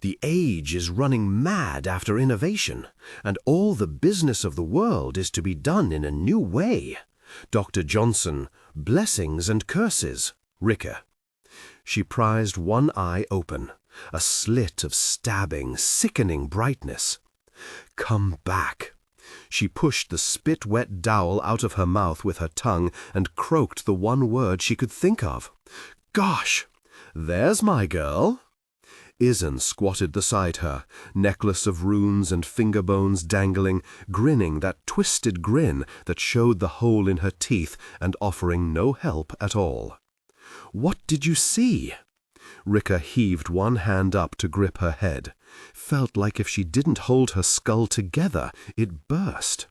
The age is running mad after innovation, and all the business of the world is to be done in a new way. Dr. Johnson, blessings and curses. Rika. She prized one eye open, a slit of stabbing, sickening brightness. Come back. She pushed the spit-wet dowel out of her mouth with her tongue and croaked the one word she could think of. Gosh! There's my girl. Izen squatted beside her, necklace of runes and finger bones dangling, grinning that twisted grin that showed the hole in her teeth and offering no help at all. What did you see? Rika heaved one hand up to grip her head. Felt like if she didn't hold her skull together, it burst.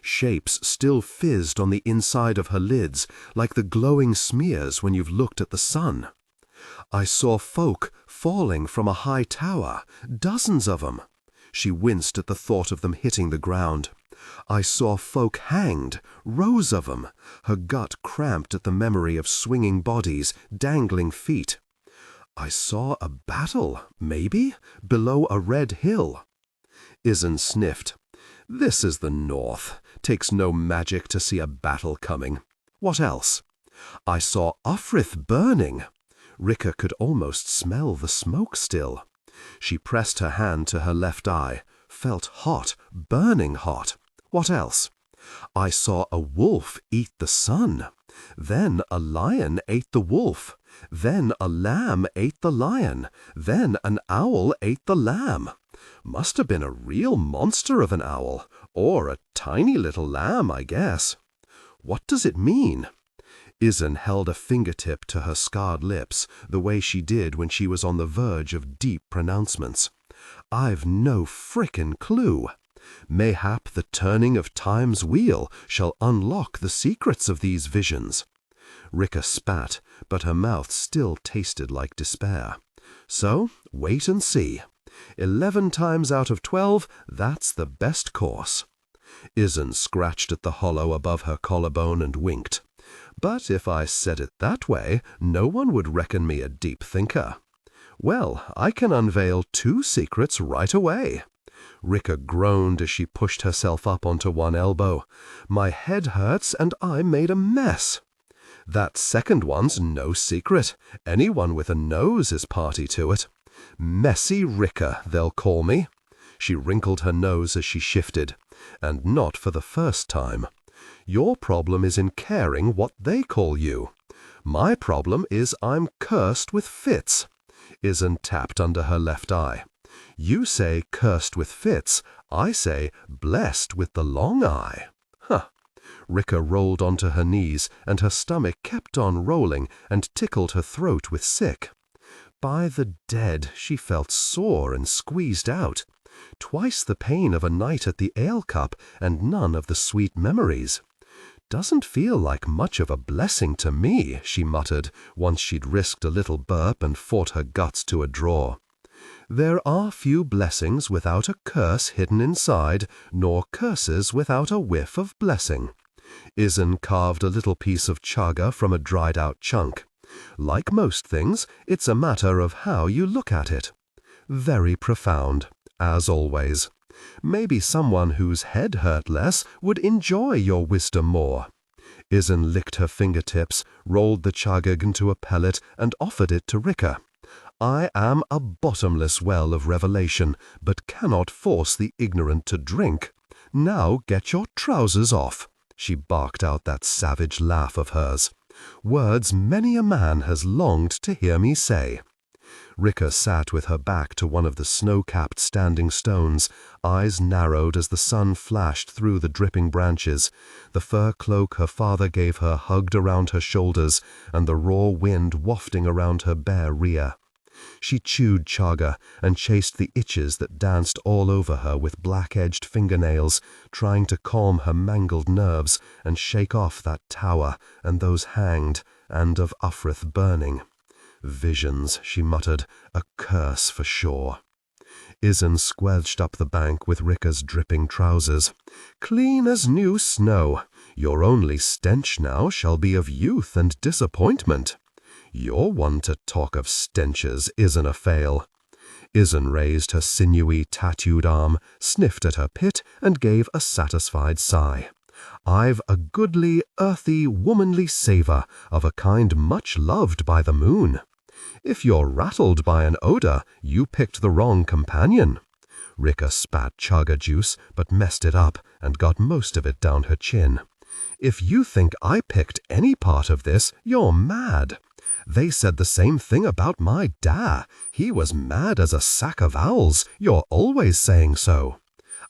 Shapes still fizzed on the inside of her lids, like the glowing smears when you've looked at the sun. I saw folk falling from a high tower, dozens of them. She winced at the thought of them hitting the ground. I saw folk hanged, rows of them, her gut cramped at the memory of swinging bodies, dangling feet. I saw a battle, maybe, below a red hill. Izen sniffed. This is the North. Takes no magic to see a battle coming. What else? I saw Offrith burning. Rika could almost smell the smoke still. She pressed her hand to her left eye, felt hot, burning hot. What else? I saw a wolf eat the sun. Then a lion ate the wolf. Then a lamb ate the lion. Then an owl ate the lamb. Must have been a real monster of an owl, or a tiny little lamb, I guess. What does it mean? Izen held a fingertip to her scarred lips, the way she did when she was on the verge of deep pronouncements. I've no frickin' clue. Mayhap the turning of time's wheel shall unlock the secrets of these visions. Rika spat, but her mouth still tasted like despair. So, wait and see. 11 times out of 12, that's the best course. Izen scratched at the hollow above her collarbone and winked. But if I said it that way, no one would reckon me a deep thinker. Well, I can unveil 2 secrets right away. Rika groaned as she pushed herself up onto one elbow. My head hurts and I made a mess. That second one's no secret. Anyone with a nose is party to it. Messy Rika, they'll call me. She wrinkled her nose as she shifted, and not for the first time. Your problem is in caring what they call you. My problem is I'm cursed with fits. Izen tapped under her left eye. You say cursed with fits. I say blessed with the long eye. Huh. Rika rolled onto her knees, and her stomach kept on rolling and tickled her throat with sick. By the dead, she felt sore and squeezed out. Twice the pain of a night at the ale cup, and none of the sweet memories. Doesn't feel like much of a blessing to me, she muttered, once she'd risked a little burp and fought her guts to a draw. There are few blessings without a curse hidden inside, nor curses without a whiff of blessing. Izen carved a little piece of chaga from a dried-out chunk. Like most things, it's a matter of how you look at it. Very profound, as always. Maybe someone whose head hurt less would enjoy your wisdom more. Izen licked her fingertips, rolled the chaga into a pellet, and offered it to Rika. I am a bottomless well of revelation, but cannot force the ignorant to drink. Now get your trousers off. She barked out that savage laugh of hers. Words many a man has longed to hear me say. Rika sat with her back to one of the snow-capped standing stones, eyes narrowed as the sun flashed through the dripping branches. The fur cloak her father gave her hugged around her shoulders, and the raw wind wafting around her bare rear. She chewed chaga and chased the itches that danced all over her with black-edged fingernails, trying to calm her mangled nerves and shake off that tower and those hanged, and of Offrith burning. Visions, she muttered, a curse for sure. Izen squelched up the bank with Rika's dripping trousers. Clean as new snow. Your only stench now shall be of youth and disappointment. You're one to talk of stenches, isn't a fail. Izen raised her sinewy, tattooed arm, sniffed at her pit, and gave a satisfied sigh. "I've a goodly, earthy, womanly savour of a kind much loved by the moon. If you're rattled by an odour, you picked the wrong companion." Rika spat chaga juice, but messed it up and got most of it down her chin. "If you think I picked any part of this, you're mad. They said the same thing about my da. He was mad as a sack of owls. You're always saying so."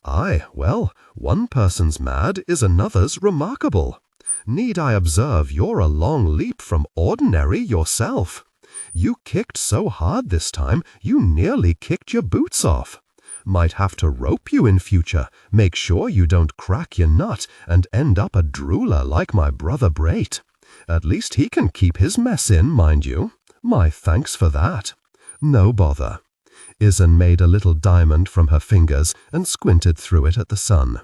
"Aye, well, one person's mad is another's remarkable. Need I observe you're a long leap from ordinary yourself? You kicked so hard this time, you nearly kicked your boots off. Might have to rope you in future. Make sure you don't crack your nut and end up a drooler like my brother Brait. At least he can keep his mess in, mind you. My thanks for that." "No bother." Izen made a little diamond from her fingers and squinted through it at the sun.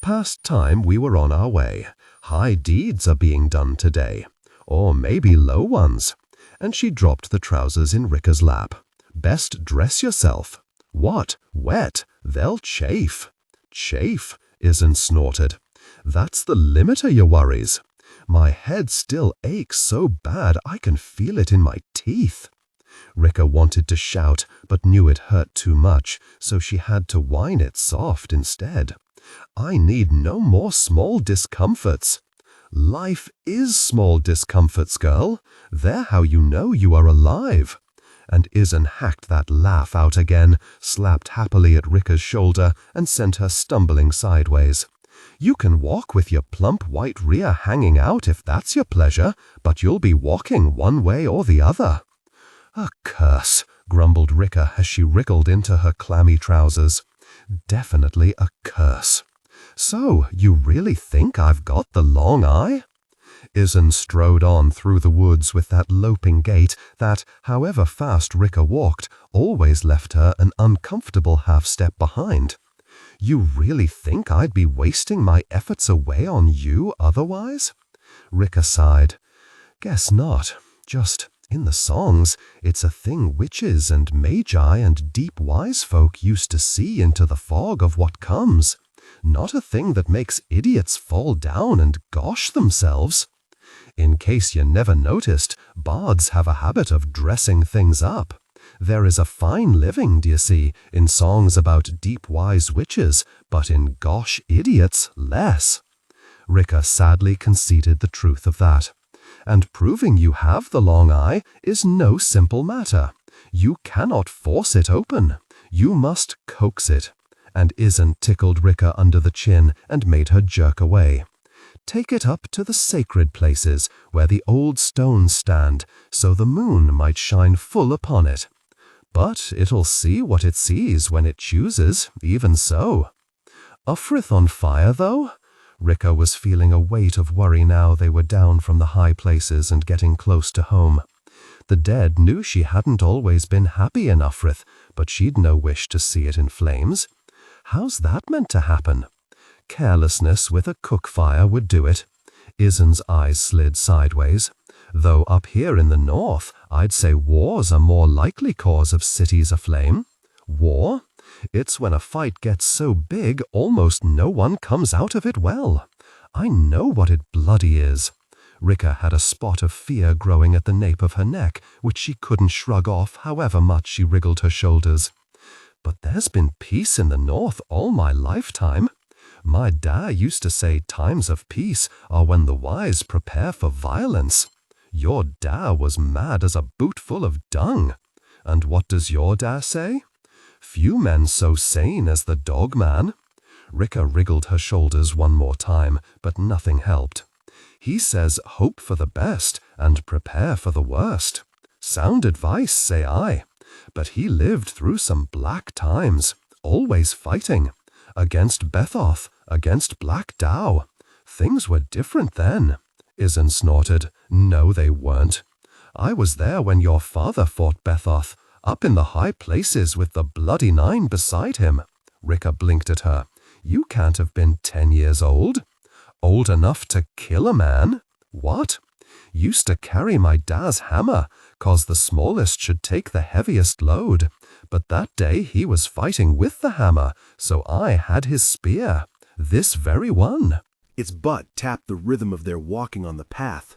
"Past time we were on our way. High deeds are being done today. Or maybe low ones." And she dropped the trousers in Rika's lap. "Best dress yourself." "What? Wet? They'll chafe." "Chafe?" Izen snorted. "That's the limit of your worries. My head still aches so bad I can feel it in my teeth." Rika wanted to shout, but knew it hurt too much, so she had to whine it soft instead. "I need no more small discomforts." "Life is small discomforts, girl. They're how you know you are alive." And Izen hacked that laugh out again, slapped happily at Rika's shoulder, and sent her stumbling sideways. "You can walk with your plump white rear hanging out if that's your pleasure, but you'll be walking one way or the other." "A curse," grumbled Rika as she wriggled into her clammy trousers. "Definitely a curse. So, you really think I've got the long eye?" Izen strode on through the woods with that loping gait that, however fast Rika walked, always left her an uncomfortable half-step behind. "You really think I'd be wasting my efforts away on you otherwise?" Rika sighed. "Guess not. Just, in the songs, it's a thing witches and magi and deep wise folk used to see into the fog of what comes. Not a thing that makes idiots fall down and gosh themselves. In case you never noticed, bards have a habit of dressing things up. There is a fine living, d'ye see, in songs about deep wise witches, but in gosh idiots, less." Rika sadly conceded the truth of that. "And proving you have the long eye is no simple matter. You cannot force it open. You must coax it." And Izen tickled Rika under the chin and made her jerk away. "Take it up to the sacred places where the old stones stand, so the moon might shine full upon it. But it'll see what it sees when it chooses, even so." "Ufrith on fire, though?" Rika was feeling a weight of worry now they were down from the high places and getting close to home. The dead knew she hadn't always been happy in Ufrith, but she'd no wish to see it in flames. How's that meant to happen? Carelessness with a cook fire would do it. Izen's eyes slid sideways. "Though up here in the north, I'd say wars are more likely cause of cities aflame." "War? It's when a fight gets so big almost no one comes out of it well. I know what it bloody is." Rika had a spot of fear growing at the nape of her neck, which she couldn't shrug off however much she wriggled her shoulders. "But there's been peace in the north all my lifetime. My da used to say times of peace are when the wise prepare for violence. Your da was mad as a boot full of dung. And what does your da say? Few men so sane as the dog man." Rika wriggled her shoulders one more time, but nothing helped. "He says hope for the best and prepare for the worst. Sound advice, say I. But he lived through some black times, always fighting. Against Bethoth, against Black Dow. Things were different then." Izen snorted. "No, they weren't. I was there when your father fought Bethoth, up in the high places with the bloody 9 beside him." Rika blinked at her. "You can't have been 10 years old. Old enough to kill a man? What? Used to carry my da's hammer, 'cause the smallest should take the heaviest load. But that day he was fighting with the hammer, so I had his spear. This very one." Its butt tapped the rhythm of their walking on the path.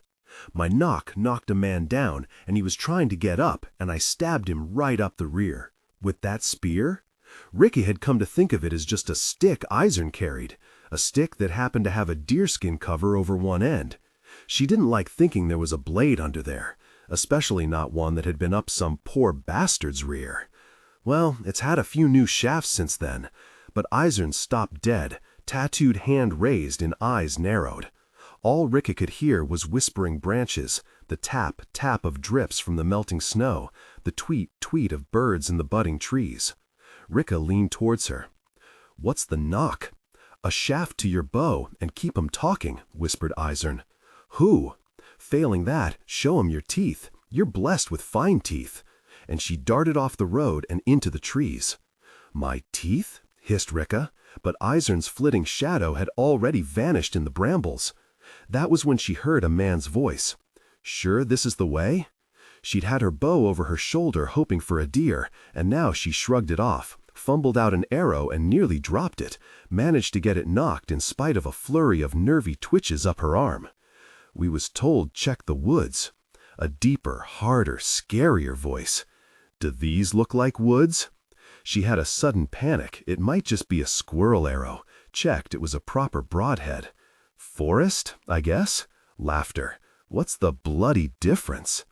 My knock knocked a man down, and he was trying to get up, and I stabbed him right up the rear. With that spear? Ricky had come to think of it as just a stick Eisern carried, a stick that happened to have a deerskin cover over one end. She didn't like thinking there was a blade under there, especially not one that had been up some poor bastard's rear. Well, it's had a few new shafts since then, but Eisern stopped dead, tattooed hand raised and eyes narrowed. All Ricka could hear was whispering branches, the tap, tap of drips from the melting snow, the tweet, tweet of birds in the budding trees. Ricka leaned towards her. "What's the knock?" "A shaft to your bow, and keep 'em talking," whispered Eisern. "Who?" "Failing that, show 'em your teeth. You're blessed with fine teeth." And she darted off the road and into the trees. "My teeth?" hissed Ricka, but Eisern's flitting shadow had already vanished in the brambles. That was when she heard a man's voice. "Sure this is the way?" She'd had her bow over her shoulder hoping for a deer, and now she shrugged it off, fumbled out an arrow and nearly dropped it, managed to get it knocked in spite of a flurry of nervy twitches up her arm. "We was told check the woods." A deeper, harder, scarier voice. "Do these look like woods?" She had a sudden panic. It might just be a squirrel arrow. Checked, it was a proper broadhead. "Forest, I guess?" Laughter. "What's the bloody difference?"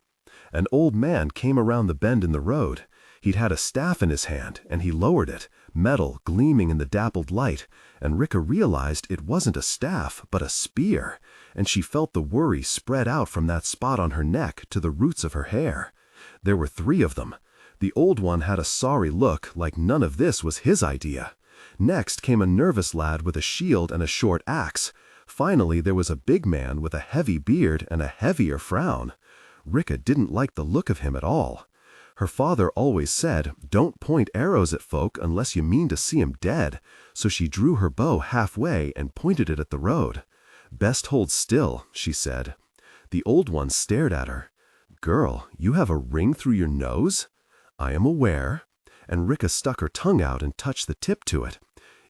An old man came around the bend in the road. He'd had a staff in his hand, and he lowered it, metal gleaming in the dappled light, and Ricka realized it wasn't a staff, but a spear, and she felt the worry spread out from that spot on her neck to the roots of her hair. There were 3 of them. The old one had a sorry look, like none of this was his idea. Next came a nervous lad with a shield and a short axe. Finally, there was a big man with a heavy beard and a heavier frown. Ricka didn't like the look of him at all. Her father always said, "Don't point arrows at folk unless you mean to see 'em dead," so she drew her bow halfway and pointed it at the road. "Best hold still," she said. The old one stared at her. "Girl, you have a ring through your nose?" "I am aware." And Ricka stuck her tongue out and touched the tip to it.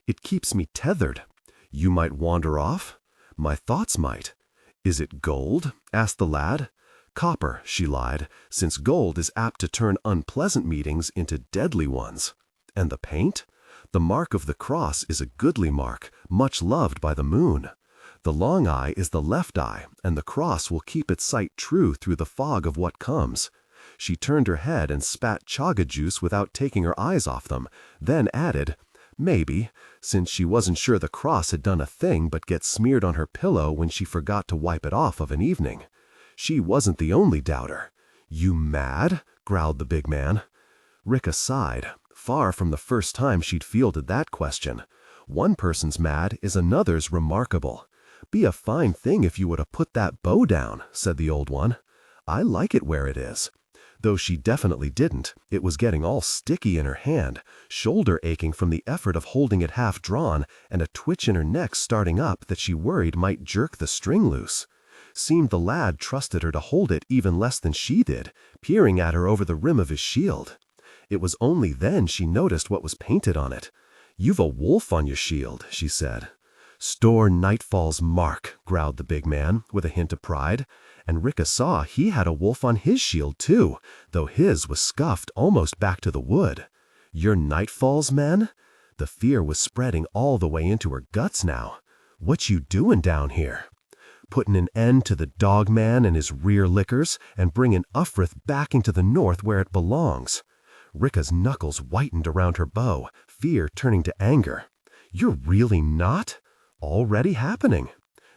"It keeps me tethered." "You might wander off?" "My thoughts might." "Is it gold?" asked the lad. "Copper," she lied, "since gold is apt to turn unpleasant meetings into deadly ones." "And the paint?" "The mark of the cross is a goodly mark, much loved by the moon. The long eye is the left eye, and the cross will keep its sight true through the fog of what comes." She turned her head and spat chaga juice without taking her eyes off them, then added, "Maybe," since she wasn't sure the cross had done a thing but get smeared on her pillow when she forgot to wipe it off of an evening. She wasn't the only doubter. "You mad?" growled the big man. Ricka sighed, far from the first time she'd fielded that question. One person's mad is another's remarkable. "Be a fine thing if you would have put that bow down," said the old one. "I like it where it is." Though she definitely didn't, it was getting all sticky in her hand, shoulder aching from the effort of holding it half drawn, and a twitch in her neck starting up that she worried might jerk the string loose. Seemed the lad trusted her to hold it even less than she did, peering at her over the rim of his shield. It was only then she noticed what was painted on it. "You've a wolf on your shield," she said. "Store Nightfall's mark," growled the big man, with a hint of pride, and Ricka saw he had a wolf on his shield too, though his was scuffed almost back to the wood. "You're Nightfall's men?" The fear was spreading all the way into her guts now. "What you doing down here?" "Putting an end to the dog man and his rear lickers, and bringing Uffrith back into the north where it belongs." Ricka's knuckles whitened around her bow, fear turning to anger. "You're really not?" "Already happening."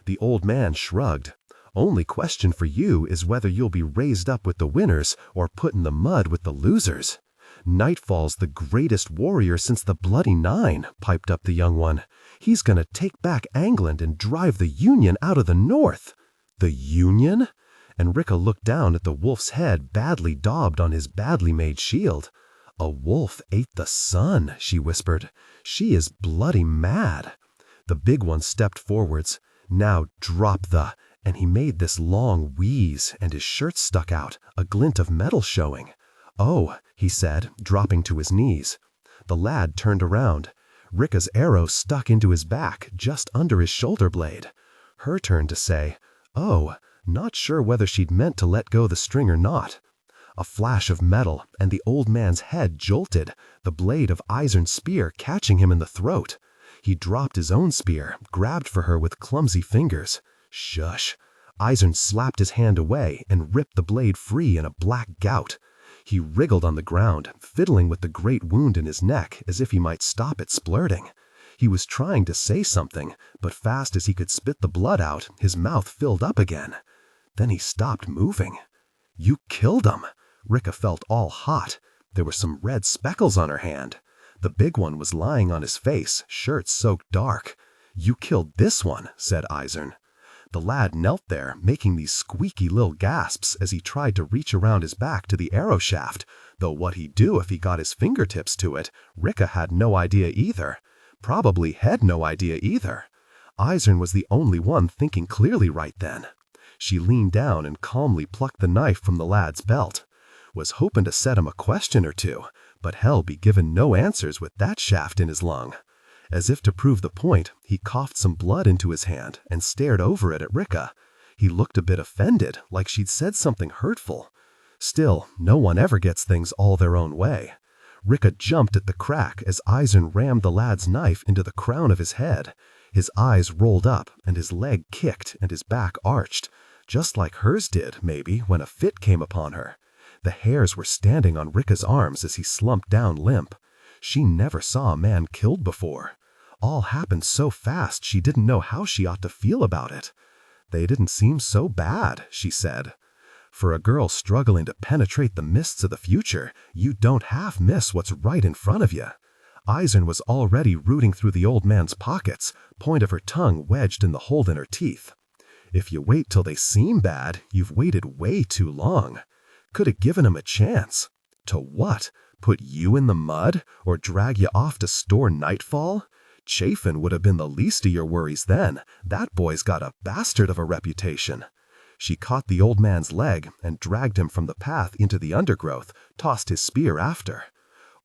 The old man shrugged. "Only question for you is whether you'll be raised up with the winners or put in the mud with the losers." "Nightfall's the greatest warrior since the Bloody Nine," piped up the young one. "He's gonna take back Angland and drive the Union out of the north." "The Union?" And Ricka looked down at the wolf's head badly daubed on his badly made shield. "A wolf ate the sun," she whispered. "She is bloody mad." The big one stepped forwards. "Now drop the—" and he made this long wheeze, and his shirt stuck out, a glint of metal showing. "Oh," he said, dropping to his knees. The lad turned around. Rika's arrow stuck into his back, just under his shoulder blade. Her turn to say, "Oh," not sure whether she'd meant to let go the string or not. A flash of metal, and the old man's head jolted, the blade of Eisern's spear catching him in the throat. He dropped his own spear, grabbed for her with clumsy fingers. Shush. Eisern slapped his hand away and ripped the blade free in a black gout. He wriggled on the ground, fiddling with the great wound in his neck as if he might stop it splurting. He was trying to say something, but fast as he could spit the blood out, his mouth filled up again. Then he stopped moving. "You killed him." Rika felt all hot. There were some red speckles on her hand. The big one was lying on his face, shirt soaked dark. "You killed this one," said Eisern. The lad knelt there, making these squeaky little gasps as he tried to reach around his back to the arrow shaft, though what he'd do if he got his fingertips to it, Rika had no idea either. Probably had no idea either. Eisern was the only one thinking clearly right then. She leaned down and calmly plucked the knife from the lad's belt. Was hoping to set him a question or two, but hell be given no answers with that shaft in his lung. As if to prove the point, he coughed some blood into his hand and stared over it at Rika. He looked a bit offended, like she'd said something hurtful. Still, no one ever gets things all their own way. Rika jumped at the crack as Eisern rammed the lad's knife into the crown of his head. His eyes rolled up, and his leg kicked, and his back arched, just like hers did, maybe, when a fit came upon her. The hairs were standing on Rika's arms as he slumped down limp. She never saw a man killed before. All happened so fast she didn't know how she ought to feel about it. They didn't seem so bad, she said. For a girl struggling to penetrate the mists of the future, you don't half miss what's right in front of you. Eisern was already rooting through the old man's pockets, point of her tongue wedged in the hole in her teeth. If you wait till they seem bad, you've waited way too long. Could have given him a chance. To what? Put you in the mud? Or drag you off to store nightfall? Chafin would have been the least of your worries then. That boy's got a bastard of a reputation. She caught the old man's leg and dragged him from the path into the undergrowth, tossed his spear after.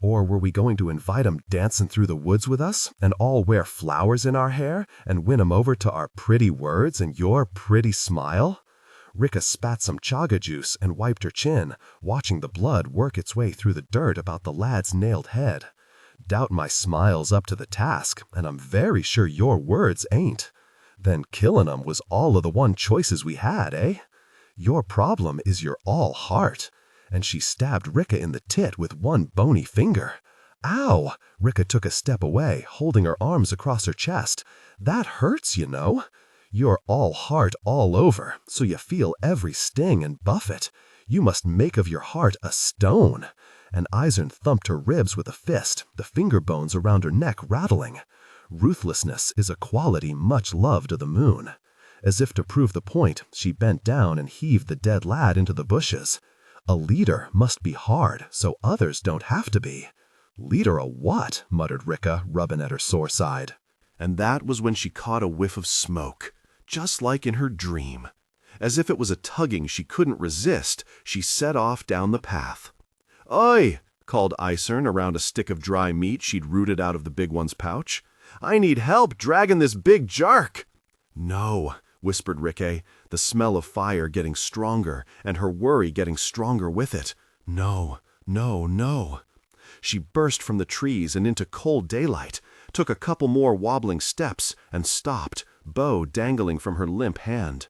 Or were we going to invite him dancing through the woods with us and all wear flowers in our hair and win him over to our pretty words and your pretty smile? Rika spat some chaga juice and wiped her chin, watching the blood work its way through the dirt about the lad's nailed head. Doubt my smile's up to the task, and I'm very sure your words ain't. Then killing 'em was all of the one choices we had, eh? Your problem is you're all heart. And she stabbed Rika in the tit with one bony finger. Ow! Rika took a step away, holding her arms across her chest. That hurts, you know. You're all heart all over, so you feel every sting and buffet. You must make of your heart a stone. And Eisern thumped her ribs with a fist, the finger bones around her neck rattling. Ruthlessness is a quality much loved of the moon. As if to prove the point, she bent down and heaved the dead lad into the bushes. A leader must be hard, so others don't have to be. Leader a what? Muttered Rika, rubbing at her sore side. And that was when she caught a whiff of smoke, just like in her dream. As if it was a tugging she couldn't resist, she set off down the path. "Oi!" called Eisern around a stick of dry meat she'd rooted out of the big one's pouch. "I need help dragging this big jark." "No," whispered Rika, the smell of fire getting stronger and her worry getting stronger with it. "No, no, no." She burst from the trees and into cold daylight, took a couple more wobbling steps, and stopped, bow dangling from her limp hand.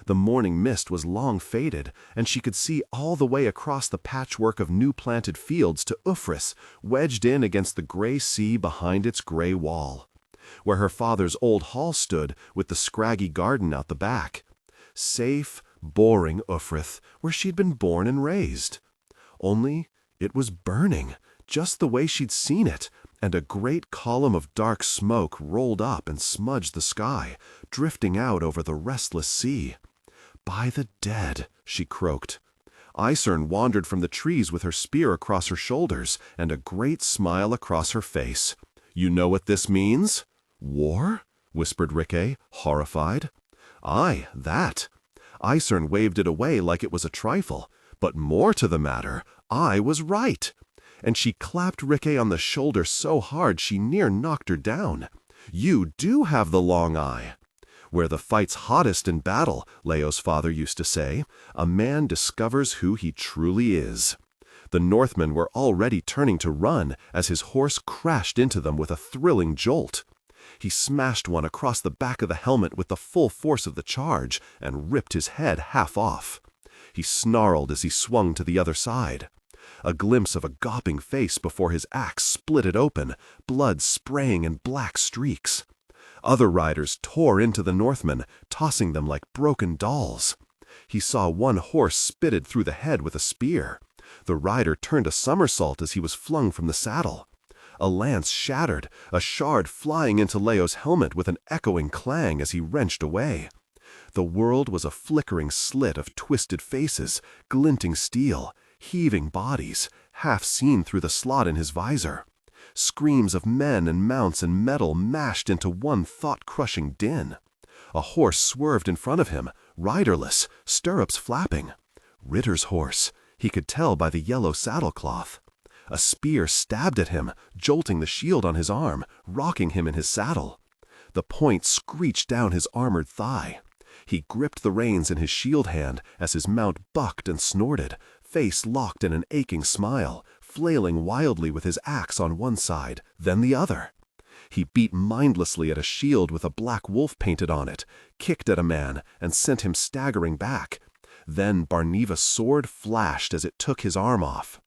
The morning mist was long faded, and she could see all the way across the patchwork of new-planted fields to Ufris, wedged in against the gray sea behind its gray wall, where her father's old hall stood with the scraggy garden out the back. Safe, boring Ufrith, where she'd been born and raised. Only it was burning, just the way she'd seen it, and a great column of dark smoke rolled up and smudged the sky, drifting out over the restless sea. "By the dead," she croaked. Eisern wandered from the trees with her spear across her shoulders and a great smile across her face. "You know what this means?" "War?" whispered Rika, horrified. "Aye, that." Eisern waved it away like it was a trifle, But more to the matter, I was right." And she clapped Ricke on the shoulder so hard she near knocked her down. "You do have the long eye." "Where the fight's hottest in battle," Leo's father used to say, "a man discovers who he truly is." The Northmen were already turning to run as his horse crashed into them with a thrilling jolt. He smashed one across the back of the helmet with the full force of the charge and ripped his head half off. He snarled as he swung to the other side. A glimpse of a gawping face before his axe split it open, blood spraying in black streaks. Other riders tore into the Northmen, tossing them like broken dolls. He saw one horse spitted through the head with a spear. The rider turned a somersault as he was flung from the saddle. A lance shattered, a shard flying into Leo's helmet with an echoing clang as he wrenched away. The world was a flickering slit of twisted faces, glinting steel, heaving bodies, half seen through the slot in his visor. Screams of men and mounts and metal mashed into one thought-crushing din. A horse swerved in front of him, riderless, stirrups flapping. Ritter's horse, he could tell by the yellow saddlecloth. A spear stabbed at him, jolting the shield on his arm, rocking him in his saddle. The point screeched down his armored thigh. He gripped the reins in his shield hand as his mount bucked and snorted, face locked in an aching smile, flailing wildly with his axe on one side, then the other. He beat mindlessly at a shield with a black wolf painted on it, kicked at a man, and sent him staggering back. Then Barneva's sword flashed as it took his arm off.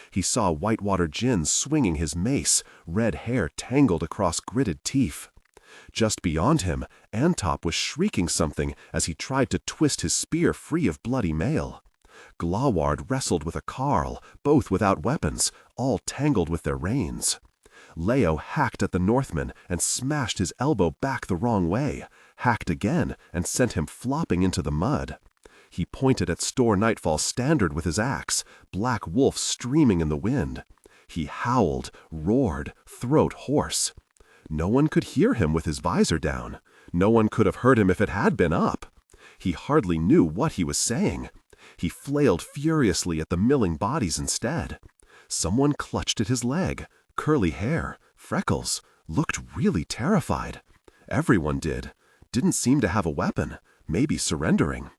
He saw Whitewater Gin swinging his mace, red hair tangled across gritted teeth. Just beyond him, Antop was shrieking something as he tried to twist his spear free of bloody mail. Glaward wrestled with a carle, both without weapons, all tangled with their reins. Leo hacked at the Northman and smashed his elbow back the wrong way, hacked again and sent him flopping into the mud. He pointed at Store Nightfall's standard with his axe, Black Wolf streaming in the wind. He howled, roared, throat hoarse. No one could hear him with his visor down. No one could have heard him if it had been up. He hardly knew what he was saying. He flailed furiously at the milling bodies instead. Someone clutched at his leg. Curly hair, freckles, looked really terrified. Everyone did. Didn't seem to have a weapon, maybe surrendering.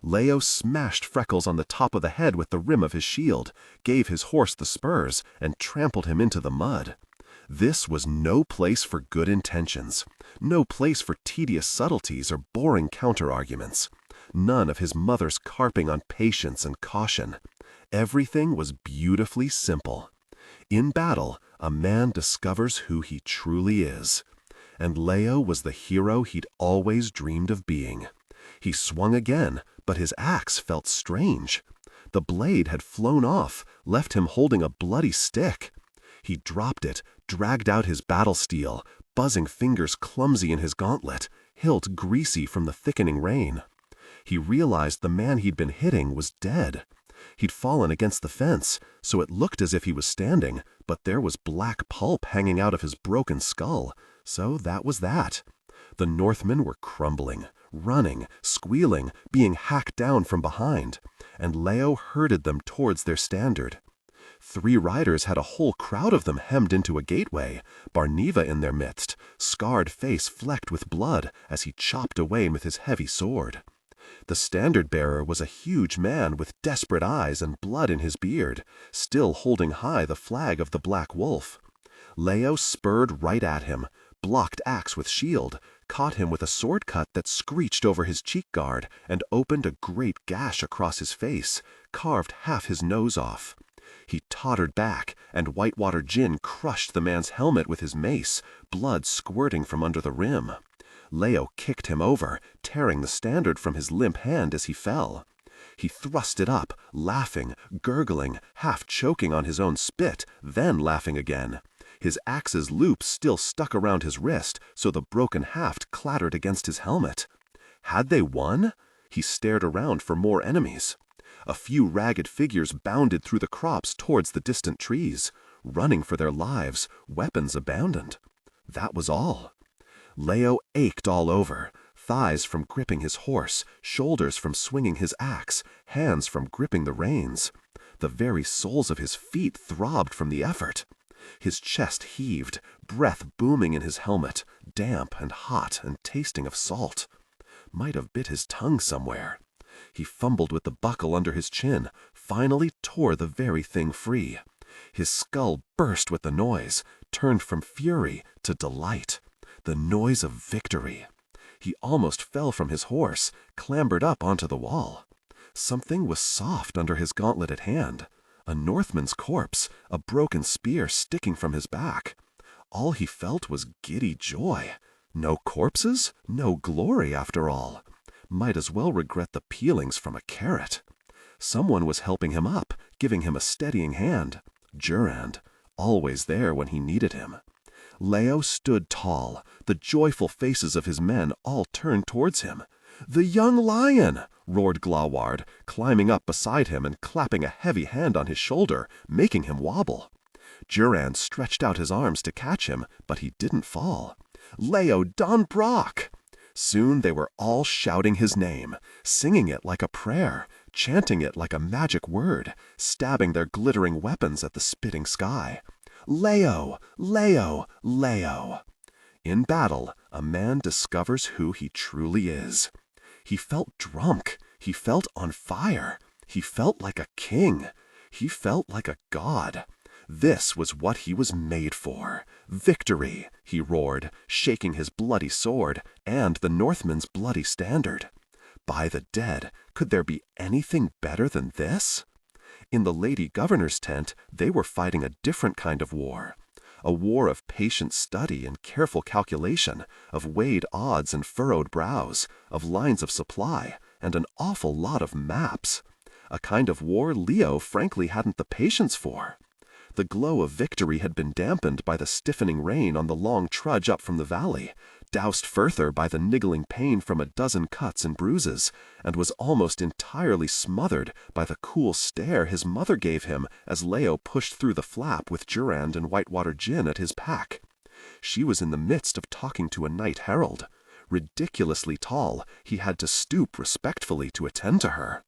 Leo smashed Freckles on the top of the head with the rim of his shield, gave his horse the spurs, and trampled him into the mud. This was no place for good intentions, no place for tedious subtleties or boring counter-arguments. None of his mother's carping on patience and caution. Everything was beautifully simple. In battle, a man discovers who he truly is. And Leo was the hero he'd always dreamed of being. He swung again, but his axe felt strange. The blade had flown off, left him holding a bloody stick. He dropped it, dragged out his battle steel, buzzing fingers clumsy in his gauntlet, hilt greasy from the thickening rain. He realized the man he'd been hitting was dead. He'd fallen against the fence, so it looked as if he was standing, but there was black pulp hanging out of his broken skull, so that was that. The Northmen were crumbling, running, squealing, being hacked down from behind, and Leo herded them towards their standard. 3 riders had a whole crowd of them hemmed into a gateway, Barneva in their midst, scarred face flecked with blood as he chopped away with his heavy sword. The standard-bearer was a huge man with desperate eyes and blood in his beard, still holding high the flag of the Black Wolf. Leo spurred right at him, blocked axe with shield, caught him with a sword cut that screeched over his cheek guard and opened a great gash across his face, carved half his nose off. He tottered back, and Whitewater Gin crushed the man's helmet with his mace, blood squirting from under the rim. Leo kicked him over, tearing the standard from his limp hand as he fell. He thrust it up, laughing, gurgling, half choking on his own spit, then laughing again. His axe's loop still stuck around his wrist, so the broken haft clattered against his helmet. Had they won? He stared around for more enemies. A few ragged figures bounded through the crops towards the distant trees, running for their lives, weapons abandoned. That was all. Leo ached all over, thighs from gripping his horse, shoulders from swinging his axe, hands from gripping the reins. The very soles of his feet throbbed from the effort. His chest heaved, breath booming in his helmet, damp and hot and tasting of salt. Might have bit his tongue somewhere. He fumbled with the buckle under his chin, finally tore the very thing free. His skull burst with the noise, turned from fury to delight. The noise of victory. He almost fell from his horse, clambered up onto the wall. Something was soft under his gauntleted hand. A Northman's corpse, a broken spear sticking from his back. All he felt was giddy joy. No corpses, no glory after all. Might as well regret the peelings from a carrot. Someone was helping him up, giving him a steadying hand. Durand, always there when he needed him. Leo stood tall, the joyful faces of his men all turned towards him. "The young lion!" roared Glaward, climbing up beside him and clapping a heavy hand on his shoulder, making him wobble. Durand stretched out his arms to catch him, but he didn't fall. "Leo Don Brock!" Soon they were all shouting his name, singing it like a prayer, chanting it like a magic word, stabbing their glittering weapons at the spitting sky. Leo! Leo! Leo! In battle, a man discovers who he truly is. He felt drunk. He felt on fire. He felt like a king. He felt like a god. This was what he was made for. Victory, he roared, shaking his bloody sword and the Northman's bloody standard. By the dead, could there be anything better than this? In the Lady Governor's tent, they were fighting a different kind of war. A war of patient study and careful calculation, of weighed odds and furrowed brows, of lines of supply, and an awful lot of maps. A kind of war Leo frankly hadn't the patience for. The glow of victory had been dampened by the stiffening rain on the long trudge up from the valley, doused further by the niggling pain from a dozen cuts and bruises, and was almost entirely smothered by the cool stare his mother gave him as Leo pushed through the flap with Durand and Whitewater gin at his pack. She was in the midst of talking to a knight herald. Ridiculously tall, he had to stoop respectfully to attend to her.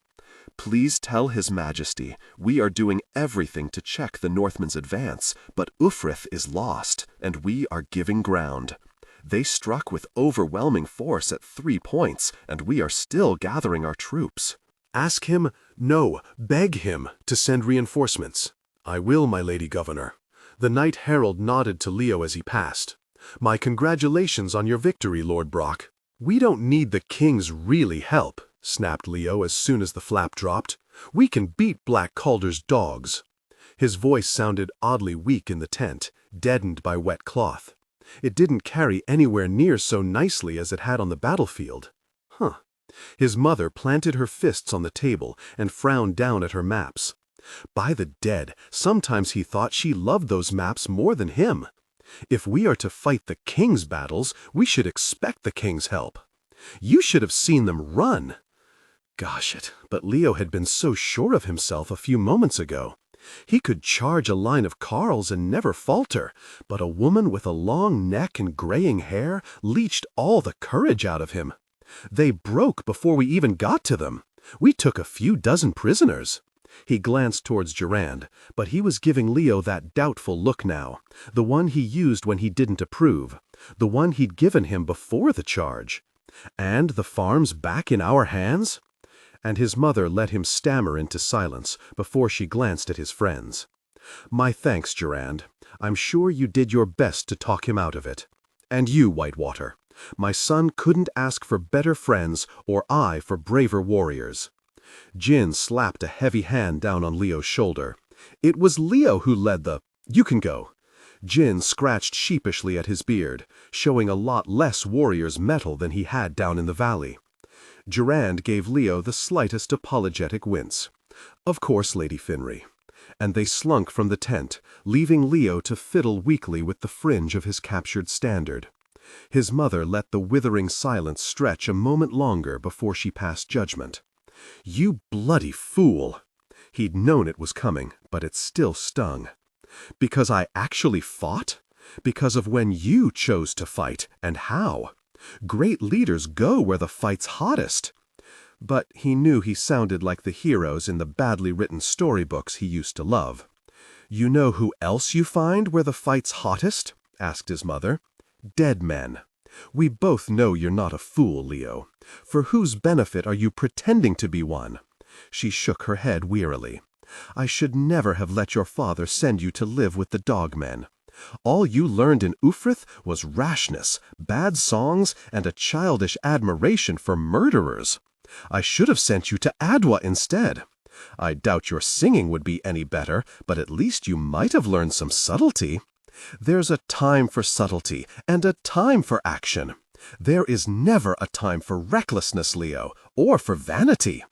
"Please tell His Majesty, we are doing everything to check the Northmen's advance, but Ufrith is lost, and we are giving ground. They struck with overwhelming force at 3 points, and we are still gathering our troops." Ask him, no, beg him to send reinforcements. "I will, my Lady Governor." The Knight Herald nodded to Leo as he passed. "My congratulations on your victory, Lord Brock." "We don't need the king's really help," snapped Leo as soon as the flap dropped. "We can beat Black Calder's dogs." His voice sounded oddly weak in the tent, deadened by wet cloth. It didn't carry anywhere near so nicely as it had on the battlefield. His mother planted her fists on the table and frowned down at her maps. By the dead, sometimes he thought she loved those maps more than him. If we are to fight the king's battles, we should expect the king's help. You should have seen them run. Gosh it, but Leo had been so sure of himself a few moments ago. He could charge a line of carls and never falter, but a woman with a long neck and graying hair leached all the courage out of him. They broke before we even got to them. We took a few dozen prisoners. He glanced towards Durand, but he was giving Leo that doubtful look now, the one he used when he didn't approve, the one he'd given him before the charge. And the farm's back in our hands? And his mother let him stammer into silence before she glanced at his friends. "My thanks, Durand. I'm sure you did your best to talk him out of it. And you, Whitewater. My son couldn't ask for better friends, or I for braver warriors." Jin slapped a heavy hand down on Leo's shoulder. "It was Leo who led the— You can go." Jin scratched sheepishly at his beard, showing a lot less warrior's mettle than he had down in the valley. Durand gave Leo the slightest apologetic wince. "Of course, Lady Finry." And they slunk from the tent, leaving Leo to fiddle weakly with the fringe of his captured standard. His mother let the withering silence stretch a moment longer before she passed judgment. "You bloody fool!" He'd known it was coming, but it still stung. "Because I actually fought? Because of when you chose to fight, and how? Great leaders go where the fight's hottest. But he knew he sounded like the heroes in the badly written storybooks he used to love. You know who else you find where the fight's hottest? Asked his mother. Dead men. We both know you're not a fool, Leo. For whose benefit are you pretending to be one? She shook her head wearily. I should never have let your father send you to live with the dogmen. All you learned in Ufrith was rashness, bad songs, and a childish admiration for murderers. I should have sent you to Adwa instead. I doubt your singing would be any better, but at least you might have learned some subtlety. There's a time for subtlety and a time for action. There is never a time for recklessness, Leo, or for vanity.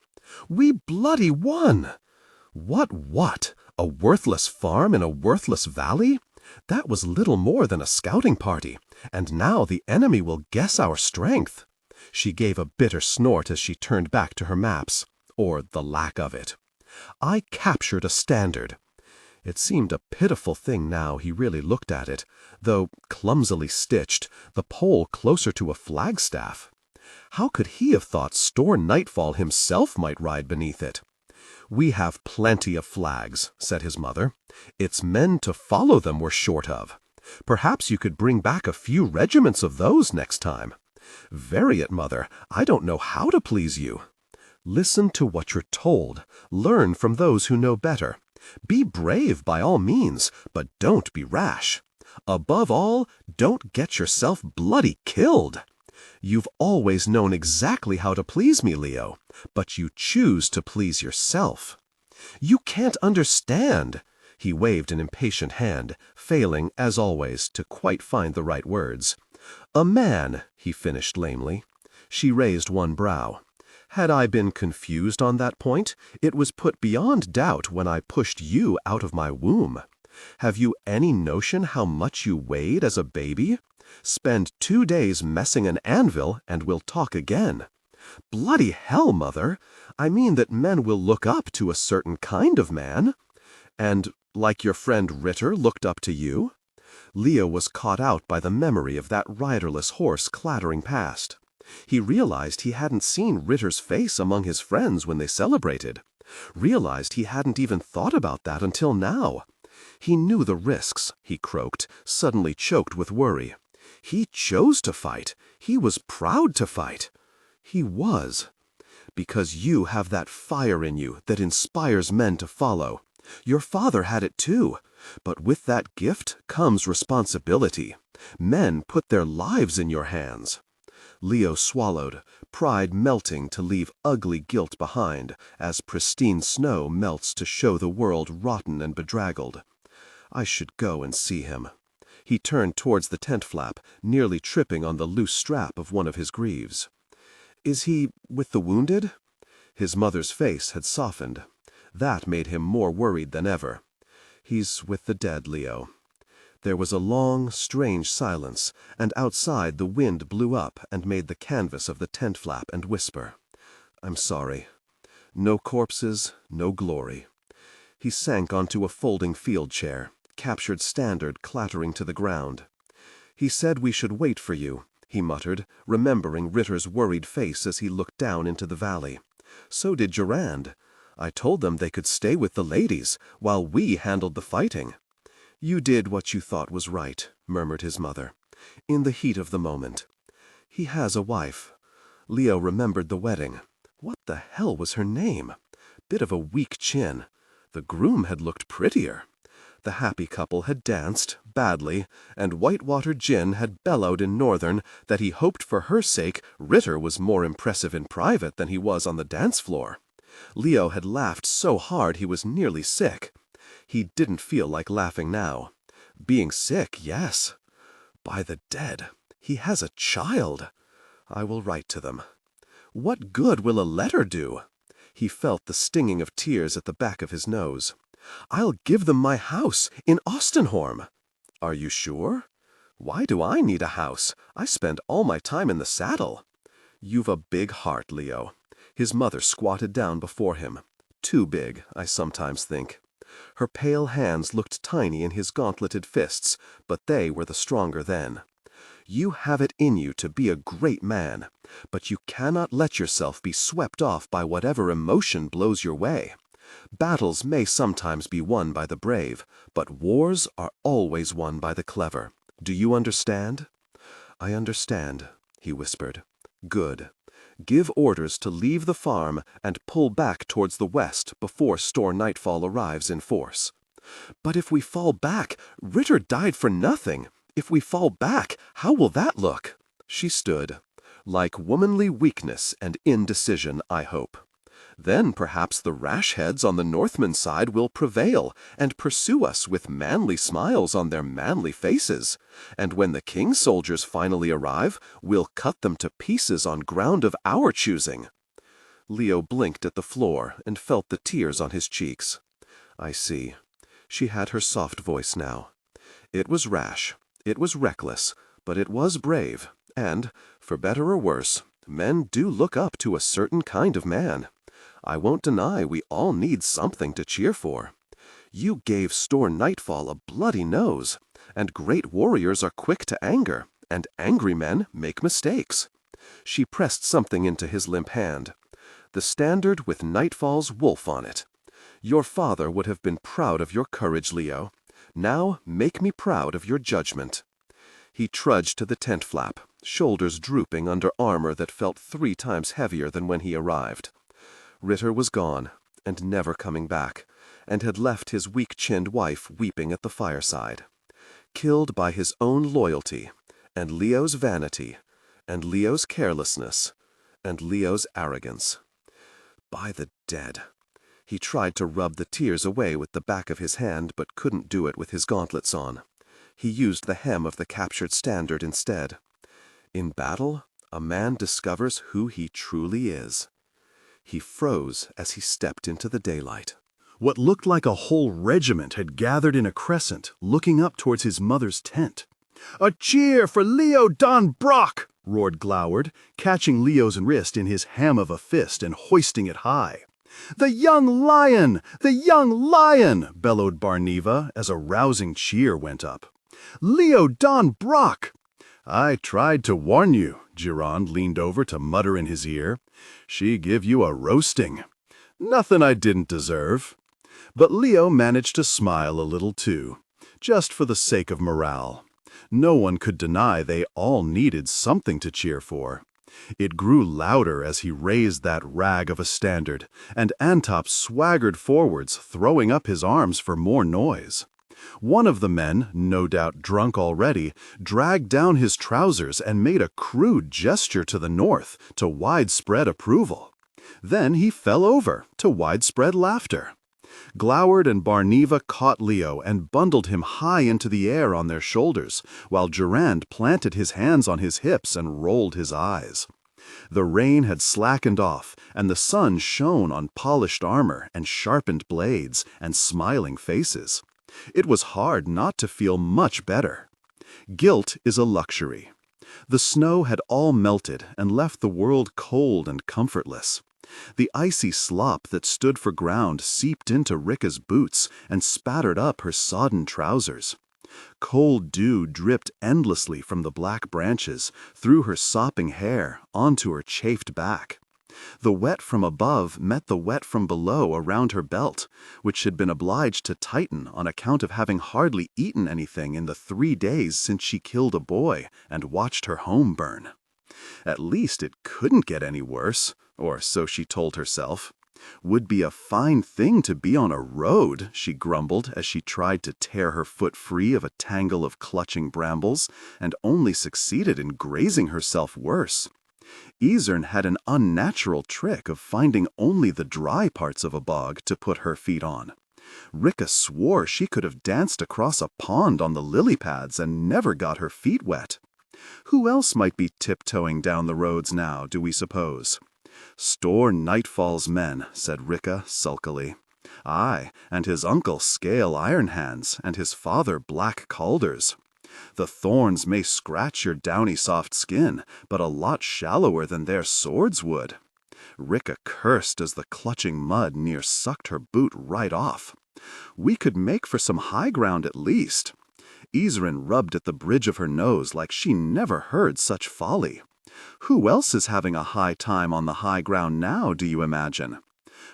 We bloody won! What? A worthless farm in a worthless valley? That was little more than a scouting party, and now the enemy will guess our strength. She gave a bitter snort as she turned back to her maps, or the lack of it. I captured a standard. It seemed a pitiful thing now he really looked at it, though clumsily stitched, the pole closer to a flagstaff. How could he have thought Store Nightfall himself might ride beneath it? We have plenty of flags, said his mother. It's men to follow them we're short of. Perhaps you could bring back a few regiments of those next time. Vary it, mother. I don't know how to please you. Listen to what you're told. Learn from those who know better. Be brave by all means, but don't be rash. Above all, don't get yourself bloody killed. You've always known exactly how to please me, Leo, but you choose to please yourself. You can't understand. He waved an impatient hand, failing, as always, to quite find the right words. A man, he finished lamely. She raised one brow. Had I been confused on that point, it was put beyond doubt when I pushed you out of my womb. Have you any notion how much you weighed as a baby? Spend 2 days messing an anvil, and we'll talk again. Bloody hell, mother! I mean that men will look up to a certain kind of man. And, like your friend Ritter looked up to you? Leo was caught out by the memory of that riderless horse clattering past. He realized he hadn't seen Ritter's face among his friends when they celebrated. Realized he hadn't even thought about that until now. He knew the risks, he croaked, suddenly choked with worry. He chose to fight. He was proud to fight. He was. Because you have that fire in you that inspires men to follow. Your father had it too. But with that gift comes responsibility. Men put their lives in your hands. Leo swallowed, pride melting to leave ugly guilt behind, as pristine snow melts to show the world rotten and bedraggled. I should go and see him. He turned towards the tent flap, nearly tripping on the loose strap of one of his greaves. Is he with the wounded? His mother's face had softened. That made him more worried than ever. He's with the dead, Leo. There was a long, strange silence, and outside the wind blew up and made the canvas of the tent flap and whisper. I'm sorry. No corpses, no glory. He sank onto a folding field chair, captured standard clattering to the ground. He said we should wait for you, he muttered, remembering Ritter's worried face as he looked down into the valley. So did Durand. I told them they could stay with the ladies, while we handled the fighting. You did what you thought was right, murmured his mother, in the heat of the moment. He has a wife. Leo remembered the wedding. What the hell was her name? Bit of a weak chin. The groom had looked prettier. The happy couple had danced, badly, and Whitewater Gin had bellowed in Northern that he hoped for her sake Ritter was more impressive in private than he was on the dance floor. Leo had laughed so hard he was nearly sick. He didn't feel like laughing now. Being sick, yes. By the dead, he has a child. I will write to them. What good will a letter do? He felt the stinging of tears at the back of his nose. I'll give them my house in Ostenhorm. Are you sure? Why do I need a house? I spend all my time in the saddle. You've a big heart, Leo. His mother squatted down before him. Too big, I sometimes think. Her pale hands looked tiny in his gauntleted fists, but they were the stronger then. You have it in you to be a great man, but you cannot let yourself be swept off by whatever emotion blows your way. Battles may sometimes be won by the brave, but wars are always won by the clever. Do you understand?" "I understand," he whispered. "Good. Give orders to leave the farm and pull back towards the west before store nightfall arrives in force." "But if we fall back, Ritter died for nothing. If we fall back, how will that look?" She stood. "Like womanly weakness and indecision, I hope. Then perhaps the rash heads on the Northman side will prevail and pursue us with manly smiles on their manly faces. And when the king's soldiers finally arrive, we'll cut them to pieces on ground of our choosing." Leo blinked at the floor and felt the tears on his cheeks. "I see." She had her soft voice now. "It was rash, it was reckless, but it was brave, and, for better or worse, men do look up to a certain kind of man. I won't deny we all need something to cheer for. You gave store Nightfall a bloody nose, and great warriors are quick to anger, and angry men make mistakes." She pressed something into his limp hand. "The standard with Nightfall's wolf on it. Your father would have been proud of your courage, Leo. Now make me proud of your judgment." He trudged to the tent flap, shoulders drooping under armor that felt 3 times heavier than when he arrived. Ritter was gone, and never coming back, and had left his weak-chinned wife weeping at the fireside. Killed by his own loyalty, and Leo's vanity, and Leo's carelessness, and Leo's arrogance. By the dead. He tried to rub the tears away with the back of his hand, but couldn't do it with his gauntlets on. He used the hem of the captured standard instead. In battle, a man discovers who he truly is. He froze as he stepped into the daylight. What looked like a whole regiment had gathered in a crescent, looking up towards his mother's tent. "A cheer for Leo Don Brock!" roared Gloward, catching Leo's wrist in his ham of a fist and hoisting it high. "The young lion! The young lion!" bellowed Barneva as a rousing cheer went up. "Leo Don Brock!" "I tried to warn you," Gironde leaned over to mutter in his ear. "She give you a roasting. Nothing I didn't deserve." But Leo managed to smile a little too, just for the sake of morale. No one could deny they all needed something to cheer for. It grew louder as he raised that rag of a standard, and Antop swaggered forwards, throwing up his arms for more noise. One of the men, no doubt drunk already, dragged down his trousers and made a crude gesture to the north, to widespread approval. Then he fell over, to widespread laughter. Gloward and Barneva caught Leo and bundled him high into the air on their shoulders, while Durand planted his hands on his hips and rolled his eyes. The rain had slackened off, and the sun shone on polished armor and sharpened blades and smiling faces. It was hard not to feel much better. Guilt is a luxury. The snow had all melted and left the world cold and comfortless. The icy slop that stood for ground seeped into Rika's boots and spattered up her sodden trousers. Cold dew dripped endlessly from the black branches, through her sopping hair, onto her chafed back. The wet from above met the wet from below around her belt, which had been obliged to tighten on account of having hardly eaten anything in the 3 days since she killed a boy and watched her home burn. At least it couldn't get any worse, or so she told herself. Would be a fine thing to be on a road, she grumbled as she tried to tear her foot free of a tangle of clutching brambles, and only succeeded in grazing herself worse. Ezern had an unnatural trick of finding only the dry parts of a bog to put her feet on. Rika swore she could have danced across a pond on the lily pads and never got her feet wet. Who else might be tiptoeing down the roads now, do we suppose? Store Nightfall's men, said Rika sulkily. Aye, and his uncle Scale Ironhands, and his father Black Calders. The thorns may scratch your downy soft skin, but a lot shallower than their swords would. Rika cursed as the clutching mud near sucked her boot right off. We could make for some high ground at least. Isrin rubbed at the bridge of her nose like she never heard such folly. Who else is having a high time on the high ground now, do you imagine?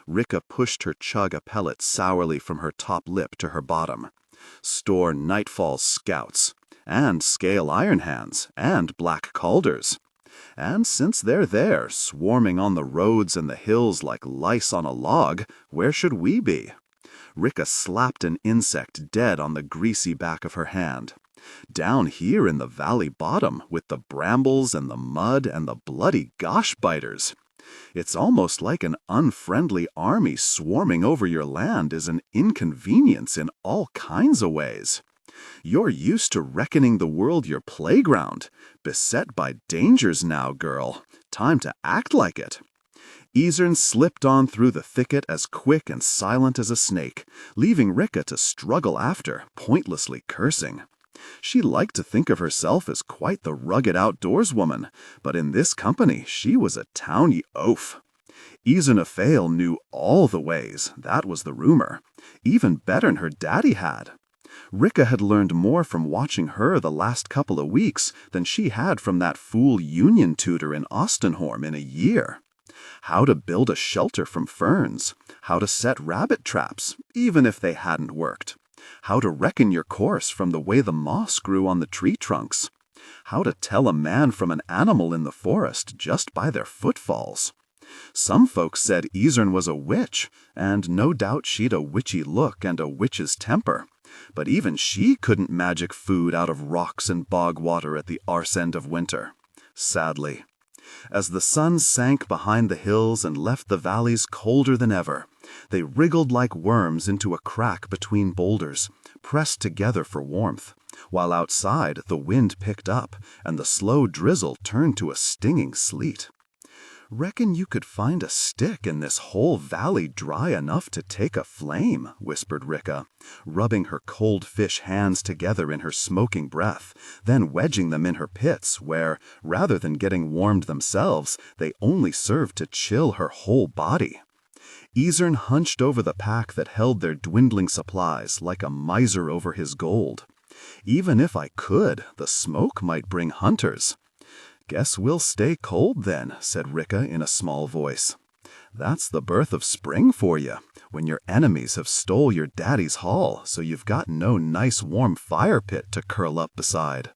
Rika pushed her chaga pellet sourly from her top lip to her bottom. Store Nightfall's scouts, and scale iron hands, and black calders. And since they're there, swarming on the roads and the hills like lice on a log, where should we be? Rika slapped an insect dead on the greasy back of her hand. Down here in the valley bottom, with the brambles and the mud and the bloody gosh-biters. It's almost like an unfriendly army swarming over your land is an inconvenience in all kinds of ways. You're used to reckoning the world your playground, beset by dangers now, girl. Time to act like it. Isern slipped on through the thicket as quick and silent as a snake, leaving Rika to struggle after, pointlessly cursing. She liked to think of herself as quite the rugged outdoors woman, but in this company she was a towny oaf. Isern of Fail knew all the ways, that was the rumor, even better'n her daddy had. Rika had learned more from watching her the last couple of weeks than she had from that fool union tutor in Ostenhorn in a year. How to build a shelter from ferns, how to set rabbit traps, even if they hadn't worked. How to reckon your course from the way the moss grew on the tree trunks. How to tell a man from an animal in the forest just by their footfalls. Some folks said Isern was a witch, and no doubt she'd a witchy look and a witch's temper. But even she couldn't magic food out of rocks and bog water at the arse end of winter. Sadly. As the sun sank behind the hills and left the valleys colder than ever, they wriggled like worms into a crack between boulders, pressed together for warmth, while outside the wind picked up and the slow drizzle turned to a stinging sleet. "Reckon you could find a stick in this whole valley dry enough to take a flame," whispered Rika, rubbing her cold fish hands together in her smoking breath, then wedging them in her pits where, rather than getting warmed themselves, they only served to chill her whole body. Isern hunched over the pack that held their dwindling supplies like a miser over his gold. "Even if I could, the smoke might bring hunters." "Guess we'll stay cold then," said Rika in a small voice. "That's the birth of spring for you, when your enemies have stole your daddy's haul, so you've got no nice warm fire pit to curl up beside."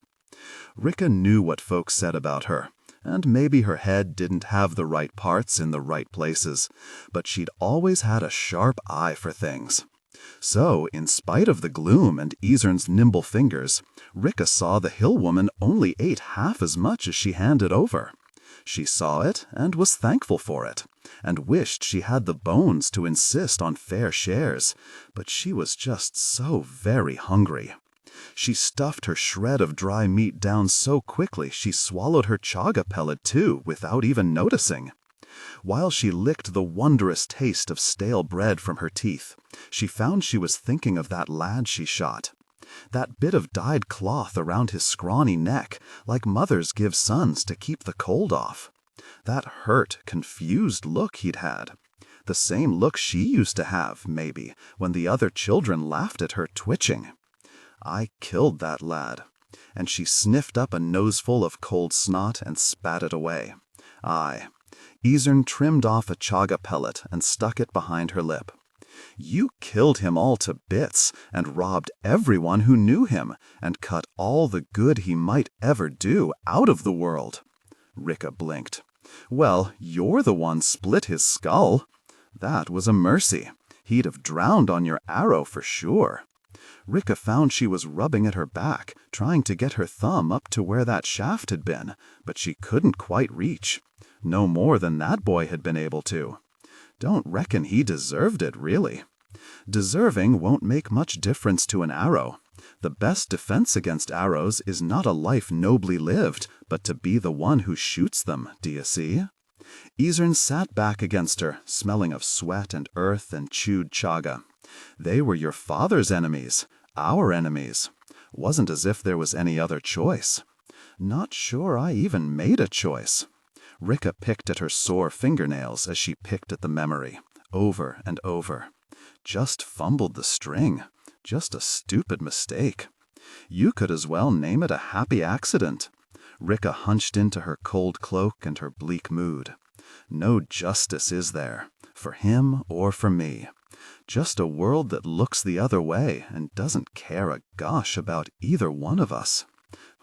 Rika knew what folks said about her, and maybe her head didn't have the right parts in the right places, but she'd always had a sharp eye for things. So, in spite of the gloom and Isern's nimble fingers, Rika saw the hill woman only ate half as much as she handed over. She saw it and was thankful for it, and wished she had the bones to insist on fair shares, but she was just so very hungry. She stuffed her shred of dry meat down so quickly she swallowed her chaga pellet too without even noticing. While she licked the wondrous taste of stale bread from her teeth, she found she was thinking of that lad she shot. That bit of dyed cloth around his scrawny neck, like mothers give sons to keep the cold off. That hurt, confused look he'd had. The same look she used to have, maybe, when the other children laughed at her twitching. "I killed that lad." And she sniffed up a noseful of cold snot and spat it away. Aye. Isern trimmed off a chaga pellet and stuck it behind her lip. "You killed him all to bits, and robbed everyone who knew him, and cut all the good he might ever do out of the world." Rika blinked. "Well, you're the one split his skull. That was a mercy. He'd have drowned on your arrow for sure." Rika found she was rubbing at her back, trying to get her thumb up to where that shaft had been, but she couldn't quite reach. No more than that boy had been able to. Don't reckon he deserved it, really. Deserving won't make much difference to an arrow. The best defense against arrows is not a life nobly lived, but to be the one who shoots them, do you see? Isern sat back against her, smelling of sweat and earth and chewed chaga. They were your father's enemies, our enemies. Wasn't as if there was any other choice. Not sure I even made a choice. Rika picked at her sore fingernails as she picked at the memory, over and over. Just fumbled the string. Just a stupid mistake. You could as well name it a happy accident. Rika hunched into her cold cloak and her bleak mood. No justice is there, for him or for me. Just a world that looks the other way and doesn't care a gosh about either one of us.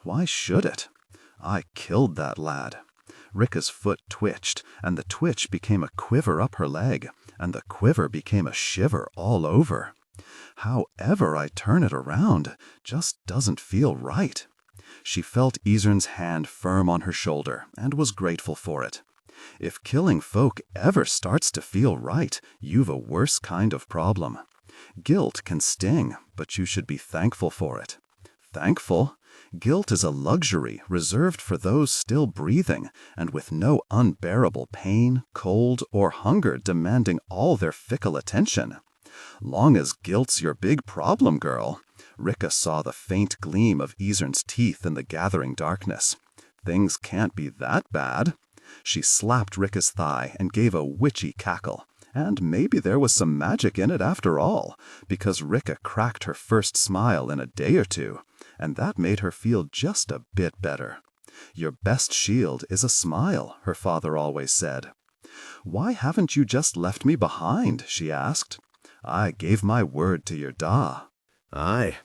Why should it? I killed that lad. Rika's foot twitched, and the twitch became a quiver up her leg, and the quiver became a shiver all over. However I turn it around, just doesn't feel right. She felt Izern's hand firm on her shoulder, and was grateful for it. If killing folk ever starts to feel right, you've a worse kind of problem. Guilt can sting, but you should be thankful for it. Thankful? Guilt is a luxury reserved for those still breathing, and with no unbearable pain, cold, or hunger demanding all their fickle attention. Long as guilt's your big problem, girl. Rika saw the faint gleam of Izern's teeth in the gathering darkness. Things can't be that bad. She slapped Rika's thigh and gave a witchy cackle. And maybe there was some magic in it after all, because Rika cracked her first smile in a day or two, and that made her feel just a bit better. Your best shield is a smile, her father always said. Why haven't you just left me behind? She asked. I gave my word to your Da. Aye,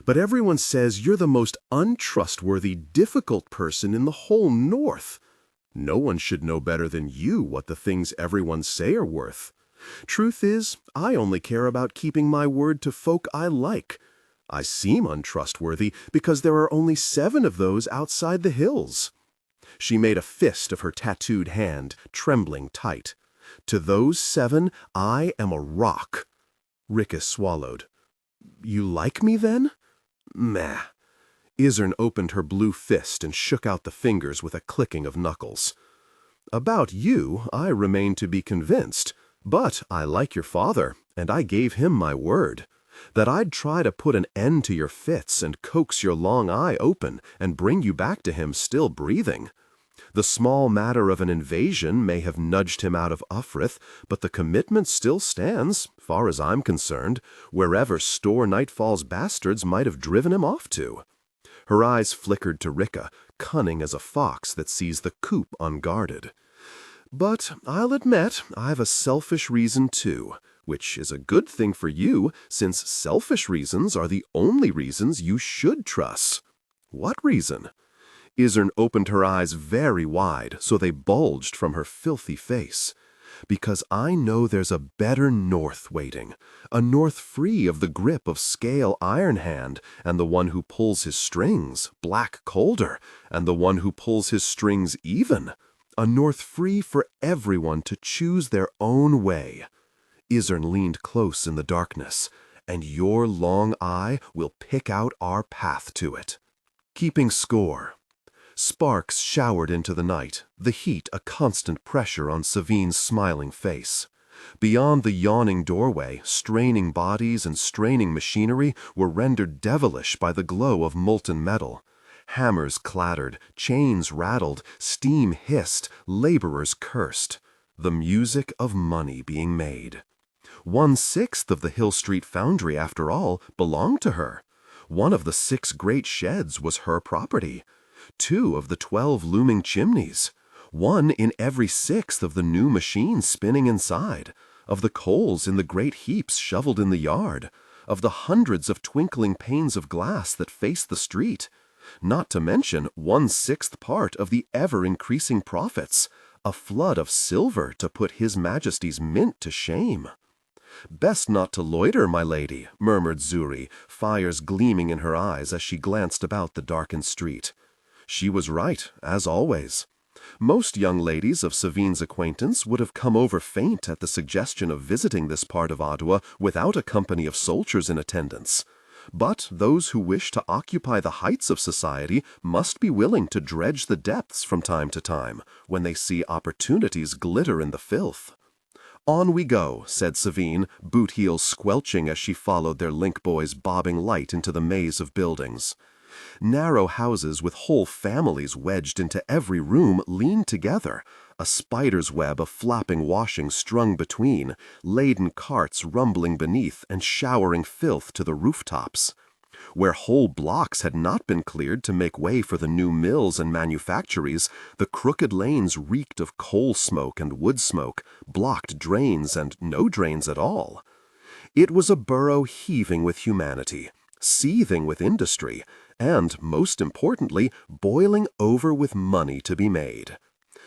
but everyone says you're the most untrustworthy, difficult person in the whole North. No one should know better than you what the things everyone say are worth. Truth is, I only care about keeping my word to folk I like. I seem untrustworthy because there are only 7 of those outside the hills. She made a fist of her tattooed hand, trembling tight. To those 7, I am a rock. Rika swallowed. You like me, then? Meh. Izern opened her blue fist and shook out the fingers with a clicking of knuckles. About you, I remain to be convinced, but I like your father, and I gave him my word, that I'd try to put an end to your fits and coax your long eye open and bring you back to him still breathing. The small matter of an invasion may have nudged him out of Ufrith, but the commitment still stands, far as I'm concerned, wherever Store Nightfall's bastards might have driven him off to. Her eyes flickered to Rika, cunning as a fox that sees the coop unguarded. But I'll admit I've a selfish reason too, which is a good thing for you, since selfish reasons are the only reasons you should trust. What reason? Izern opened her eyes very wide, so they bulged from her filthy face. Because I know there's a better North waiting, a North free of the grip of Scale Ironhand, and the one who pulls his strings, Black Colder, and the one who pulls his strings even, a North free for everyone to choose their own way. Izern leaned close in the darkness, and your long eye will pick out our path to it. Keeping score. Sparks showered into the night, the heat a constant pressure on Savine's smiling face. Beyond the yawning doorway, straining bodies and straining machinery were rendered devilish by the glow of molten metal. Hammers clattered, chains rattled, steam hissed, laborers cursed. The music of money being made. 1/6 of the Hill Street foundry, after all, belonged to her. One of the 6 great sheds was her property. 2 of the 12 looming chimneys. 1 in every 6th of the new machines spinning inside. Of the coals in the great heaps shoveled in the yard. Of the hundreds of twinkling panes of glass that faced the street. Not to mention 1/6 part of the ever-increasing profits. A flood of silver to put His Majesty's mint to shame. Best not to loiter, my lady, murmured Zuri, fires gleaming in her eyes as she glanced about the darkened street. She was right, as always. Most young ladies of Savine's acquaintance would have come over faint at the suggestion of visiting this part of Ottawa without a company of soldiers in attendance. But those who wish to occupy the heights of society must be willing to dredge the depths from time to time, when they see opportunities glitter in the filth. On we go, said Savine, boot heels squelching as she followed their link boys bobbing light into the maze of buildings. Narrow houses with whole families wedged into every room leaned together, a spider's web of flapping washing strung between, laden carts rumbling beneath and showering filth to the rooftops. Where whole blocks had not been cleared to make way for the new mills and manufactories, the crooked lanes reeked of coal smoke and wood smoke, blocked drains and no drains at all. It was a borough heaving with humanity, seething with industry, and, most importantly, boiling over with money to be made.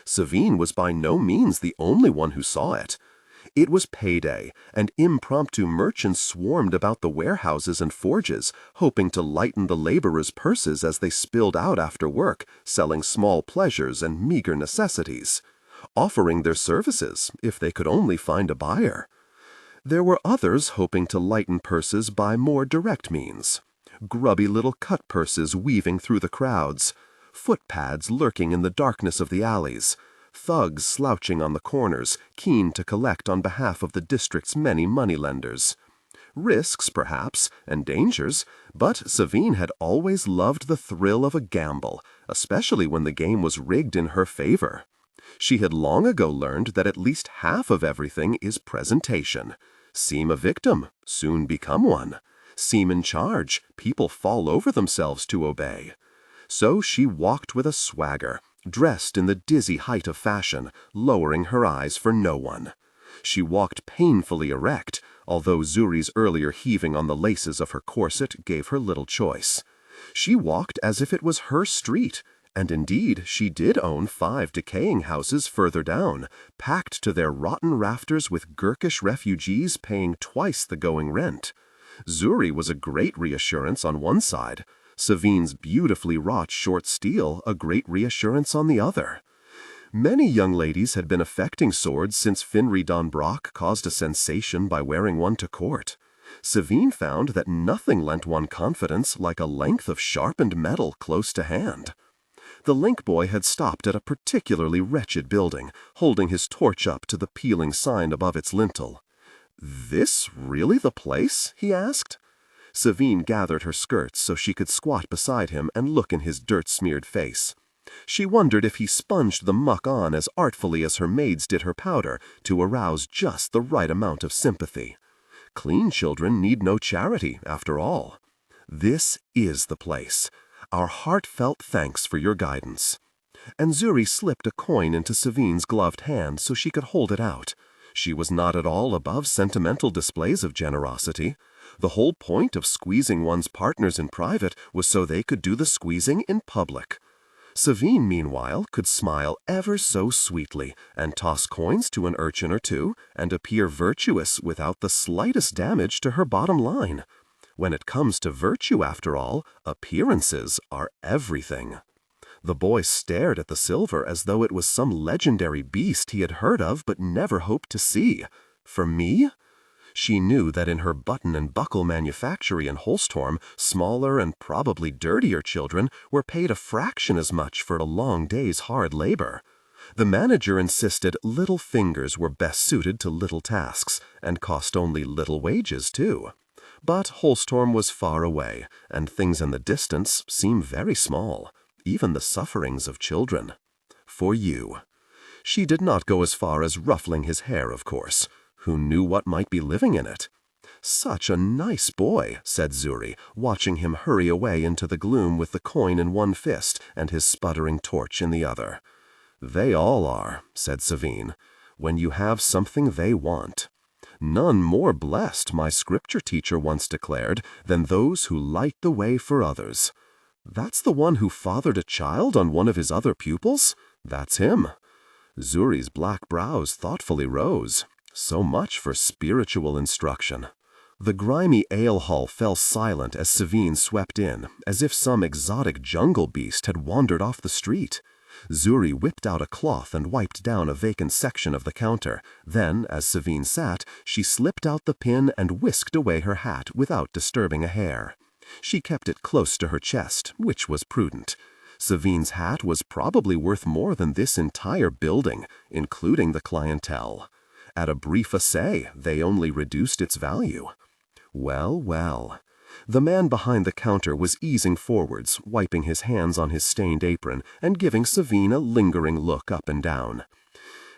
Savine was by no means the only one who saw it. It was payday, and impromptu merchants swarmed about the warehouses and forges, hoping to lighten the laborers' purses as they spilled out after work, selling small pleasures and meager necessities, offering their services if they could only find a buyer. There were others hoping to lighten purses by more direct means. Grubby little cut purses weaving through the crowds, footpads lurking in the darkness of the alleys, thugs slouching on the corners, keen to collect on behalf of the district's many moneylenders. Risks, perhaps, and dangers, but Savine had always loved the thrill of a gamble, especially when the game was rigged in her favor. She had long ago learned that at least half of everything is presentation. Seem a victim, soon become one. Seem in charge, people fall over themselves to obey. So she walked with a swagger, dressed in the dizzy height of fashion, lowering her eyes for no one. She walked painfully erect, although Zuri's earlier heaving on the laces of her corset gave her little choice. She walked as if it was her street, and indeed she did own 5 decaying houses further down, packed to their rotten rafters with Gurkish refugees paying twice the going rent. Zuri was a great reassurance on one side, Savine's beautifully wrought short steel a great reassurance on the other. Many young ladies had been affecting swords since Finri Don Brock caused a sensation by wearing one to court. Savine found that nothing lent one confidence like a length of sharpened metal close to hand. The link boy had stopped at a particularly wretched building, holding his torch up to the peeling sign above its lintel. "This really the place?" he asked. Savine gathered her skirts so she could squat beside him and look in his dirt-smeared face. She wondered if he sponged the muck on as artfully as her maids did her powder to arouse just the right amount of sympathy. Clean children need no charity, after all. "This is the place. Our heartfelt thanks for your guidance." And Zuri slipped a coin into Savine's gloved hand so she could hold it out. She was not at all above sentimental displays of generosity. The whole point of squeezing one's partners in private was so they could do the squeezing in public. Savine, meanwhile, could smile ever so sweetly and toss coins to an urchin or two and appear virtuous without the slightest damage to her bottom line. When it comes to virtue, after all, appearances are everything. The boy stared at the silver as though it was some legendary beast he had heard of but never hoped to see. For me? She knew that in her button and buckle manufactory in Holstorm, smaller and probably dirtier children were paid a fraction as much for a long day's hard labor. The manager insisted little fingers were best suited to little tasks, and cost only little wages, too. But Holstorm was far away, and things in the distance seemed very small, even the sufferings of children. For you. She did not go as far as ruffling his hair, of course. Who knew what might be living in it? "Such a nice boy," said Zuri, watching him hurry away into the gloom with the coin in one fist and his sputtering torch in the other. "They all are," said Savine, "when you have something they want. None more blessed, my scripture teacher once declared, than those who light the way for others. That's the one who fathered a child on one of his other pupils? That's him." Zuri's black brows thoughtfully rose. So much for spiritual instruction. The grimy ale-hall fell silent as Savine swept in, as if some exotic jungle beast had wandered off the street. Zuri whipped out a cloth and wiped down a vacant section of the counter. Then, as Savine sat, she slipped out the pin and whisked away her hat without disturbing a hair. She kept it close to her chest, which was prudent. Savine's hat was probably worth more than this entire building, including the clientele. At a brief essay, they only reduced its value. Well, well. The man behind the counter was easing forwards, wiping his hands on his stained apron and giving Savine a lingering look up and down.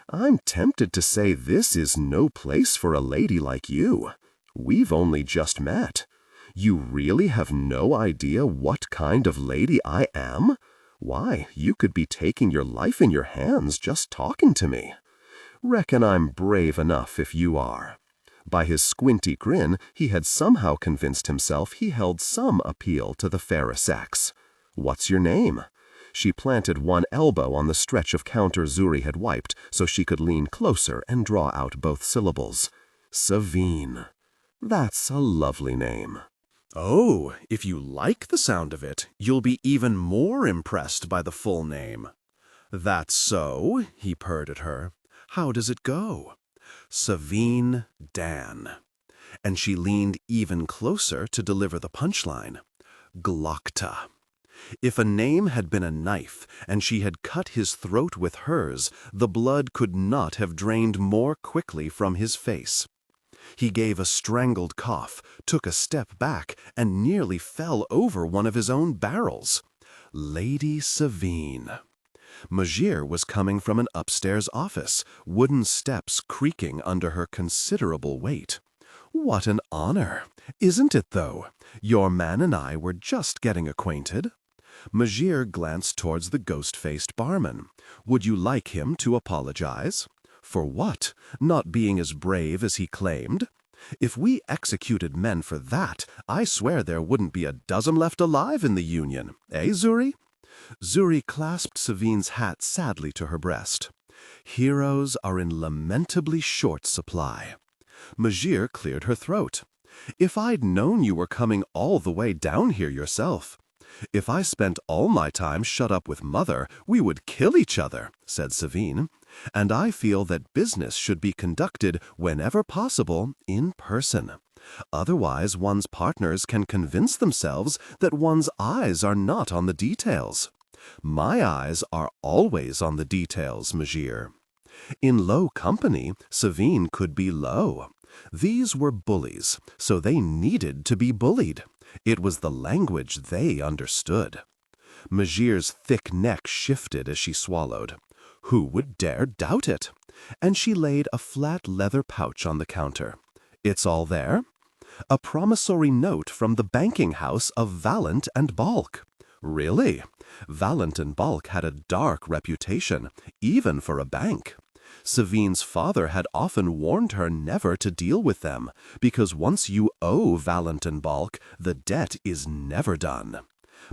"I'm tempted to say this is no place for a lady like you. We've only just met. You really have no idea what kind of lady I am? Why, you could be taking your life in your hands just talking to me. Reckon I'm brave enough if you are." By his squinty grin, he had somehow convinced himself he held some appeal to the fairer sex. "What's your name?" She planted one elbow on the stretch of counter Zuri had wiped so she could lean closer and draw out both syllables. "Savine. That's a lovely name." "Oh, if you like the sound of it, you'll be even more impressed by the full name." "That's so," he purred at her. "How does it go?" "Savine Dan." And she leaned even closer to deliver the punchline. Glokta. If a name had been a knife and she had cut his throat with hers, the blood could not have drained more quickly from his face. He gave a strangled cough, took a step back, and nearly fell over one of his own barrels. Lady Savine. Majir was coming from an upstairs office, wooden steps creaking under her considerable weight. "What an honor! Isn't it, though? Your man and I were just getting acquainted." Majir glanced towards the ghost-faced barman. "Would you like him to apologize?" "For what? Not being as brave as he claimed? If we executed men for that, I swear there wouldn't be a dozen left alive in the Union. Eh, Zuri?" Zuri clasped Savine's hat sadly to her breast. "Heroes are in lamentably short supply." Majir cleared her throat. "If I'd known you were coming all the way down here yourself." "If I spent all my time shut up with Mother, we would kill each other," said Savine. "And I feel that business should be conducted, whenever possible, in person. Otherwise, one's partners can convince themselves that one's eyes are not on the details. My eyes are always on the details, Majir." In low company, Savine could be low. These were bullies, so they needed to be bullied. It was the language they understood. Majir's thick neck shifted as she swallowed. Who would dare doubt it? And she laid a flat leather pouch on the counter. "It's all there?" "A promissory note from the banking house of Valent and Balk." "Really?" Valent and Balk had a dark reputation, even for a bank. Savine's father had often warned her never to deal with them, because once you owe Valent and Balk, the debt is never done.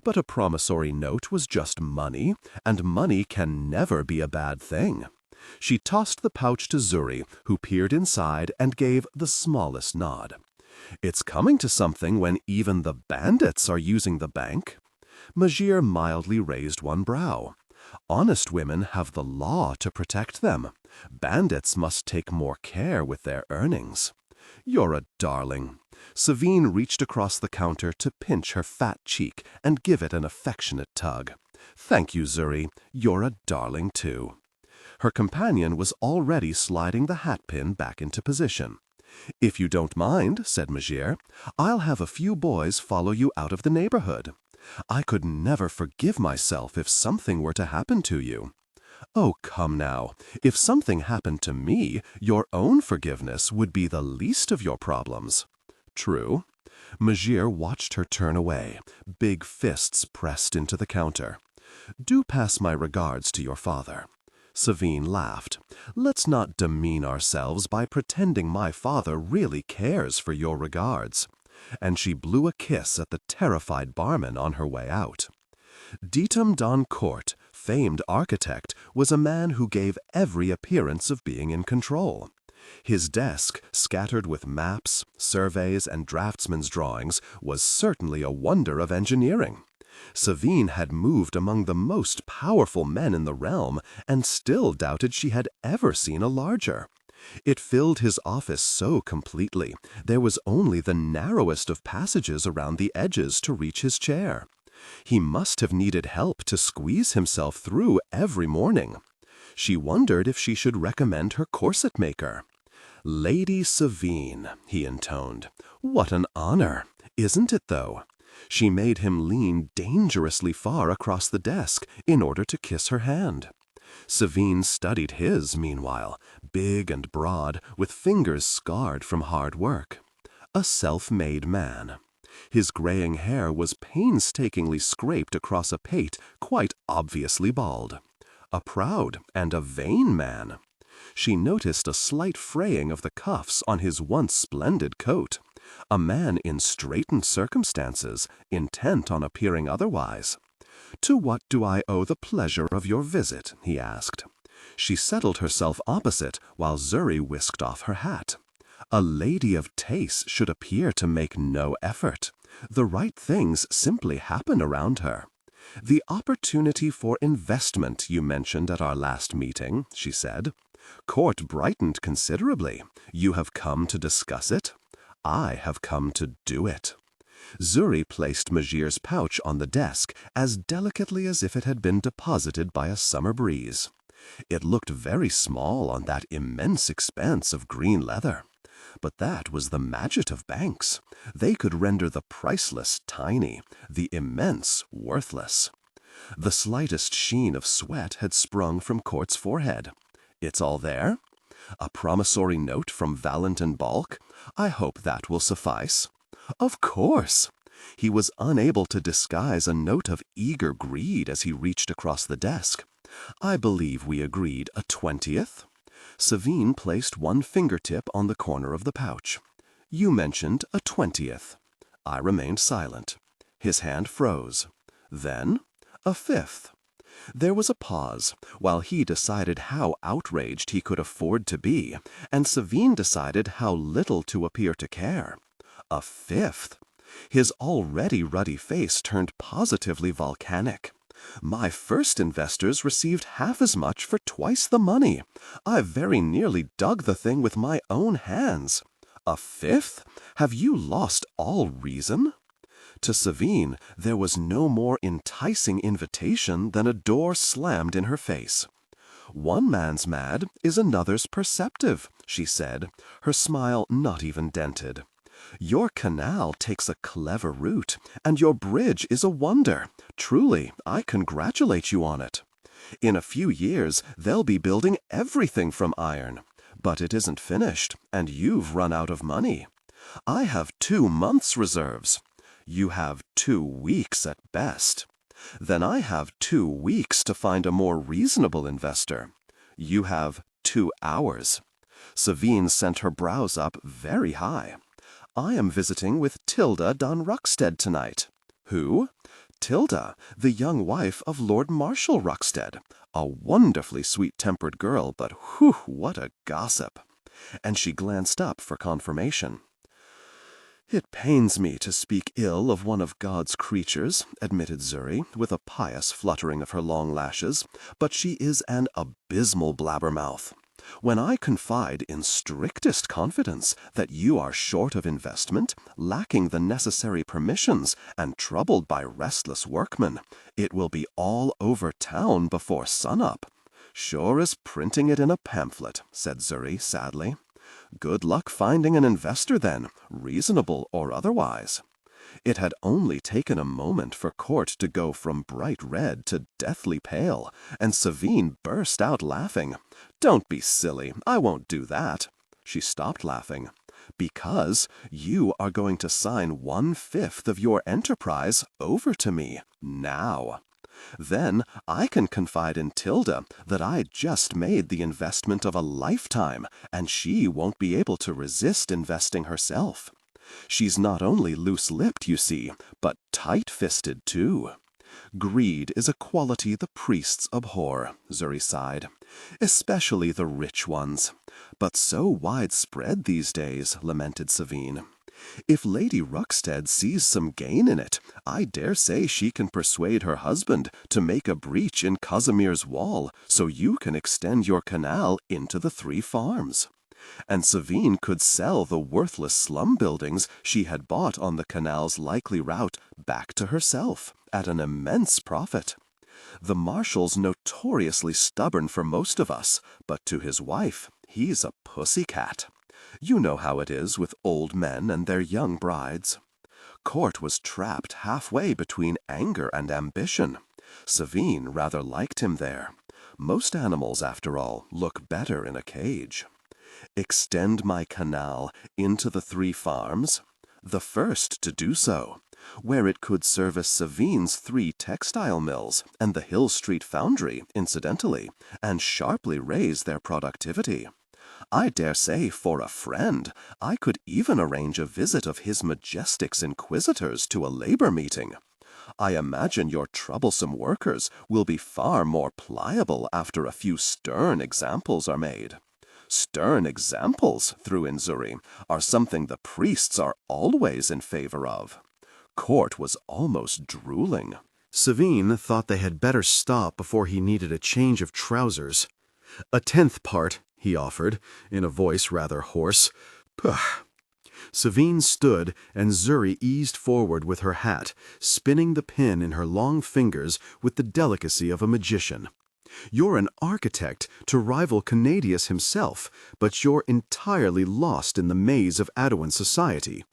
But a promissory note was just money, and money can never be a bad thing. She tossed the pouch to Zuri, who peered inside and gave the smallest nod. "It's coming to something when even the bandits are using the bank." Majir mildly raised one brow. "Honest women have the law to protect them. Bandits must take more care with their earnings." "You're a darling." Savine reached across the counter to pinch her fat cheek and give it an affectionate tug. "Thank you, Zuri. You're a darling, too." Her companion was already sliding the hatpin back into position. "If you don't mind," said Majir, "I'll have a few boys follow you out of the neighborhood. I could never forgive myself if something were to happen to you." "Oh, come now. If something happened to me, your own forgiveness would be the least of your problems." "True." Majir watched her turn away, big fists pressed into the counter. "Do pass my regards to your father." Savine laughed. "Let's not demean ourselves by pretending my father really cares for your regards." And she blew a kiss at the terrified barman on her way out. Ditum Don Court, famed architect, was a man who gave every appearance of being in control. His desk, scattered with maps, surveys, and draftsman's drawings, was certainly a wonder of engineering. Savine had moved among the most powerful men in the realm and still doubted she had ever seen a larger. It filled his office so completely, there was only the narrowest of passages around the edges to reach his chair. He must have needed help to squeeze himself through every morning. She wondered if she should recommend her corset maker. "Lady Savine," he intoned. "What an honor! Isn't it, though?" She made him lean dangerously far across the desk in order to kiss her hand. Savine studied his, meanwhile, big and broad, with fingers scarred from hard work. A self-made man. His graying hair was painstakingly scraped across a pate quite obviously bald. A proud and a vain man. She noticed a slight fraying of the cuffs on his once splendid coat. A man in straitened circumstances, intent on appearing otherwise. "To what do I owe the pleasure of your visit?" he asked. She settled herself opposite while Zuri whisked off her hat. A lady of taste should appear to make no effort. The right things simply happen around her. "The opportunity for investment you mentioned at our last meeting," she said. Court brightened considerably. "You have come to discuss it?" "I have come to do it." Zuri placed Majir's pouch on the desk as delicately as if it had been deposited by a summer breeze. It looked very small on that immense expanse of green leather. But that was the magic of banks. They could render the priceless tiny, the immense worthless. The slightest sheen of sweat had sprung from Court's forehead. "It's all there? A promissory note from Valentin Balk? I hope that will suffice." "Of course." He was unable to disguise a note of eager greed as he reached across the desk. "I believe we agreed a 20th?" Savine placed one fingertip on the corner of the pouch. "You mentioned a 20th." I remained silent. His hand froze. "Then a 5th." There was a pause, while he decided how outraged he could afford to be, and Savine decided how little to appear to care. A 5th? His already ruddy face turned positively volcanic. "My first investors received half as much for twice the money. I very nearly dug the thing with my own hands. A 5th? Have you lost all reason?" To Savine, there was no more enticing invitation than a door slammed in her face. "One man's mad is another's perceptive," she said, her smile not even dented. "Your canal takes a clever route, and your bridge is a wonder. Truly, I congratulate you on it. In a few years, they'll be building everything from iron. But it isn't finished, and you've run out of money. I have 2 months' reserves. You have 2 weeks at best. Then I have 2 weeks to find a more reasonable investor. You have 2 hours. Savine sent her brows up very high. "I am visiting with Tilda Don Ruckstead tonight." "Who?" "Tilda, the young wife of Lord Marshal Ruckstead. A wonderfully sweet-tempered girl, but whew, what a gossip." And she glanced up for confirmation. "It pains me to speak ill of one of God's creatures," admitted Zuri, with a pious fluttering of her long lashes, "but she is an abysmal blabbermouth. When I confide in strictest confidence that you are short of investment, lacking the necessary permissions, and troubled by restless workmen, it will be all over town before sunup." "Sure as printing it in a pamphlet," said Zuri sadly. "Good luck finding an investor then, reasonable or otherwise." It had only taken a moment for Court to go from bright red to deathly pale, and Savine burst out laughing. "Don't be silly, I won't do that." She stopped laughing. "Because you are going to sign 1/5 of your enterprise over to me, now. Then I can confide in Tilda that I just made the investment of a lifetime, and she won't be able to resist investing herself. She's not only loose-lipped, you see, but tight-fisted, too. Greed is a quality the priests abhor," Zuri sighed. "Especially the rich ones. But so widespread these days," lamented Savine. "If Lady Ruckstead sees some gain in it, I dare say she can persuade her husband to make a breach in Casimir's wall so you can extend your canal into the 3 farms. And Savine could sell the worthless slum buildings she had bought on the canal's likely route back to herself at an immense profit. The Marshal's notoriously stubborn for most of us, but to his wife, he's a pussycat. You know how it is with old men and their young brides." Court was trapped halfway between anger and ambition. Savine rather liked him there. Most animals, after all, look better in a cage. "Extend my canal into the 3 farms? the first to do so, where it could service Savine's 3 textile mills and the Hill Street foundry, incidentally, and sharply raise their productivity. I dare say, for a friend, I could even arrange a visit of His Majestic's Inquisitors to a labor meeting. I imagine your troublesome workers will be far more pliable after a few stern examples are made. Stern examples, threw in Zuri, are something the priests are always in favor of. Court was almost drooling. Savine thought they had better stop before he needed a change of trousers. "A 10th part," he offered, in a voice rather hoarse. "Pugh." Savine stood, and Zuri eased forward with her hat, spinning the pin in her long fingers with the delicacy of a magician. "You're an architect to rival Canadius himself, but you're entirely lost in the maze of Adowan society.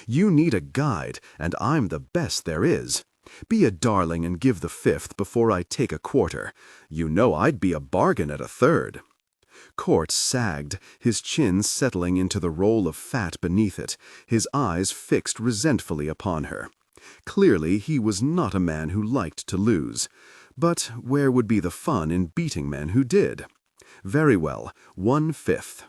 You need a guide, and I'm the best there is. Be a darling and give the 5th before I take a quarter. You know I'd be a bargain at a 3rd. Court sagged, his chin settling into the roll of fat beneath it, his eyes fixed resentfully upon her. Clearly he was not a man who liked to lose. But where would be the fun in beating men who did? Very well, 1/5.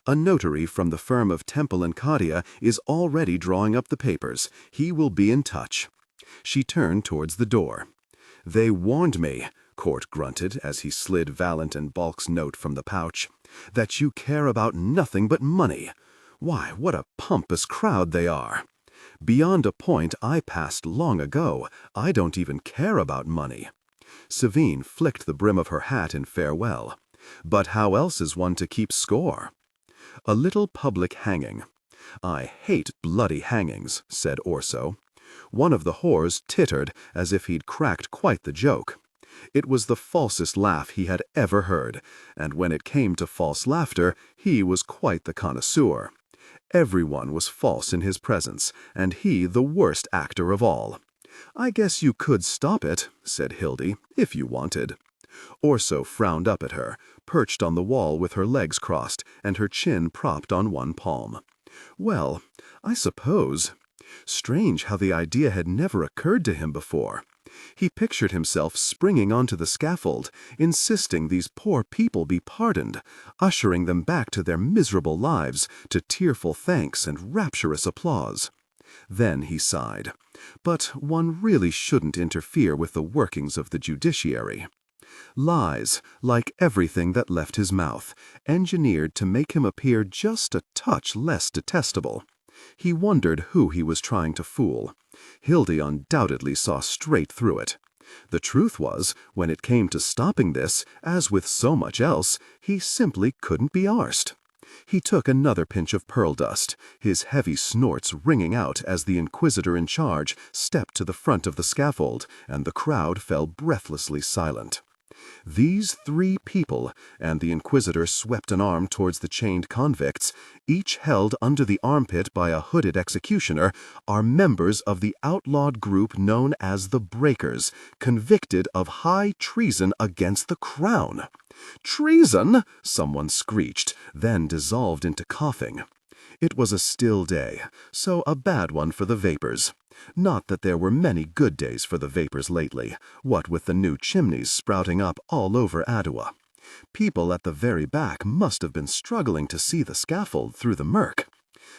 A notary from the firm of Temple and Cadia is already drawing up the papers. He will be in touch. She turned towards the door. "They warned me," Court grunted as he slid Valent and Balk's note from the pouch, "that you care about nothing but money. Why, what a pompous crowd they are. Beyond a point I passed long ago. I don't even care about money." Savine flicked the brim of her hat in farewell. "But how else is one to keep score?" "A little public hanging." "I hate bloody hangings," said Orso. One of the whores tittered as if he'd cracked quite the joke. It was the falsest laugh he had ever heard, and when it came to false laughter, he was quite the connoisseur. Everyone was false in his presence, and he the worst actor of all. "I guess you could stop it," said Hildy, "if you wanted." Orso frowned up at her, perched on the wall with her legs crossed and her chin propped on one palm. "Well, I suppose." Strange how the idea had never occurred to him before. He pictured himself springing onto the scaffold, insisting these poor people be pardoned, ushering them back to their miserable lives, to tearful thanks and rapturous applause. Then he sighed. But one really shouldn't interfere with the workings of the judiciary. Lies, like everything that left his mouth, engineered to make him appear just a touch less detestable. He wondered who he was trying to fool. Hildy undoubtedly saw straight through it. The truth was, when it came to stopping this, as with so much else, he simply couldn't be arsed. He took another pinch of pearl dust, his heavy snorts ringing out as the inquisitor in charge stepped to the front of the scaffold, and the crowd fell breathlessly silent. These 3 people, and the inquisitor swept an arm towards the chained convicts, each held under the armpit by a hooded executioner, are members of the outlawed group known as the Breakers, convicted of high treason against the crown. "Treason!" someone screeched, then dissolved into coughing. It was a still day, so a bad one for the vapors. Not that there were many good days for the vapors lately, what with the new chimneys sprouting up all over Adowa. People at the very back must have been struggling to see the scaffold through the murk.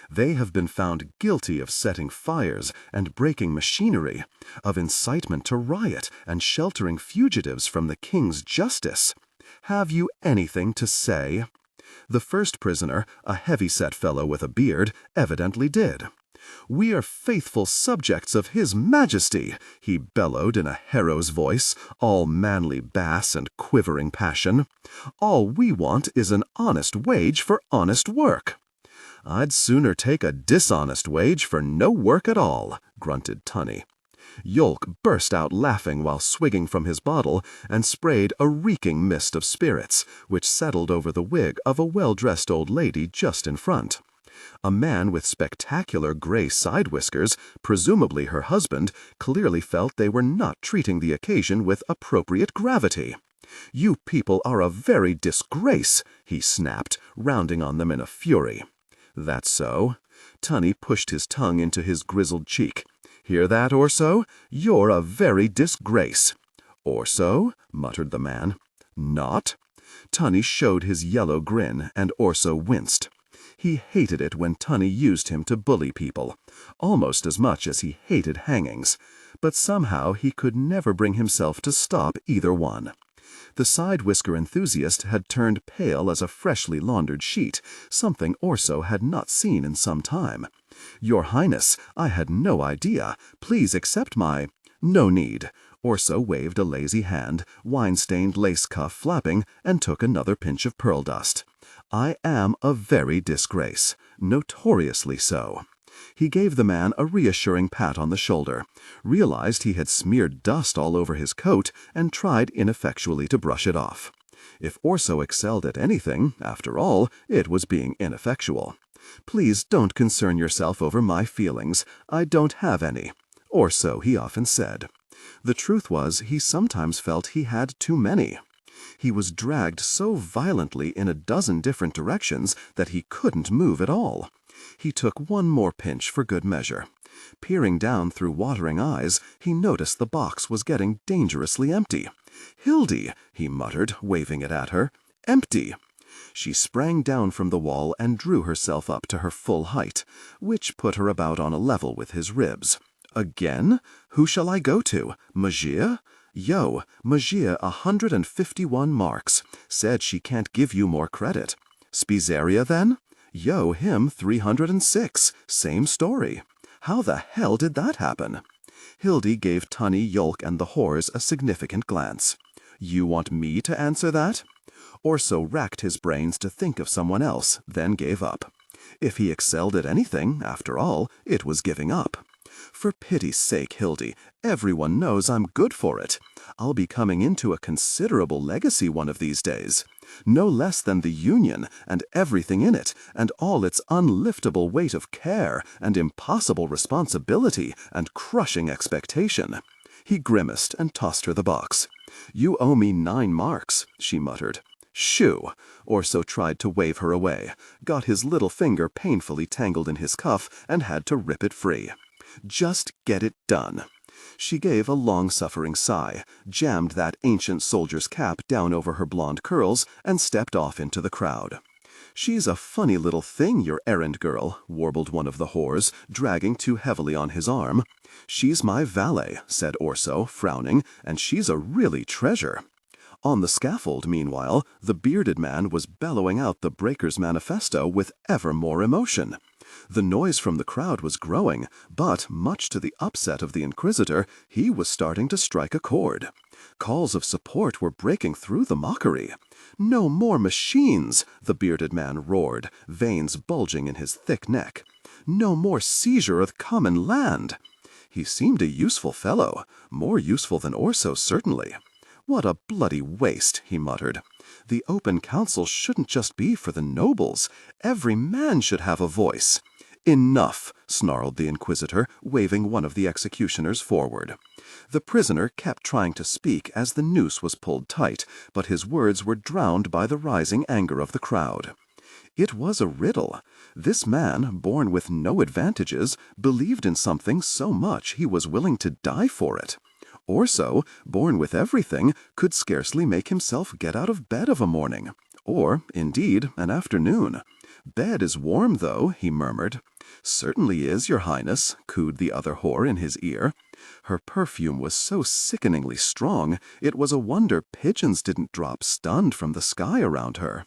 They have been found guilty of setting fires and breaking machinery, of incitement to riot and sheltering fugitives from the king's justice. Have you anything to say? The first prisoner, a heavy-set fellow with a beard, evidently did. "We are faithful subjects of His Majesty," he bellowed in a hero's voice, all manly bass and quivering passion. "All we want is an honest wage for honest work." "I'd sooner take a dishonest wage for no work at all," grunted Tunny. Yolk burst out laughing while swigging from his bottle and sprayed a reeking mist of spirits, which settled over the wig of a well-dressed old lady just in front. A man with spectacular gray side whiskers, presumably her husband, clearly felt they were not treating the occasion with appropriate gravity. "You people are a very disgrace," he snapped, rounding on them in a fury. "That's so. Tunny pushed his tongue into his grizzled cheek. "Hear that, Orso? You're a very disgrace." "Orso?" muttered the man. "Not?" Tunny showed his yellow grin, and Orso winced. He hated it when Tunny used him to bully people, almost as much as he hated hangings, but somehow he could never bring himself to stop either one. The side-whisker enthusiast had turned pale as a freshly laundered sheet, something Orso had not seen in some time. "Your Highness, I had no idea. Please accept my—" "No need." Orso waved a lazy hand, wine-stained lace cuff flapping, and took another pinch of pearl dust. "I am a very disgrace. Notoriously so." He gave the man a reassuring pat on the shoulder, realized he had smeared dust all over his coat, and tried ineffectually to brush it off. If Orso excelled at anything, after all, it was being ineffectual. "Please don't concern yourself over my feelings. I don't have any." Or so he often said. The truth was, he sometimes felt he had too many. He was dragged so violently in a dozen different directions that he couldn't move at all. He took one more pinch for good measure. Peering down through watering eyes, he noticed the box was getting dangerously empty. "Hildy," he muttered, waving it at her. "Empty." She sprang down from the wall and drew herself up to her full height, which put her about on a level with his ribs. "Again? Who shall I go to? Magier? Yo, Magier 151 marks. Said she can't give you more credit. Spizeria then? Yo, him 306. Same story. How the hell did that happen?" Hildy gave Tunny, Yolk, and the whores a significant glance. "You want me to answer that?" Orso racked his brains to think of someone else, then gave up. If he excelled at anything, after all, it was giving up. "For pity's sake, Hildy, everyone knows I'm good for it. I'll be coming into a considerable legacy one of these days. No less than the Union, and everything in it, and all its unliftable weight of care, and impossible responsibility, and crushing expectation." He grimaced and tossed her the box. "You owe me 9 marks, she muttered. "Shoo!" Orso tried to wave her away, got his little finger painfully tangled in his cuff, and had to rip it free. "Just get it done." She gave a long-suffering sigh, jammed that ancient soldier's cap down over her blonde curls, and stepped off into the crowd. "She's a funny little thing, your errand girl," warbled one of the whores, dragging too heavily on his arm. "She's my valet," said Orso, frowning, "and she's a really treasure." On the scaffold, meanwhile, the bearded man was bellowing out the Breaker's Manifesto with ever more emotion. The noise from the crowd was growing, but, much to the upset of the Inquisitor, he was starting to strike a chord. Calls of support were breaking through the mockery. "No more machines!" the bearded man roared, veins bulging in his thick neck. "No more seizure of common land!" He seemed a useful fellow, more useful than Orso, certainly. "What a bloody waste," he muttered. "The open council shouldn't just be for the nobles. Every man should have a voice." "Enough," snarled the Inquisitor, waving one of the executioners forward. The prisoner kept trying to speak as the noose was pulled tight, but his words were drowned by the rising anger of the crowd. It was a riddle. This man, born with no advantages, believed in something so much he was willing to die for it. Orso, born with everything, could scarcely make himself get out of bed of a morning, or, indeed, an afternoon. "Bed is warm, though," he murmured. "Certainly is, your Highness," cooed the other whore in his ear. Her perfume was so sickeningly strong, it was a wonder pigeons didn't drop stunned from the sky around her.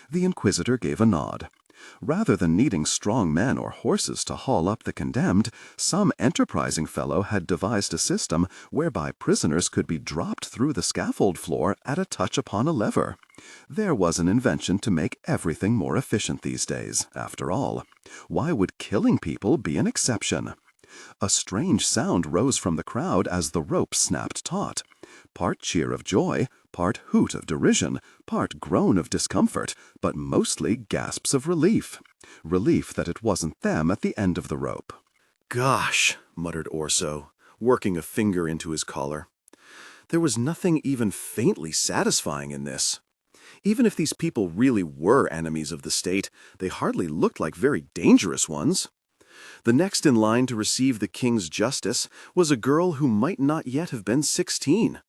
The Inquisitor gave a nod. Rather than needing strong men or horses to haul up the condemned, some enterprising fellow had devised a system whereby prisoners could be dropped through the scaffold floor at a touch upon a lever. There was an invention to make everything more efficient these days, after all. Why would killing people be an exception? A strange sound rose from the crowd as the rope snapped taut. Part cheer of joy, part hoot of derision, part groan of discomfort, but mostly gasps of relief. Relief that it wasn't them at the end of the rope. "Gosh," muttered Orso, working a finger into his collar. There was nothing even faintly satisfying in this. Even if these people really were enemies of the state, they hardly looked like very dangerous ones. The next in line to receive the king's justice was a girl who might not yet have been 16.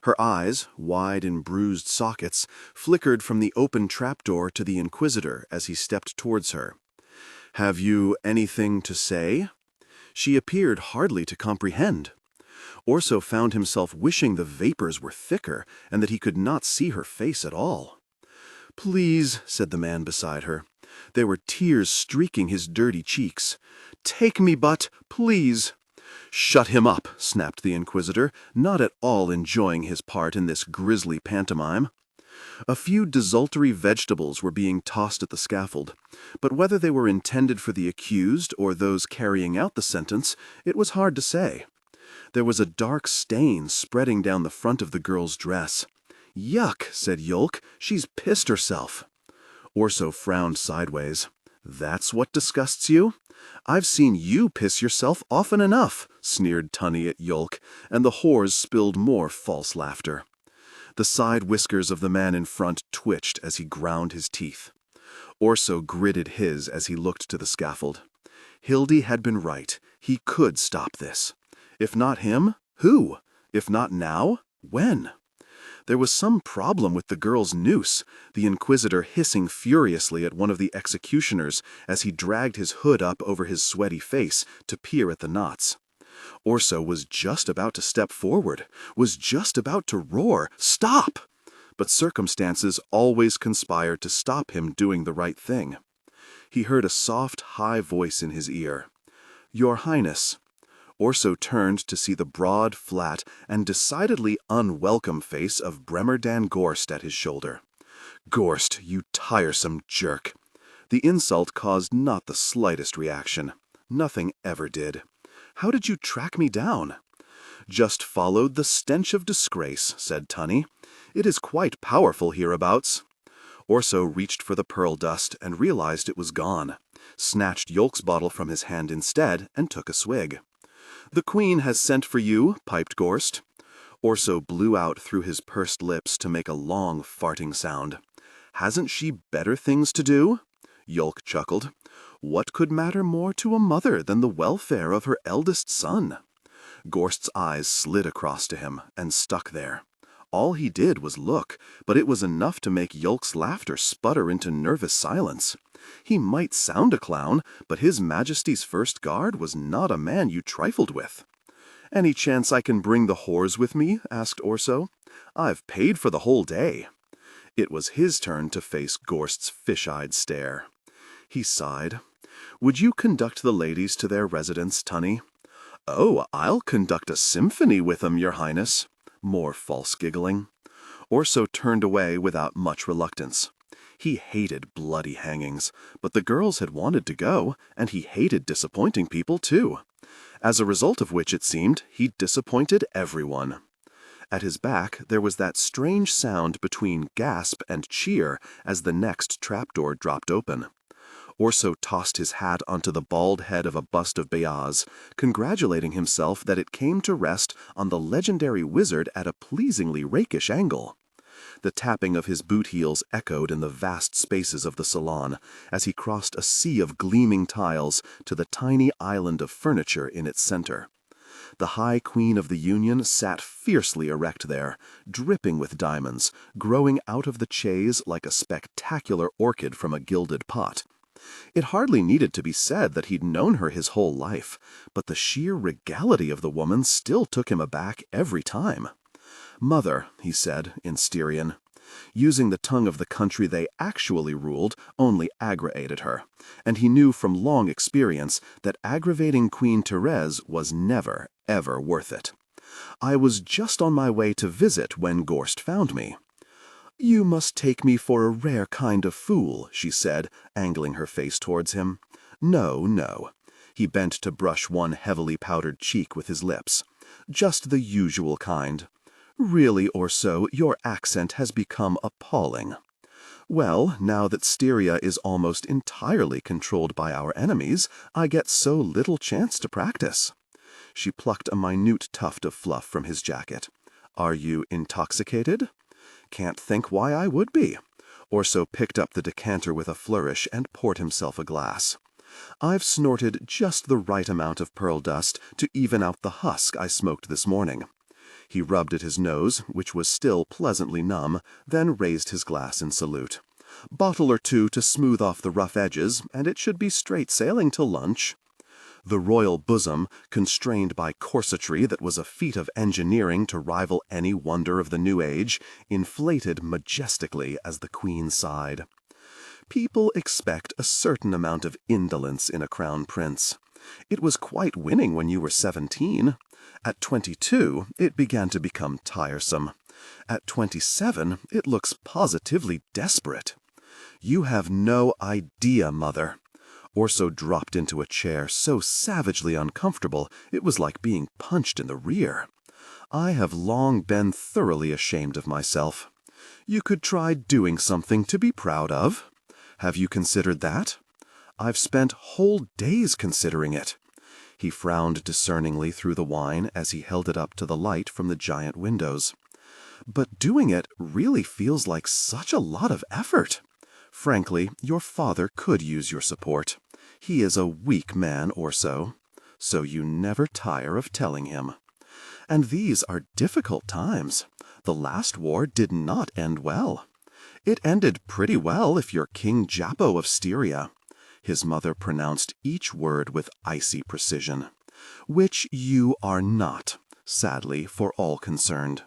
Her eyes, wide in bruised sockets, flickered from the open trapdoor to the inquisitor as he stepped towards her. "Have you anything to say?" She appeared hardly to comprehend. Orso found himself wishing the vapors were thicker and that he could not see her face at all. "Please," said the man beside her. There were tears streaking his dirty cheeks. "Take me but, please." "Shut him up," snapped the inquisitor, not at all enjoying his part in this grisly pantomime. A few desultory vegetables were being tossed at the scaffold, but whether they were intended for the accused or those carrying out the sentence, it was hard to say. There was a dark stain spreading down the front of the girl's dress. "Yuck," said Yolk, "she's pissed herself." Orso frowned sideways. "That's what disgusts you? I've seen you piss yourself often enough," sneered Tunny at Yolk, and the whores spilled more false laughter. The side whiskers of the man in front twitched as he ground his teeth. Orso gritted his as he looked to the scaffold. Hildy had been right. He could stop this. If not him, who? If not now, when? There was some problem with the girl's noose, the inquisitor hissing furiously at one of the executioners as he dragged his hood up over his sweaty face to peer at the knots. Orso was just about to step forward, was just about to roar, "Stop!" But circumstances always conspired to stop him doing the right thing. He heard a soft, high voice in his ear. "Your Highness." Orso turned to see the broad, flat, and decidedly unwelcome face of Bremer Dan Gorst at his shoulder. "Gorst, you tiresome jerk." The insult caused not the slightest reaction. Nothing ever did. "How did you track me down?" "Just followed the stench of disgrace," said Tunny. "It is quite powerful hereabouts." Orso reached for the pearl dust and realized it was gone, snatched Yolk's bottle from his hand instead, and took a swig. "The Queen has sent for you," piped Gorst. Orso blew out through his pursed lips to make a long farting sound. "Hasn't she better things to do?" Yolk chuckled. "What could matter more to a mother than the welfare of her eldest son?" Gorst's eyes slid across to him and stuck there. All he did was look, but it was enough to make Yolk's laughter sputter into nervous silence. He might sound a clown, but His Majesty's First Guard was not a man you trifled with. "Any chance I can bring the whores with me?" asked Orso. "I've paid for the whole day." It was his turn to face Gorst's fish-eyed stare. He sighed. "Would you conduct the ladies to their residence, Tunny?" "Oh, I'll conduct a symphony with 'em, Your Highness." More false giggling. Orso turned away without much reluctance. He hated bloody hangings, but the girls had wanted to go, and he hated disappointing people too. As a result of which, it seemed, he disappointed everyone. At his back there was that strange sound between gasp and cheer as the next trapdoor dropped open. Orso tossed his hat onto the bald head of a bust of Beaz, congratulating himself that it came to rest on the legendary wizard at a pleasingly rakish angle. The tapping of his boot heels echoed in the vast spaces of the salon as he crossed a sea of gleaming tiles to the tiny island of furniture in its center. The High Queen of the Union sat fiercely erect there, dripping with diamonds, growing out of the chaise like a spectacular orchid from a gilded pot. It hardly needed to be said that he'd known her his whole life, but the sheer regality of the woman still took him aback every time. "Mother," he said, in Styrian. Using the tongue of the country they actually ruled only aggravated her, and he knew from long experience that aggravating Queen Therese was never, ever worth it. "I was just on my way to visit when Gorst found me." "You must take me for a rare kind of fool," she said, angling her face towards him. "No, no." He bent to brush one heavily powdered cheek with his lips. "Just the usual kind." "Really, Orso, your accent has become appalling." "Well, now that Styria is almost entirely controlled by our enemies, I get so little chance to practice." She plucked a minute tuft of fluff from his jacket. "Are you intoxicated?" "Can't think why I would be." Orso picked up the decanter with a flourish and poured himself a glass. I've snorted just the right amount of pearl dust to even out the husk I smoked this morning." He rubbed at his nose, which was still pleasantly numb, then raised his glass in salute. "Bottle or two to smooth off the rough edges, and it should be straight sailing till lunch." The royal bosom, constrained by corsetry that was a feat of engineering to rival any wonder of the new age, inflated majestically as the queen sighed. People expect a certain amount of indolence in a crown prince. It was quite winning when you were 17. At 22, it began to become tiresome. At 27, it looks positively desperate. "You have no idea, Mother." Orso dropped into a chair so savagely uncomfortable it was like being punched in the rear. "I have long been thoroughly ashamed of myself. You could try doing something to be proud of. Have you considered that? I've spent whole days considering it." He frowned discerningly through the wine as he held it up to the light from the giant windows. "But doing it really feels like such a lot of effort. Frankly, your father could use your support. He is a weak man, Orso, so you never tire of telling him. And these are difficult times. The last war did not end well. It ended pretty well if you're King Jappo of Styria." His mother pronounced each word with icy precision. "Which you are not, sadly, for all concerned.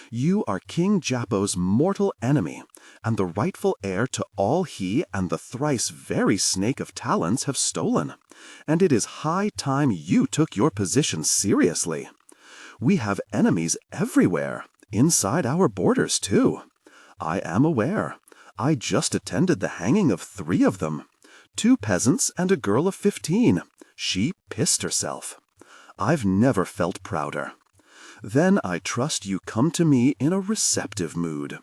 You are King Jappo's mortal enemy, and the rightful heir to all he and the thrice very snake of talents have stolen, and it is high time you took your position seriously. We have enemies everywhere, inside our borders too. I am aware. I just attended the hanging of 3 of them. 2 peasants and a girl of 15. She pissed herself. I've never felt prouder. Then I trust you come to me in a receptive mood."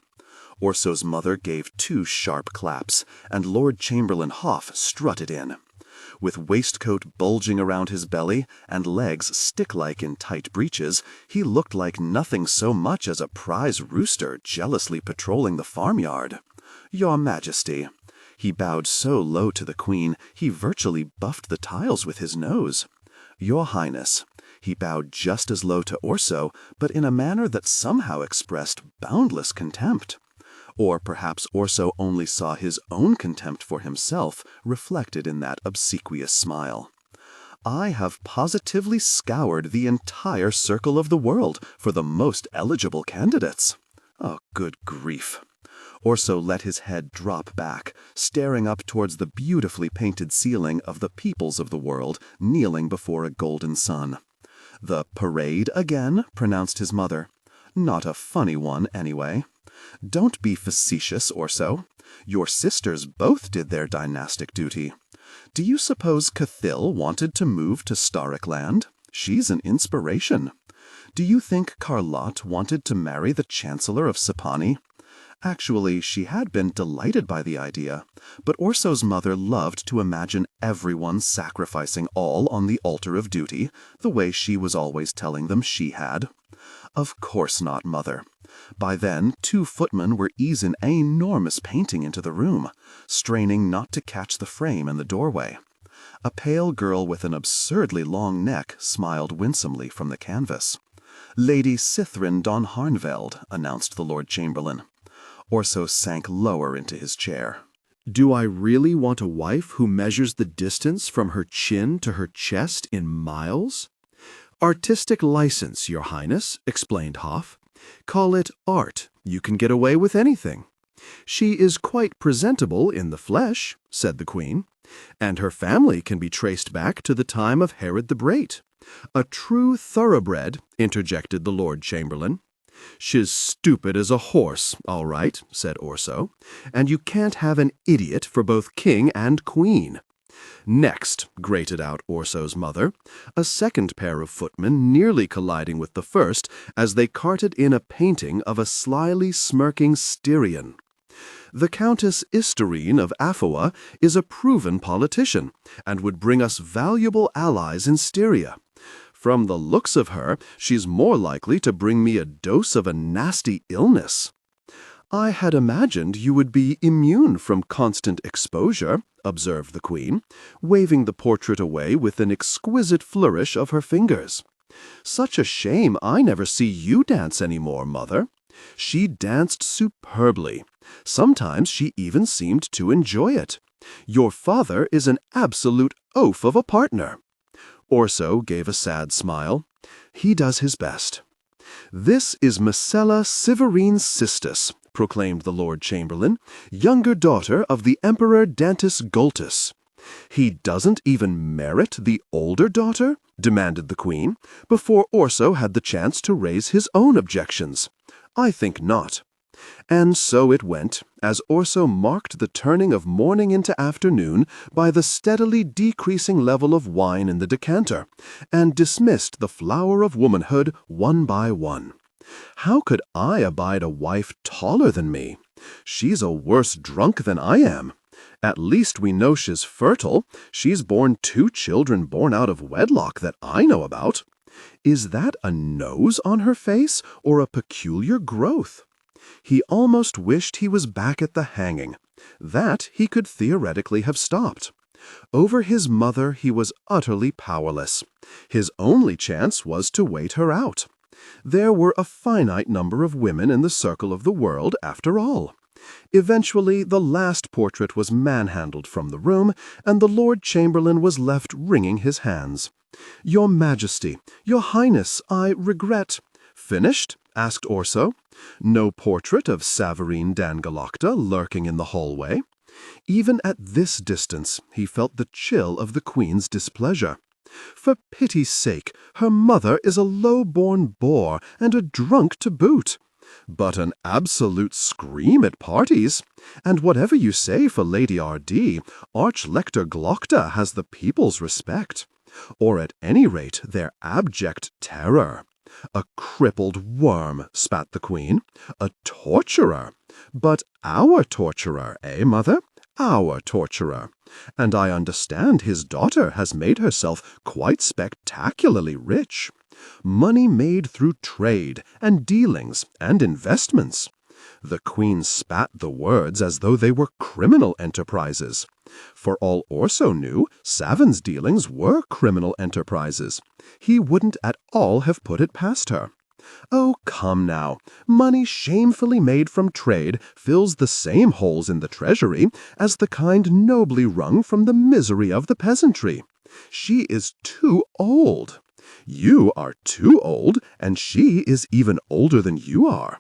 Orso's mother gave 2 sharp claps, and Lord Chamberlain Hoff strutted in. With waistcoat bulging around his belly and legs stick-like in tight breeches, he looked like nothing so much as a prize rooster jealously patrolling the farmyard. "Your Majesty." He bowed so low to the Queen he virtually buffed the tiles with his nose. "Your Highness." He bowed just as low to Orso, but in a manner that somehow expressed boundless contempt. Or perhaps Orso only saw his own contempt for himself reflected in that obsequious smile. "I have positively scoured the entire circle of the world for the most eligible candidates." Oh, good grief. Orso let his head drop back, staring up towards the beautifully painted ceiling of the peoples of the world kneeling before a golden sun. "The parade again?" pronounced his mother. "Not a funny one, anyway. Don't be facetious, Orso. Your sisters both did their dynastic duty. Do you suppose Cathil wanted to move to Starrickland? She's an inspiration. Do you think Carlotte wanted to marry the Chancellor of Sapani? Actually, she had been delighted by the idea, but Orso's mother loved to imagine everyone sacrificing all on the altar of duty, the way she was always telling them she had. Of course not, Mother. By then, 2 footmen were easing an enormous painting into the room, straining not to catch the frame in the doorway. A pale girl with an absurdly long neck smiled winsomely from the canvas. "Lady Cythrin Don Harnveld," announced the Lord Chamberlain. Orso sank lower into his chair. "Do I really want a wife who measures the distance from her chin to her chest in miles?" "Artistic license, Your Highness," explained Hoff. "Call it art. You can get away with anything." "She is quite presentable in the flesh," said the Queen. "And her family can be traced back to the time of Herod the Great." "A true thoroughbred," interjected the Lord Chamberlain. "She's stupid as a horse, all right," said Orso. "And you can't have an idiot for both king and queen." "Next," grated out Orso's mother, a second pair of footmen nearly colliding with the first as they carted in a painting of a slyly smirking Styrian. "The Countess Istarine of Aphoa is a proven politician, and would bring us valuable allies in Styria. From the looks of her, she's more likely to bring me a dose of a nasty illness." I had imagined you would be immune from constant exposure, observed the Queen, waving the portrait away with an exquisite flourish of her fingers. Such a shame I never see you dance anymore, Mother. She danced superbly. Sometimes she even seemed to enjoy it. Your father is an absolute oaf of a partner. Orso gave a sad smile. He does his best. This is Messella Severine Sistis, proclaimed the Lord Chamberlain, younger daughter of the Emperor Dantus Gultus. He doesn't even merit the older daughter? Demanded the Queen, before Orso had the chance to raise his own objections. I think not. And so it went, as Orso marked the turning of morning into afternoon by the steadily decreasing level of wine in the decanter, and dismissed the flower of womanhood one by one. How could I abide a wife taller than me? She's a worse drunk than I am. At least we know she's fertile. She's borne 2 children born out of wedlock that I know about. Is that a nose on her face, or a peculiar growth? He almost wished he was back at the hanging. That he could theoretically have stopped. Over his mother he was utterly powerless. His only chance was to wait her out. There were a finite number of women in the circle of the world, after all. Eventually, the last portrait was manhandled from the room, and the Lord Chamberlain was left wringing his hands. "Your Majesty, Your Highness, I regret—" "Finished?" asked Orso. No portrait of Savine dan Glokta lurking in the hallway. Even at this distance, he felt the chill of the Queen's displeasure. For pity's sake, her mother is a low-born bore and a drunk to boot. But an absolute scream at parties. And whatever you say for Lady R.D., Arch-Lector Glokta has the people's respect. Or at any rate, their abject terror. "A crippled worm," spat the Queen. "A torturer. But our torturer, eh, Mother? Our torturer. And I understand his daughter has made herself quite spectacularly rich. Money made through trade, and dealings, and investments." The Queen spat the words as though they were criminal enterprises. For all Orso knew, Savine's dealings were criminal enterprises. He wouldn't at all have put it past her. Oh, come now. Money shamefully made from trade fills the same holes in the treasury as the kind nobly wrung from the misery of the peasantry. She is too old. You are too old, and she is even older than you are.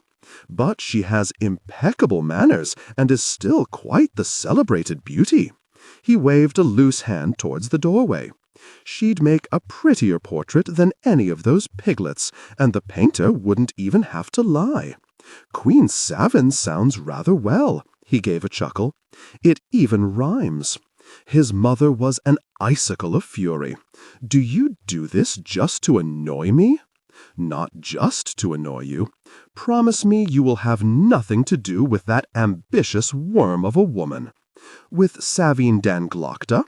But she has impeccable manners and is still quite the celebrated beauty. He waved a loose hand towards the doorway. She'd make a prettier portrait than any of those piglets, and the painter wouldn't even have to lie. Queen Savine sounds rather well, he gave a chuckle. It even rhymes. His mother was an icicle of fury. "Do you do this just to annoy me?" "Not just to annoy you. Promise me you will have nothing to do with that ambitious worm of a woman." "With Savine dan Glokta?"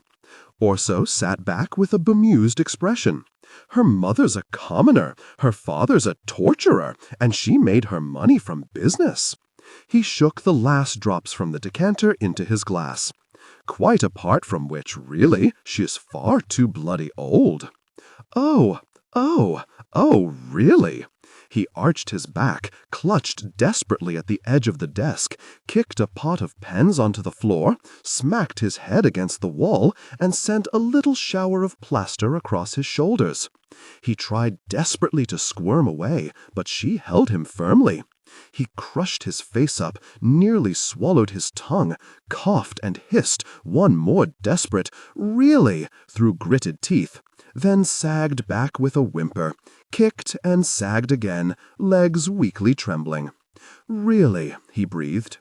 Orso sat back with a bemused expression. "Her mother's a commoner, her father's a torturer, and she made her money from business." He shook the last drops from the decanter into his glass. "Quite apart from which, really, she is far too bloody old." Oh, really?" He arched his back, clutched desperately at the edge of the desk, kicked a pot of pens onto the floor, smacked his head against the wall, and sent a little shower of plaster across his shoulders. He tried desperately to squirm away, but she held him firmly. He crushed his face up, nearly swallowed his tongue, coughed and hissed, one more desperate "Really?" through gritted teeth, then sagged back with a whimper, kicked and sagged again, legs weakly trembling. "Really?" he breathed.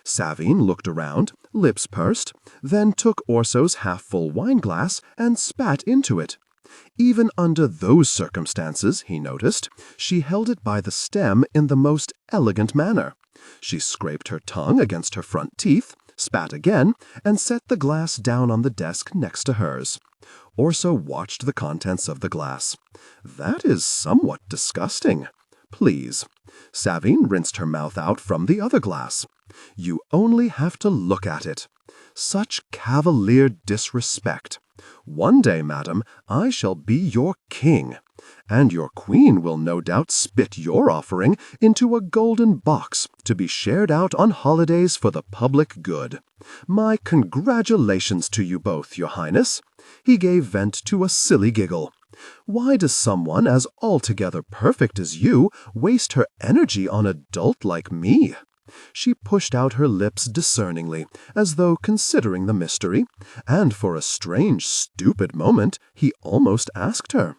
Savine looked around, lips pursed, then took Orso's half-full wineglass and spat into it. Even under those circumstances, he noticed, she held it by the stem in the most elegant manner. She scraped her tongue against her front teeth, spat again, and set the glass down on the desk next to hers. Orso watched the contents of the glass. "That is somewhat disgusting. Please. Savine rinsed her mouth out from the other glass. You only have to look at it. Such cavalier disrespect. One day, madam, I shall be your king, and your queen will no doubt spit your offering into a golden box to be shared out on holidays for the public good. My congratulations to you both, your highness." He gave vent to a silly giggle. "Why does someone as altogether perfect as you waste her energy on a dolt like me?" She pushed out her lips discerningly, as though considering the mystery, and for a strange, stupid moment he almost asked her.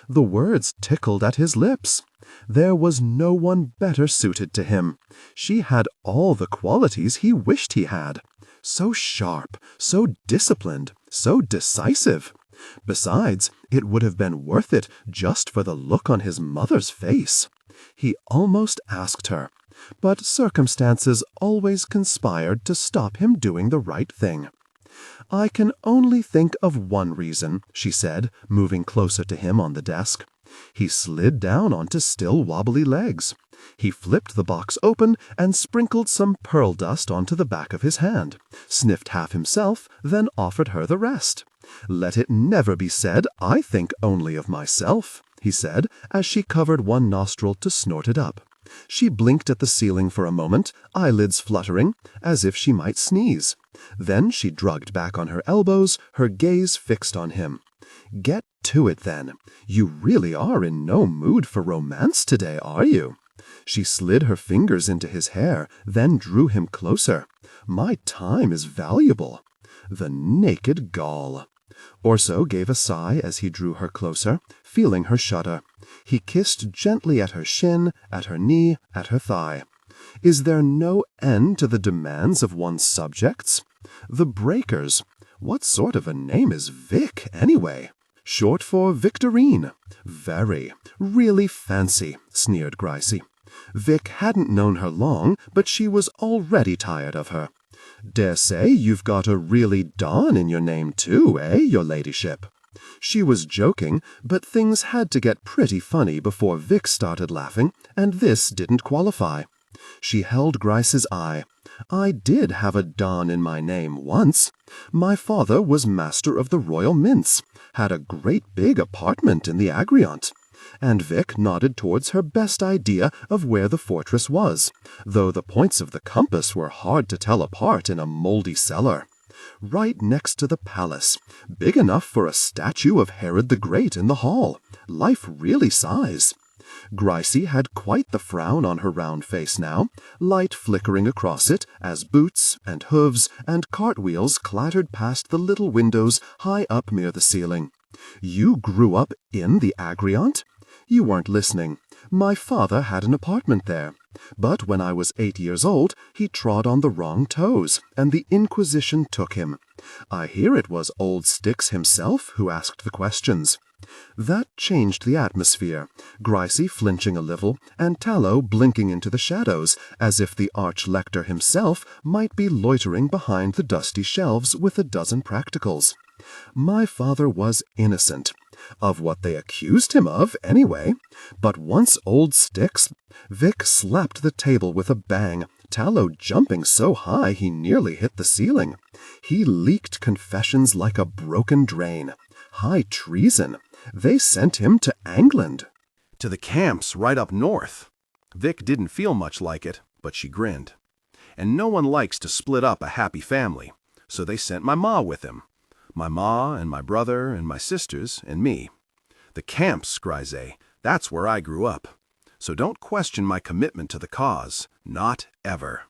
The words tickled at his lips. There was no one better suited to him. She had all the qualities he wished he had. So sharp, so disciplined, so decisive. Besides, it would have been worth it just for the look on his mother's face. He almost asked her, but circumstances always conspired to stop him doing the right thing. "I can only think of one reason," she said, moving closer to him on the desk. He slid down onto still wobbly legs. He flipped the box open and sprinkled some pearl dust onto the back of his hand, sniffed half himself, then offered her the rest. "Let it never be said I think only of myself," he said, as she covered one nostril to snort it up. She blinked at the ceiling for a moment, eyelids fluttering, as if she might sneeze. Then she drugged back on her elbows, her gaze fixed on him. "Get to it, then. You really are in no mood for romance today, are you?" She slid her fingers into his hair, then drew him closer. "My time is valuable." The naked gall. Orso gave a sigh as he drew her closer, feeling her shudder. He kissed gently at her shin, at her knee, at her thigh. Is there no end to the demands of one's subjects? The Breakers. What sort of a name is Vic, anyway? Short for Victorine. Very. Really fancy, sneered Grycie. Vic hadn't known her long, but she was already tired of her. "Dare say you've got a really Don in your name too, your ladyship?" She was joking, but things had to get pretty funny before Vic started laughing, and this didn't qualify. She held Gryce's eye. "I did have a Don in my name once. My father was master of the Royal Mints, had a great big apartment in the Agriont." And Vic nodded towards her best idea of where the fortress was, though the points of the compass were hard to tell apart in a moldy cellar. Right next to the palace, big enough for a statue of Herod the Great in the hall, life really size. Grycie had quite the frown on her round face now, light flickering across it as boots and hooves and cartwheels clattered past the little windows high up near the ceiling. "You grew up in the Agriont?" "You weren't listening. My father had an apartment there. But when I was 8 years old, he trod on the wrong toes, and the Inquisition took him. I hear it was old Styx himself who asked the questions." That changed the atmosphere, Grycie flinching a little, and Tallow blinking into the shadows, as if the arch-lector himself might be loitering behind the dusty shelves with a dozen practicals. My father was innocent. Of what they accused him of, anyway. But once old Styx... Vic slapped the table with a bang, Tallow jumping so high he nearly hit the ceiling. He leaked confessions like a broken drain. High treason. They sent him to England. To the camps right up north. Vic didn't feel much like it, but she grinned. And no one likes to split up a happy family, so they sent my ma with him. My ma and my brother and my sisters and me. The camps, Grycie, that's where I grew up. So don't question my commitment to the cause. Not ever.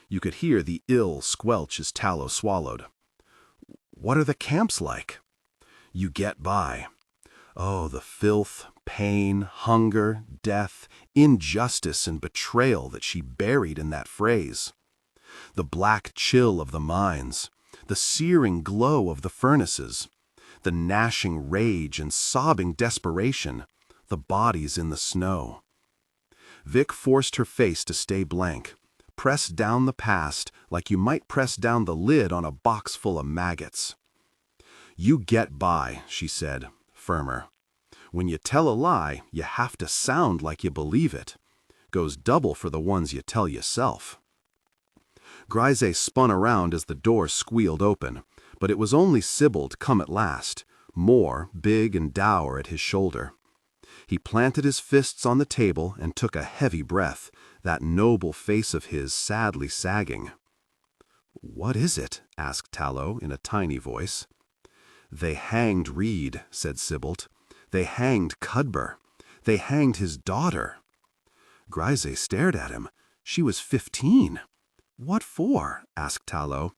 You could hear the ill squelch as Tallow swallowed. What are the camps like? You get by. Oh, the filth, pain, hunger, death, injustice, and betrayal that she buried in that phrase. The black chill of the mines, the searing glow of the furnaces, the gnashing rage and sobbing desperation, the bodies in the snow. Vic forced her face to stay blank, pressed down the past like you might press down the lid on a box full of maggots. You get by, she said, firmer. When you tell a lie, you have to sound like you believe it. Goes double for the ones you tell yourself. Grise spun around as the door squealed open, but it was only Sybild come at last, more big and dour at his shoulder. He planted his fists on the table and took a heavy breath, that noble face of his sadly sagging. "What is it?" asked Tallow in a tiny voice. "They hanged Reed," said Sybild. "They hanged Cudber. They hanged his daughter." Grise stared at him. She was 15. "What for?" asked Tallow.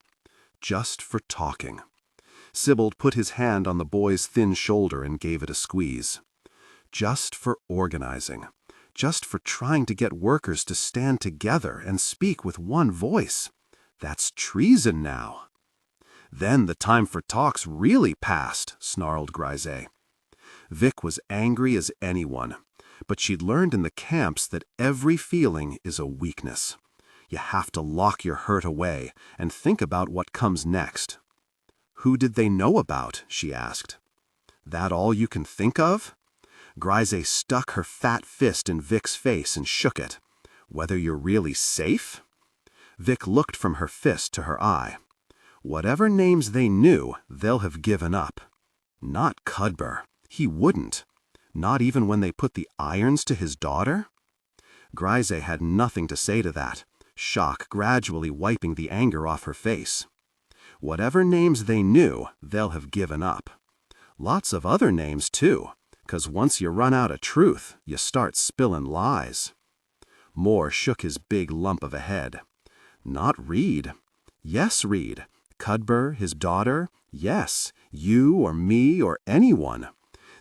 "Just for talking." Sybild put his hand on the boy's thin shoulder and gave it a squeeze. "Just for organizing. Just for trying to get workers to stand together and speak with one voice. That's treason now." "Then the time for talks really passed," snarled Grise. Vic was angry as anyone, but she'd learned in the camps that every feeling is a weakness. You have to lock your hurt away and think about what comes next. "Who did they know about?" she asked. "That all you can think of?" Grise stuck her fat fist in Vic's face and shook it. "Whether you're really safe?" Vic looked from her fist to her eye. "Whatever names they knew, they'll have given up. Not Cudber. He wouldn't. Not even when they put the irons to his daughter?" Grise had nothing to say to that, shock gradually wiping the anger off her face. "Whatever names they knew, they'll have given up. Lots of other names, too, 'cause once you run out of truth, you start spillin' lies." Moore shook his big lump of a head. "Not Reed. Yes, Reed. Cudber, his daughter. Yes, you or me or anyone.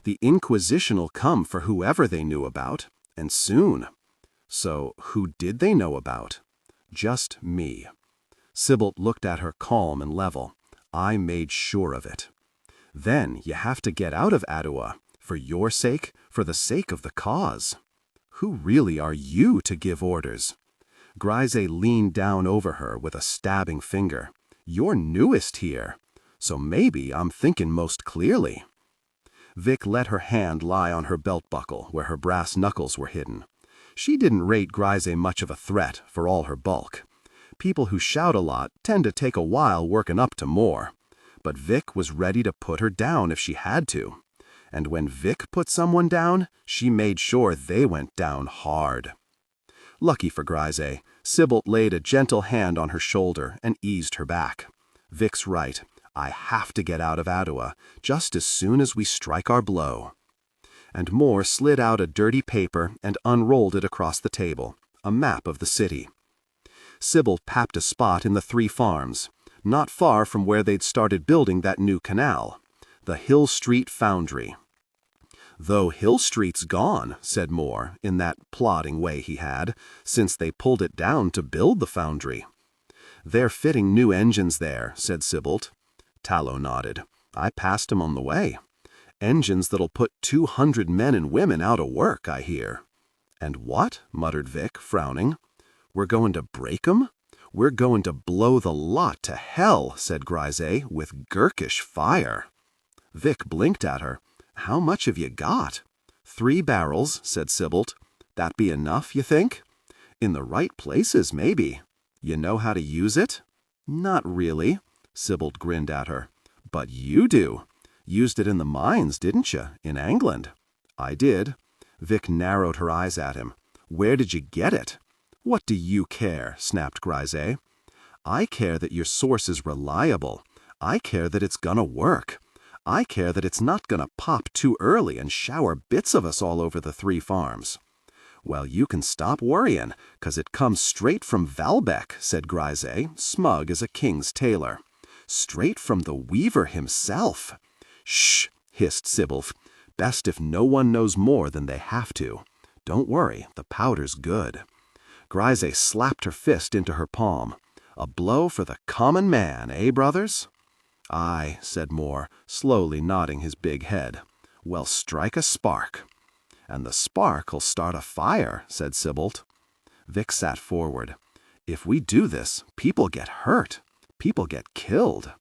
The Inquisition'll come for whoever they knew about, and soon." "So who did they know about?" "Just me." Sybild looked at her calm and level. "I made sure of it." "Then you have to get out of Adua, for your sake, for the sake of the cause." "Who really are you to give orders?" Grise leaned down over her with a stabbing finger. "You're newest here, so maybe I'm thinking most clearly." Vic let her hand lie on her belt buckle where her brass knuckles were hidden. She didn't rate Grise much of a threat for all her bulk. People who shout a lot tend to take a while working up to more. But Vic was ready to put her down if she had to. And when Vic put someone down, she made sure they went down hard. Lucky for Grise, Sybild laid a gentle hand on her shoulder and eased her back. "Vic's right. I have to get out of Adua, just as soon as we strike our blow." And Moore slid out a dirty paper and unrolled it across the table, a map of the city. Sybild papped a spot in the 3 farms, not far from where they'd started building that new canal, the Hill Street Foundry. "Though Hill Street's gone," said Moore, in that plodding way he had, "since they pulled it down to build the foundry." "They're fitting new engines there," said Sybild. Tallow nodded. "I passed 'em on the way. Engines that'll put 200 men and women out of work, I hear." "And what?" muttered Vic, frowning. "We're going to break 'em? We're going to blow the lot to hell," said Grise, with gurkish fire. Vic blinked at her. "How much have you got?" "3 barrels," said Sybild. "That be enough, you think?" "In the right places, maybe. You know how to use it?" "Not really." Sybild grinned at her. "But you do. Used it in the mines, didn't you, in England?" "I did." Vic narrowed her eyes at him. "Where did you get it?" "What do you care?" snapped Grise. "I care that your source is reliable. I care that it's gonna work. I care that it's not gonna pop too early and shower bits of us all over the 3 farms." "Well, you can stop worrying, 'cause it comes straight from Valbeck," said Grise, smug as a king's tailor. "Straight from the weaver himself." "Shh," hissed Sybild. "Best if no one knows more than they have to. Don't worry, the powder's good." Grise slapped her fist into her palm. "A blow for the common man, eh, brothers?" "Aye," said Moore, slowly nodding his big head. "Well, strike a spark." "And the spark'll start a fire," said Sybild. Vic sat forward. "If we do this, people get hurt. People get killed."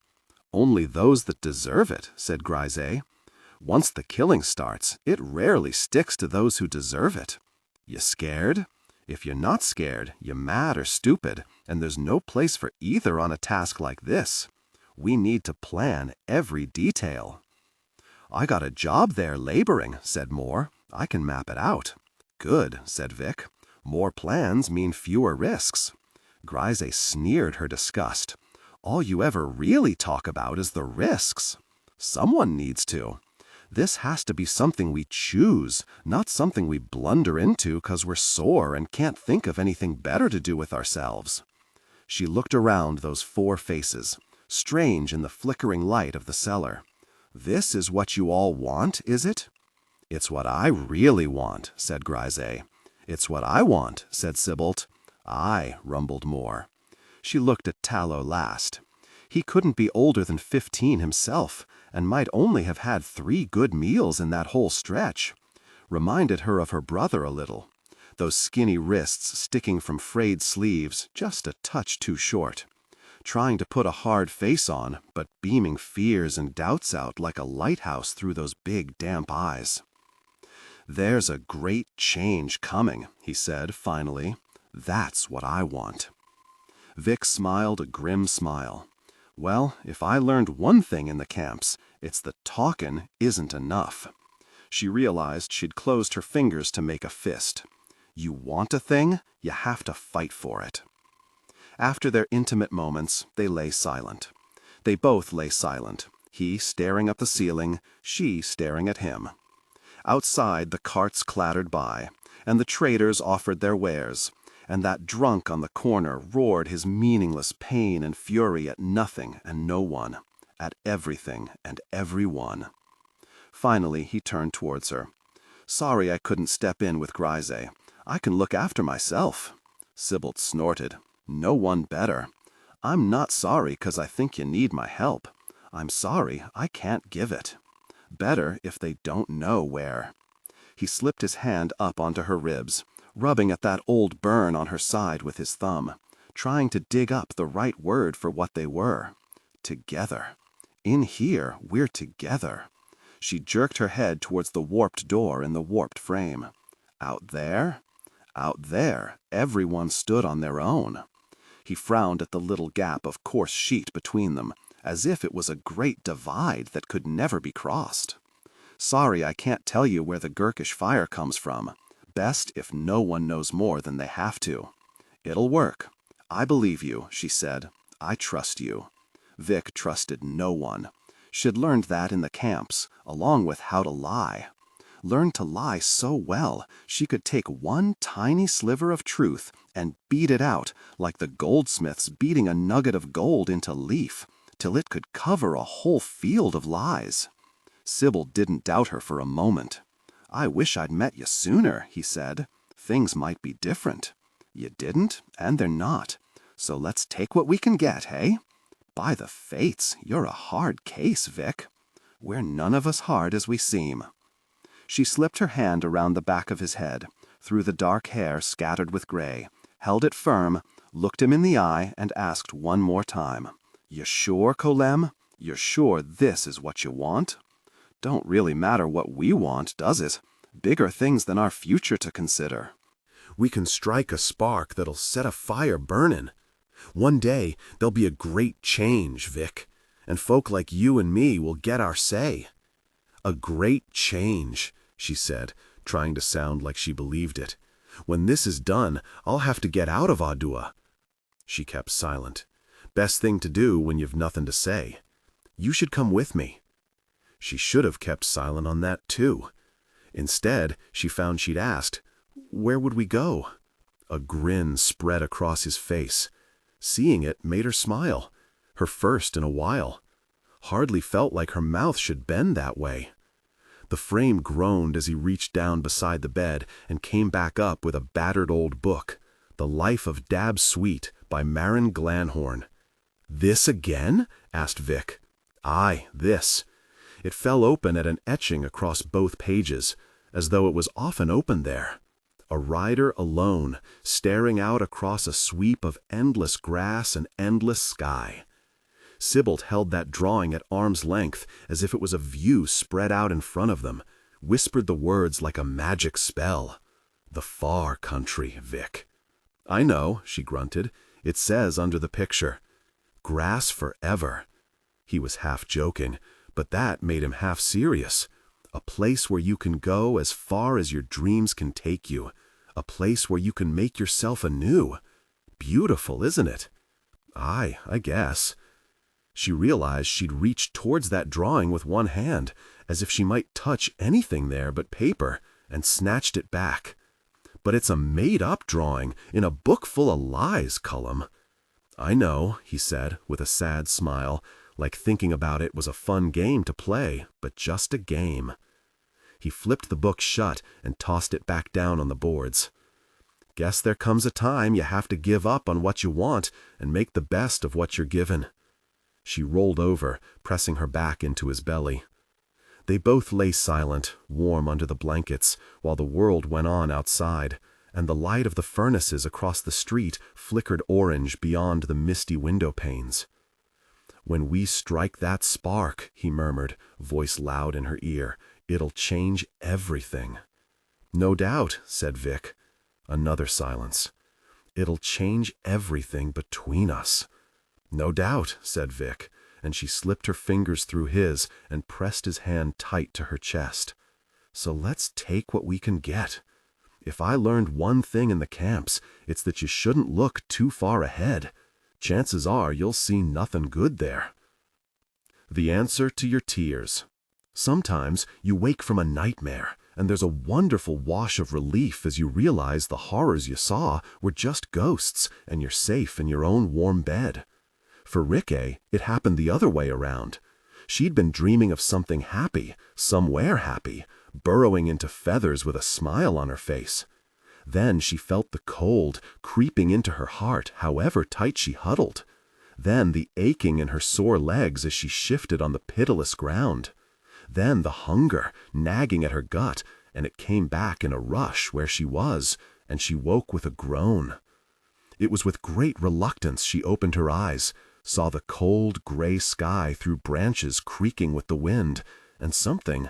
"Only those that deserve it," said Grise. Once the killing starts, it rarely sticks to those who deserve it. You scared? If you're not scared, you're mad or stupid, and there's no place for either on a task like this. We need to plan every detail. I got a job there laboring, said Moore. I can map it out. Good, said Vic. More plans mean fewer risks. Grise sneered her disgust. All you ever really talk about is the risks. Someone needs to. This has to be something we choose, not something we blunder into 'cause we're sore and can't think of anything better to do with ourselves. She looked around those 4 faces, strange in the flickering light of the cellar. This is what you all want, is it? It's what I really want, said Grise. It's what I want, said Sybilt. Aye, rumbled Moore. She looked at Tallow last. He couldn't be older than 15 himself, and might only have had 3 good meals in that whole stretch. Reminded her of her brother a little. Those skinny wrists sticking from frayed sleeves, just a touch too short. Trying to put a hard face on, but beaming fears and doubts out like a lighthouse through those big, damp eyes. There's a great change coming, he said finally. That's what I want. Vic smiled a grim smile. Well, if I learned one thing in the camps, it's that talkin' isn't enough. She realized she'd closed her fingers to make a fist. You want a thing, you have to fight for it. After their intimate moments, they lay silent. They both lay silent, he staring at the ceiling, she staring at him. Outside, the carts clattered by, and the traders offered their wares, and that drunk on the corner roared his meaningless pain and fury at nothing and no one, at everything and everyone. Finally, he turned towards her. Sorry I couldn't step in with Grise. I can look after myself. Sybilt snorted. No one better. I'm not sorry 'cause I think you need my help. I'm sorry I can't give it. Better if they don't know where. He slipped his hand up onto her ribs, rubbing at that old burn on her side with his thumb, trying to dig up the right word for what they were. Together. In here, we're together. She jerked her head towards the warped door in the warped frame. Out there? Out there, everyone stood on their own. He frowned at the little gap of coarse sheet between them, as if it was a great divide that could never be crossed. Sorry I can't tell you where the Gurkish fire comes from. Best if no one knows more than they have to. It'll work. I believe you, she said. I trust you. Vic trusted no one. She'd learned that in the camps, along with how to lie. Learned to lie so well, she could take one tiny sliver of truth and beat it out like the goldsmiths beating a nugget of gold into leaf, till it could cover a whole field of lies. Sybil didn't doubt her for a moment. I wish I'd met you sooner, he said. Things might be different. You didn't, and they're not. So let's take what we can get, hey? By the fates, you're a hard case, Vic. We're none of us hard as we seem. She slipped her hand around the back of his head, through the dark hair scattered with gray, held it firm, looked him in the eye, and asked one more time. You sure, Colem? You're sure this is what you want? Don't really matter what we want, does it? Bigger things than our future to consider. We can strike a spark that'll set a fire burnin'. One day, there'll be a great change, Vic, and folk like you and me will get our say. A great change, she said, trying to sound like she believed it. When this is done, I'll have to get out of Audua. She kept silent. Best thing to do when you've nothing to say. You should come with me. She should have kept silent on that, too. Instead, she found she'd asked, where would we go? A grin spread across his face. Seeing it made her smile, her first in a while. Hardly felt like her mouth should bend that way. The frame groaned as he reached down beside the bed and came back up with a battered old book, The Life of Dab Sweet by Marin Glanhorn. This again? Asked Vic. Aye, this. It fell open at an etching across both pages, as though it was often open there. A rider alone, staring out across a sweep of endless grass and endless sky. Sybil held that drawing at arm's length as if it was a view spread out in front of them, whispered the words like a magic spell. The far country, Vic. I know, she grunted. It says under the picture. Grass forever. He was half joking, but that made him half serious. A place where you can go as far as your dreams can take you. A place where you can make yourself anew. Beautiful, isn't it? Aye, I guess. She realized she'd reached towards that drawing with one hand, as if she might touch anything there but paper, and snatched it back. But it's a made-up drawing in a book full of lies, Cullum. I know, he said, with a sad smile, like thinking about it was a fun game to play, but just a game. He flipped the book shut and tossed it back down on the boards. Guess there comes a time you have to give up on what you want and make the best of what you're given. She rolled over, pressing her back into his belly. They both lay silent, warm under the blankets, while the world went on outside, and the light of the furnaces across the street flickered orange beyond the misty window panes. When we strike that spark, he murmured, voice loud in her ear, it'll change everything. No doubt, said Vic. Another silence. It'll change everything between us. No doubt, said Vic, and she slipped her fingers through his and pressed his hand tight to her chest. So let's take what we can get. If I learned one thing in the camps, it's that you shouldn't look too far ahead. Chances are you'll see nothing good there. The answer to your tears. Sometimes you wake from a nightmare, and there's a wonderful wash of relief as you realize the horrors you saw were just ghosts and you're safe in your own warm bed. For Rikke, it happened the other way around. She'd been dreaming of something happy, somewhere happy, burrowing into feathers with a smile on her face. Then she felt the cold creeping into her heart, however tight she huddled. Then the aching in her sore legs as she shifted on the pitiless ground. Then the hunger nagging at her gut, and it came back in a rush where she was, and she woke with a groan. It was with great reluctance she opened her eyes, saw the cold gray sky through branches creaking with the wind, and something.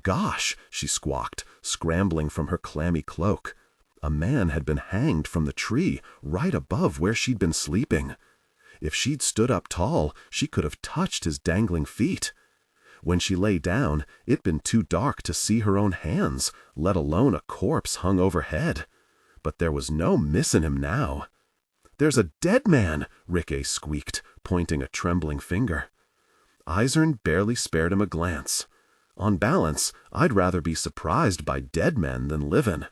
Gosh, she squawked, scrambling from her clammy cloak. A man had been hanged from the tree right above where she'd been sleeping. If she'd stood up tall, she could have touched his dangling feet. When she lay down, it'd been too dark to see her own hands, let alone a corpse hung overhead. But there was no missing him now. There's a dead man, Rikke squeaked, pointing a trembling finger. Eisern barely spared him a glance. On balance, I'd rather be surprised by dead men than livin'.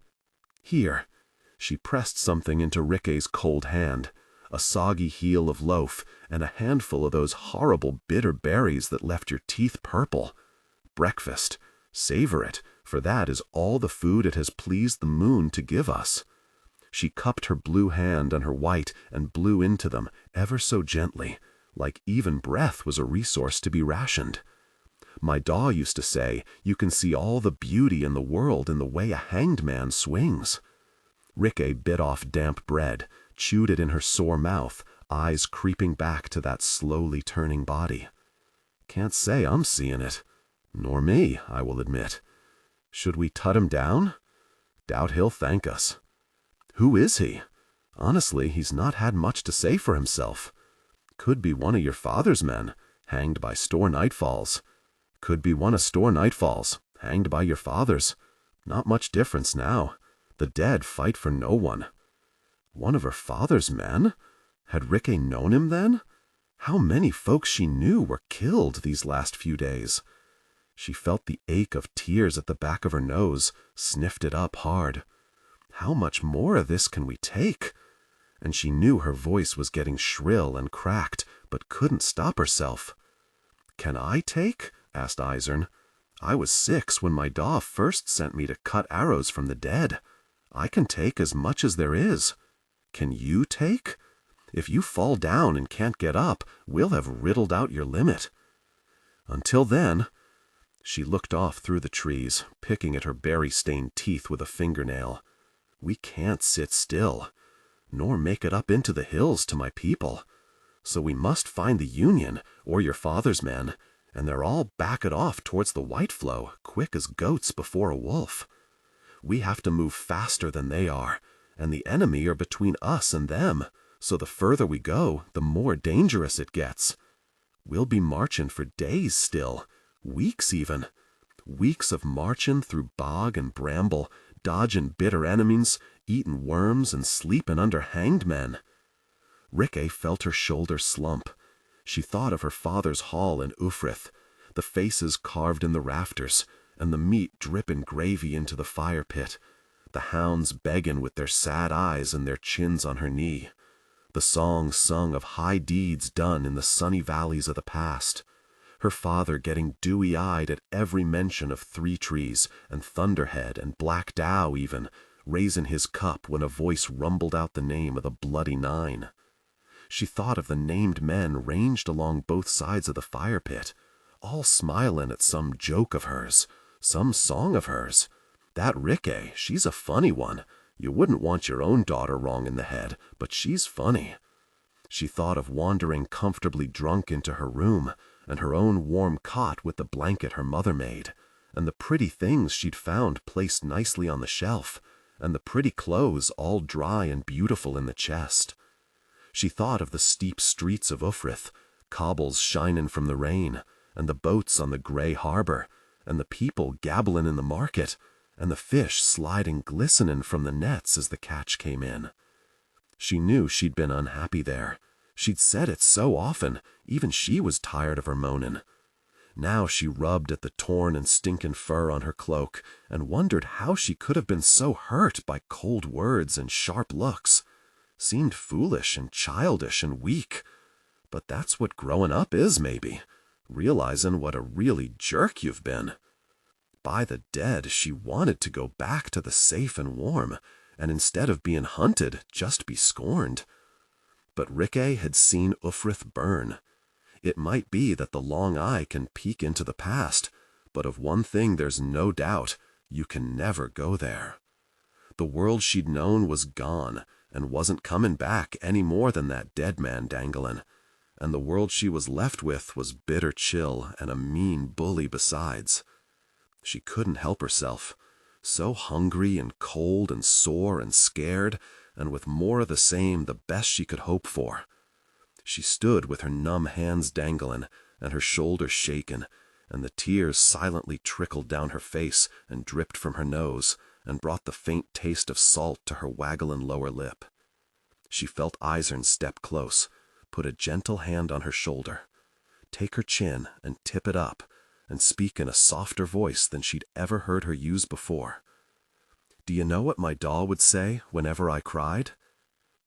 Here. She pressed something into Rikke's cold hand, a soggy heel of loaf, and a handful of those horrible bitter berries that left your teeth purple. Breakfast. Savor it, for that is all the food it has pleased the moon to give us. She cupped her blue hand on her white and blew into them, ever so gently, like even breath was a resource to be rationed. My daw used to say, you can see all the beauty in the world in the way a hanged man swings. Rikke bit off damp bread, chewed it in her sore mouth, eyes creeping back to that slowly turning body. Can't say I'm seeing it. Nor me, I will admit. Should we tut him down? Doubt he'll thank us. Who is he? Honestly, he's not had much to say for himself. Could be one of your father's men, hanged by store nightfalls. Could be one of store nightfalls, hanged by your father's. Not much difference now. The dead fight for no one. One of her father's men? Had Rikke known him then? How many folks she knew were killed these last few days? She felt the ache of tears at the back of her nose, sniffed it up hard. How much more of this can we take? And she knew her voice was getting shrill and cracked, but couldn't stop herself. Can I take? Asked Eisern. I was 6 when my daw first sent me to cut arrows from the dead. I can take as much as there is. Can you take? If you fall down and can't get up, we'll have riddled out your limit. Until then. She looked off through the trees, picking at her berry-stained teeth with a fingernail. We can't sit still, nor make it up into the hills to my people. So we must find the Union, or your father's men, and they're all backed off towards the White Flow, quick as goats before a wolf. We have to move faster than they are, and the enemy are between us and them, so the further we go, the more dangerous it gets. We'll be marching for days still, weeks even. Weeks of marching through bog and bramble, dodging bitter enemies, eating worms and sleeping under hanged men. Rikke felt her shoulders slump. She thought of her father's hall in Ufrith, the faces carved in the rafters, and the meat dripping gravy into the fire pit, the hounds begging with their sad eyes and their chins on her knee, the songs sung of high deeds done in the sunny valleys of the past, her father getting dewy-eyed at every mention of Three Trees and Thunderhead and Black Dow even, raising his cup when a voice rumbled out the name of the Bloody Nine. She thought of the named men ranged along both sides of the fire pit, all smiling at some joke of hers, some song of hers. That Rikke, she's a funny one. You wouldn't want your own daughter wrong in the head, but she's funny. She thought of wandering comfortably drunk into her room, and her own warm cot with the blanket her mother made, and the pretty things she'd found placed nicely on the shelf, and the pretty clothes all dry and beautiful in the chest. She thought of the steep streets of Ufrith, cobbles shining from the rain, and the boats on the grey harbor, and the people gabbling in the market, and the fish sliding glistening from the nets as the catch came in. She knew she'd been unhappy there. She'd said it so often, even she was tired of her moaning. Now she rubbed at the torn and stinking fur on her cloak, and wondered how she could have been so hurt by cold words and sharp looks. Seemed foolish and childish and weak. But that's what growing up is, maybe. Realizing what a really jerk you've been. By the dead, she wanted to go back to the safe and warm, and instead of being hunted, just be scorned. But Rikke had seen Ufrith burn. It might be that the long eye can peek into the past, but of one thing there's no doubt, you can never go there. The world she'd known was gone, and wasn't coming back any more than that dead man dangling, and the world she was left with was bitter chill and a mean bully besides. She couldn't help herself, so hungry and cold and sore and scared, and with more of the same the best she could hope for. She stood with her numb hands dangling, and her shoulders shaken, and the tears silently trickled down her face and dripped from her nose, and brought the faint taste of salt to her waggling lower lip. She felt Eisern step close, put a gentle hand on her shoulder, take her chin and tip it up, and speak in a softer voice than she'd ever heard her use before. "Do you know what my doll would say whenever I cried?"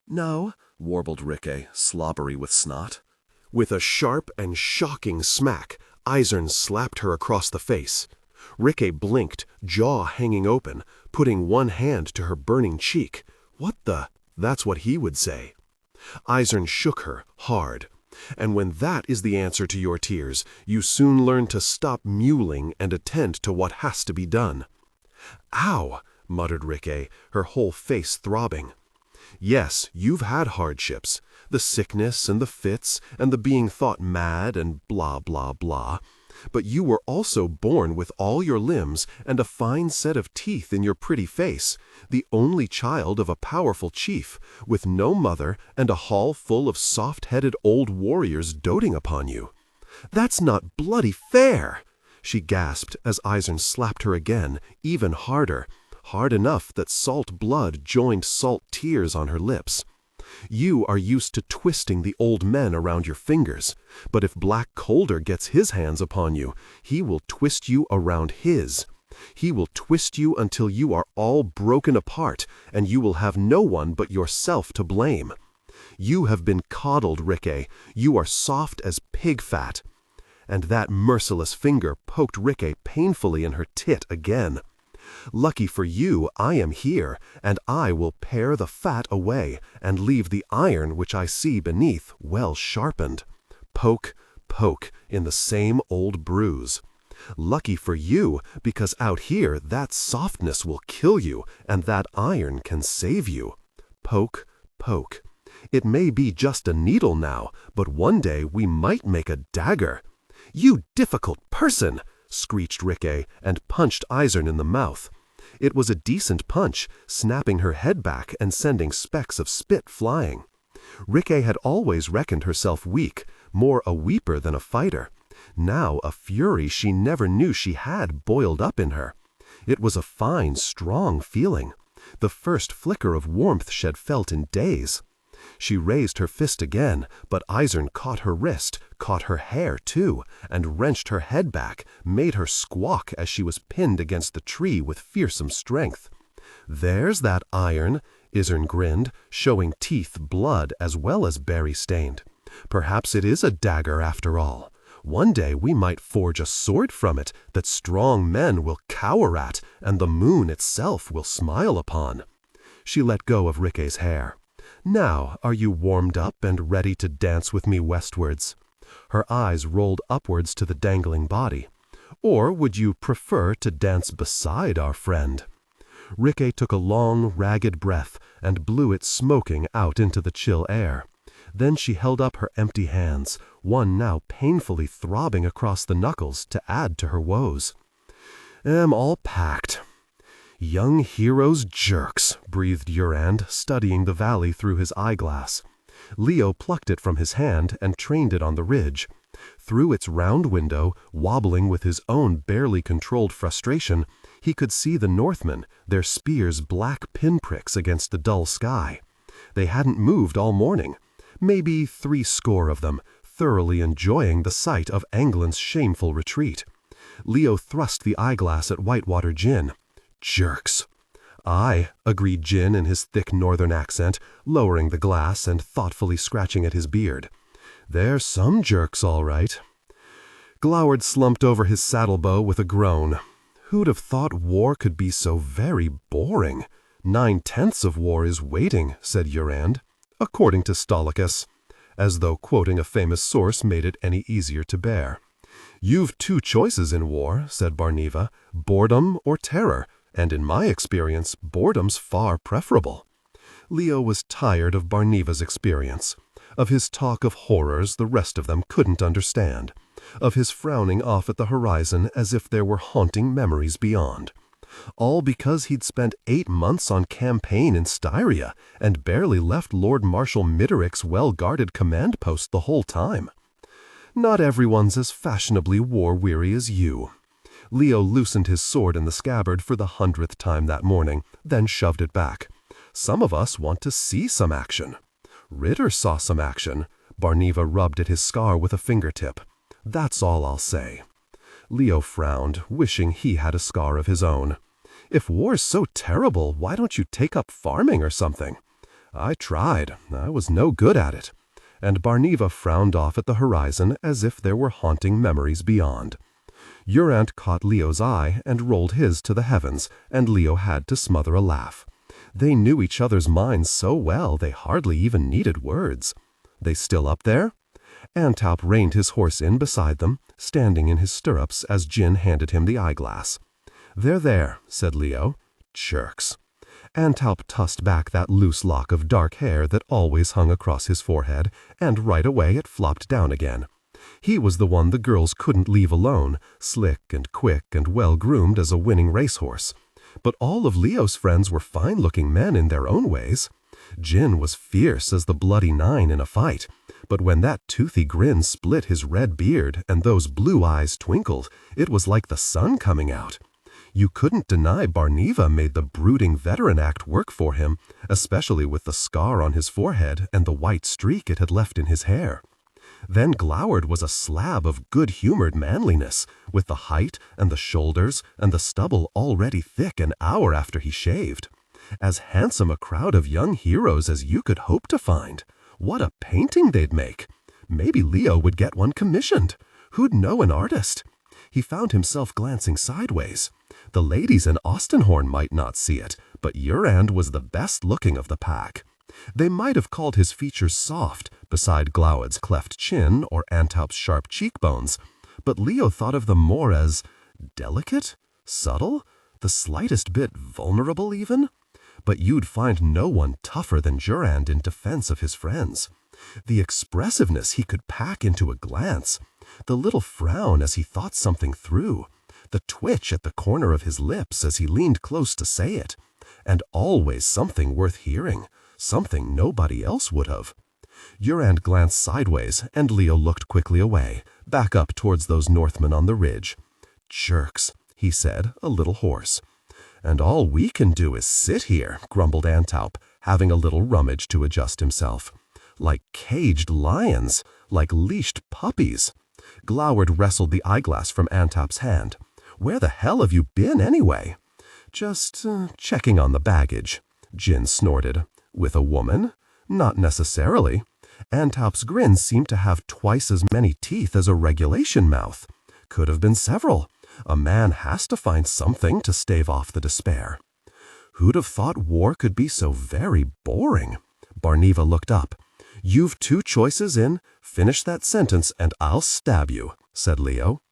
"No," warbled Rikke, slobbery with snot. With a sharp and shocking smack, Eisern slapped her across the face. Rikke blinked, jaw hanging open, putting one hand to her burning cheek. What the? That's what he would say. Eisern shook her, hard. And when that is the answer to your tears, you soon learn to stop mewling and attend to what has to be done. "Ow!" muttered Rikke, her whole face throbbing. "Yes, you've had hardships, the sickness and the fits and the being thought mad and blah, blah, blah. But you were also born with all your limbs and a fine set of teeth in your pretty face, the only child of a powerful chief, with no mother and a hall full of soft-headed old warriors doting upon you. That's not bloody fair!" she gasped as Eisern slapped her again, even harder, hard enough that salt blood joined salt tears on her lips. "You are used to twisting the old men around your fingers, but if Black Colder gets his hands upon you, he will twist you around his. He will twist you until you are all broken apart, and you will have no one but yourself to blame. You have been coddled, Rikke. You are soft as pig fat." And that merciless finger poked Rikke painfully in her tit again. "Lucky for you, I am here, and I will pare the fat away, and leave the iron which I see beneath well sharpened. Poke, poke, in the same old bruise. Lucky for you, because out here that softness will kill you, and that iron can save you. Poke, poke. It may be just a needle now, but one day we might make a dagger." "You difficult person!" screeched Rikke, and punched Eisern in the mouth. It was a decent punch, snapping her head back and sending specks of spit flying. Rikke had always reckoned herself weak, more a weeper than a fighter. Now a fury she never knew she had boiled up in her. It was a fine, strong feeling, the first flicker of warmth she'd felt in days. She raised her fist again, but Eisern caught her wrist, caught her hair too, and wrenched her head back, made her squawk as she was pinned against the tree with fearsome strength. "There's that iron," Eisern grinned, showing teeth blood as well as berry-stained. "Perhaps it is a dagger after all. One day we might forge a sword from it that strong men will cower at and the moon itself will smile upon." She let go of Rikke's hair. "Now, are you warmed up and ready to dance with me westwards?" Her eyes rolled upwards to the dangling body. "Or would you prefer to dance beside our friend?" Rikke took a long, ragged breath and blew it smoking out into the chill air. Then she held up her empty hands, one now painfully throbbing across the knuckles to add to her woes. "Am all packed." "Young heroes jerks," breathed Urand, studying the valley through his eyeglass. Leo plucked it from his hand and trained it on the ridge. Through its round window, wobbling with his own barely controlled frustration, he could see the Northmen, their spears black pinpricks against the dull sky. They hadn't moved all morning, maybe 70 of them, thoroughly enjoying the sight of England's shameful retreat. Leo thrust the eyeglass at Whitewater Gin. "Jerks." "Aye," agreed Gin in his thick northern accent, lowering the glass and thoughtfully scratching at his beard. "They're some jerks, all right." Gloward slumped over his saddlebow with a groan. "Who'd have thought war could be so very boring? 9/10 of war is waiting," said Urand, "according to Staulicus," as though quoting a famous source made it any easier to bear. "You've 2 choices in war," said Barneva, "boredom or terror, and in my experience, boredom's far preferable." Leo was tired of Barneva's experience, of his talk of horrors the rest of them couldn't understand, of his frowning off at the horizon as if there were haunting memories beyond. All because he'd spent 8 months on campaign in Styria and barely left Lord Marshal Midderig's well-guarded command post the whole time. "Not everyone's as fashionably war-weary as you." Leo loosened his sword in the scabbard for the 100th time that morning, then shoved it back. "Some of us want to see some action." "Ritter saw some action." Barneva rubbed at his scar with a fingertip. "That's all I'll say." Leo frowned, wishing he had a scar of his own. "If war's so terrible, why don't you take up farming or something?" "I tried. I was no good at it." And Barneva frowned off at the horizon as if there were haunting memories beyond. Urand caught Leo's eye and rolled his to the heavens, and Leo had to smother a laugh. They knew each other's minds so well they hardly even needed words. "They still up there?" Antaup reined his horse in beside them, standing in his stirrups as Gin handed him the eyeglass. "They're there," said Leo. "Jerks." Antaup tossed back that loose lock of dark hair that always hung across his forehead, and right away it flopped down again. He was the one the girls couldn't leave alone, slick and quick and well-groomed as a winning racehorse. But all of Leo's friends were fine-looking men in their own ways. Gin was fierce as the bloody 9 in a fight, but when that toothy grin split his red beard and those blue eyes twinkled, it was like the sun coming out. You couldn't deny Barneva made the brooding veteran act work for him, especially with the scar on his forehead and the white streak it had left in his hair. Then Gloward was a slab of good-humored manliness, with the height and the shoulders and the stubble already thick an hour after he shaved. As handsome a crowd of young heroes as you could hope to find. What a painting they'd make! Maybe Leo would get one commissioned. Who'd know an artist? He found himself glancing sideways. The ladies in Ostenhorn might not see it, but Urand was the best-looking of the pack. They might have called his features soft, beside Gloward's cleft chin or Antaup's sharp cheekbones, but Leo thought of them more as delicate, subtle, the slightest bit vulnerable even. but you'd find no one tougher than Jurand in defense of his friends. The expressiveness he could pack into a glance, the little frown as he thought something through, the twitch at the corner of his lips as he leaned close to say it, and always something worth hearing, something nobody else would have. Jurand glanced sideways, and Leo looked quickly away, back up towards those Northmen on the ridge. "Jerks," he said, a little hoarse. "And all we can do is sit here," grumbled Antaup, having a little rummage to adjust himself. "Like caged lions, like leashed puppies." Gloward wrestled the eyeglass from Antaup's hand. "Where the hell have you been, anyway?" "Just checking on the baggage," Jin snorted. "With a woman?" "Not necessarily." Antaup's grin seemed to have twice as many teeth as a regulation mouth. "Could have been several. A man has to find something to stave off the despair." "Who'd have thought war could be so very boring?" Barneva looked up. "You've two choices in. Finish that sentence and I'll stab you," said Leo.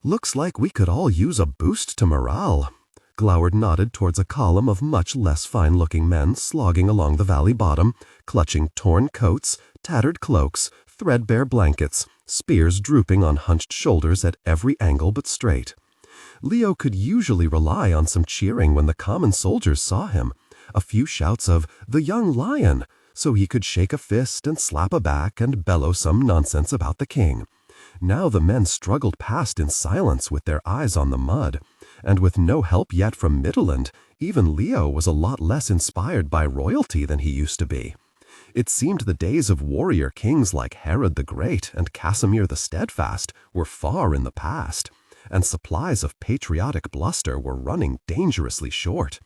"Looks like we could all use a boost to morale." Gloward nodded towards a column of much less fine-looking men slogging along the valley bottom, clutching torn coats, tattered cloaks, threadbare blankets, spears drooping on hunched shoulders at every angle but straight. Leo could usually rely on some cheering when the common soldiers saw him, a few shouts of "the young lion," so he could shake a fist and slap a back and bellow some nonsense about the king. Now the men struggled past in silence with their eyes on the mud, and with no help yet from Midland, even Leo was a lot less inspired by royalty than he used to be. It seemed the days of warrior kings like Herod the Great and Casimir the Steadfast were far in the past, and supplies of patriotic bluster were running dangerously short.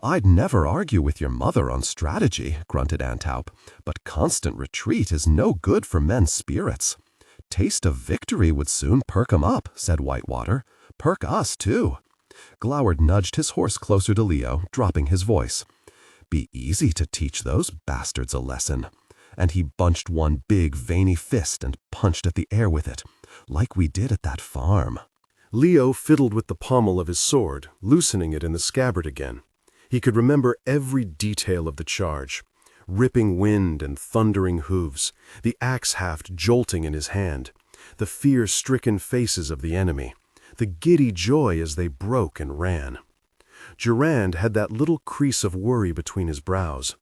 "I'd never argue with your mother on strategy," grunted Antaup, "but constant retreat is no good for men's spirits." "Taste of victory would soon perk 'em up," said Whitewater. "Perk us, too." Gloward nudged his horse closer to Leo, dropping his voice. "Be easy to teach those bastards a lesson." And he bunched one big, veiny fist and punched at the air with it, like we did at that farm. Leo fiddled with the pommel of his sword, loosening it in the scabbard again. He could remember every detail of the charge. Ripping wind and thundering hooves, the axe haft jolting in his hand, the fear-stricken faces of the enemy, the giddy joy as they broke and ran. Jurand had that little crease of worry between his brows.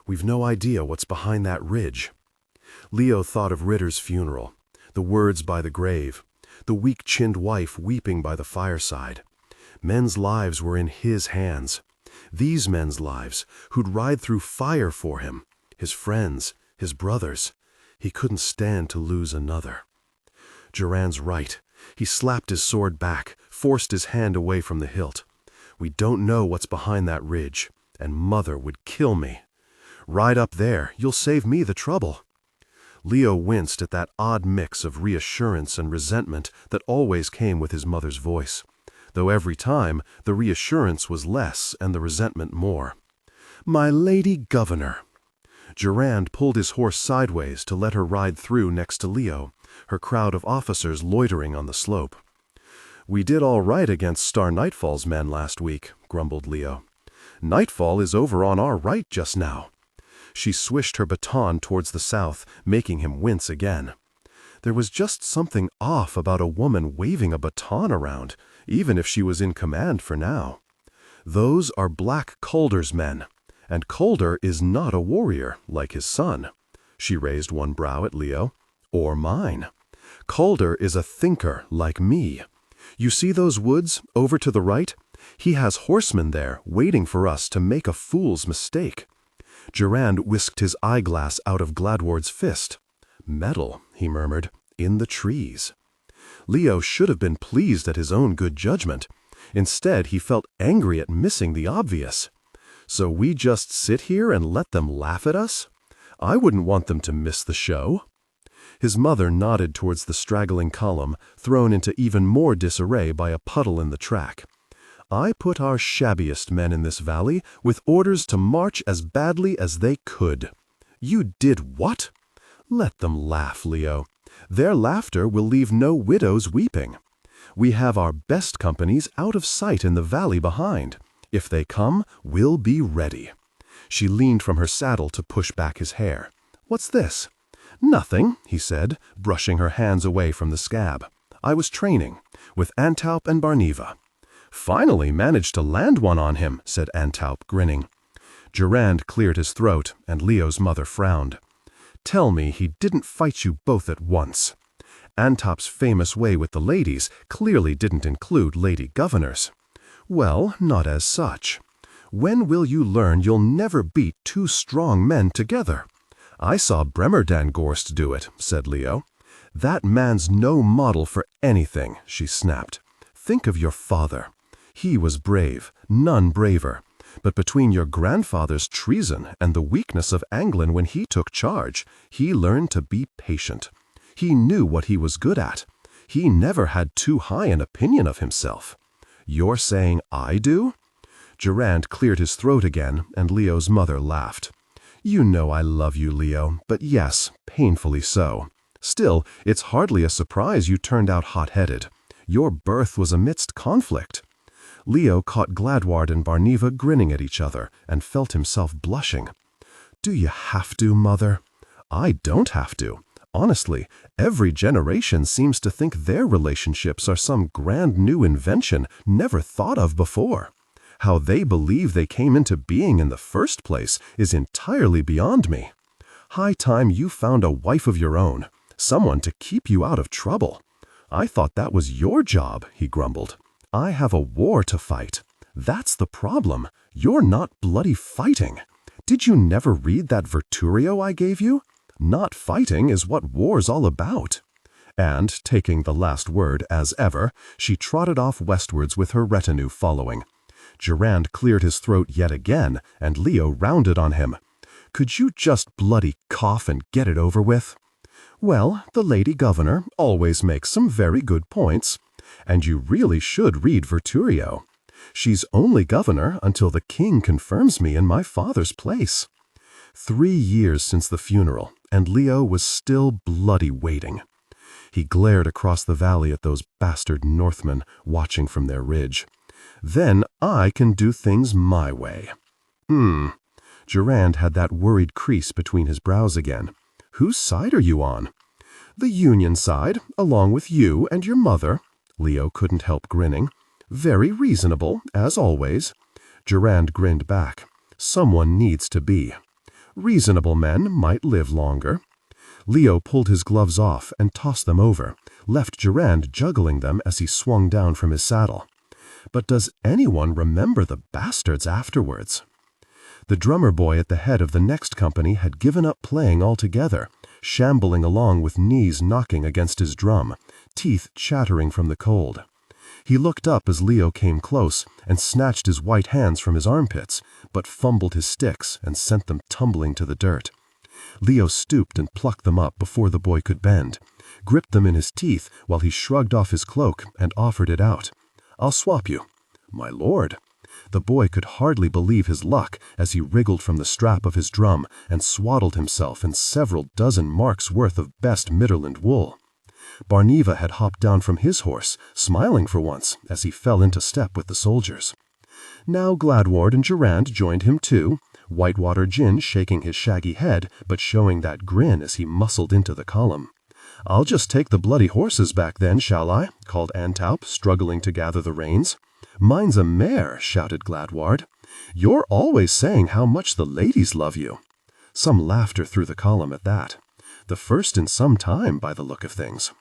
"We've no idea what's behind that ridge." Leo thought of Ritter's funeral, the words by the grave, the weak-chinned wife weeping by the fireside. Men's lives were in his hands. These men's lives, who'd ride through fire for him, his friends, his brothers. He couldn't stand to lose another. Jurand's right. He slapped his sword back, forced his hand away from the hilt. "We don't know what's behind that ridge, and Mother would kill me. Ride up there, you'll save me the trouble." Leo winced at that odd mix of reassurance and resentment that always came with his mother's voice, though every time the reassurance was less and the resentment more. "My lady governor." Jurand pulled his horse sideways to let her ride through next to Leo, her crowd of officers loitering on the slope. "We did all right against Star Nightfall's men last week," grumbled Leo. "Nightfall is over on our right just now." She swished her baton towards the south, making him wince again. There was just something off about a woman waving a baton around, even if she was in command for now. "Those are Black Calder's men, and Calder is not a warrior like his son." She raised one brow at Leo. "Or mine. Calder is a thinker like me. You see those woods over to the right? He has horsemen there waiting for us to make a fool's mistake." Jurand whisked his eyeglass out of Gladward's fist. "Metal," he murmured, "in the trees." Leo should have been pleased at his own good judgment. Instead, he felt angry at missing the obvious. "So we just sit here and let them laugh at us? I wouldn't want them to miss the show." His mother nodded towards the straggling column, thrown into even more disarray by a puddle in the track. "I put our shabbiest men in this valley with orders to march as badly as they could." "You did what?" "Let them laugh, Leo. Their laughter will leave no widows weeping. We have our best companies out of sight in the valley behind, If they come, we'll be ready." She leaned from her saddle to push back his hair. "What's this?" "Nothing," he said, brushing her hands away from the scab. "I was training, with Antaup and Barneva." "Finally managed to land one on him," said Antaup, grinning. Durand cleared his throat, and Leo's mother frowned. "Tell me he didn't fight you both at once." Antaup's famous way with the ladies clearly didn't include lady governors. "Well, not as such. When will you learn you'll never beat two strong men together?" "I saw Bremmerdangorst do it," said Leo. "That man's no model for anything," she snapped. "Think of your father. He was brave, none braver. But between your grandfather's treason and the weakness of Anglin when he took charge, he learned to be patient. He knew what he was good at. He never had too high an opinion of himself. You're saying I do?" Durand cleared his throat again, and Leo's mother laughed. "You know I love you, Leo, but yes, painfully so. Still, it's hardly a surprise you turned out hot-headed. Your birth was amidst conflict." Leo caught Gladward and Barneva grinning at each other and felt himself blushing. "Do you have to, Mother?" "I don't have to. Honestly, every generation seems to think their relationships are some grand new invention never thought of before. How they believe they came into being in the first place is entirely beyond me. High time you found a wife of your own, someone to keep you out of trouble. I thought that was your job," he grumbled. "I have a war to fight. That's the problem. You're not bloody fighting. Did you never read that Verturio I gave you? Not fighting is what war's all about." And, taking the last word as ever, she trotted off westwards with her retinue following. Durand cleared his throat yet again, and Leo rounded on him. "Could you just bloody cough and get it over with?" "Well, the lady governor always makes some very good points. And you really should read Verturio. She's only governor until the king confirms me in my father's place." 3 years since the funeral, and Leo was still bloody waiting. He glared across the valley at those bastard Northmen watching from their ridge. "Then I can do things my way." Durand had that worried crease between his brows again. "Whose side are you on?" "The Union side, along with you and your mother." Leo couldn't help grinning. "Very reasonable, as always." Durand grinned back. "Someone needs to be. Reasonable men might live longer." Leo pulled his gloves off and tossed them over, left Durand juggling them as he swung down from his saddle. But does anyone remember the bastards afterwards? The drummer boy at the head of the next company had given up playing altogether, shambling along with knees knocking against his drum, teeth chattering from the cold. He looked up as Leo came close and snatched his white hands from his armpits, but fumbled his sticks and sent them tumbling to the dirt. Leo stooped and plucked them up before the boy could bend, gripped them in his teeth while he shrugged off his cloak and offered it out. "I'll swap you." "My lord." The boy could hardly believe his luck as he wriggled from the strap of his drum and swaddled himself in several dozen marks' worth of best Midderland wool. Barneva had hopped down from his horse, smiling for once as he fell into step with the soldiers. Now Gladward and Durand joined him too, Whitewater Gin shaking his shaggy head but showing that grin as he muscled into the column. "I'll just take the bloody horses back then, shall I?" called Antaup, struggling to gather the reins. "Mine's a mare," shouted Gladward. "You're always saying how much the ladies love you." Some laughter through the column at that. The first in some time, by the look of things.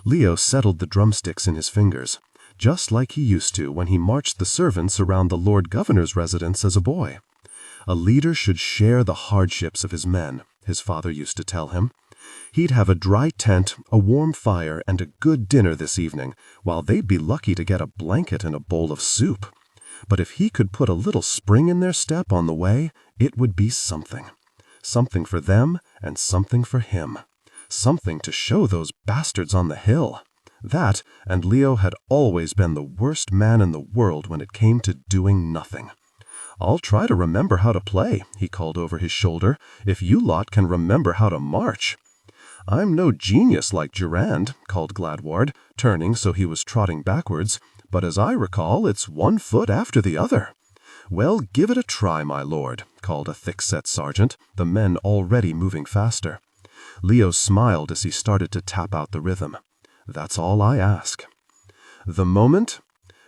Leo settled the drumsticks in his fingers, just like he used to when he marched the servants around the Lord Governor's residence as a boy. A leader should share the hardships of his men, his father used to tell him. He'd have a dry tent, a warm fire, and a good dinner this evening, while they'd be lucky to get a blanket and a bowl of soup. But if he could put a little spring in their step on the way, it would be something. Something for them and something for him. Something to show those bastards on the hill. That, and Leo had always been the worst man in the world when it came to doing nothing. "I'll try to remember how to play," he called over his shoulder, "if you lot can remember how to march." "I'm no genius like Durand," called Gladward, turning so he was trotting backwards, "but as I recall, it's one foot after the other." "Well, give it a try, my lord," called a thick-set sergeant, the men already moving faster. Leo smiled as he started to tap out the rhythm. "That's all I ask." "The moment?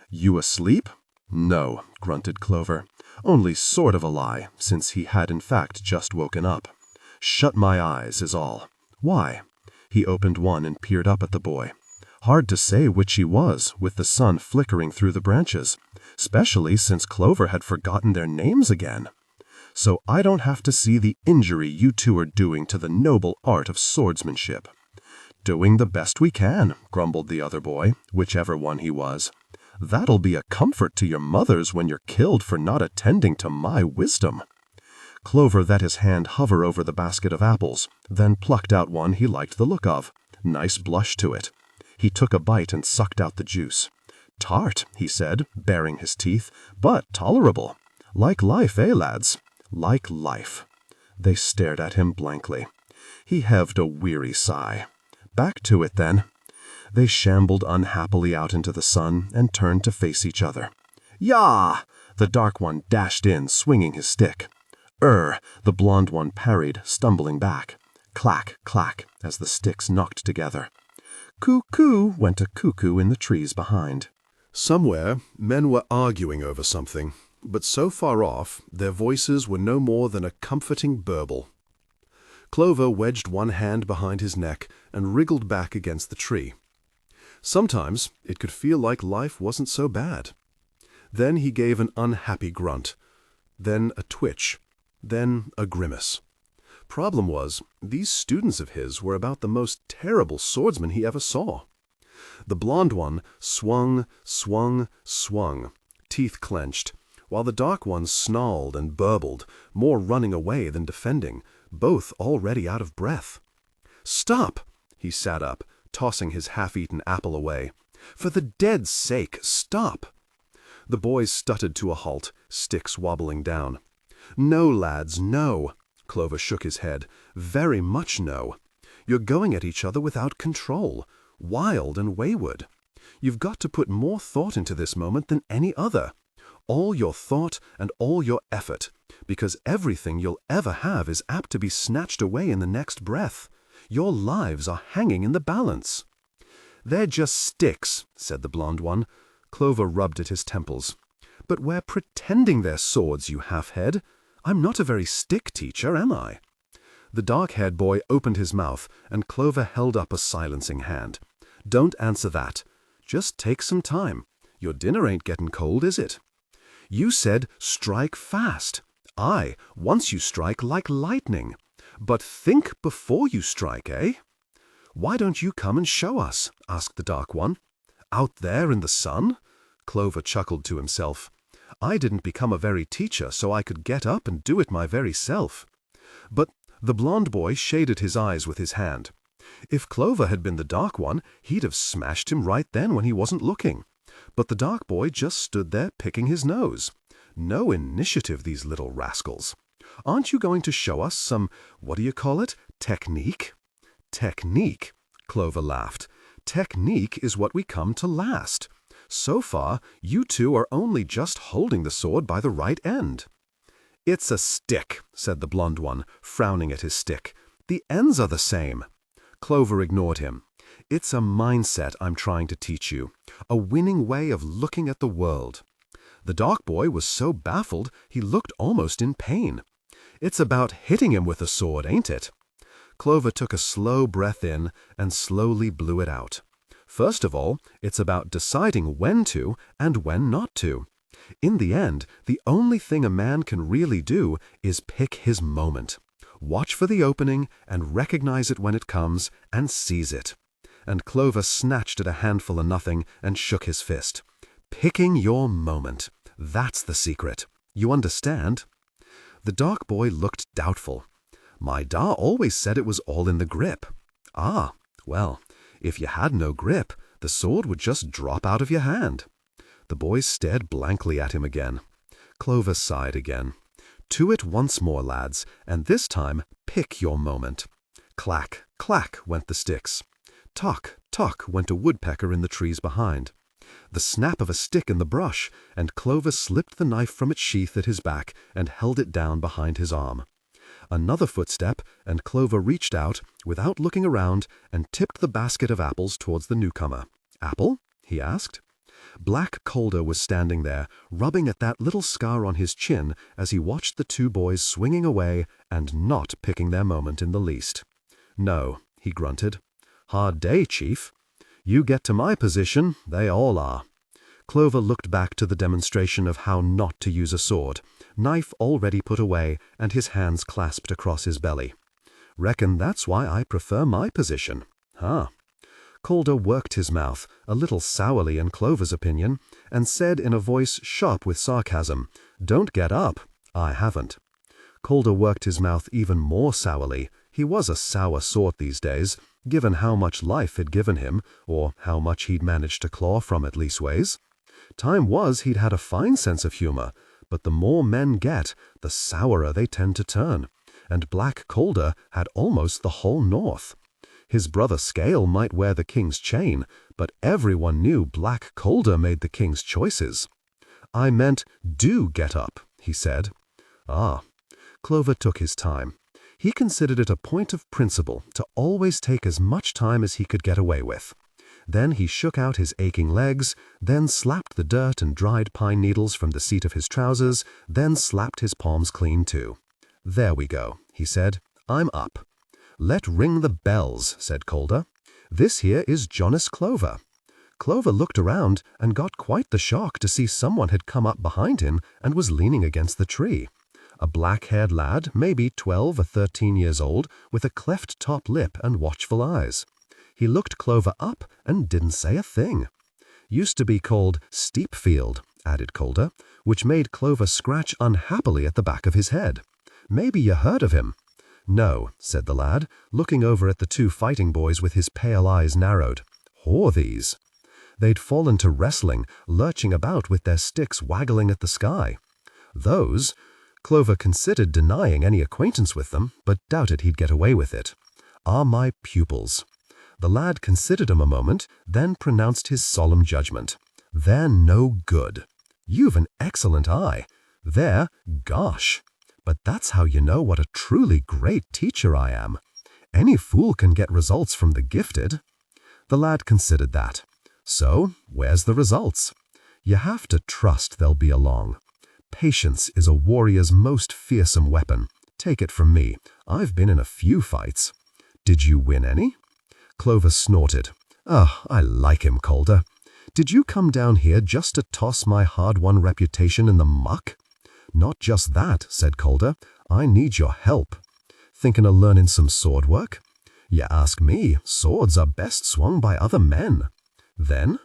You asleep?" "No," grunted Clover. "Only sort of a lie, since he had in fact just woken up. Shut my eyes is all." "Why?" He opened one and peered up at the boy. Hard to say which he was, with the sun flickering through the branches, especially since Clover had forgotten their names again. "So I don't have to see the injury you two are doing to the noble art of swordsmanship." "Doing the best we can," grumbled the other boy, whichever one he was. "That'll be a comfort to your mothers when you're killed for not attending to my wisdom." Clover let his hand hover over the basket of apples, then plucked out one he liked the look of. Nice blush to it. He took a bite and sucked out the juice. "Tart," he said, baring his teeth, "but tolerable. Like life, eh, lads? Like life." They stared at him blankly. He heaved a weary sigh. "Back to it, then." They shambled unhappily out into the sun and turned to face each other. "Yah!" The dark one dashed in, swinging his stick. The blonde one parried, stumbling back. Clack, clack, as the sticks knocked together. Cuckoo went a cuckoo in the trees behind. Somewhere, men were arguing over something, but so far off, their voices were no more than a comforting burble. Clover wedged one hand behind his neck and wriggled back against the tree. Sometimes it could feel like life wasn't so bad. Then he gave an unhappy grunt, then a twitch, then a grimace. Problem was, these students of his were about the most terrible swordsmen he ever saw. The blonde one swung, swung, swung, teeth clenched, while the dark one snarled and burbled, more running away than defending, both already out of breath. "Stop!" He sat up, tossing his half-eaten apple away. "For the dead's sake, stop!" The boys stuttered to a halt, sticks wobbling down. "No, lads, no!" Clover shook his head. "Very much no. You're going at each other without control, wild and wayward. You've got to put more thought into this moment than any other. All your thought and all your effort, because everything you'll ever have is apt to be snatched away in the next breath. Your lives are hanging in the balance." "They're just sticks," said the blonde one. Clover rubbed at his temples. "But we're pretending they're swords, you half-head. I'm not a very stick teacher, am I?" The dark-haired boy opened his mouth, and Clover held up a silencing hand. "Don't answer that. Just take some time. Your dinner ain't getting cold, is it? You said strike fast. Aye, once you strike like lightning. But think before you strike, eh?" "Why don't you come and show us?" asked the dark one. "Out there in the sun?" Clover chuckled to himself. "I didn't become a very teacher so I could get up and do it my very self." But the blonde boy shaded his eyes with his hand. If Clover had been the dark one, he'd have smashed him right then when he wasn't looking. But the dark boy just stood there picking his nose. No initiative, these little rascals. "Aren't you going to show us some, what do you call it, technique?" "Technique," Clover laughed. "Technique is what we come to last. So far, you two are only just holding the sword by the right end." "It's a stick," said the blonde one, frowning at his stick. "The ends are the same." Clover ignored him. "It's a mindset I'm trying to teach you, a winning way of looking at the world." The dark boy was so baffled he looked almost in pain. "It's about hitting him with a sword, ain't it?" Clover took a slow breath in and slowly blew it out. "First of all, it's about deciding when to and when not to. In the end, the only thing a man can really do is pick his moment. Watch for the opening and recognize it when it comes and seize it." And Clover snatched at a handful of nothing and shook his fist. "Picking your moment. That's the secret. You understand?" The dark boy looked doubtful. "My da always said it was all in the grip." "Ah, well, if you had no grip, the sword would just drop out of your hand." The boys stared blankly at him again. Clover sighed again. "To it once more, lads, and this time pick your moment." Clack, clack went the sticks. Tock, tock went a woodpecker in the trees behind. The snap of a stick in the brush, and Clover slipped the knife from its sheath at his back and held it down behind his arm. Another footstep, and Clover reached out, without looking around, and tipped the basket of apples towards the newcomer. "Apple?" he asked. Black Calder was standing there, rubbing at that little scar on his chin as he watched the two boys swinging away and not picking their moment in the least. "No," he grunted. "Hard day, Chief. You get to my position, they all are." Clover looked back to the demonstration of how not to use a sword, knife already put away and his hands clasped across his belly. "Reckon that's why I prefer my position. Huh." Calder worked his mouth, a little sourly in Clover's opinion, and said in a voice sharp with sarcasm, "Don't get up. I haven't." Calder worked his mouth even more sourly. He was a sour sort these days, given how much life had given him, or how much he'd managed to claw from it leastways. Time was he'd had a fine sense of humor, but the more men get, the sourer they tend to turn, and Black Calder had almost the whole North. His brother Scale might wear the king's chain, but everyone knew Black Calder made the king's choices. "I meant, do get up," he said. "Ah." Clover took his time. He considered it a point of principle to always take as much time as he could get away with. Then he shook out his aching legs, then slapped the dirt and dried pine needles from the seat of his trousers, then slapped his palms clean too. "There we go," he said. "I'm up." "Let ring the bells," said Calder. "This here is Jonas Clover." Clover looked around and got quite the shock to see someone had come up behind him and was leaning against the tree. A black-haired lad, maybe 12 or 13 years old, with a cleft top lip and watchful eyes. He looked Clover up and didn't say a thing. "Used to be called Steepfield," added Calder, which made Clover scratch unhappily at the back of his head. "Maybe you heard of him." "No," said the lad, looking over at the two fighting boys with his pale eyes narrowed. "Whore these?" They'd fallen to wrestling, lurching about with their sticks waggling at the sky. "Those?" Clover considered denying any acquaintance with them, but doubted he'd get away with it. "Are my pupils." The lad considered him a moment, then pronounced his solemn judgment. "They're no good. You've an excellent eye. They're gosh. But that's how you know what a truly great teacher I am. Any fool can get results from the gifted." The lad considered that. "So, where's the results? You have to trust they'll be along. Patience is a warrior's most fearsome weapon. Take it from me. I've been in a few fights." "Did you win any?" Clover snorted. I like him, Calder. Did you come down here just to toss my hard-won reputation in the muck?" "Not just that," said Calder. "I need your help." "Thinking of learning some sword work?" "You ask me. Swords are best swung by other men." "Then?"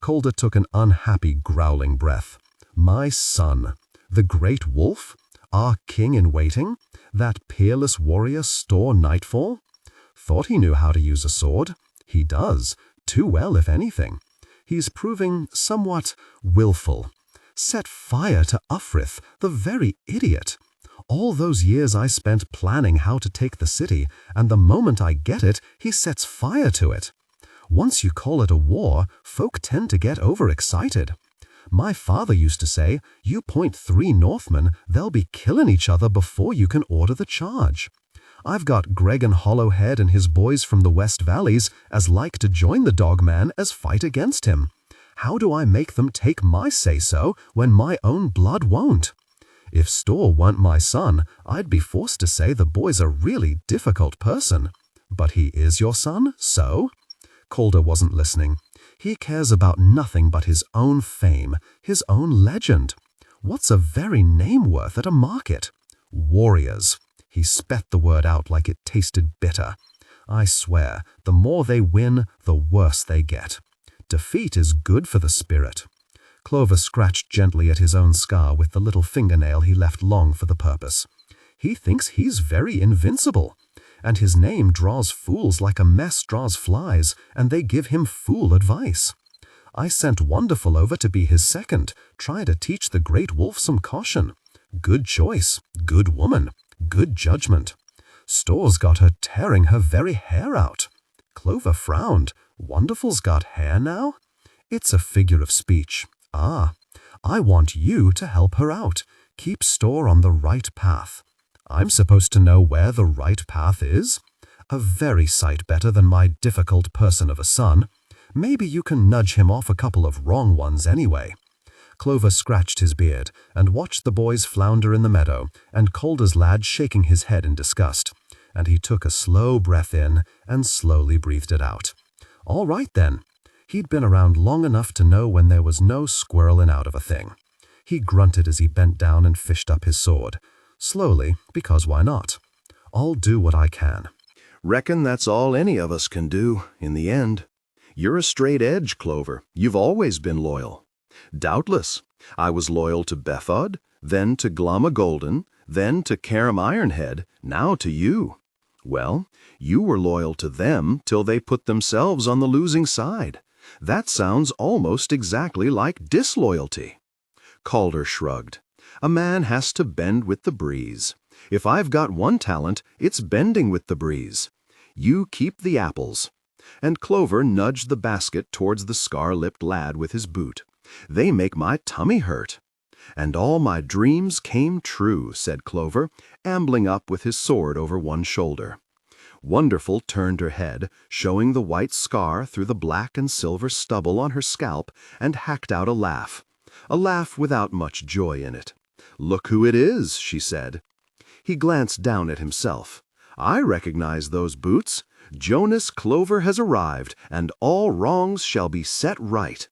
Calder took an unhappy, growling breath. "My son, the great wolf, our king-in-waiting, that peerless warrior Store Nightfall? Thought he knew how to use a sword. He does, too well if anything. He's proving somewhat willful. Set fire to Ufrith, the very idiot. All those years I spent planning how to take the city, and the moment I get it, he sets fire to it. Once you call it a war, folk tend to get overexcited. My father used to say, you point 3 Northmen, they'll be killing each other before you can order the charge. I've got Gregg and Hollowhead and his boys from the West Valleys as like to join the Dogman as fight against him. How do I make them take my say-so when my own blood won't? If Store weren't my son, I'd be forced to say the boy's a really difficult person. But he is your son, so?" Calder wasn't listening. He cares about nothing but his own fame, his own legend. What's a very name worth at a market? Warriors. He spat the word out like it tasted bitter. I swear, the more they win, the worse they get. Defeat is good for the spirit. Clover scratched gently at his own scar with the little fingernail he left long for the purpose. He thinks he's very invincible, and his name draws fools like a mess draws flies, and they give him fool advice. I sent Wonderful over to be his second, try to teach the great wolf some caution. Good choice, good woman, good judgment. Store's got her tearing her very hair out. Clover frowned. Wonderful's got hair now? It's a figure of speech. Ah, I want you to help her out. Keep store on the right path. I'm supposed to know where the right path is? A very sight better than my difficult person of a son. Maybe you can nudge him off a couple of wrong ones anyway. Clover scratched his beard and watched the boys flounder in the meadow, and Calder's lad shaking his head in disgust. And he took a slow breath in and slowly breathed it out. All right then. He'd been around long enough to know when there was no squirreling out of a thing. He grunted as he bent down and fished up his sword. Slowly, because why not? I'll do what I can. Reckon that's all any of us can do, in the end. You're a straight edge, Clover. You've always been loyal. Doubtless. I was loyal to Bethod, then to Glama Golden, then to Karam Ironhead, now to you. Well, you were loyal to them till they put themselves on the losing side. That sounds almost exactly like disloyalty. Calder shrugged. A man has to bend with the breeze. If I've got one talent, it's bending with the breeze. You keep the apples. And Clover nudged the basket towards the scar-lipped lad with his boot. They make my tummy hurt. And all my dreams came true, said Clover, ambling up with his sword over one shoulder. Wonderful turned her head, showing the white scar through the black and silver stubble on her scalp, and hacked out a laugh without much joy in it. Look who it is, she said. He glanced down at himself. I recognize those boots. Jonas Clover has arrived, and all wrongs shall be set right.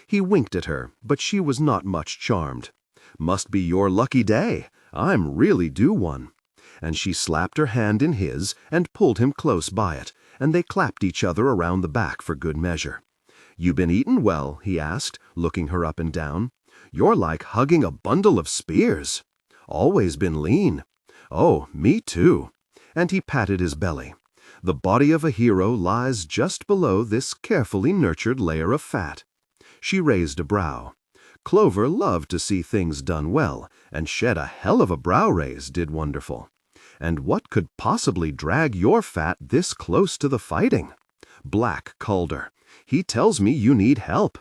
He winked at her, but she was not much charmed. Must be your lucky day. I'm really due one. And she slapped her hand in his and pulled him close by it, and they clapped each other around the back for good measure. You been eatin' well? He asked, looking her up and down. You're like hugging a bundle of spears. Always been lean. Oh, me too. And he patted his belly. The body of a hero lies just below this carefully nurtured layer of fat. She raised a brow. Clover loved to see things done well, and shed a hell of a brow raise, did Wonderful. And what could possibly drag your fat this close to the fighting? Black Calder. He tells me you need help.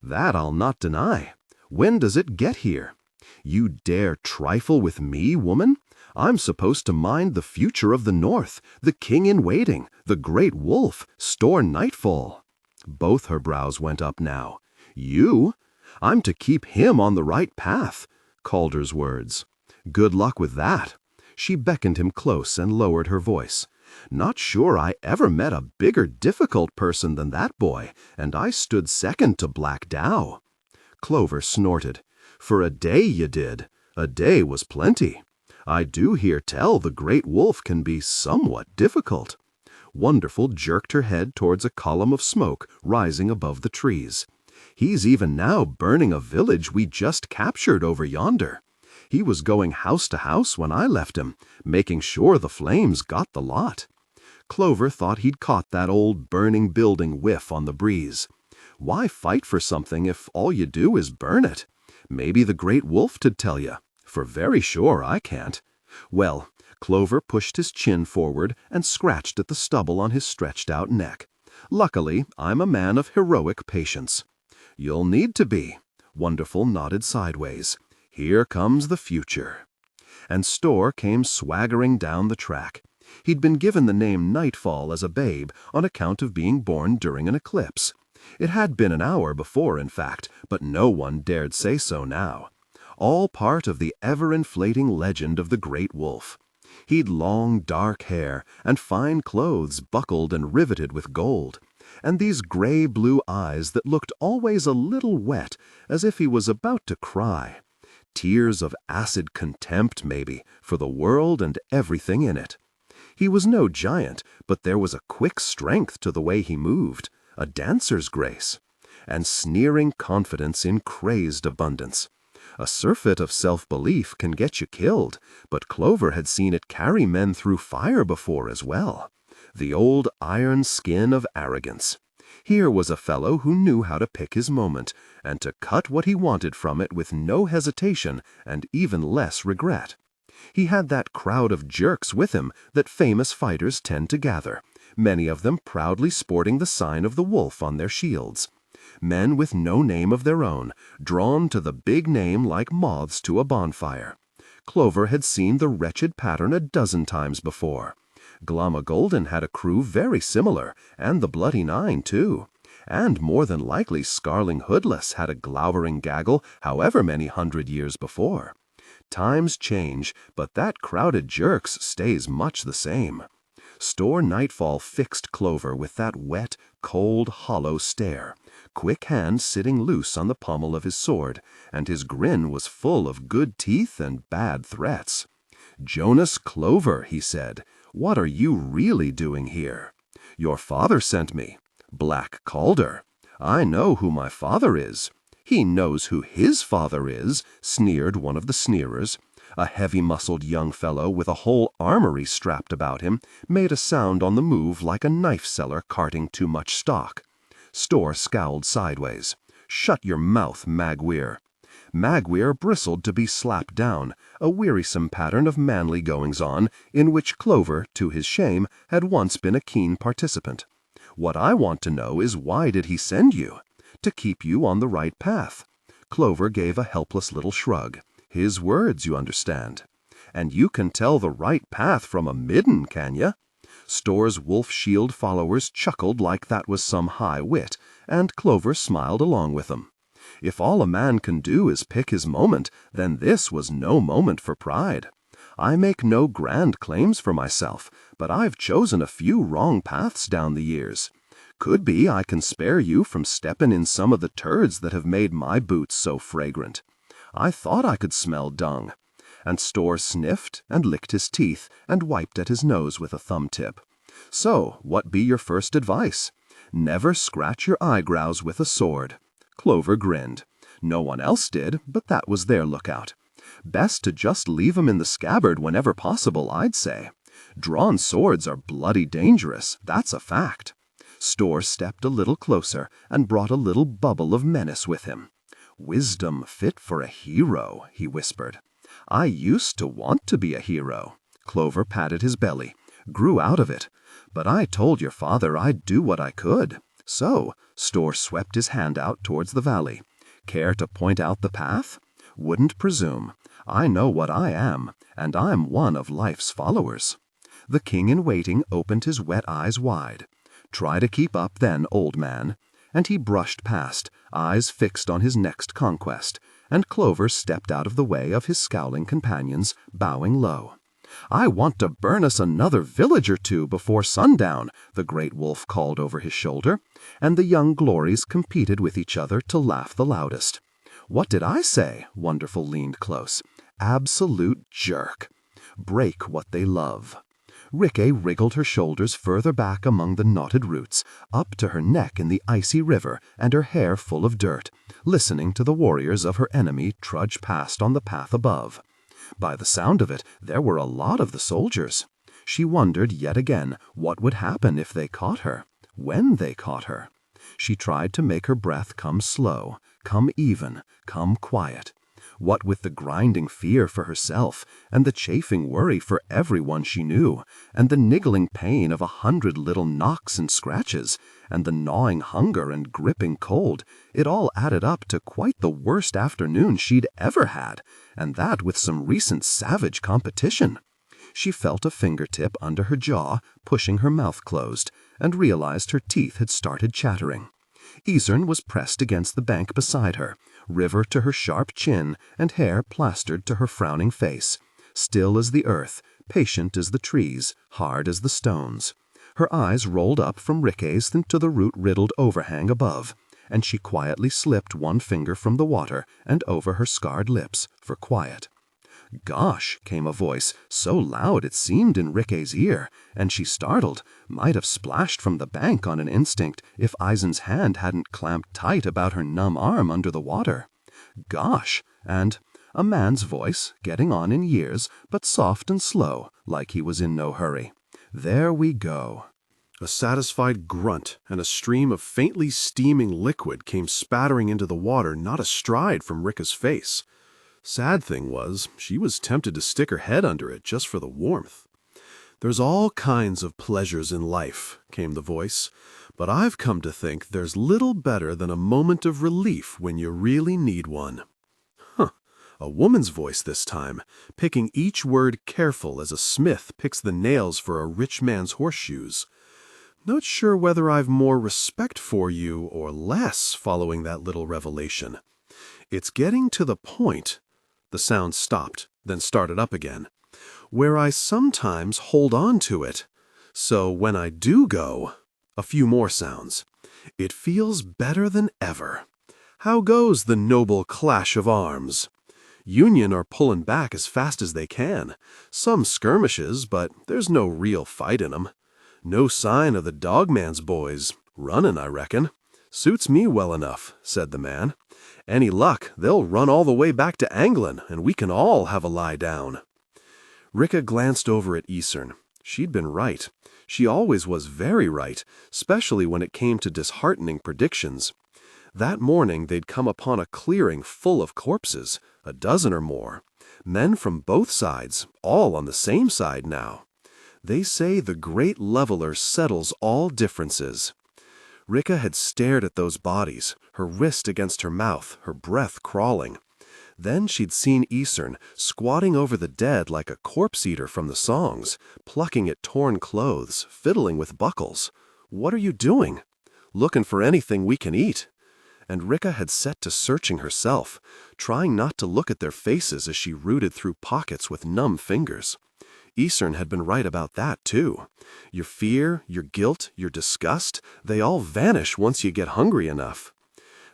That I'll not deny. When does it get here? You dare trifle with me, woman? I'm supposed to mind the future of the North, the king in waiting, the great wolf, store nightfall. Both her brows went up now. You? I'm to keep him on the right path. Calder's words. Good luck with that. She beckoned him close and lowered her voice. Not sure I ever met a bigger difficult person than that boy, and I stood second to Black Dow. Clover snorted. For a day you did. A day was plenty. I do hear tell the great wolf can be somewhat difficult. Wonderful jerked her head towards a column of smoke rising above the trees. He's even now burning a village we just captured over yonder. He was going house to house when I left him, making sure the flames got the lot. Clover thought he'd caught that old burning building whiff on the breeze. Why fight for something if all you do is burn it? Maybe the great wolf to tell you, for very sure I can't. Well, Clover pushed his chin forward and scratched at the stubble on his stretched-out neck. Luckily, I'm a man of heroic patience. You'll need to be. Wonderful nodded sideways. Here comes the future. And Store came swaggering down the track. He'd been given the name Nightfall as a babe on account of being born during an eclipse. It had been an hour before, in fact, but no one dared say so now. All part of the ever-inflating legend of the great wolf. He'd long, dark hair and fine clothes buckled and riveted with gold, and these gray-blue eyes that looked always a little wet, as if he was about to cry. Tears of acid contempt, maybe, for the world and everything in it. He was no giant, but there was a quick strength to the way he moved, a dancer's grace, and sneering confidence in crazed abundance. A surfeit of self-belief can get you killed, but Clover had seen it carry men through fire before as well. The old iron skin of arrogance. Here was a fellow who knew how to pick his moment, and to cut what he wanted from it with no hesitation and even less regret. He had that crowd of jerks with him that famous fighters tend to gather, many of them proudly sporting the sign of the wolf on their shields. Men with no name of their own, drawn to the big name like moths to a bonfire. Clover had seen the wretched pattern a dozen times before. Glama Golden had a crew very similar, and the Bloody Nine, too. And more than likely Scarling Hoodless had a glowering gaggle however many 100 years before. Times change, but that crowded jerks stays much the same. Store Nightfall fixed Clover with that wet, cold, hollow stare, quick hand sitting loose on the pommel of his sword, and his grin was full of good teeth and bad threats. "Jonas Clover," he said, "what are you really doing here?" "Your father sent me." "Black Calder." "I know who my father is." "He knows who his father is," sneered one of the sneerers. A heavy-muscled young fellow with a whole armory strapped about him made a sound on the move like a knife-seller carting too much stock. Store scowled sideways. "Shut your mouth, Magweir." Magweir bristled to be slapped down, a wearisome pattern of manly goings-on in which Clover, to his shame, had once been a keen participant. "What I want to know is why did he send you?" "To keep you on the right path." Clover gave a helpless little shrug. "His words, you understand." "And you can tell the right path from a midden, can ya?" Store's Wolf Shield followers chuckled like that was some high wit, and Clover smiled along with them. If all a man can do is pick his moment, then this was no moment for pride. I make no grand claims for myself, but I've chosen a few wrong paths down the years. Could be I can spare you from steppin' in some of the turds that have made my boots so fragrant. I thought I could smell dung." And Store sniffed and licked his teeth and wiped at his nose with a thumb-tip. "So, what be your first advice?" "Never scratch your eyebrows with a sword." Clover grinned. No one else did, but that was their lookout. "Best to just leave 'em in the scabbard whenever possible, I'd say. Drawn swords are bloody dangerous, that's a fact." Store stepped a little closer and brought a little bubble of menace with him. "Wisdom fit for a hero," he whispered. "I used to want to be a hero." Clover patted his belly. "Grew out of it. But I told your father I'd do what I could. So," Store swept his hand out towards the valley. "Care to point out the path?" "Wouldn't presume. I know what I am, and I'm one of life's followers." The king-in-waiting opened his wet eyes wide. "Try to keep up then, old man." And he brushed past, eyes fixed on his next conquest, and Clover stepped out of the way of his scowling companions, bowing low. "I want to burn us another village or two before sundown," the great wolf called over his shoulder, and the young glories competed with each other to laugh the loudest. "What did I say?" Wonderful leaned close. "Absolute jerk." Break what they love. Rikke wriggled her shoulders further back among the knotted roots, up to her neck in the icy river and her hair full of dirt, listening to the warriors of her enemy trudge past on the path above. By the sound of it, there were a lot of the soldiers. She wondered yet again what would happen if they caught her, when they caught her. She tried to make her breath come slow, come even, come quiet. What with the grinding fear for herself, and the chafing worry for everyone she knew, and the niggling pain of 100 little knocks and scratches, and the gnawing hunger and gripping cold, it all added up to quite the worst afternoon she'd ever had, and that with some recent savage competition. She felt a fingertip under her jaw, pushing her mouth closed, and realized her teeth had started chattering. Isern was pressed against the bank beside her, river to her sharp chin and hair plastered to her frowning face, still as the earth, patient as the trees, hard as the stones. Her eyes rolled up from Rikke's to the root-riddled overhang above, and she quietly slipped one finger from the water and over her scarred lips for quiet. "Gosh," came a voice, so loud it seemed in Rikke's ear, and she startled, might have splashed from the bank on an instinct if Eisen's hand hadn't clamped tight about her numb arm under the water. "Gosh," and a man's voice, getting on in years, but soft and slow, like he was in no hurry. "There we go." A satisfied grunt and a stream of faintly steaming liquid came spattering into the water not a stride from Rikke's face. Sad thing was, she was tempted to stick her head under it just for the warmth. "There's all kinds of pleasures in life," came the voice, But I've come to think there's little better than a moment of relief when you really need one. Huh, a woman's voice this time, picking each word careful as a smith picks the nails for a rich man's horseshoes. Not sure whether I've more respect for you or less following that little revelation. It's getting to the point, the sound stopped, then started up again, where I sometimes hold on to it. So when I do go, a few more sounds, it feels better than ever. How goes the noble clash of arms? Union are pulling back as fast as they can. Some skirmishes, but there's no real fight in 'em. No sign of the dogman's boys. Running, I reckon. Suits me well enough, said the man. Any luck, they'll run all the way back to Anglin, and we can all have a lie down. Ricka glanced over at Isern. She'd been right. She always was very right, especially when it came to disheartening predictions. That morning they'd come upon a clearing full of corpses, a dozen or more. Men from both sides, all on the same side now. They say the great leveler settles all differences. Ricka had stared at those bodies, her wrist against her mouth, her breath crawling. Then she'd seen Isern squatting over the dead like a corpse-eater from the songs, plucking at torn clothes, fiddling with buckles. What are you doing? Looking for anything we can eat. And Ricka had set to searching herself, trying not to look at their faces as she rooted through pockets with numb fingers. Isern had been right about that, too. Your fear, your guilt, your disgust, they all vanish once you get hungry enough.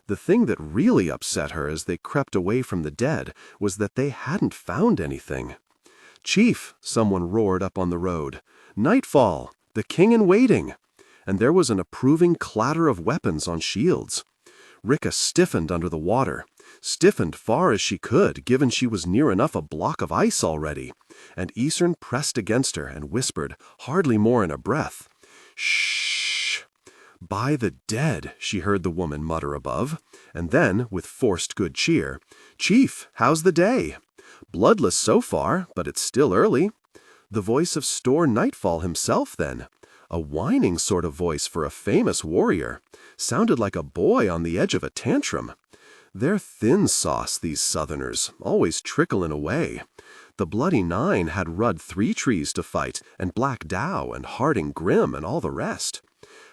The thing that really upset her as they crept away from the dead was that they hadn't found anything. "Chief," someone roared up on the road. "Nightfall! The king in waiting!" And there was an approving clatter of weapons on shields. Ricka stiffened under the water, stiffened far as she could, given she was near enough a block of ice already, and Isern pressed against her and whispered, hardly more in a breath, "Shh!" "By the dead," she heard the woman mutter above, and then, with forced good cheer, "Chief, how's the day? Bloodless so far, but it's still early." The voice of Store Nightfall himself, then. A whining sort of voice for a famous warrior. Sounded like a boy on the edge of a tantrum. They're thin sauce, these Southerners, always tricklin' away. The Bloody Nine had Rudd Three Trees to fight, and Black Dow, and Harding Grim, and all the rest.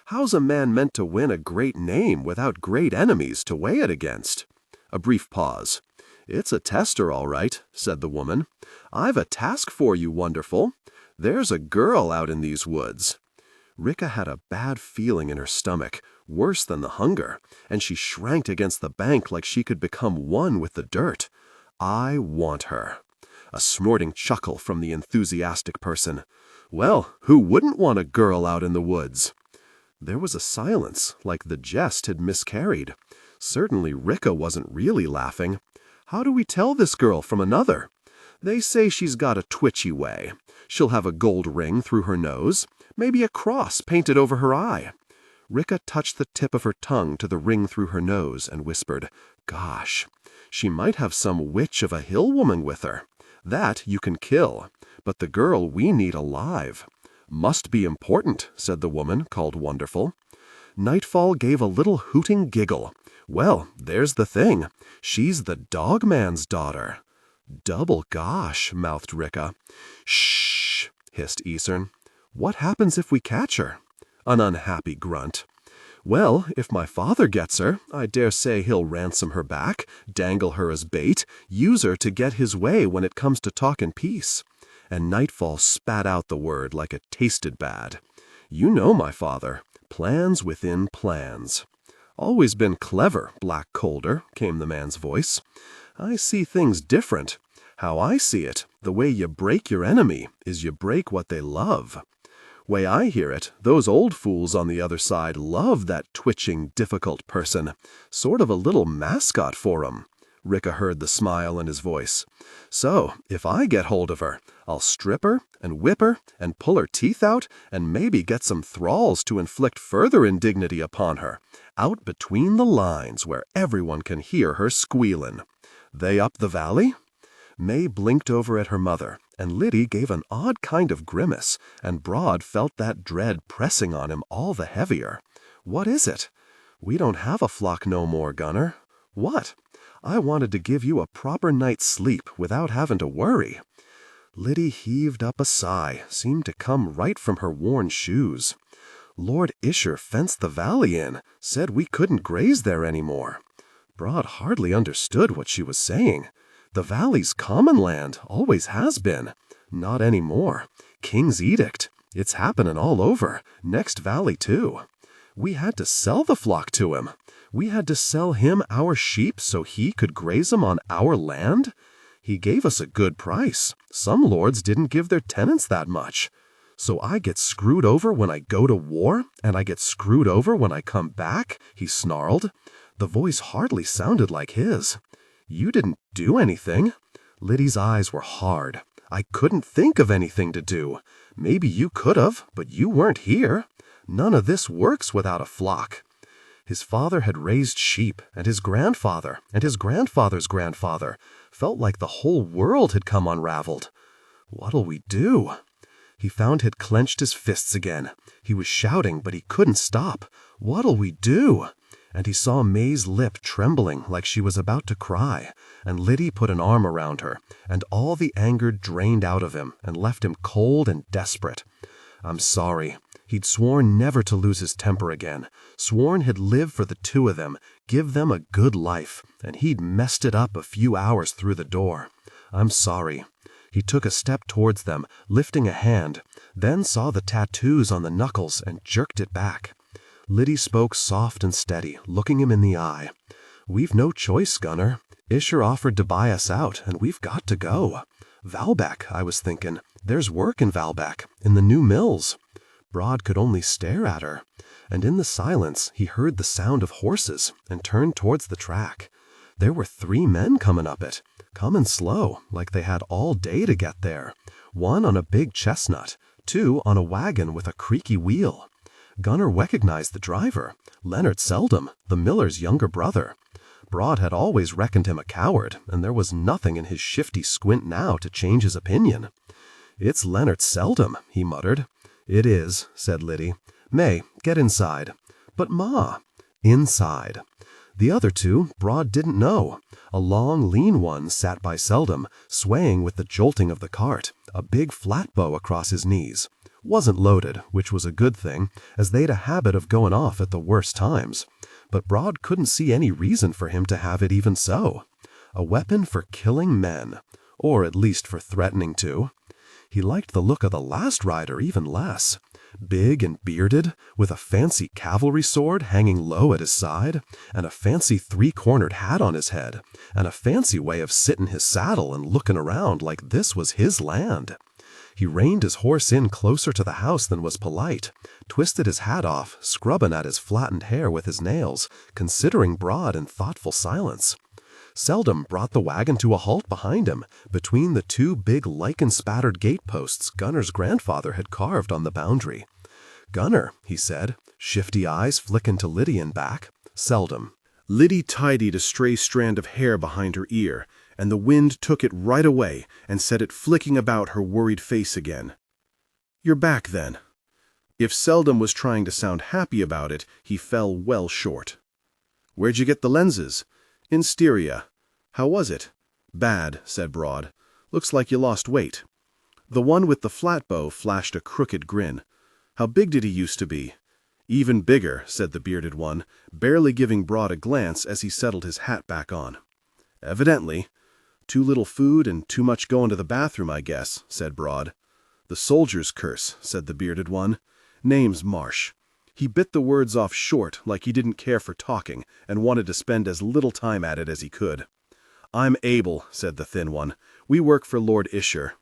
How's a man meant to win a great name without great enemies to weigh it against? A brief pause. "It's a tester, all right," said the woman. "I've a task for you, Wonderful. There's a girl out in these woods." Ricka had a bad feeling in her stomach, worse than the hunger, and she shrank against the bank like she could become one with the dirt. "I want her." A snorting chuckle from the enthusiastic person. "Well, who wouldn't want a girl out in the woods?" There was a silence, like the jest had miscarried. Certainly Ricka wasn't really laughing. "How do we tell this girl from another?" "They say she's got a twitchy way. She'll have a gold ring through her nose, maybe a cross painted over her eye." Ricka touched the tip of her tongue to the ring through her nose and whispered, "Gosh, she might have some witch of a hill woman with her. That you can kill, but the girl we need alive." "Must be important," said the woman called Wonderful. Nightfall gave a little hooting giggle. "Well, there's the thing. She's the Dogman's daughter." "Double gosh," mouthed Ricka. "Shh!" hissed Isern. "What happens if we catch her?" An unhappy grunt. "Well, if my father gets her, I dare say he'll ransom her back, dangle her as bait, use her to get his way when it comes to talkin' peace." And Nightfall spat out the word like it tasted bad. "You know my father. Plans within plans." "Always been clever, Black Colder," came the man's voice. "I see things different. How I see it, the way you break your enemy is you break what they love. Way I hear it, those old fools on the other side love that twitching, difficult person. Sort of a little mascot for 'em." Ricka heard the smile in his voice. "So, if I get hold of her, I'll strip her and whip her and pull her teeth out and maybe get some thralls to inflict further indignity upon her, out between the lines where everyone can hear her squealin'. They up the valley?" May blinked over at her mother, and Liddy gave an odd kind of grimace, and Broad felt that dread pressing on him all the heavier. What is it? We don't have a flock no more, Gunner. What? I wanted to give you a proper night's sleep without having to worry. Liddy heaved up a sigh, seemed to come right from her worn shoes. Lord Isher fenced the valley in, said we couldn't graze there anymore. Broad hardly understood what she was saying. The valley's common land, always has been. Not anymore. King's edict. It's happening all over. Next valley, too. We had to sell the flock to him. We had to sell him our sheep so he could graze them on our land. He gave us a good price. Some lords didn't give their tenants that much. So I get screwed over when I go to war, and I get screwed over when I come back, he snarled. The voice hardly sounded like his. You didn't do anything. Liddy's eyes were hard. I couldn't think of anything to do. Maybe you could have, but you weren't here. None of this works without a flock. His father had raised sheep, and his grandfather, and his grandfather's grandfather. Felt like the whole world had come unraveled. What'll we do? He found he'd clenched his fists again. He was shouting, but he couldn't stop. What'll we do? And he saw May's lip trembling like she was about to cry, and Liddy put an arm around her, and all the anger drained out of him and left him cold and desperate. I'm sorry. He'd sworn never to lose his temper again, sworn he'd live for the two of them, give them a good life, and he'd messed it up a few hours through the door. I'm sorry. He took a step towards them, lifting a hand, then saw the tattoos on the knuckles and jerked it back. Liddy spoke soft and steady, looking him in the eye. We've no choice, Gunner. Isher offered to buy us out, and we've got to go. Valbeck, I was thinking. There's work in Valbeck, in the new mills. Broad could only stare at her, and in the silence he heard the sound of horses and turned towards the track. There were 3 men coming up it, coming slow, like they had all day to get there. 1 on a big chestnut, 2 on a wagon with a creaky wheel. Gunner recognized the driver, Leonard Seldom, the miller's younger brother. Broad had always reckoned him a coward, and there was nothing in his shifty squint now to change his opinion. It's Leonard Seldom, he muttered. It is, said Liddy. May, get inside. But Ma. Inside. The other 2, Broad didn't know. A long, lean one sat by Seldom, swaying with the jolting of the cart, a big flatbow across his knees. Wasn't loaded, which was a good thing, as they'd a habit of going off at the worst times. But Broad couldn't see any reason for him to have it even so. A weapon for killing men, or at least for threatening to. He liked the look of the last rider even less. Big and bearded, with a fancy cavalry sword hanging low at his side, and a fancy 3-cornered hat on his head, and a fancy way of sitting his saddle and looking around like this was his land. He reined his horse in closer to the house than was polite, twisted his hat off, scrubbing at his flattened hair with his nails, considering Broad in thoughtful silence. Seldom brought the wagon to a halt behind him, between the 2 big lichen-spattered gateposts Gunner's grandfather had carved on the boundary. Gunner, he said, shifty eyes flicking to Liddy and back. Seldom. Liddy tidied a stray strand of hair behind her ear, and the wind took it right away and set it flicking about her worried face again. You're back, then. If Seldom was trying to sound happy about it, he fell well short. Where'd you get the lenses? In Styria. How was it? Bad, said Broad. Looks like you lost weight. The one with the flatbow flashed a crooked grin. How big did he used to be? Even bigger, said the bearded one, barely giving Broad a glance as he settled his hat back on. Evidently. Too little food and too much going to the bathroom, I guess, said Broad. The soldier's curse, said the bearded one. Name's Marsh. He bit the words off short like he didn't care for talking and wanted to spend as little time at it as he could. I'm Abel, said the thin one. We work for Lord Isher.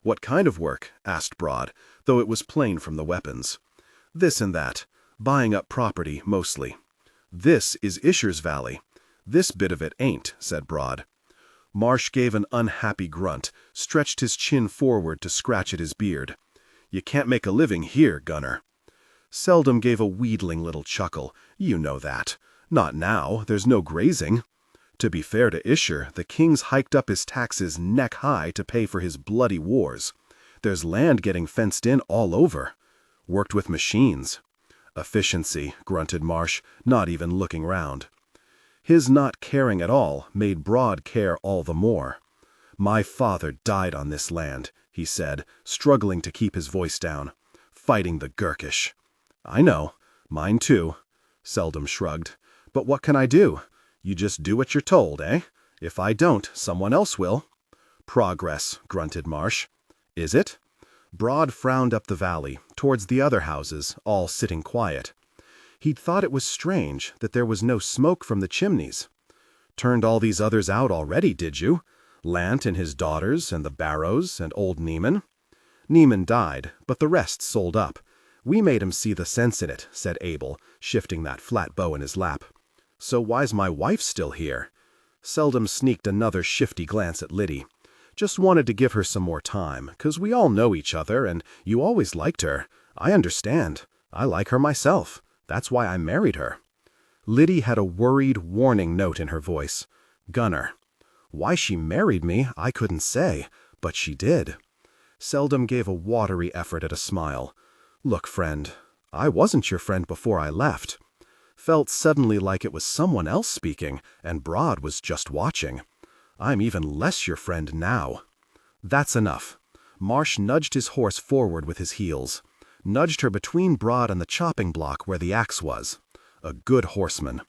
What kind of work? Asked Broad, though it was plain from the weapons. This and that. Buying up property, mostly. This is Isher's Valley. This bit of it ain't, said Broad. Marsh gave an unhappy grunt, stretched his chin forward to scratch at his beard. You can't make a living here, Gunner. Seldom gave a wheedling little chuckle. You know that. Not now, there's no grazing. To be fair to Isher, the king's hiked up his taxes neck-high to pay for his bloody wars. There's land getting fenced in all over. Worked with machines. Efficiency, grunted Marsh, not even looking round. His not caring at all made Broad care all the more. My father died on this land, he said, struggling to keep his voice down. Fighting the Gurkish. I know. Mine too. Seldom shrugged. But what can I do? You just do what you're told, eh? If I don't, someone else will. Progress, grunted Marsh. Is it? Broad frowned up the valley, towards the other houses, all sitting quiet. He'd thought it was strange that there was no smoke from the chimneys. Turned all these others out already, did you? Lant and his daughters, and the Barrows, and old Neiman? Neiman died, but the rest sold up. We made him see the sense in it, said Abel, shifting that flat bow in his lap. So why's my wife still here? Seldom sneaked another shifty glance at Liddy. Just wanted to give her some more time, 'cause we all know each other, and you always liked her. I understand. I like her myself. That's why I married her. Liddy had a worried, warning note in her voice. Gunner. Why she married me, I couldn't say, but she did. Seldom gave a watery effort at a smile. Look, friend, I wasn't your friend before I left. Felt suddenly like it was someone else speaking, and Broad was just watching. I'm even less your friend now. That's enough. Marsh nudged his horse forward with his heels. Nudged her between Broad and the chopping block where the axe was. A good horseman.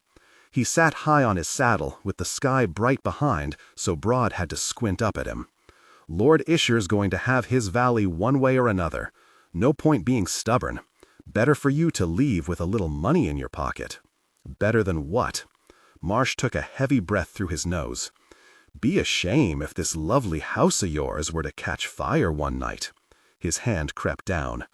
He sat high on his saddle, with the sky bright behind, so Broad had to squint up at him. Lord Isher's going to have his valley one way or another. No point being stubborn. Better for you to leave with a little money in your pocket. Better than what? Marsh took a heavy breath through his nose. Be a shame if this lovely house of yours were to catch fire one night. His hand crept down.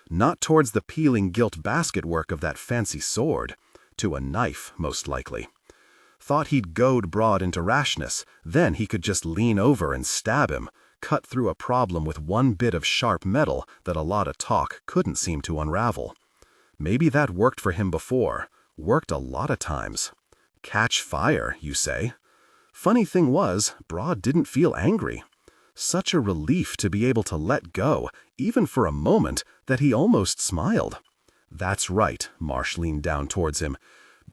Not towards the peeling gilt basketwork of that fancy sword. To a knife, most likely. Thought he'd goad Broad into rashness, then he could just lean over and stab him, cut through a problem with one bit of sharp metal that a lot of talk couldn't seem to unravel. Maybe that worked for him before. Worked a lot of times. Catch fire, you say? Funny thing was, Broad didn't feel angry. Such a relief to be able to let go, even for a moment, that he almost smiled. That's right, Marsh leaned down towards him.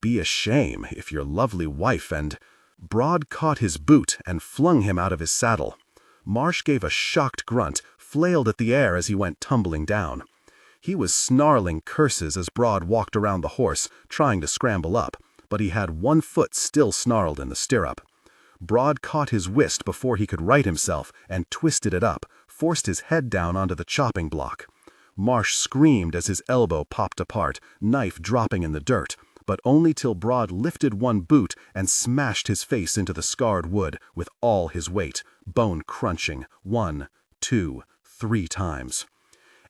Be a shame if your lovely wife and... Broad caught his boot and flung him out of his saddle. Marsh gave a shocked grunt, flailed at the air as he went tumbling down. He was snarling curses as Broad walked around the horse, trying to scramble up, but he had one foot still snarled in the stirrup. Broad caught his wrist before he could right himself and twisted it up, forced his head down onto the chopping block. Marsh screamed as his elbow popped apart, knife dropping in the dirt, but only till Broad lifted one boot and smashed his face into the scarred wood with all his weight, bone crunching 1, 2, 3 times.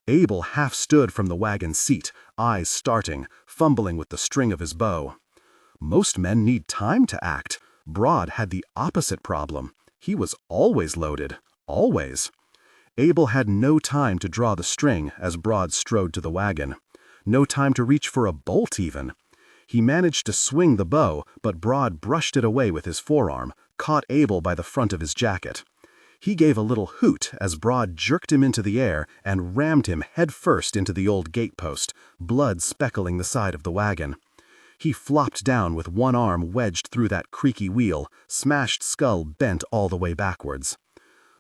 Abel half stood from the wagon seat, eyes starting, fumbling with the string of his bow. Most men need time to act. Broad had the opposite problem. He was always loaded. Always. Abel had no time to draw the string as Broad strode to the wagon. No time to reach for a bolt even. He managed to swing the bow, but Broad brushed it away with his forearm, caught Abel by the front of his jacket. He gave a little hoot as Broad jerked him into the air and rammed him headfirst into the old gatepost, blood speckling the side of the wagon. He flopped down with one arm wedged through that creaky wheel, smashed skull bent all the way backwards.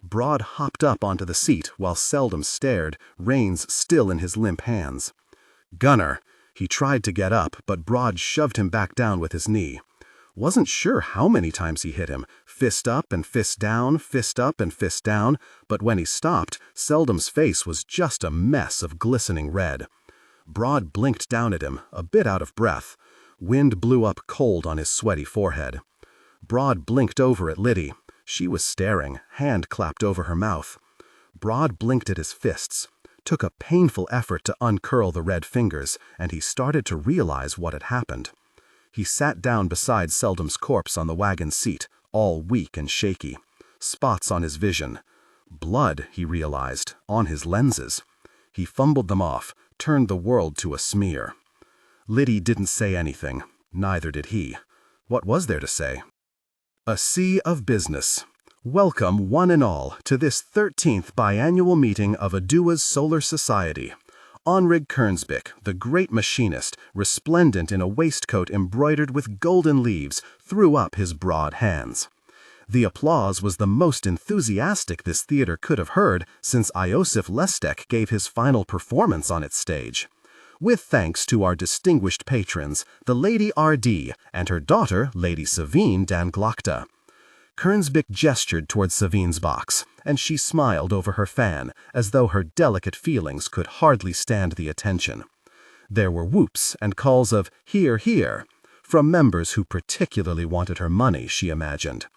Broad hopped up onto the seat while Seldom stared, reins still in his limp hands. Gunner! He tried to get up, but Broad shoved him back down with his knee. Wasn't sure how many times he hit him, fist up and fist down, fist up and fist down, but when he stopped, Seldom's face was just a mess of glistening red. Broad blinked down at him, a bit out of breath. Wind blew up cold on his sweaty forehead. Broad blinked over at Liddy. She was staring, hand clapped over her mouth. Broad blinked at his fists, took a painful effort to uncurl the red fingers, and he started to realize what had happened. He sat down beside Seldom's corpse on the wagon seat, all weak and shaky. Spots on his vision. Blood, he realized, on his lenses. He fumbled them off, turned the world to a smear. Liddy didn't say anything. Neither did he. What was there to say? A sea of business. Welcome, one and all, to this 13th biannual meeting of Adua's Solar Society. Onrig Kernsbick, the great machinist, resplendent in a waistcoat embroidered with golden leaves, threw up his broad hands. The applause was the most enthusiastic this theater could have heard since Iosif Lestek gave his final performance on its stage. With thanks to our distinguished patrons, the Lady R.D. and her daughter, Lady Savine dan Glokta. Kernsbick gestured toward Savine's box, and she smiled over her fan, as though her delicate feelings could hardly stand the attention. There were whoops and calls of "Hear, hear," from members who particularly wanted her money, she imagined.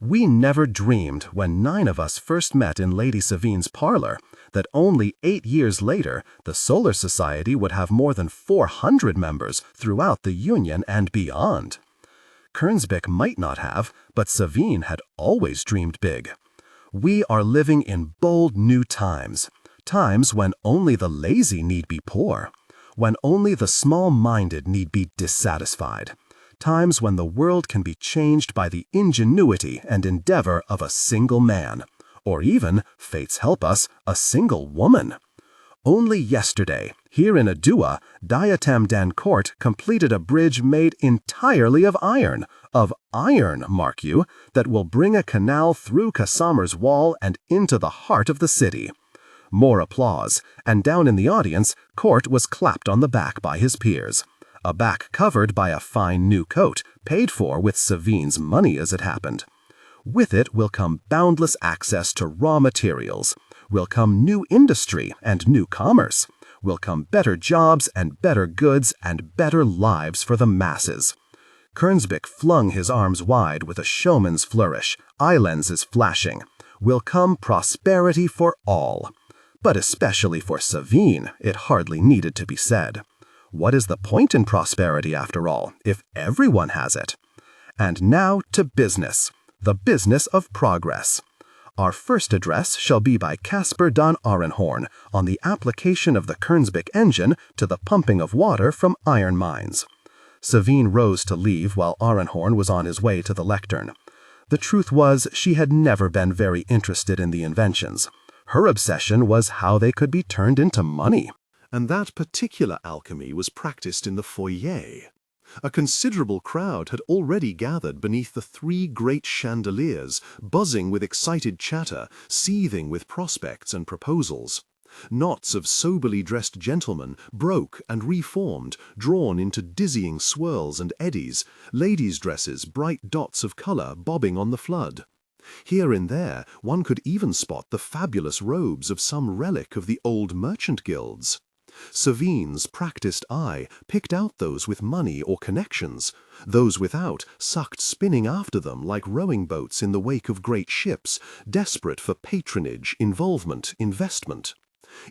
We never dreamed, when 9 of us first met in Lady Savine's parlor, that only 8 years later the Solar Society would have more than 400 members throughout the Union and beyond. Kernsbick might not have, but Savine had always dreamed big. We are living in bold new times, times when only the lazy need be poor, when only the small-minded need be dissatisfied, times when the world can be changed by the ingenuity and endeavor of a single man, or even, fates help us, a single woman. Only yesterday, here in Adua, Diatam Dan Court completed a bridge made entirely of iron, mark you, that will bring a canal through Casamar's wall and into the heart of the city. More applause, and down in the audience, Court was clapped on the back by his peers. A back covered by a fine new coat, paid for with Savine's money as it happened. With it will come boundless access to raw materials. Will come new industry and new commerce. Will come better jobs and better goods and better lives for the masses. Kernsbick flung his arms wide with a showman's flourish, eye lenses flashing. Will come prosperity for all. But especially for Savine, it hardly needed to be said. What is the point in prosperity, after all, if everyone has it? And now to business, the business of progress. Our first address shall be by Caspar dan Arenhorn on the application of the Kernsbick engine to the pumping of water from iron mines. Savine rose to leave while Arenhorn was on his way to the lectern. The truth was, she had never been very interested in the inventions. Her obsession was how they could be turned into money. And that particular alchemy was practiced in the foyer. A considerable crowd had already gathered beneath the 3 great chandeliers, buzzing with excited chatter, seething with prospects and proposals. Knots of soberly dressed gentlemen broke and reformed, drawn into dizzying swirls and eddies, ladies' dresses bright dots of color bobbing on the flood. Here and there one could even spot the fabulous robes of some relic of the old merchant guilds. Savine's practiced eye picked out those with money or connections. Those without sucked spinning after them like rowing boats in the wake of great ships, desperate for patronage, involvement, investment.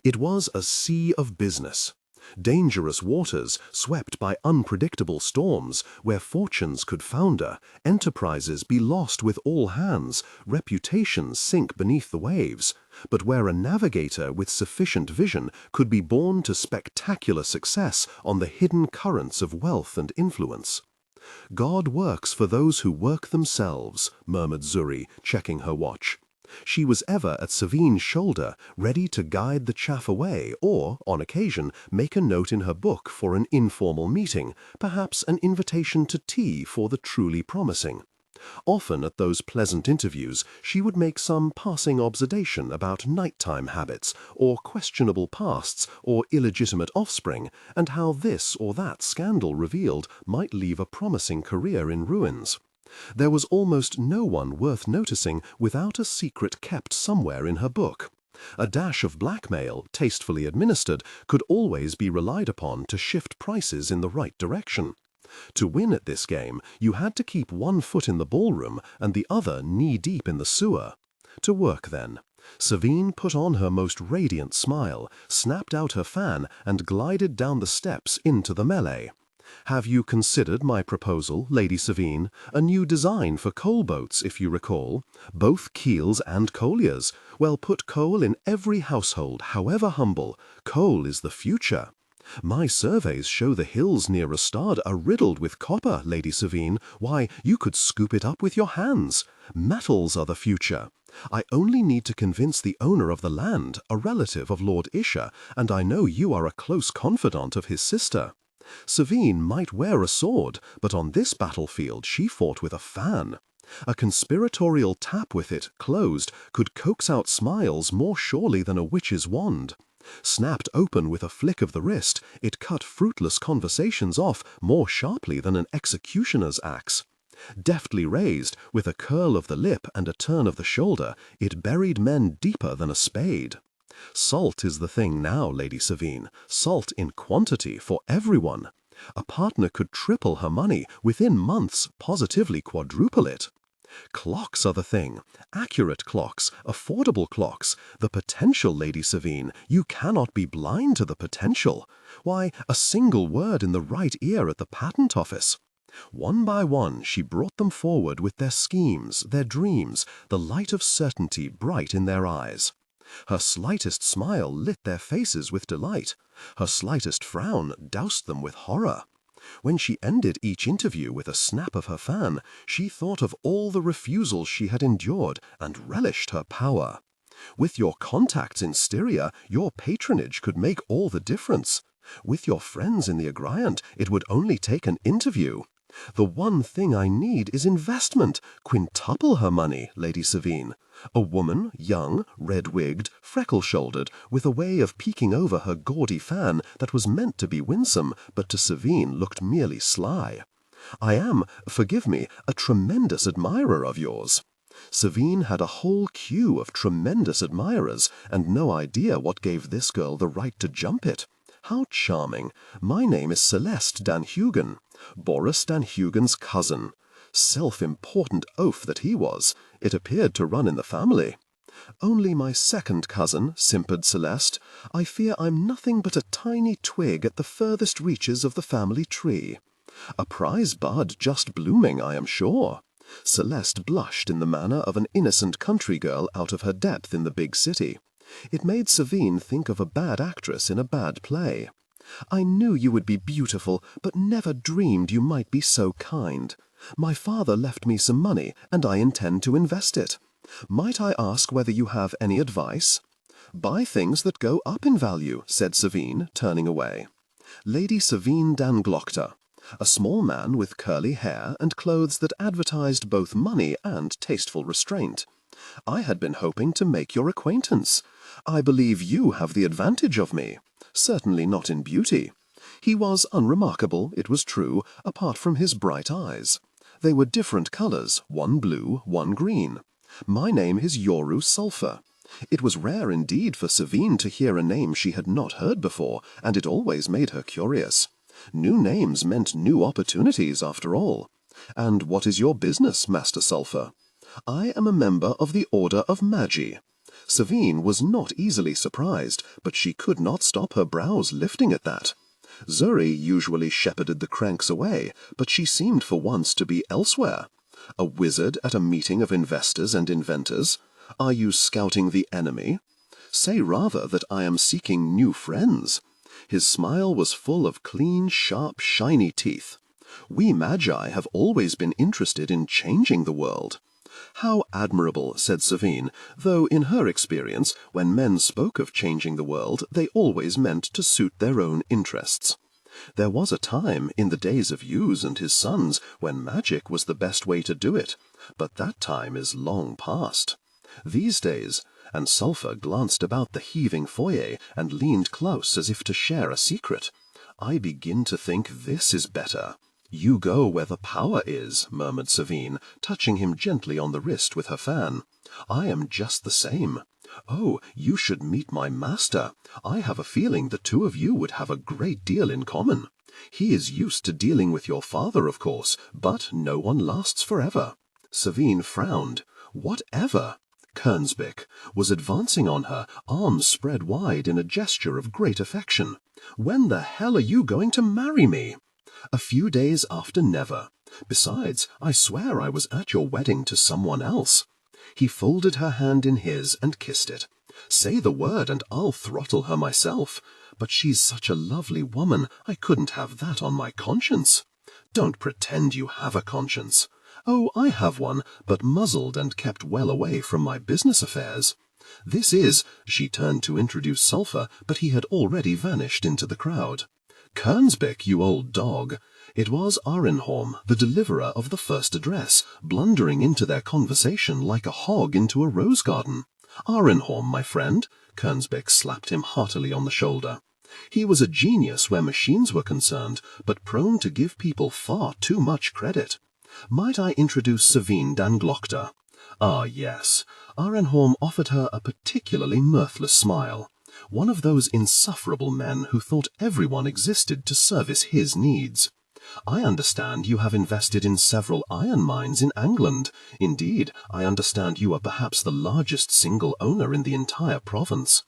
It was a sea of business. Dangerous waters, swept by unpredictable storms, where fortunes could founder, enterprises be lost with all hands, reputations sink beneath the waves, but where a navigator with sufficient vision could be borne to spectacular success on the hidden currents of wealth and influence. God works for those who work themselves, murmured Zuri, checking her watch. She was ever at Savine's shoulder, ready to guide the chaff away or, on occasion, make a note in her book for an informal meeting, perhaps an invitation to tea for the truly promising. Often at those pleasant interviews she would make some passing observation about nighttime habits, or questionable pasts, or illegitimate offspring, and how this or that scandal revealed might leave a promising career in ruins. There was almost no one worth noticing without a secret kept somewhere in her book. A dash of blackmail, tastefully administered, could always be relied upon to shift prices in the right direction. To win at this game, you had to keep one foot in the ballroom and the other knee-deep in the sewer. To work, then. Savine put on her most radiant smile, snapped out her fan, and glided down the steps into the melee. Have you considered my proposal, Lady Savine? A new design for coal boats, if you recall. Both keels and colliers. Well, put coal in every household, however humble. Coal is the future. My surveys show the hills near Rastad are riddled with copper, Lady Savine. Why, you could scoop it up with your hands. Metals are the future. I only need to convince the owner of the land, a relative of Lord Isha, and I know you are a close confidant of his sister. Savine might wear a sword, but on this battlefield she fought with a fan. A conspiratorial tap with it, closed, could coax out smiles more surely than a witch's wand. Snapped open with a flick of the wrist, it cut fruitless conversations off more sharply than an executioner's axe. Deftly raised, with a curl of the lip and a turn of the shoulder, it buried men deeper than a spade. Salt is the thing now, Lady Savine, salt in quantity for everyone. A partner could triple her money, within months positively quadruple it. Clocks are the thing, accurate clocks, affordable clocks, the potential, Lady Savine, you cannot be blind to the potential. Why, a single word in the right ear at the patent office. One by one she brought them forward with their schemes, their dreams, the light of certainty bright in their eyes. Her slightest smile lit their faces with delight. Her slightest frown doused them with horror. When she ended each interview with a snap of her fan, she thought of all the refusals she had endured and relished her power. With your contacts in Styria, your patronage could make all the difference. With your friends in the Agriant, it would only take an interview. The one thing I need is investment. Quintuple her money, Lady Savine. A woman, young, red-wigged, freckle-shouldered, with a way of peeking over her gaudy fan that was meant to be winsome, but to Savine looked merely sly. I am, forgive me, a tremendous admirer of yours. Savine had a whole queue of tremendous admirers, and no idea what gave this girl the right to jump it. How charming! My name is Celeste Danhugen, Boris Danhugen's cousin. Self-important oaf that he was. It appeared to run in the family. Only my second cousin, simpered Celeste. I fear I'm nothing but a tiny twig at the furthest reaches of the family tree. A prize bud just blooming, I am sure. Celeste blushed in the manner of an innocent country girl out of her depth in the big city. It made Savine think of a bad actress in a bad play. I knew you would be beautiful, but never dreamed you might be so kind. My father left me some money, and I intend to invest it. Might I ask whether you have any advice? Buy things that go up in value, said Savine, turning away. Lady Savine dan Glokta, a small man with curly hair and clothes that advertised both money and tasteful restraint. I had been hoping to make your acquaintance. I believe you have the advantage of me. Certainly not in beauty. He was unremarkable, it was true, apart from his bright eyes. They were different colors, one blue, one green. My name is Yoru Sulphur. It was rare indeed for Savine to hear a name she had not heard before, and it always made her curious. New names meant new opportunities, after all. And what is your business, Master Sulphur? I am a member of the Order of Magi. Savine was not easily surprised, but she could not stop her brows lifting at that. Zuri usually shepherded the cranks away, but she seemed for once to be elsewhere. A wizard at a meeting of investors and inventors? Are you scouting the enemy? Say rather that I am seeking new friends. His smile was full of clean, sharp, shiny teeth. We Magi have always been interested in changing the world. How admirable, said Savine, though in her experience, when men spoke of changing the world, they always meant to suit their own interests. There was a time, in the days of Hughes and his sons, when magic was the best way to do it, but that time is long past. These days, and Sulphur glanced about the heaving foyer and leaned close as if to share a secret, I begin to think this is better. You go where the power is, murmured Savine, touching him gently on the wrist with her fan. I am just the same. Oh, you should meet my master. I have a feeling the two of you would have a great deal in common. He is used to dealing with your father, of course, but no one lasts forever. Savine frowned. Whatever? Kernsbeck was advancing on her, arms spread wide in a gesture of great affection. When the hell are you going to marry me? A few days after never. Besides, I swear I was at your wedding to someone else. He folded her hand in his and kissed it. Say the word and I'll throttle her myself. but she's such a lovely woman, I couldn't have that on my conscience. Don't pretend you have a conscience. Oh, I have one, but muzzled and kept well away from my business affairs. This is—" she turned to introduce Sulphur, but he had already vanished into the crowd. "Kernsbeck, you old dog." It was Arenholm, the deliverer of the first address, blundering into their conversation like a hog into a rose garden. "Arenholm, my friend." Kernsbeck slapped him heartily on the shoulder. He was a genius where machines were concerned, but prone to give people far too much credit. "Might I introduce Savine dan Glokta?" Ah, yes. Arenholm offered her a particularly mirthless smile. One of those insufferable men who thought everyone existed to service his needs. "I understand you have invested in several iron mines in England. Indeed, I understand you are perhaps the largest single owner in the entire province."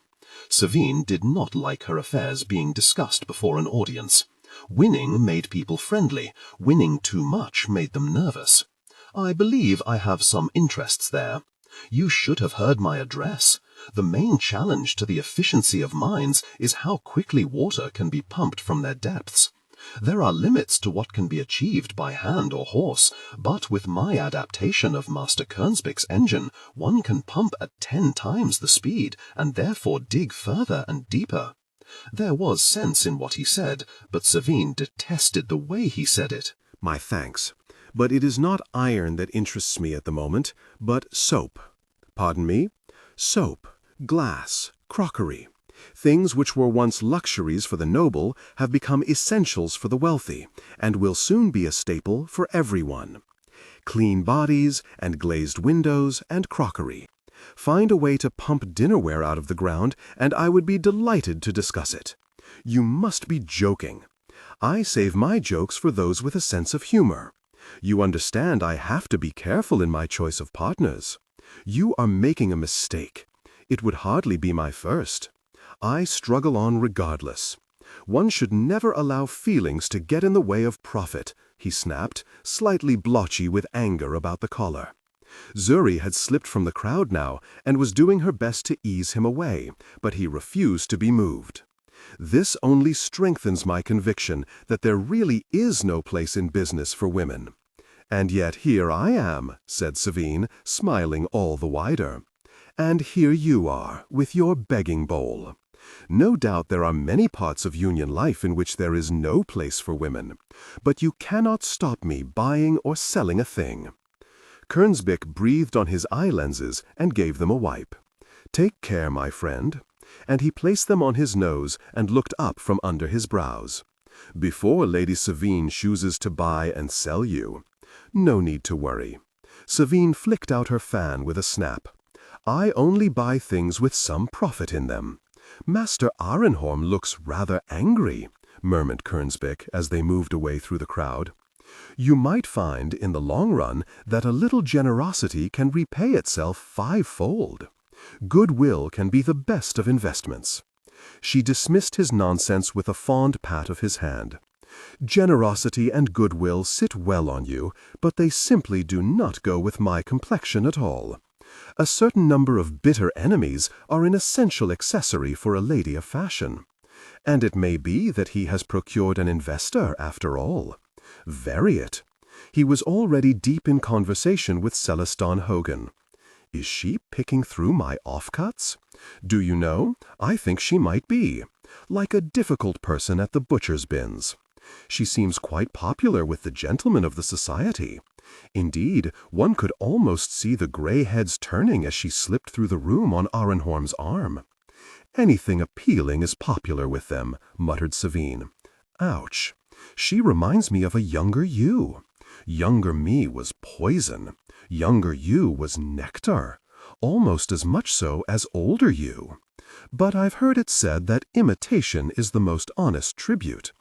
Savine did not like her affairs being discussed before an audience. Winning made people friendly. Winning too much made them nervous. "I believe I have some interests there. You should have heard my address. The main challenge to the efficiency of mines is how quickly water can be pumped from their depths. There are limits to what can be achieved by hand or horse, but with my adaptation of Master Kernsbeck's engine, one can pump at 10 times the speed, and therefore dig further and deeper. There was sense in what he said, but Savine detested the way he said it. My thanks. But it is not iron that interests me at the moment, but soap. Pardon me? Soap, glass, crockery. Things which were once luxuries for the noble have become essentials for the wealthy, and will soon be a staple for everyone. Clean bodies, and glazed windows, and crockery. Find a way to pump dinnerware out of the ground, and I would be delighted to discuss it. You must be joking. I save my jokes for those with a sense of humor. You understand I have to be careful in my choice of partners. You are making a mistake. It would hardly be my first. I struggle on regardless. One should never allow feelings to get in the way of profit, he snapped, slightly blotchy with anger about the collar. Zuri had slipped from the crowd now and was doing her best to ease him away, but he refused to be moved. This only strengthens my conviction that there really is no place in business for women. And yet here I am, said Savine, smiling all the wider. And here you are, with your begging bowl. No doubt there are many parts of union life in which there is no place for women, but you cannot stop me buying or selling a thing. Kernsbeck breathed on his eye lenses and gave them a wipe. Take care, my friend. And he placed them on his nose and looked up from under his brows. Before Lady Savine chooses to buy and sell you. No need to worry. Savine flicked out her fan with a snap. I only buy things with some profit in them. Master Arenholm looks rather angry, murmured Kernsbeck as they moved away through the crowd. You might find, in the long run, that a little generosity can repay itself fivefold. Goodwill can be the best of investments. She dismissed his nonsense with a fond pat of his hand. Generosity and goodwill sit well on you, but they simply do not go with my complexion at all. A certain number of bitter enemies are an essential accessory for a lady of fashion. And it may be that he has procured an investor after all. Vary it. He was already deep in conversation with Celestin Hogan. Is she picking through my offcuts? Do you know, I think she might be. Like a difficult person at the butcher's bins. She seems quite popular with the gentlemen of the society. Indeed, one could almost see the gray heads turning as she slipped through the room on Arenholm's arm. Anything appealing is popular with them, muttered Savine. Ouch. She reminds me of a younger you. Younger me was poison. Younger you was nectar. Almost as much so as older you. But I've heard it said that imitation is the most honest tribute.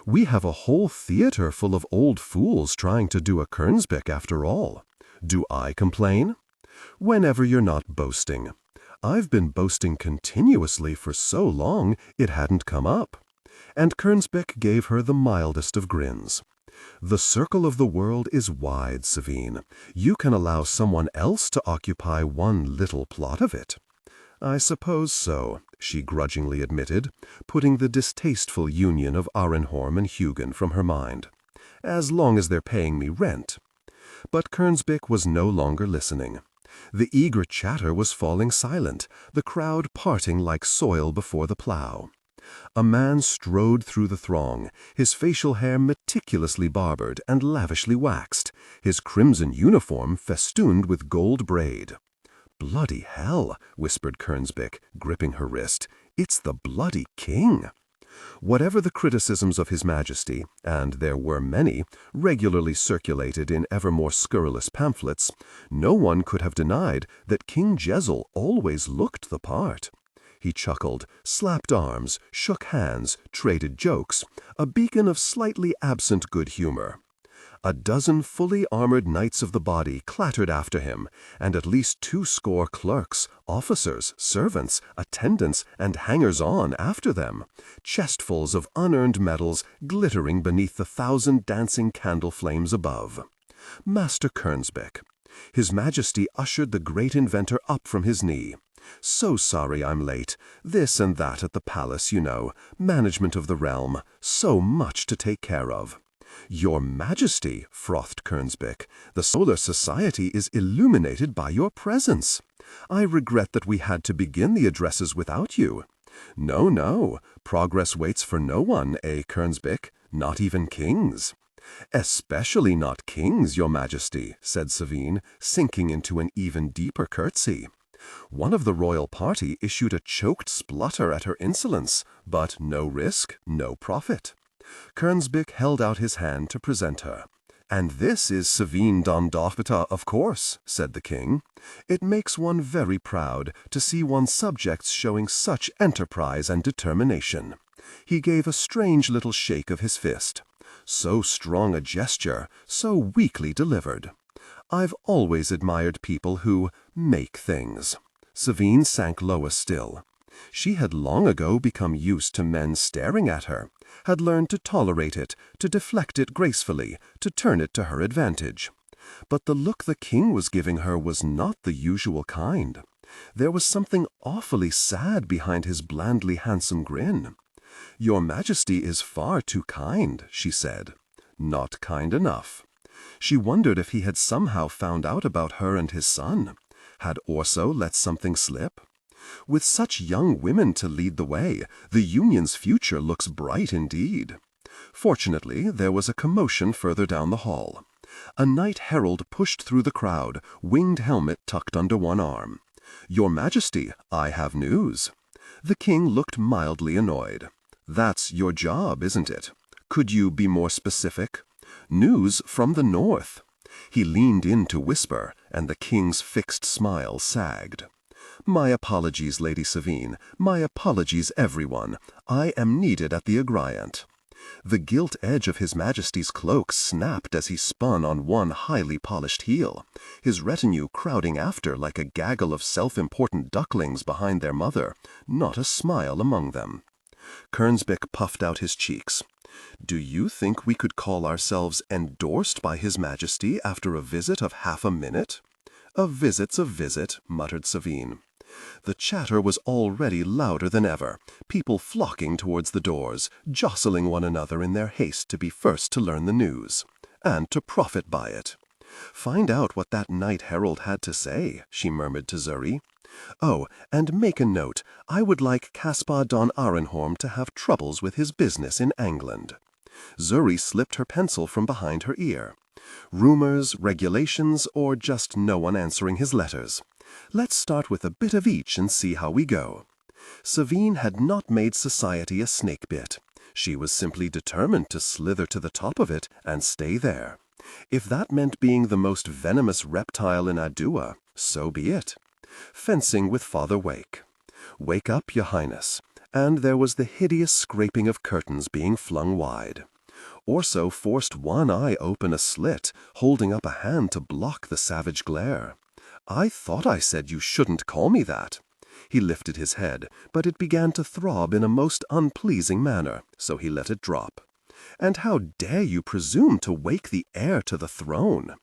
We have a whole theater full of old fools trying to do a Kernsbeck after all. Do I complain? Whenever you're not boasting. I've been boasting continuously for so long it hadn't come up. And Kernsbeck gave her the mildest of grins. The circle of the world is wide, Savine. You can allow someone else to occupy one little plot of it. I suppose so, she grudgingly admitted, putting the distasteful union of Arenhorn and Hugin from her mind. "As long as they're paying me rent." But Kernsbick was no longer listening. The eager chatter was falling silent, the crowd parting like soil before the plow. A man strode through the throng, his facial hair meticulously barbered and lavishly waxed, his crimson uniform festooned with gold braid. "Bloody hell," whispered Kernsbick, gripping her wrist. "It's the bloody king!" Whatever the criticisms of His Majesty, and there were many, regularly circulated in ever more scurrilous pamphlets, no one could have denied that King Jezzel always looked the part. He chuckled, slapped arms, shook hands, traded jokes, a beacon of slightly absent good humor. A dozen fully armored knights of the body clattered after him, and at least 20 clerks, officers, servants, attendants, and hangers-on after them, chestfuls of unearned medals glittering beneath the 1,000 dancing candle flames above. Master Kernsbick. His Majesty ushered the great inventor up from his knee. "So sorry I'm late. This and that at the palace, you know. Management of the realm. So much to take care of." "Your Majesty," frothed Kernsbick, "the Solar Society is illuminated by your presence. I regret that we had to begin the addresses without you." "No, no. Progress waits for no one, Kernsbick? Not even kings." "Especially not kings, Your Majesty," said Savine, sinking into an even deeper curtsy. One of the royal party issued a choked splutter at her insolence, but no risk, no profit. Kernsbick held out his hand to present her. "And this is Savine Dondofita, of course," said the king. "It makes one very proud to see one's subjects showing such enterprise and determination." He gave a strange little shake of his fist. So strong a gesture, so weakly delivered. "I've always admired people who make things." Savine sank lower still. She had long ago become used to men staring at her, had learned to tolerate it, to deflect it gracefully, to turn it to her advantage. But the look the king was giving her was not the usual kind. There was something awfully sad behind his blandly handsome grin. "Your Majesty is far too kind," she said. Not kind enough. She wondered if he had somehow found out about her and his son. Had Orso let something slip? With such young women to lead the way, the Union's future looks bright indeed. Fortunately, there was a commotion further down the hall. A knight herald pushed through the crowd, winged helmet tucked under one arm. "Your Majesty, I have news." The king looked mildly annoyed. "That's your job, isn't it? Could you be more specific?" "News from the north." He leaned in to whisper, and the king's fixed smile sagged. "My apologies, Lady Savine. My apologies, everyone. I am needed at the Agriant." The gilt edge of His Majesty's cloak snapped as he spun on one highly polished heel, his retinue crowding after like a gaggle of self-important ducklings behind their mother, not a smile among them. Kernsbick puffed out his cheeks. "Do you think we could call ourselves endorsed by His Majesty after a visit of half a minute?" "A visit's a visit," muttered Savine. The chatter was already louder than ever, people flocking towards the doors, jostling one another in their haste to be first to learn the news, and to profit by it. "Find out what that knight herald had to say," she murmured to Zuri. "Oh, and make a note, I would like Caspar Don Arenhorn to have troubles with his business in England." Zuri slipped her pencil from behind her ear. "Rumors, regulations, or just no one answering his letters? Let's start with a bit of each and see how we go." Savine had not made society a snake bit. She was simply determined to slither to the top of it and stay there. If that meant being the most venomous reptile in Adua, so be it. Fencing with Father Wake. "Wake up, Your Highness." And there was the hideous scraping of curtains being flung wide. Orso forced one eye open a slit, holding up a hand to block the savage glare. "I thought I said you shouldn't call me that." He lifted his head, but it began to throb in a most unpleasing manner, so he let it drop. "And how dare you presume to wake the heir to the throne?"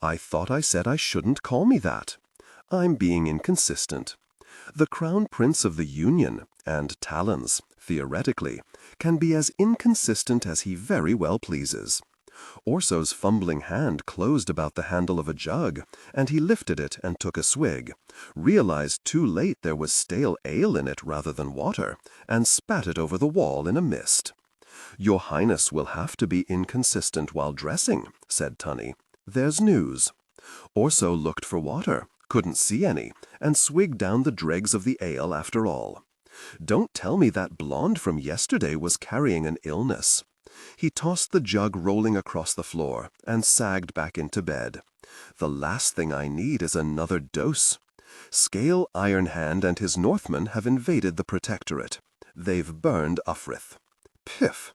"I thought I said I shouldn't call me that." "I'm being inconsistent." The Crown Prince of the Union and Talons, theoretically, can be as inconsistent as he very well pleases. Orso's fumbling hand closed about the handle of a jug, and he lifted it and took a swig, realized too late there was stale ale in it rather than water, and spat it over the wall in a mist. "Your Highness will have to be inconsistent while dressing," said Tunny. "There's news." Orso looked for water, couldn't see any, and swigged down the dregs of the ale after all. "Don't tell me that blonde from yesterday was carrying an illness." He tossed the jug rolling across the floor and sagged back into bed. "The last thing I need is another dose. Scale Ironhand and his Northmen have invaded the Protectorate. They've burned Ufrith." Piff!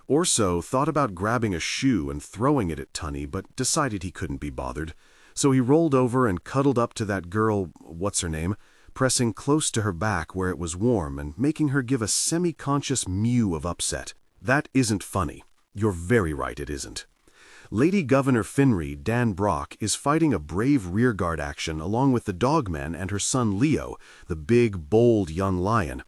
Orso thought about grabbing a shoe and throwing it at Tunny, but decided he couldn't be bothered. So he rolled over and cuddled up to that girl, what's her name, pressing close to her back where it was warm and making her give a semi-conscious mew of upset. That isn't funny. You're very right, it isn't. Lady Governor Finree, Dan Brock, is fighting a brave rearguard action along with the Dogmen and her son Leo, the big, bold young lion.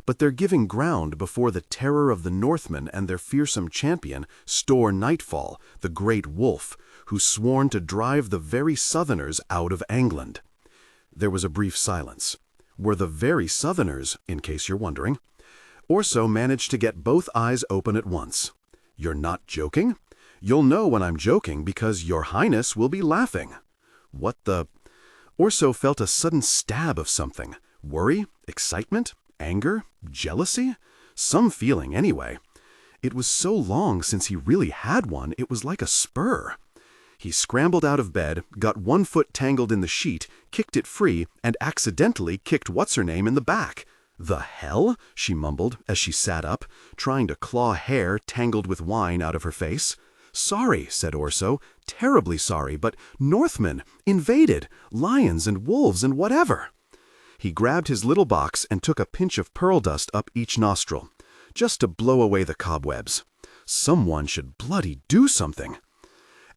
But they're giving ground before the terror of the Northmen and their fearsome champion, Store Nightfall, the great wolf, who's sworn to drive the very Southerners out of England. There was a brief silence. Were the very Southerners, in case you're wondering? Orso managed to get both eyes open at once. "You're not joking? You'll know when I'm joking because your Highness will be laughing." What the... Orso felt a sudden stab of something. Worry? Excitement? Anger? Jealousy? Some feeling, anyway. It was so long since he really had one, it was like a spur. He scrambled out of bed, got one foot tangled in the sheet, kicked it free, and accidentally kicked what's-her-name in the back. "The hell?" she mumbled as she sat up, trying to claw hair tangled with wine out of her face. "Sorry," said Orso, "terribly sorry, but Northmen, invaded, lions and wolves and whatever." He grabbed his little box and took a pinch of pearl dust up each nostril, just to blow away the cobwebs. Someone should bloody do something.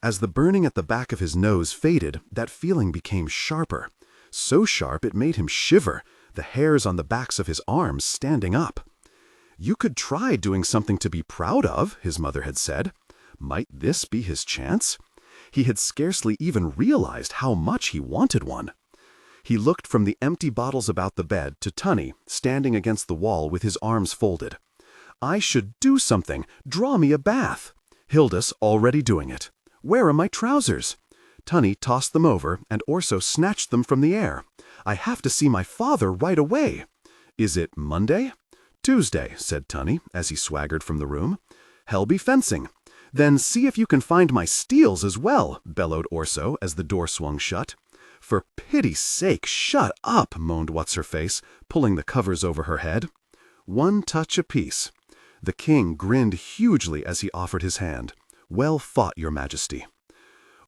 As the burning at the back of his nose faded, that feeling became sharper. So sharp it made him shiver, the hairs on the backs of his arms standing up. "You could try doing something to be proud of," his mother had said. Might this be his chance? He had scarcely even realized how much he wanted one. He looked from the empty bottles about the bed to Tunny, standing against the wall with his arms folded. "I should do something. Draw me a bath." Hilda's already doing it. "Where are my trousers?" Tunny tossed them over, and Orso snatched them from the air. "I have to see my father right away." "Is it Monday?" "Tuesday," said Tunny, as he swaggered from the room. "Hell be fencing." "Then see if you can find my steels as well," bellowed Orso as the door swung shut. "For pity's sake, shut up," moaned What's-Her-Face, pulling the covers over her head. "One touch apiece." The king grinned hugely as he offered his hand. "Well fought, your majesty."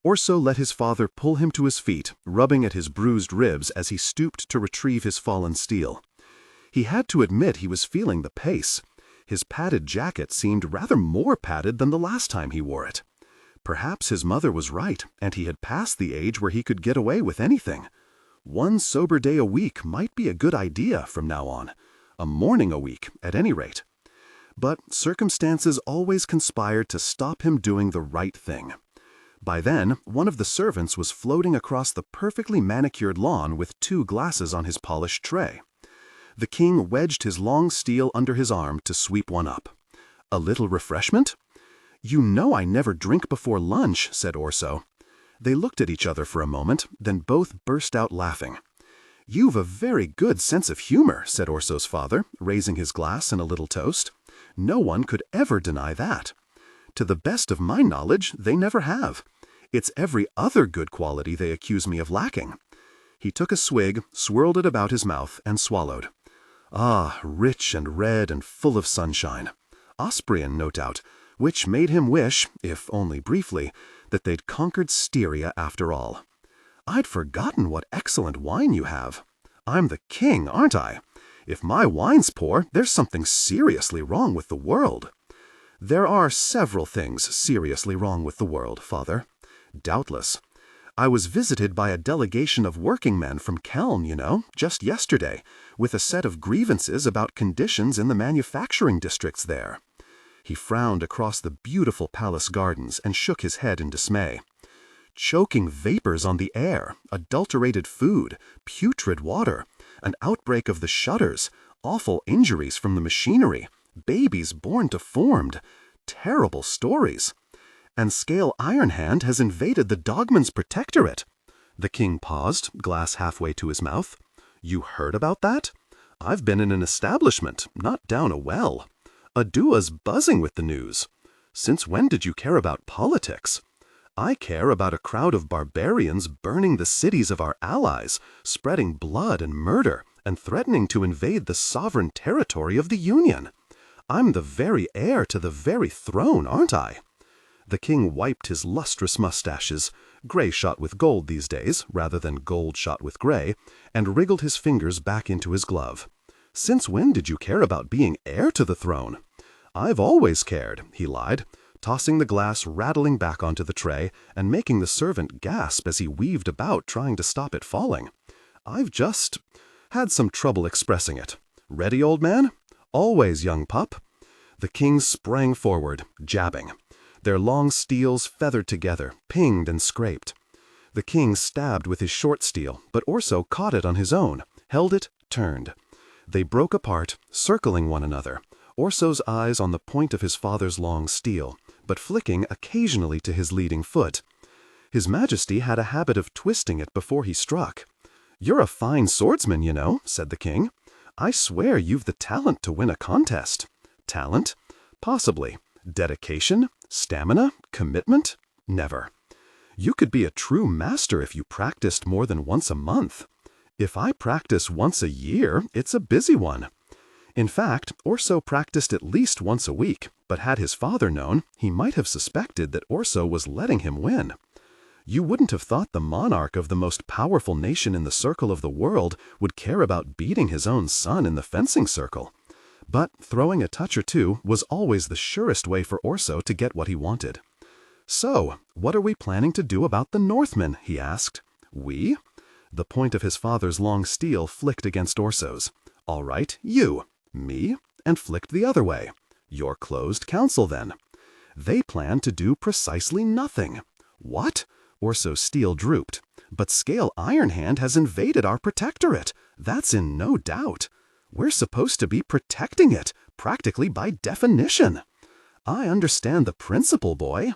Orso let his father pull him to his feet, rubbing at his bruised ribs as he stooped to retrieve his fallen steel. He had to admit he was feeling the pace. His padded jacket seemed rather more padded than the last time he wore it. Perhaps his mother was right, and he had passed the age where he could get away with anything. One sober day a week might be a good idea from now on. A morning a week, at any rate. But circumstances always conspired to stop him doing the right thing. By then, one of the servants was floating across the perfectly manicured lawn with 2 glasses on his polished tray. The king wedged his long steel under his arm to sweep one up. "A little refreshment?" "You know I never drink before lunch," said Orso. They looked at each other for a moment, then both burst out laughing. "You've a very good sense of humor," said Orso's father, raising his glass in a little toast. "No one could ever deny that. To the best of my knowledge, they never have. It's every other good quality they accuse me of lacking." He took a swig, swirled it about his mouth, and swallowed. Ah, rich and red and full of sunshine. Osprian, no doubt, which made him wish, if only briefly, that they'd conquered Styria after all. "I'd forgotten what excellent wine you have. I'm the king, aren't I? If my wine's poor, there's something seriously wrong with the world." "There are several things seriously wrong with the world, father. Doubtless. I was visited by a delegation of working men from Kelm, just yesterday, with a set of grievances about conditions in the manufacturing districts there." He frowned across the beautiful palace gardens and shook his head in dismay. "Choking vapors on the air, adulterated food, putrid water, an outbreak of the shutters, awful injuries from the machinery, babies born deformed, terrible stories. And Scale Ironhand has invaded the Dogman's protectorate." The king paused, glass halfway to his mouth. "You heard about that? I've been in an establishment, not down a well. Adua's buzzing with the news. Since when did you care about politics? I care about a crowd of barbarians burning the cities of our allies, spreading blood and murder, and threatening to invade the sovereign territory of the Union. I'm the very heir to the very throne, aren't I?" The king wiped his lustrous mustaches, gray shot with gold these days, rather than gold shot with gray, and wriggled his fingers back into his glove. "Since when did you care about being heir to the throne?" "I've always cared," he lied, tossing the glass rattling back onto the tray and making the servant gasp as he weaved about trying to stop it falling. "I've just had some trouble expressing it. Ready, old man? Always, young pup." The king sprang forward, jabbing. Their long steels feathered together, pinged and scraped. The king stabbed with his short steel, but Orso caught it on his own, held it, turned. They broke apart, circling one another, Orso's eyes on the point of his father's long steel, but flicking occasionally to his leading foot. His Majesty had a habit of twisting it before he struck. "You're a fine swordsman, said the king. "I swear you've the talent to win a contest." "Talent? Possibly. Dedication? Stamina? Commitment? Never. You could be a true master if you practiced more than once a month. If I practice once a year, it's a busy one." In fact, Orso practiced at least once a week, but had his father known, he might have suspected that Orso was letting him win. You wouldn't have thought the monarch of the most powerful nation in the circle of the world would care about beating his own son in the fencing circle. But throwing a touch or two was always the surest way for Orso to get what he wanted. "So, what are we planning to do about the Northmen?" he asked. "We?" The point of his father's long steel flicked against Orso's. "All right, you." "Me?" And flicked the other way. "Your closed council, then." "They plan to do precisely nothing." "What?" Orso's steel drooped. "But Scale Ironhand has invaded our protectorate. That's in no doubt. We're supposed to be protecting it, practically by definition." "I understand the principle, boy."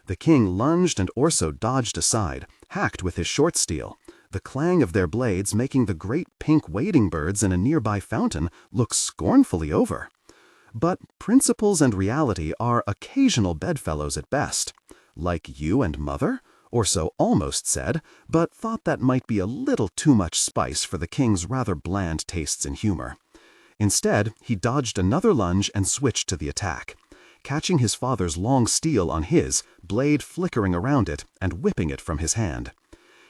The king lunged and Orso dodged aside, hacked with his short steel, the clang of their blades making the great pink wading birds in a nearby fountain look scornfully over. But principles and reality are occasional bedfellows at best. "Like you and mother?" Orso almost said, but thought that might be a little too much spice for the king's rather bland tastes in humor. Instead, he dodged another lunge and switched to the attack, catching his father's long steel on his, blade flickering around it and whipping it from his hand.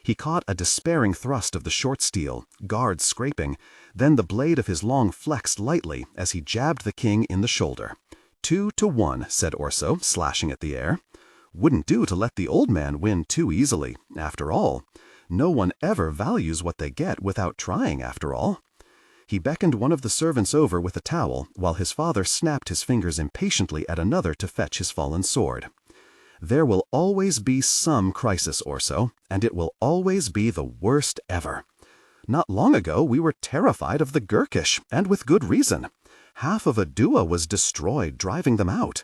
He caught a despairing thrust of the short steel, guard scraping, then the blade of his long flexed lightly as he jabbed the king in the shoulder. 2-1, said Orso, slashing at the air. Wouldn't do to let the old man win too easily, after all. No one ever values what they get without trying, after all. He beckoned one of the servants over with a towel, while his father snapped his fingers impatiently at another to fetch his fallen sword. There will always be some crisis, Orso, and it will always be the worst ever. Not long ago we were terrified of the Gurkish, and with good reason. Half of Adua was destroyed, driving them out.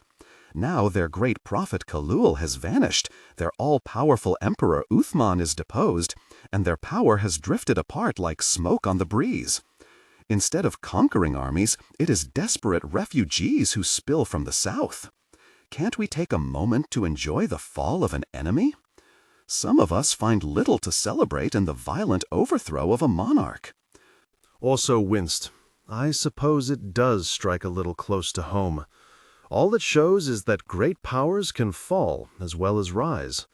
Now their great prophet Kalul has vanished, their all-powerful emperor Uthman is deposed, and their power has drifted apart like smoke on the breeze. Instead of conquering armies, it is desperate refugees who spill from the south. Can't we take a moment to enjoy the fall of an enemy? Some of us find little to celebrate in the violent overthrow of a monarch. Orso winced. I suppose it does strike a little close to home. All it shows is that great powers can fall as well as rise.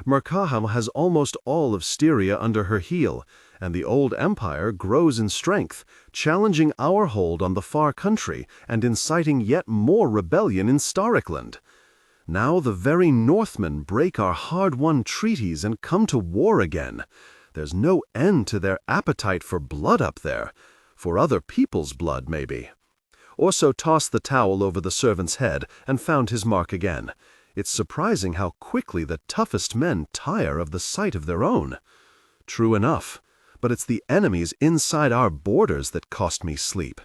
Murkaham has almost all of Styria under her heel, and the old empire grows in strength, challenging our hold on the far country and inciting yet more rebellion in Starikland. Now the very Northmen break our hard-won treaties and come to war again. There's no end to their appetite for blood up there. For other people's blood, maybe. Orso tossed the towel over the servant's head and found his mark again. It's surprising how quickly the toughest men tire of the sight of their own. True enough, but it's the enemies inside our borders that cost me sleep.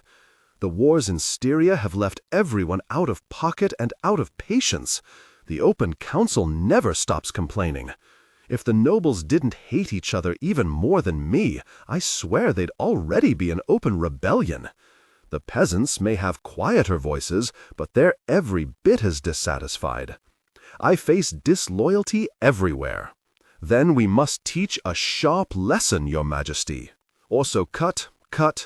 The wars in Styria have left everyone out of pocket and out of patience. The open council never stops complaining. If the nobles didn't hate each other even more than me, I swear they'd already be in open rebellion. The peasants may have quieter voices, but they're every bit as dissatisfied. I face disloyalty everywhere. Then we must teach a sharp lesson, Your Majesty. Orso cut,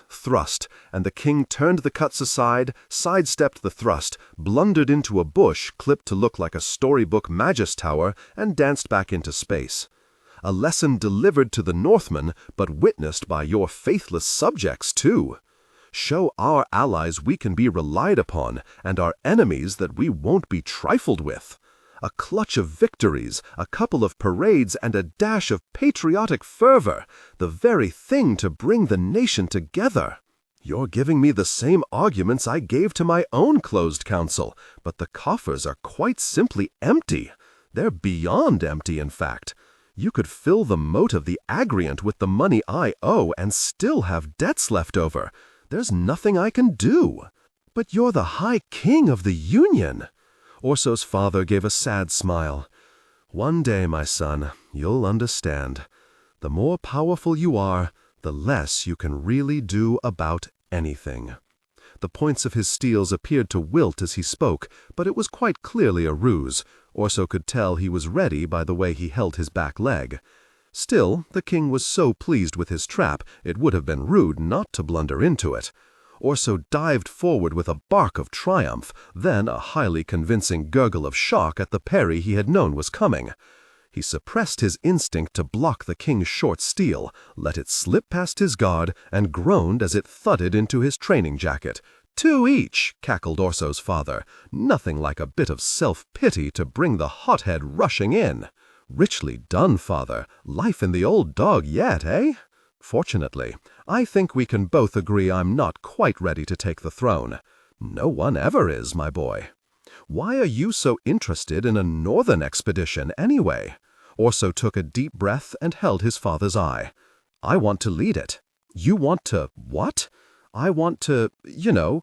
thrust, and the king turned the cuts aside, sidestepped the thrust, blundered into a bush clipped to look like a storybook Magus Tower, and danced back into space. A lesson delivered to the Northmen, but witnessed by your faithless subjects, too. Show our allies we can be relied upon, and our enemies that we won't be trifled with. A clutch of victories, a couple of parades, and a dash of patriotic fervor, the very thing to bring the nation together. You're giving me the same arguments I gave to my own closed council, but the coffers are quite simply empty. They're beyond empty, in fact. You could fill the moat of the Agriant with the money I owe and still have debts left over. There's nothing I can do. But you're the High King of the Union. Orso's father gave a sad smile. One day, my son, you'll understand. The more powerful you are, the less you can really do about anything. The points of his steels appeared to wilt as he spoke, but it was quite clearly a ruse. Orso could tell he was ready by the way he held his back leg. Still, the king was so pleased with his trap, it would have been rude not to blunder into it. Orso dived forward with a bark of triumph, then a highly convincing gurgle of shock at the parry he had known was coming. He suppressed his instinct to block the king's short steel, let it slip past his guard, and groaned as it thudded into his training jacket. "Two each," cackled Orso's father. "Nothing like a bit of self-pity to bring the hothead rushing in." "Richly done, father. Life in the old dog yet, eh?" "Fortunately, I think we can both agree I'm not quite ready to take the throne." "No one ever is, my boy." "Why are you so interested in a northern expedition, anyway?" Orso took a deep breath and held his father's eye. "I want to lead it." "You want to what?" "I want to,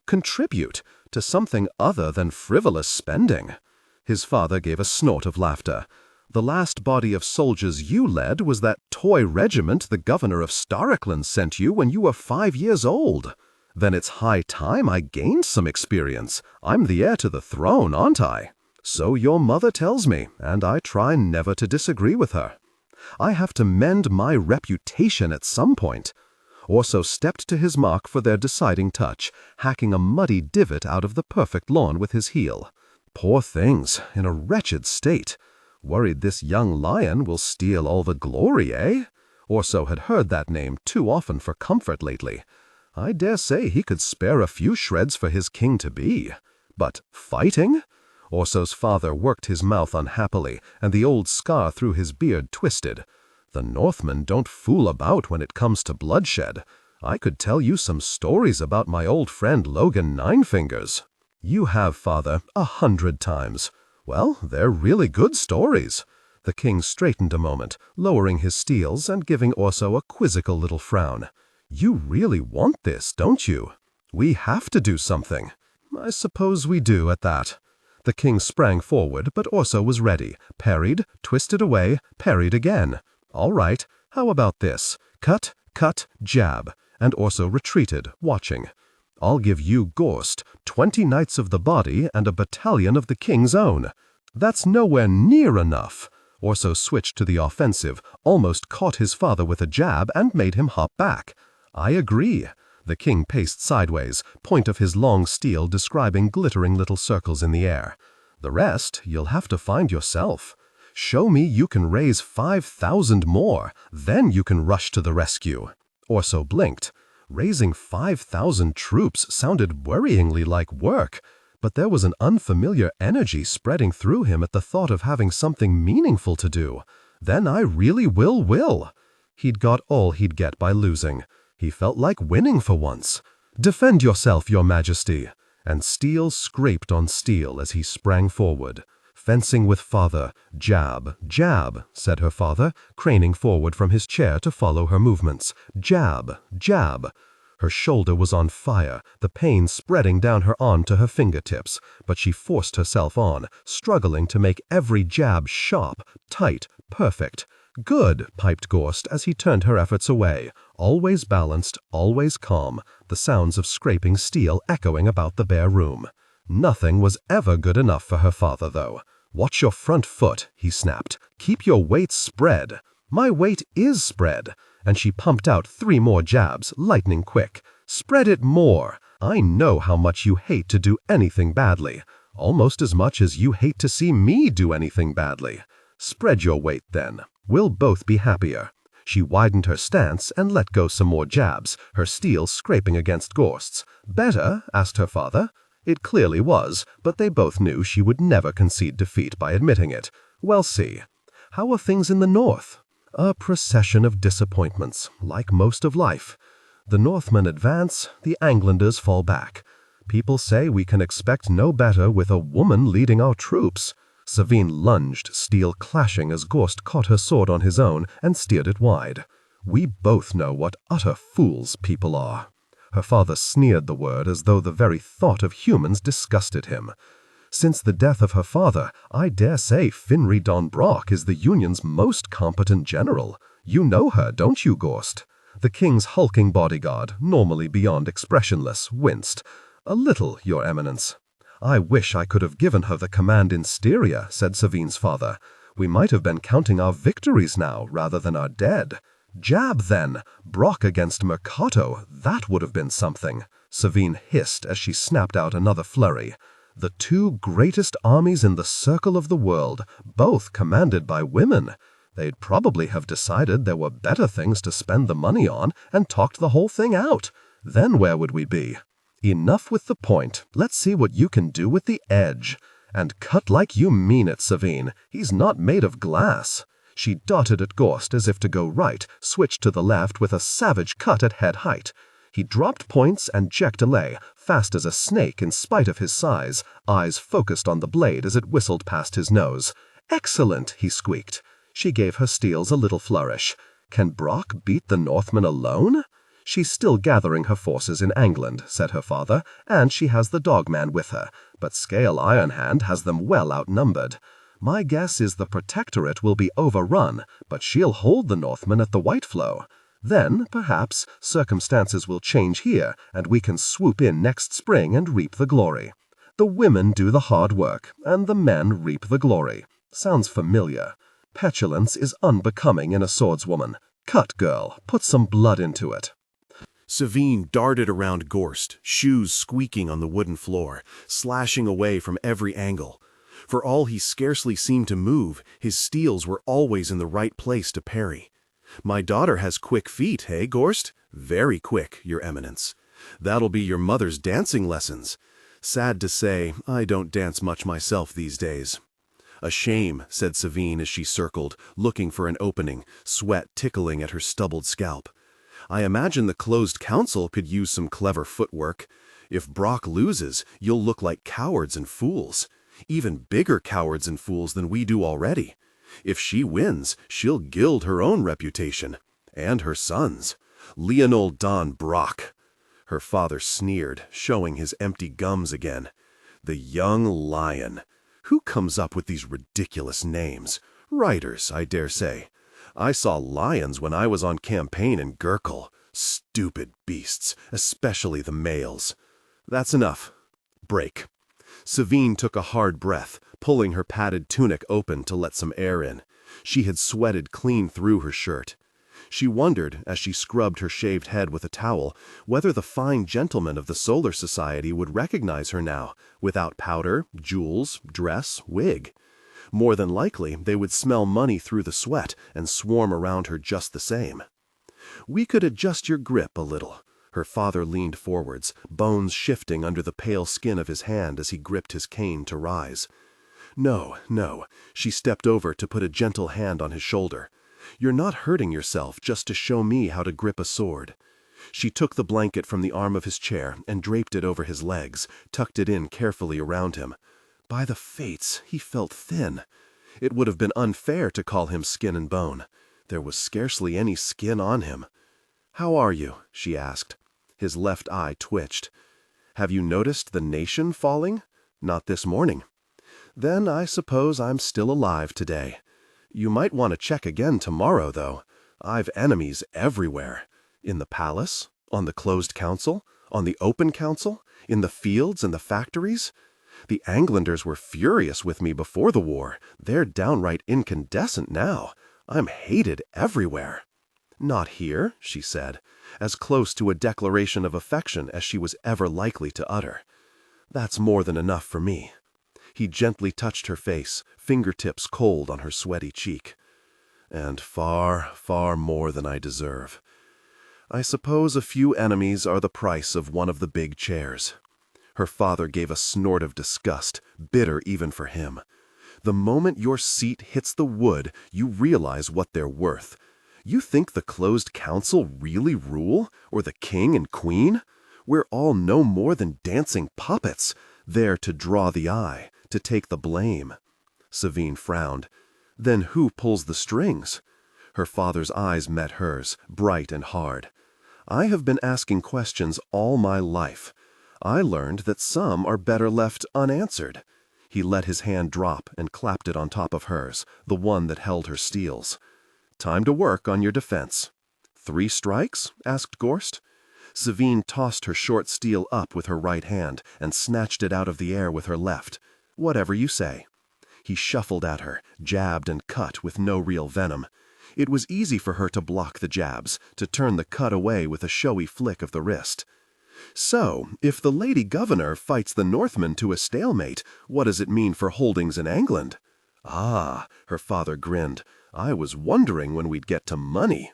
contribute to something other than frivolous spending." His father gave a snort of laughter. "The last body of soldiers you led was that toy regiment the governor of Starikland sent you when you were 5 years old. Then it's high time I gained some experience. I'm the heir to the throne, aren't I? So your mother tells me, and I try never to disagree with her. I have to mend my reputation at some point." Orso stepped to his mark for their deciding touch, hacking a muddy divot out of the perfect lawn with his heel. "Poor things, in a wretched state. Worried this young lion will steal all the glory, eh?" Orso had heard that name too often for comfort lately. I dare say he could spare a few shreds for his king-to-be. But fighting? Orso's father worked his mouth unhappily, and the old scar through his beard twisted. "The Northmen don't fool about when it comes to bloodshed. I could tell you some stories about my old friend Logan Ninefingers." "You have, father, 100 times. Well, they're really good stories." The king straightened a moment, lowering his steels and giving Orso a quizzical little frown. "You really want this, don't you? We have to do something." "I suppose we do at that." The king sprang forward, but Orso was ready, parried, twisted away, parried again. "All right, how about this? Cut, jab." And Orso retreated, watching. "I'll give you Gorst, 20 knights of the body, and a battalion of the king's own." "That's nowhere near enough." Orso switched to the offensive, almost caught his father with a jab, and made him hop back. "I agree." The king paced sideways, point of his long steel describing glittering little circles in the air. "The rest you'll have to find yourself. Show me you can raise 5,000 more, then you can rush to the rescue." Orso blinked. Raising 5,000 troops sounded worryingly like work. but there was an unfamiliar energy spreading through him at the thought of having something meaningful to do. Then I really will. He'd got all he'd get by losing. He felt like winning for once. "Defend yourself, your majesty." And steel scraped on steel as he sprang forward. "Fencing with father. Jab, jab," said her father, craning forward from his chair to follow her movements. "Jab, jab." Her shoulder was on fire, the pain spreading down her arm to her fingertips, but she forced herself on, struggling to make every jab sharp, tight, perfect. "Good," piped Gorst as he turned her efforts away, always balanced, always calm, the sounds of scraping steel echoing about the bare room. Nothing was ever good enough for her father, though. "Watch your front foot," he snapped. "Keep your weight spread." "My weight is spread." And she pumped out 3 more jabs, lightning quick. "Spread it more. I know how much you hate to do anything badly. Almost as much as you hate to see me do anything badly. Spread your weight then. We'll both be happier." She widened her stance and let go some more jabs, her steel scraping against Gorst's. "Better?" asked her father. It clearly was, but they both knew she would never concede defeat by admitting it. "We'll see. How are things in the north?" "A procession of disappointments, like most of life. The Northmen advance, the Anglanders fall back. People say we can expect no better with a woman leading our troops." Savine lunged, steel clashing as Gorst caught her sword on his own and steered it wide. "We both know what utter fools people are." Her father sneered the word as though the very thought of humans disgusted him. "Since the death of her father, I dare say Finri Don Brock is the Union's most competent general. You know her, don't you, Gorst?" The king's hulking bodyguard, normally beyond expressionless, winced. "A little, your eminence." "I wish I could have given her the command in Styria," said Savine's father. "We might have been counting our victories now, rather than our dead." "Jab, then! Brock against Mercato, that would have been something." Savine hissed as she snapped out another flurry. The 2 greatest armies in the circle of the world, both commanded by women. They'd probably have decided there were better things to spend the money on and talked the whole thing out. Then where would we be? "Enough with the point. Let's see what you can do with the edge. And cut like you mean it, Savine. He's not made of glass." She darted at Gorst as if to go right, switched to the left with a savage cut at head height. He dropped points and checked delay, fast as a snake in spite of his size, eyes focused on the blade as it whistled past his nose. "Excellent," he squeaked. She gave her steels a little flourish. "Can Brock beat the Northmen alone?" "She's still gathering her forces in England," said her father, "and she has the Dogman with her, but Scale Ironhand has them well outnumbered. My guess is the Protectorate will be overrun, but she'll hold the Northmen at the Whiteflow. Then, perhaps, circumstances will change here, and we can swoop in next spring and reap the glory. The women do the hard work, and the men reap the glory. Sounds familiar. Petulance is unbecoming in a swordswoman. Cut, girl, put some blood into it." Savine darted around Gorst, shoes squeaking on the wooden floor, slashing away from every angle. For all he scarcely seemed to move, his steels were always in the right place to parry. "My daughter has quick feet, hey, Gorst? Very quick, your eminence. That'll be your mother's dancing lessons. Sad to say, I don't dance much myself these days." "A shame," said Savine as she circled, looking for an opening, sweat tickling at her stubbled scalp. "I imagine the closed council could use some clever footwork. If Brock loses, you'll look like cowards and fools. Even bigger cowards and fools than we do already. If she wins, she'll gild her own reputation. And her son's. Leonold Don Brock." Her father sneered, showing his empty gums again. "The young lion. Who comes up with these ridiculous names? Writers, I dare say. I saw lions when I was on campaign in Gurkel. Stupid beasts, especially the males. That's enough. Break." Savine took a hard breath, pulling her padded tunic open to let some air in. She had sweated clean through her shirt. She wondered, as she scrubbed her shaved head with a towel, whether the fine gentlemen of the Solar Society would recognize her now, without powder, jewels, dress, wig. More than likely, they would smell money through the sweat and swarm around her just the same. "We could adjust your grip a little." Her father leaned forwards, bones shifting under the pale skin of his hand as he gripped his cane to rise. No, no, she stepped over to put a gentle hand on his shoulder. You're not hurting yourself just to show me how to grip a sword. She took the blanket from the arm of his chair and draped it over his legs, tucked it in carefully around him. By the fates, he felt thin. It would have been unfair to call him skin and bone. There was scarcely any skin on him. "How are you?" she asked. His left eye twitched. "Have you noticed the nation falling?" "Not this morning." "Then I suppose I'm still alive today. You might want to check again tomorrow, though. I've enemies everywhere. In the palace, on the closed council, on the open council, in the fields and the factories. The Anglanders were furious with me before the war. They're downright incandescent now. I'm hated everywhere." "Not here," she said, as close to a declaration of affection as she was ever likely to utter. "That's more than enough for me." He gently touched her face, fingertips cold on her sweaty cheek. "And far, far more than I deserve. I suppose a few enemies are the price of one of the big chairs." Her father gave a snort of disgust, bitter even for him. "The moment your seat hits the wood, you realize what they're worth. You think the closed council really rule, or the king and queen? We're all no more than dancing puppets, there to draw the eye, to take the blame." Savine frowned. "Then who pulls the strings?" Her father's eyes met hers, bright and hard. "I have been asking questions all my life. I learned that some are better left unanswered." He let his hand drop and clapped it on top of hers, the one that held her steels. "Time to work on your defense." "3 strikes?" asked Gorst. Savine tossed her short steel up with her right hand and snatched it out of the air with her left. "Whatever you say." He shuffled at her, jabbed and cut with no real venom. It was easy for her to block the jabs, to turn the cut away with a showy flick of the wrist. "So, if the Lady Governor fights the Northmen to a stalemate, what does it mean for holdings in England?" "Ah," her father grinned, "I was wondering when we'd get to money."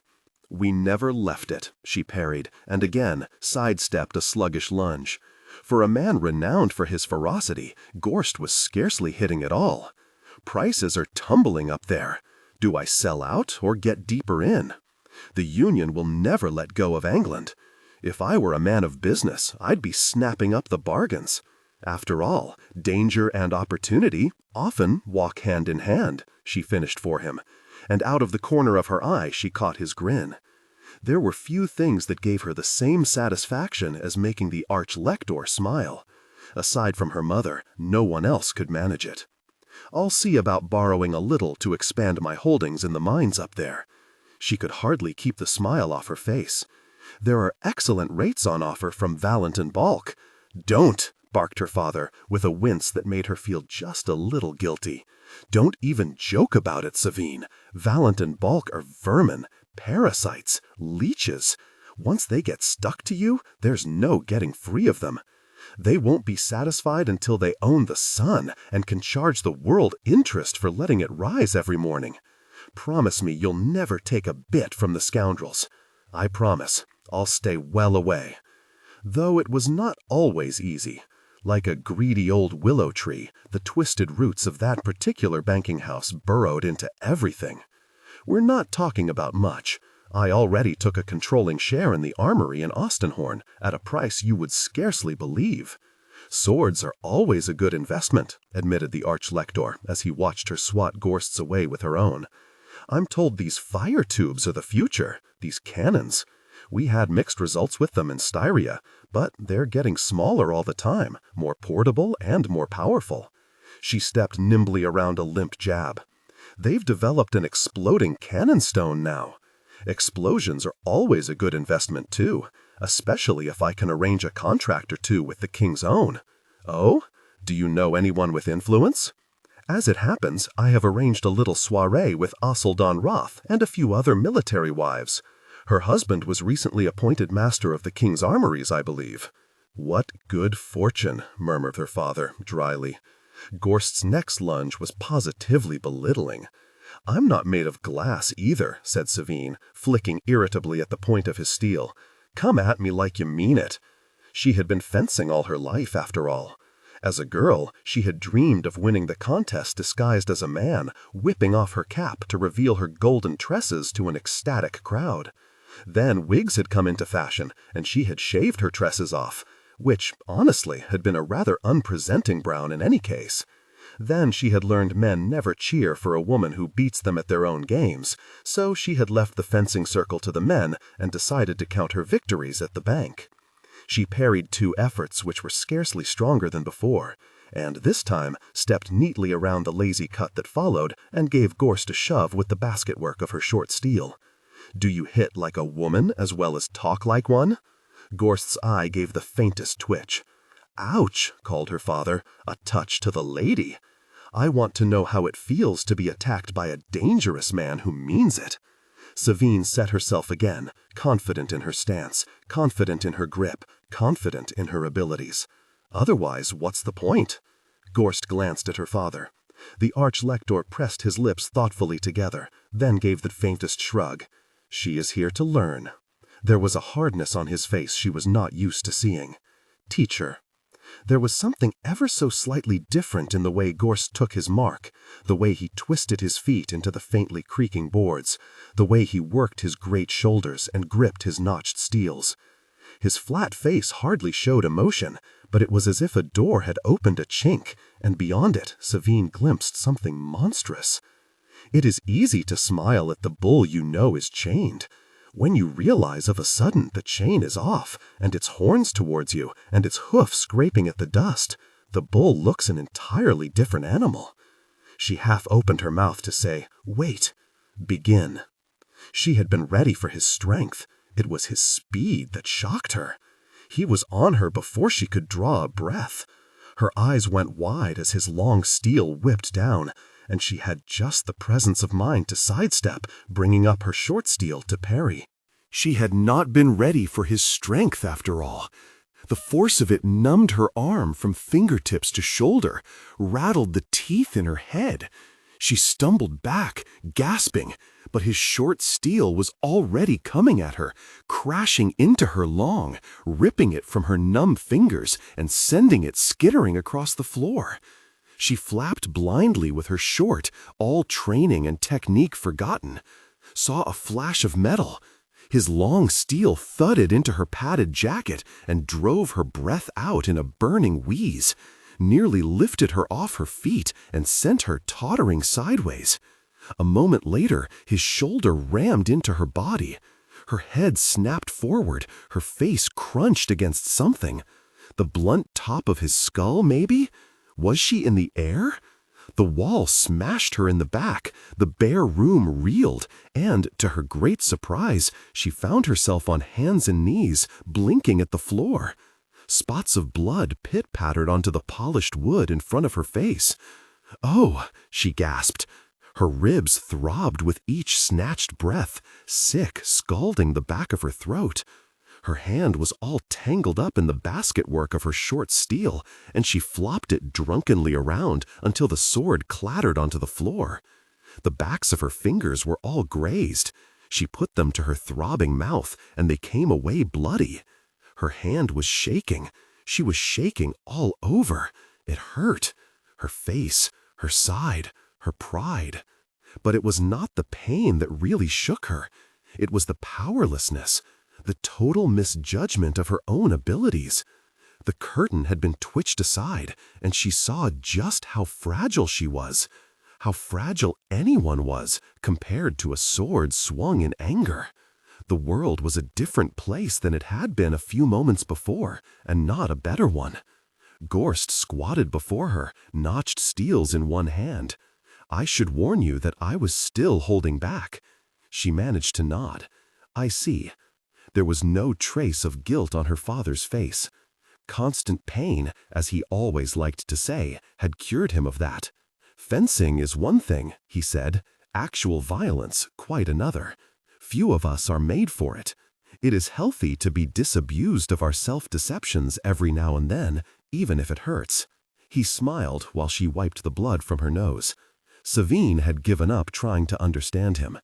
"We never left it," she parried, and again sidestepped a sluggish lunge. For a man renowned for his ferocity, Gorst was scarcely hitting at all. "Prices are tumbling up there. Do I sell out or get deeper in? The Union will never let go of England. If I were a man of business, I'd be snapping up the bargains. After all, danger and opportunity often walk hand in hand," she finished for him, and out of the corner of her eye she caught his grin. There were few things that gave her the same satisfaction as making the Arch-Lector smile. Aside from her mother, no one else could manage it. "I'll see about borrowing a little to expand my holdings in the mines up there." She could hardly keep the smile off her face. "There are excellent rates on offer from Valent and Balk." "Don't!" barked her father, with a wince that made her feel just a little guilty. "Don't even joke about it, Savine. Valent and Balk are vermin, parasites, leeches. Once they get stuck to you, there's no getting free of them. They won't be satisfied until they own the sun and can charge the world interest for letting it rise every morning. Promise me you'll never take a bit from the scoundrels." "I promise. I'll stay well away." Though it was not always easy. Like a greedy old willow tree, the twisted roots of that particular banking house burrowed into everything. We're not talking about much. I already took a controlling share in the armory in Ostenhorn at a price you would scarcely believe. "Swords are always a good investment," admitted the Arch-Lector as he watched her swat Gorsts away with her own. "I'm told these fire tubes are the future, these cannons. We had mixed results with them in Styria, but they're getting smaller all the time, more portable and more powerful." She stepped nimbly around a limp jab. "They've developed an exploding cannon stone now. Explosions are always a good investment too, especially if I can arrange a contract or two with the king's own." "Oh? Do you know anyone with influence?" "As it happens, I have arranged a little soiree with Asseldon Roth and a few other military wives. Her husband was recently appointed master of the king's armories, I believe." "What good fortune," murmured her father, dryly. Gorst's next lunge was positively belittling. "I'm not made of glass either," said Savine, flicking irritably at the point of his steel. Come at me like you mean it. She had been fencing all her life, after all. As a girl, she had dreamed of winning the contest disguised as a man, whipping off her cap to reveal her golden tresses to an ecstatic crowd. Then wigs had come into fashion, and she had shaved her tresses off, which, honestly, had been a rather unpresenting brown in any case. Then she had learned men never cheer for a woman who beats them at their own games, so she had left the fencing circle to the men and decided to count her victories at the bank. She parried 2 efforts which were scarcely stronger than before, and this time stepped neatly around the lazy cut that followed and gave Gorst a shove with the basketwork of her short steel. Do you hit like a woman as well as talk like one? Gorst's eye gave the faintest twitch. Ouch, called her father, a touch to the lady. I want to know how it feels to be attacked by a dangerous man who means it. Savine set herself again, confident in her stance, confident in her grip, confident in her abilities. Otherwise, what's the point? Gorst glanced at her father. The arch-lector pressed his lips thoughtfully together, then gave the faintest shrug. She is here to learn. There was a hardness on his face she was not used to seeing. Teacher. There was something ever so slightly different in the way Gorst took his mark, the way he twisted his feet into the faintly creaking boards, the way he worked his great shoulders and gripped his notched steels. His flat face hardly showed emotion, but it was as if a door had opened a chink, and beyond it, Savine glimpsed something monstrous. It is easy to smile at the bull you know is chained. When you realize of a sudden the chain is off, and its horns towards you, and its hoofs scraping at the dust, the bull looks an entirely different animal. She half opened her mouth to say, "Wait, begin." She had been ready for his strength. It was his speed that shocked her. He was on her before she could draw a breath. Her eyes went wide as his long steel whipped down, and she had just the presence of mind to sidestep, bringing up her short steel to parry. She had not been ready for his strength, after all. The force of it numbed her arm from fingertips to shoulder, rattled the teeth in her head. She stumbled back, gasping, but his short steel was already coming at her, crashing into her long, ripping it from her numb fingers and sending it skittering across the floor. She flapped blindly with her short, all training and technique forgotten, saw a flash of metal. His long steel thudded into her padded jacket and drove her breath out in a burning wheeze, nearly lifted her off her feet and sent her tottering sideways. A moment later, his shoulder rammed into her body. Her head snapped forward, her face crunched against something. The blunt top of his skull, maybe? Was she in the air? The wall smashed her in the back, the bare room reeled, and, to her great surprise, she found herself on hands and knees, blinking at the floor. Spots of blood pit-pattered onto the polished wood in front of her face. "Oh," she gasped. Her ribs throbbed with each snatched breath, sick, scalding the back of her throat. Her hand was all tangled up in the basket-work of her short steel, and she flopped it drunkenly around until the sword clattered onto the floor. The backs of her fingers were all grazed. She put them to her throbbing mouth, and they came away bloody. Her hand was shaking. She was shaking all over. It hurt. Her face, her side, her pride. But it was not the pain that really shook her. It was the powerlessness, the total misjudgment of her own abilities. The curtain had been twitched aside, and she saw just how fragile she was, how fragile anyone was compared to a sword swung in anger. The world was a different place than it had been a few moments before, and not a better one. Gorst squatted before her, notched steels in one hand. "I should warn you that I was still holding back." She managed to nod. "I see." There was no trace of guilt on her father's face. Constant pain, as he always liked to say, had cured him of that. "Fencing is one thing," he said, "actual violence quite another. Few of us are made for it. It is healthy to be disabused of our self-deceptions every now and then, even if it hurts." He smiled while she wiped the blood from her nose. Savine had given up trying to understand him.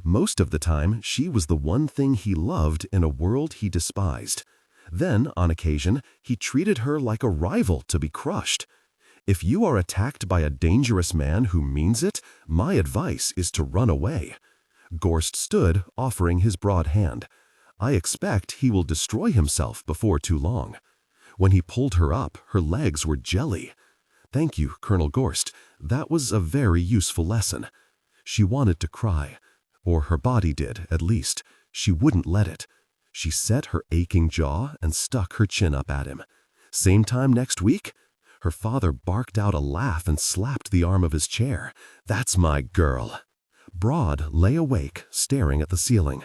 Most of the time, she was the one thing he loved in a world he despised. Then, on occasion, he treated her like a rival to be crushed. If you are attacked by a dangerous man who means it, my advice is to run away. Gorst stood, offering his broad hand. I expect he will destroy himself before too long. When he pulled her up, her legs were jelly. Thank you, Colonel Gorst. That was a very useful lesson. She wanted to cry. Or her body did, at least. She wouldn't let it. She set her aching jaw and stuck her chin up at him. Same time next week? Her father barked out a laugh and slapped the arm of his chair. That's my girl. Broad lay awake, staring at the ceiling.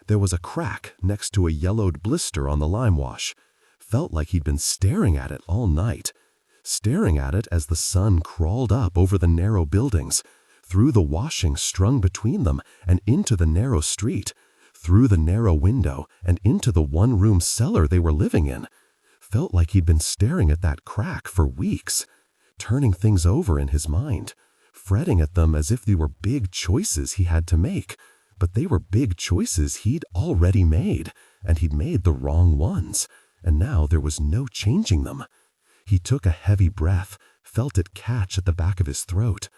There was a crack next to a yellowed blister on the lime wash. Felt like he'd been staring at it all night. Staring at it as the sun crawled up over the narrow buildings, through the washing strung between them and into the narrow street, through the narrow window and into the one-room cellar they were living in. Felt like he'd been staring at that crack for weeks, turning things over in his mind, fretting at them as if they were big choices he had to make. But they were big choices he'd already made, and he'd made the wrong ones, and now there was no changing them. He took a heavy breath, felt it catch at the back of his throat.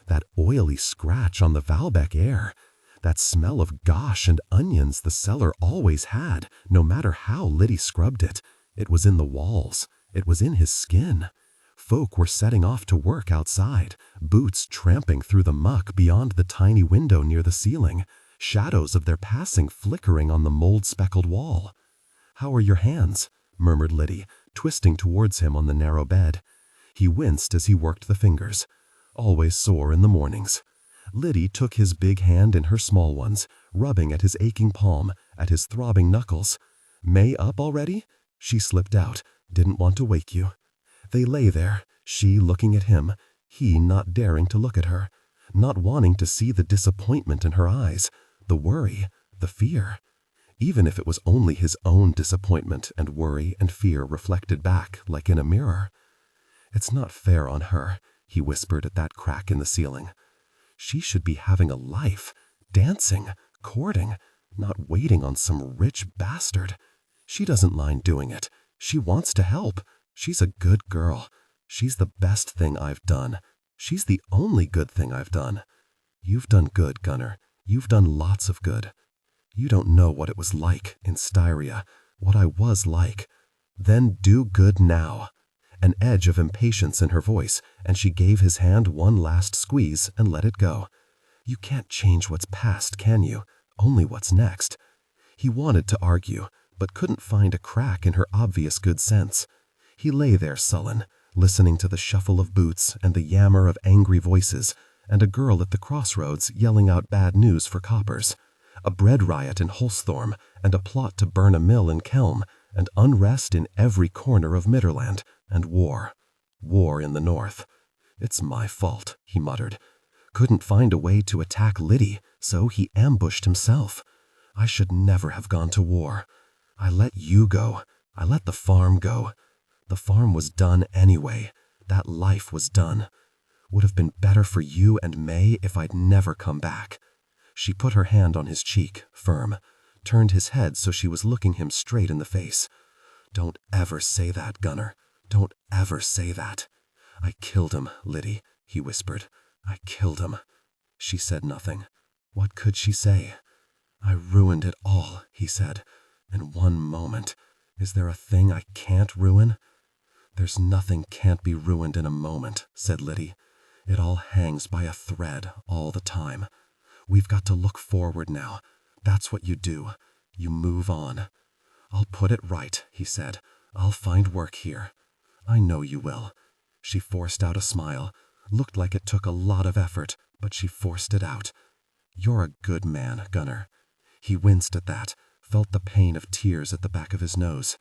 That oily scratch on the Valbec air. That smell of gosh and onions the cellar always had, no matter how Liddy scrubbed it. It was in the walls. It was in his skin. Folk were setting off to work outside, boots tramping through the muck beyond the tiny window near the ceiling, shadows of their passing flickering on the mold-speckled wall. "How are your hands?" murmured Liddy, twisting towards him on the narrow bed. He winced as he worked the fingers. Always sore in the mornings. Liddy took his big hand in her small ones, rubbing at his aching palm, at his throbbing knuckles. "May up already?" She slipped out. "Didn't want to wake you." They lay there, she looking at him, he not daring to look at her, not wanting to see the disappointment in her eyes, the worry, the fear. Even if it was only his own disappointment and worry and fear reflected back like in a mirror. "It's not fair on her," he whispered at that crack in the ceiling. "She should be having a life, dancing, courting, not waiting on some rich bastard. She doesn't mind doing it. She wants to help. She's a good girl. She's the best thing I've done. She's the only good thing I've done. You've done good, Gunnar. You've done lots of good. You don't know what it was like in Styria, what I was like. Then do good now." An edge of impatience in her voice, and she gave his hand one last squeeze and let it go. "You can't change what's past, can you? Only what's next." He wanted to argue, but couldn't find a crack in her obvious good sense. He lay there sullen, listening to the shuffle of boots and the yammer of angry voices, and a girl at the crossroads yelling out bad news for coppers. A bread riot in Holsthorne, and a plot to burn a mill in Kelm, and unrest in every corner of Midderland, and war. War in the north. "It's my fault," he muttered. "Couldn't find a way to attack Liddy, so he ambushed himself. I should never have gone to war. I let you go. I let the farm go. The farm was done anyway. That life was done. Would have been better for you and May if I'd never come back." She put her hand on his cheek, firm, turned his head so she was looking him straight in the face. "Don't ever say that, Gunnar. Don't ever say that." "I killed him, Liddy," he whispered. "I killed him." She said nothing. What could she say? "I ruined it all," he said. "In one moment. Is there a thing I can't ruin?" "There's nothing can't be ruined in a moment," said Liddy. "It all hangs by a thread all the time. We've got to look forward now. That's what you do. You move on." "I'll put it right," he said. "I'll find work here." "I know you will." She forced out a smile. Looked like it took a lot of effort, but she forced it out. "You're a good man, Gunnar." He winced at that, felt the pain of tears at the back of his nose.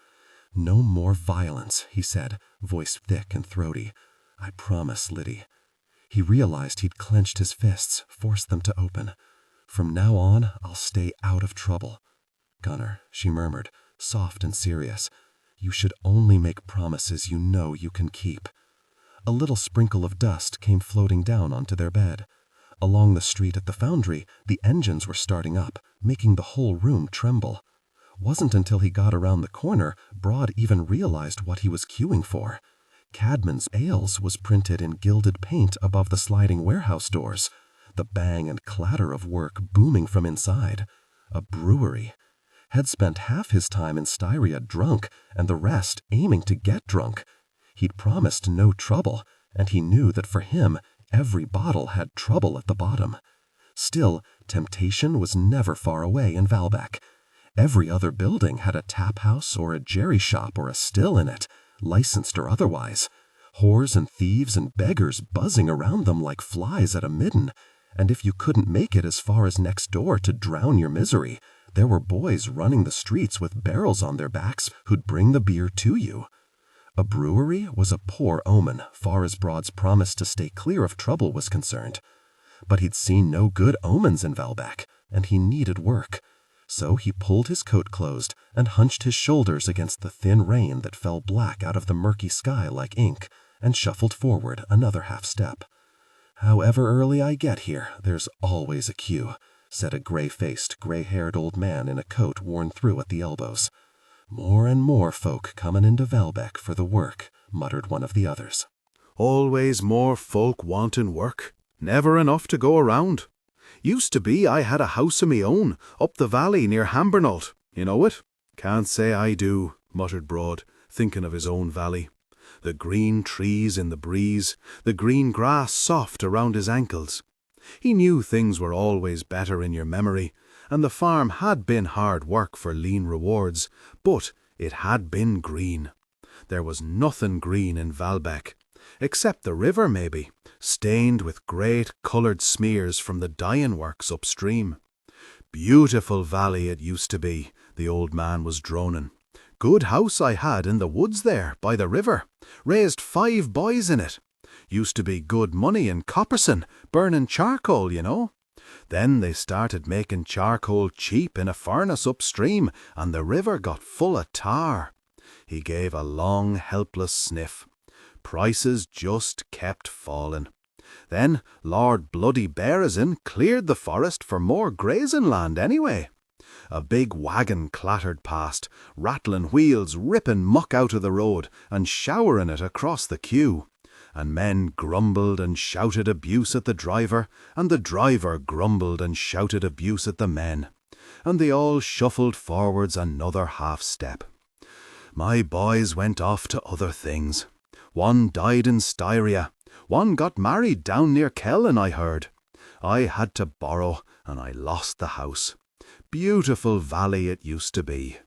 "No more violence," he said, voice thick and throaty. "I promise, Liddy." He realized he'd clenched his fists, forced them to open. "From now on, I'll stay out of trouble." "Gunnar," she murmured, soft and serious, "you should only make promises you know you can keep." A little sprinkle of dust came floating down onto their bed. Along the street at the foundry, the engines were starting up, making the whole room tremble. Wasn't until he got around the corner Broad even realized what he was queuing for. Cadman's Ales was printed in gilded paint above the sliding warehouse doors, the bang and clatter of work booming from inside. A brewery. Had spent half his time in Styria drunk and the rest aiming to get drunk. He'd promised no trouble, and he knew that for him every bottle had trouble at the bottom. Still, temptation was never far away in Valbec. Every other building had a tap house or a jerry shop or a still in it, licensed or otherwise. Whores and thieves and beggars buzzing around them like flies at a midden, and if you couldn't make it as far as next door to drown your misery, there were boys running the streets with barrels on their backs who'd bring the beer to you. A brewery was a poor omen, far as Broad's promise to stay clear of trouble was concerned. But he'd seen no good omens in Valbec, and he needed work. So he pulled his coat closed and hunched his shoulders against the thin rain that fell black out of the murky sky like ink, and shuffled forward another half step. "However early I get here, there's always a queue," said a gray-faced, gray-haired old man in a coat worn through at the elbows. "More and more folk comin' into Valbec for the work," muttered one of the others. Always more folk wantin' work. Never enough to go around. Used to be I had a house of me own, up the valley near Hambernault. You know it? Can't say I do, muttered Broad, thinking of his own valley. The green trees in the breeze, the green grass soft around his ankles. He knew things were always better in your memory, and the farm had been hard work for lean rewards, but it had been green. There was nothing green in Valbec, except the river maybe, stained with great coloured smears from the dyeing works upstream. Beautiful valley it used to be, the old man was droning. Good house I had in the woods there, by the river. Raised 5 boys in it. Used to be good money in Copperson, burning charcoal, you know. Then they started making charcoal cheap in a furnace upstream, and the river got full of tar. He gave a long, helpless sniff. Prices just kept falling. Then Lord Bloody Bearizin cleared the forest for more grazing land anyway. A big wagon clattered past, rattling wheels, ripping muck out of the road and showering it across the queue. And men grumbled and shouted abuse at the driver, and the driver grumbled and shouted abuse at the men. And they all shuffled forwards another half step. My boys went off to other things. One died in Styria. One got married down near Kellen, I heard. I had to borrow, and I lost the house. Beautiful valley it used to be.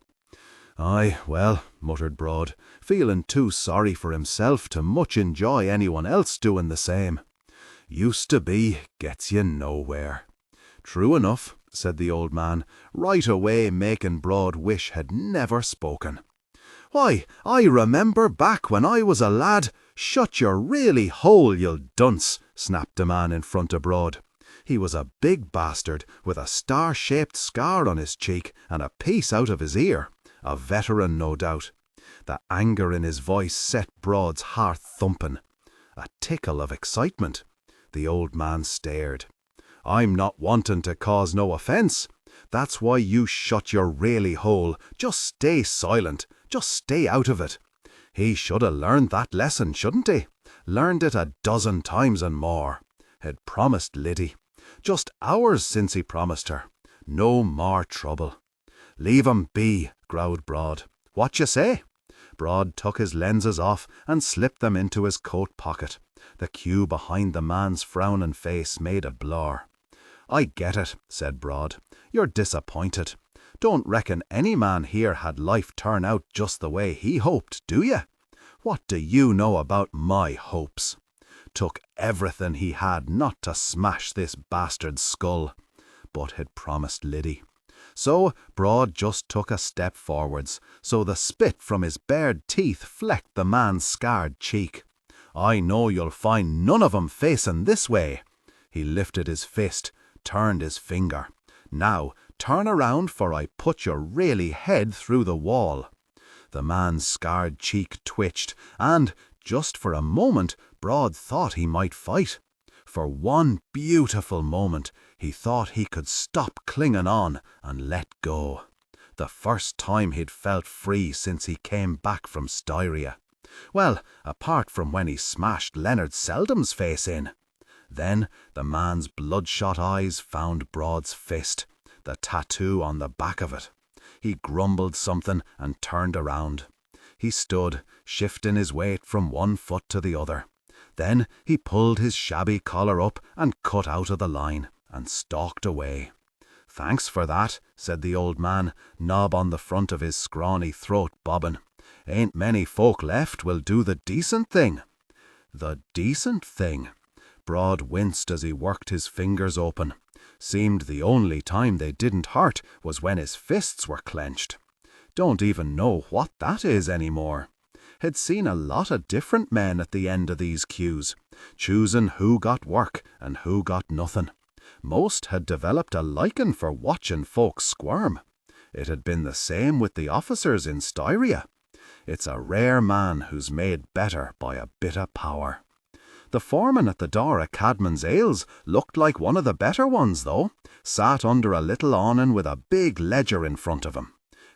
"Aye, well," muttered Broad, feeling too sorry for himself to much enjoy anyone else doing the same. "Used to be gets you nowhere." "True enough," said the old man, right away making Broad wish had never spoken. "Why, I remember back when I was a lad—" "Shut your really hole, you dunce," snapped the man in front of Broad. He was a big bastard with a star-shaped scar on his cheek and a piece out of his ear. A veteran, no doubt. The anger in his voice set Broad's heart thumping. A tickle of excitement. The old man stared. "I'm not wanting to cause no offence. That's why you shut your really hole. Just stay silent. Just stay out of it." He should have learned that lesson, shouldn't he? Learned it a dozen times and more. Had promised Liddy. Just hours since he promised her. No more trouble. "Leave 'em be," growled Broad. "What you say?" Broad took his lenses off and slipped them into his coat pocket. The queue behind the man's frowning face made a blur. "I get it," said Broad. "You're disappointed. Don't reckon any man here had life turn out just the way he hoped, do you? What do you know about my hopes? Took everything he had not to smash this bastard's skull, but had promised Liddy. So Broad just took a step forwards, so the spit from his bared teeth flecked the man's scarred cheek. "I know you'll find none of 'em facing this way." He lifted his fist, turned his finger. "Now, turn around, for I put your really head through the wall." The man's scarred cheek twitched, and, just for a moment, Broad thought he might fight. For one beautiful moment, he thought he could stop clinging on and let go. The first time he'd felt free since he came back from Styria. Well, apart from when he smashed Leonard Seldom's face in. Then the man's bloodshot eyes found Broad's fist, the tattoo on the back of it. He grumbled something and turned around. He stood, shifting his weight from one foot to the other. Then he pulled his shabby collar up and cut out of the line, and stalked away. "Thanks for that," said the old man, knob on the front of his scrawny throat bobbing. "Ain't many folk left will do the decent thing." The decent thing. Broad winced as he worked his fingers open. Seemed the only time they didn't hurt was when his fists were clenched. Don't even know what that is anymore. Had seen a lot of different men at the end of these queues, choosing who got work and who got nothing. Most had developed a liking for watching folks squirm. It had been the same with the officers in Styria. It's a rare man who's made better by a bit of power. The foreman at the door of Cadman's Ales looked like one of the better ones, though, sat under a little awning with a big ledger in front of him.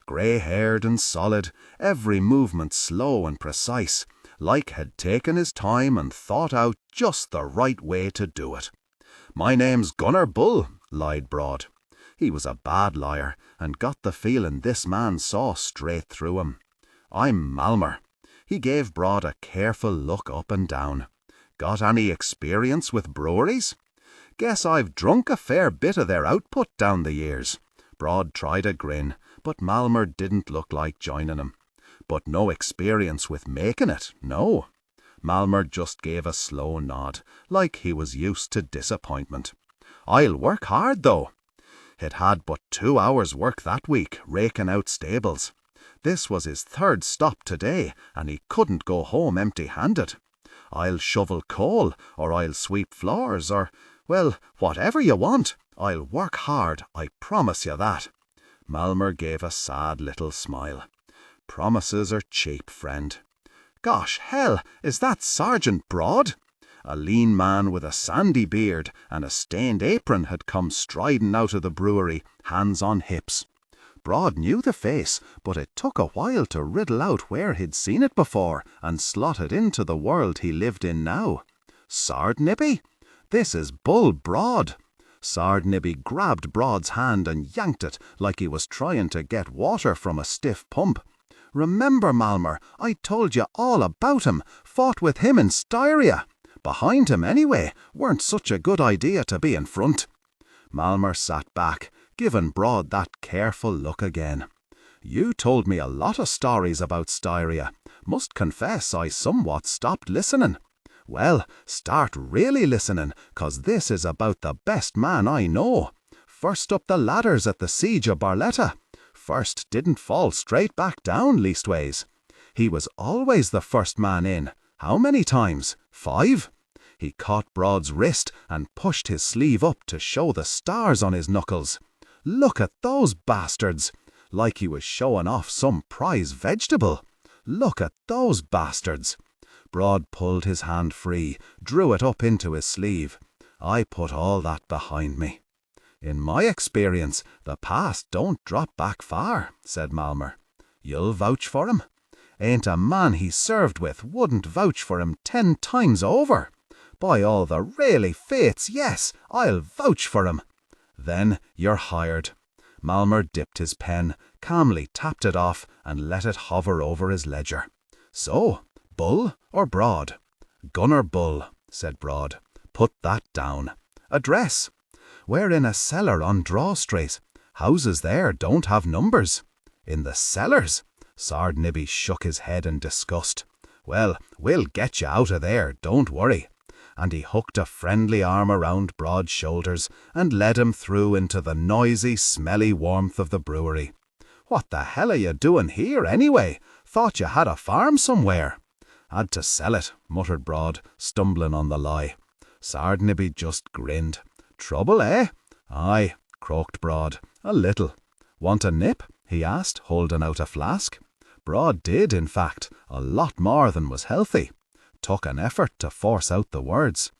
Grey-haired and solid, every movement slow and precise, like had taken his time and thought out just the right way to do it. "My name's Gunner Bull," lied Broad. He was a bad liar, and got the feeling this man saw straight through him. "I'm Malmer." He gave Broad a careful look up and down. "Got any experience with breweries?" "Guess I've drunk a fair bit of their output down the years." Broad tried a grin, but Malmer didn't look like joining him. "But no experience with making it, no." Malmer just gave a slow nod, like he was used to disappointment. "I'll work hard, though." He'd had but 2 hours' work that week, raking out stables. This was his third stop today, and he couldn't go home empty-handed. "I'll shovel coal, or I'll sweep floors, or, well, whatever you want. I'll work hard, I promise you that." Malmer gave a sad little smile. "Promises are cheap, friend." "Gosh, hell, is that Sergeant Broad?" A lean man with a sandy beard and a stained apron had come striding out of the brewery, hands on hips. Broad knew the face, but it took a while to riddle out where he'd seen it before and slot it into the world he lived in now. "Sardnibby? This is Bull Broad." Sardnibby grabbed Broad's hand and yanked it like he was trying to get water from a stiff pump. "Remember, Malmer, I told you all about him, fought with him in Styria. Behind him anyway, weren't such a good idea to be in front." Malmer sat back, giving Broad that careful look again. "You told me a lot of stories about Styria. Must confess I somewhat stopped listening." "Well, start really listening, 'cause this is about the best man I know. First up the ladders at the siege of Barletta. First didn't fall straight back down, leastways. He was always the first man in. How many times? 5? He caught Broad's wrist and pushed his sleeve up to show the stars on his knuckles. Look at those bastards! Like he was showing off some prize vegetable. Look at those bastards! Broad pulled his hand free, drew it up into his sleeve. I put all that behind me. "In my experience, the past don't drop back far," said Malmer. "You'll vouch for him?" "Ain't a man he served with wouldn't vouch for him 10 times over. By all the really fates, yes, I'll vouch for him." "Then you're hired." Malmer dipped his pen, calmly tapped it off, and let it hover over his ledger. "So, Bull or Broad?" "Gunner Bull," said Broad. "Put that down. Address?" "We're in a cellar on Draw Street. Houses there don't have numbers." "In the cellars?" Sardnibby shook his head in disgust. "Well, we'll get you out of there, don't worry." And he hooked a friendly arm around Broad's shoulders and led him through into the noisy, smelly warmth of the brewery. "What the hell are you doing here, anyway? Thought you had a farm somewhere." "Had to sell it," muttered Broad, stumbling on the lie. Sardnibby just grinned. "Trouble, eh?" "Aye," croaked Broad. "A little." "Want a nip?" he asked, holding out a flask. Broad did, in fact, a lot more than was healthy. Took an effort to force out the words.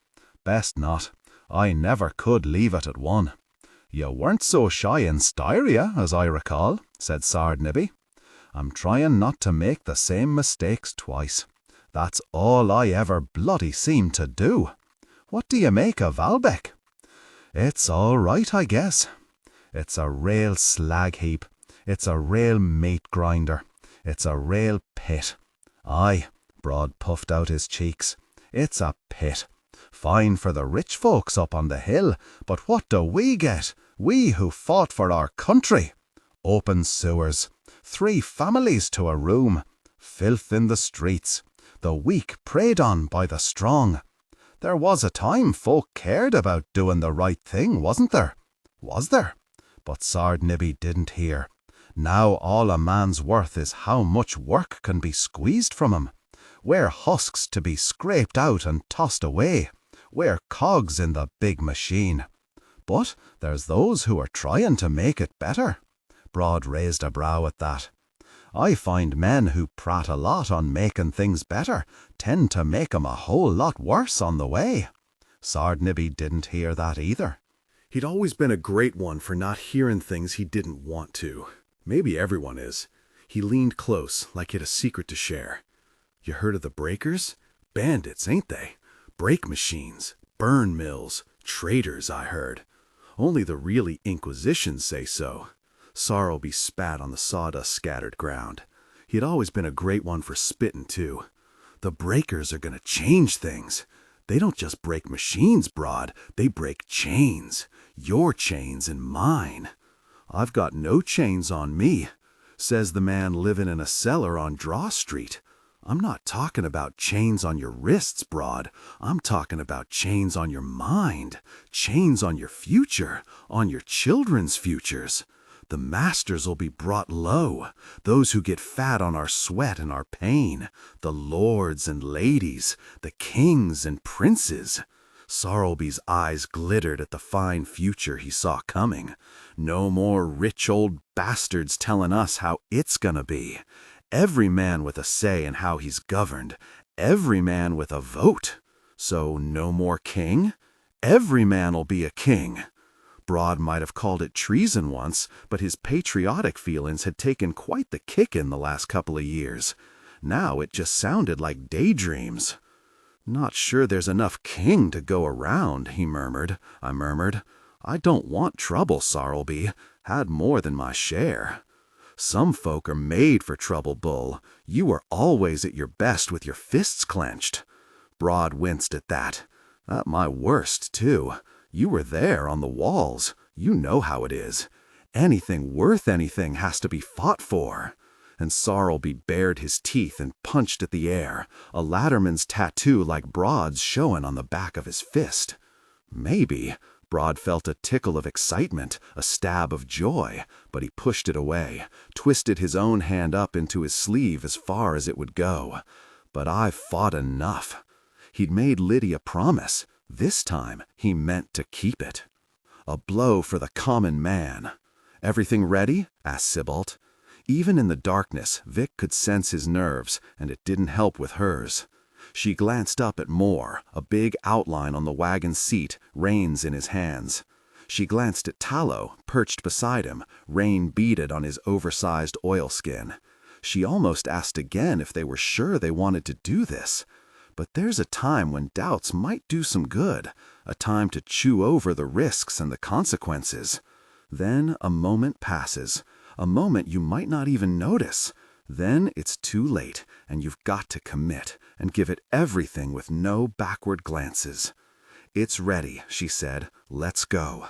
Best not. I never could leave it at one. You weren't so shy in Styria, as I recall, said Sardnibby. I'm trying not to make the same mistakes twice. That's all I ever bloody seem to do. What do you make of Valbeck? It's all right, I guess. It's a rail slag heap. It's a rail meat grinder. It's a rail pit. Aye, Broad puffed out his cheeks. It's a pit. Fine for the rich folks up on the hill, but what do we get? We who fought for our country. Open sewers. 3 families to a room. Filth in the streets. The weak preyed on by the strong. There was a time folk cared about doing the right thing, wasn't there? Was there? But Sardnibby didn't hear. Now all a man's worth is how much work can be squeezed from him. We're husks to be scraped out and tossed away. We're cogs in the big machine. But there's those who are trying to make it better. Broad raised a brow at that. I find men who prat a lot on making things better tend to make 'em a whole lot worse on the way. Sardnibby didn't hear that either. He'd always been a great one for not hearing things he didn't want to. Maybe everyone is. He leaned close, like he had a secret to share. You heard of the breakers? Bandits, ain't they? Break machines, burn mills, traitors, I heard. Only the really Inquisitions say so. Sorrowby spat on the sawdust-scattered ground. He had always been a great one for spitting, too. The breakers are gonna change things. They don't just break machines, Broad. They break chains. Your chains and mine. I've got no chains on me, says the man living in a cellar on Draw Street. I'm not talking about chains on your wrists, Broad. I'm talking about chains on your mind, chains on your future, on your children's futures. The masters will be brought low, those who get fat on our sweat and our pain, the lords and ladies, the kings and princes. Sorrelby's eyes glittered at the fine future he saw coming. No more rich old bastards telling us how it's gonna be. Every man with a say in how he's governed. Every man with a vote. So no more king? Every man'll be a king. Broad might have called it treason once, but his patriotic feelings had taken quite the kick in the last couple of years. Now it just sounded like daydreams. Not sure there's enough king to go around, he murmured. I murmured. I don't want trouble, Sorrelby. Had more than my share. Some folk are made for trouble, Bull. You are always at your best with your fists clenched. Broad winced at that. At my worst, too. You were there on the walls. You know how it is. Anything worth anything has to be fought for. And Sorrelby bared his teeth and punched at the air, a ladderman's tattoo like Broad's showing on the back of his fist. Maybe. Broad felt a tickle of excitement, a stab of joy, but he pushed it away, twisted his own hand up into his sleeve as far as it would go. But I've fought enough. He'd made Liddy a promise. This time, he meant to keep it. A blow for the common man. Everything ready? Asked Sybalt. Even in the darkness, Vic could sense his nerves, and it didn't help with hers. She glanced up at Moore, a big outline on the wagon seat, reins in his hands. She glanced at Tallow, perched beside him, rain beaded on his oversized oilskin. She almost asked again if they were sure they wanted to do this. But there's a time when doubts might do some good, a time to chew over the risks and the consequences. Then a moment passes, a moment you might not even notice. Then it's too late, and you've got to commit and give it everything with no backward glances. It's ready, she said. Let's go.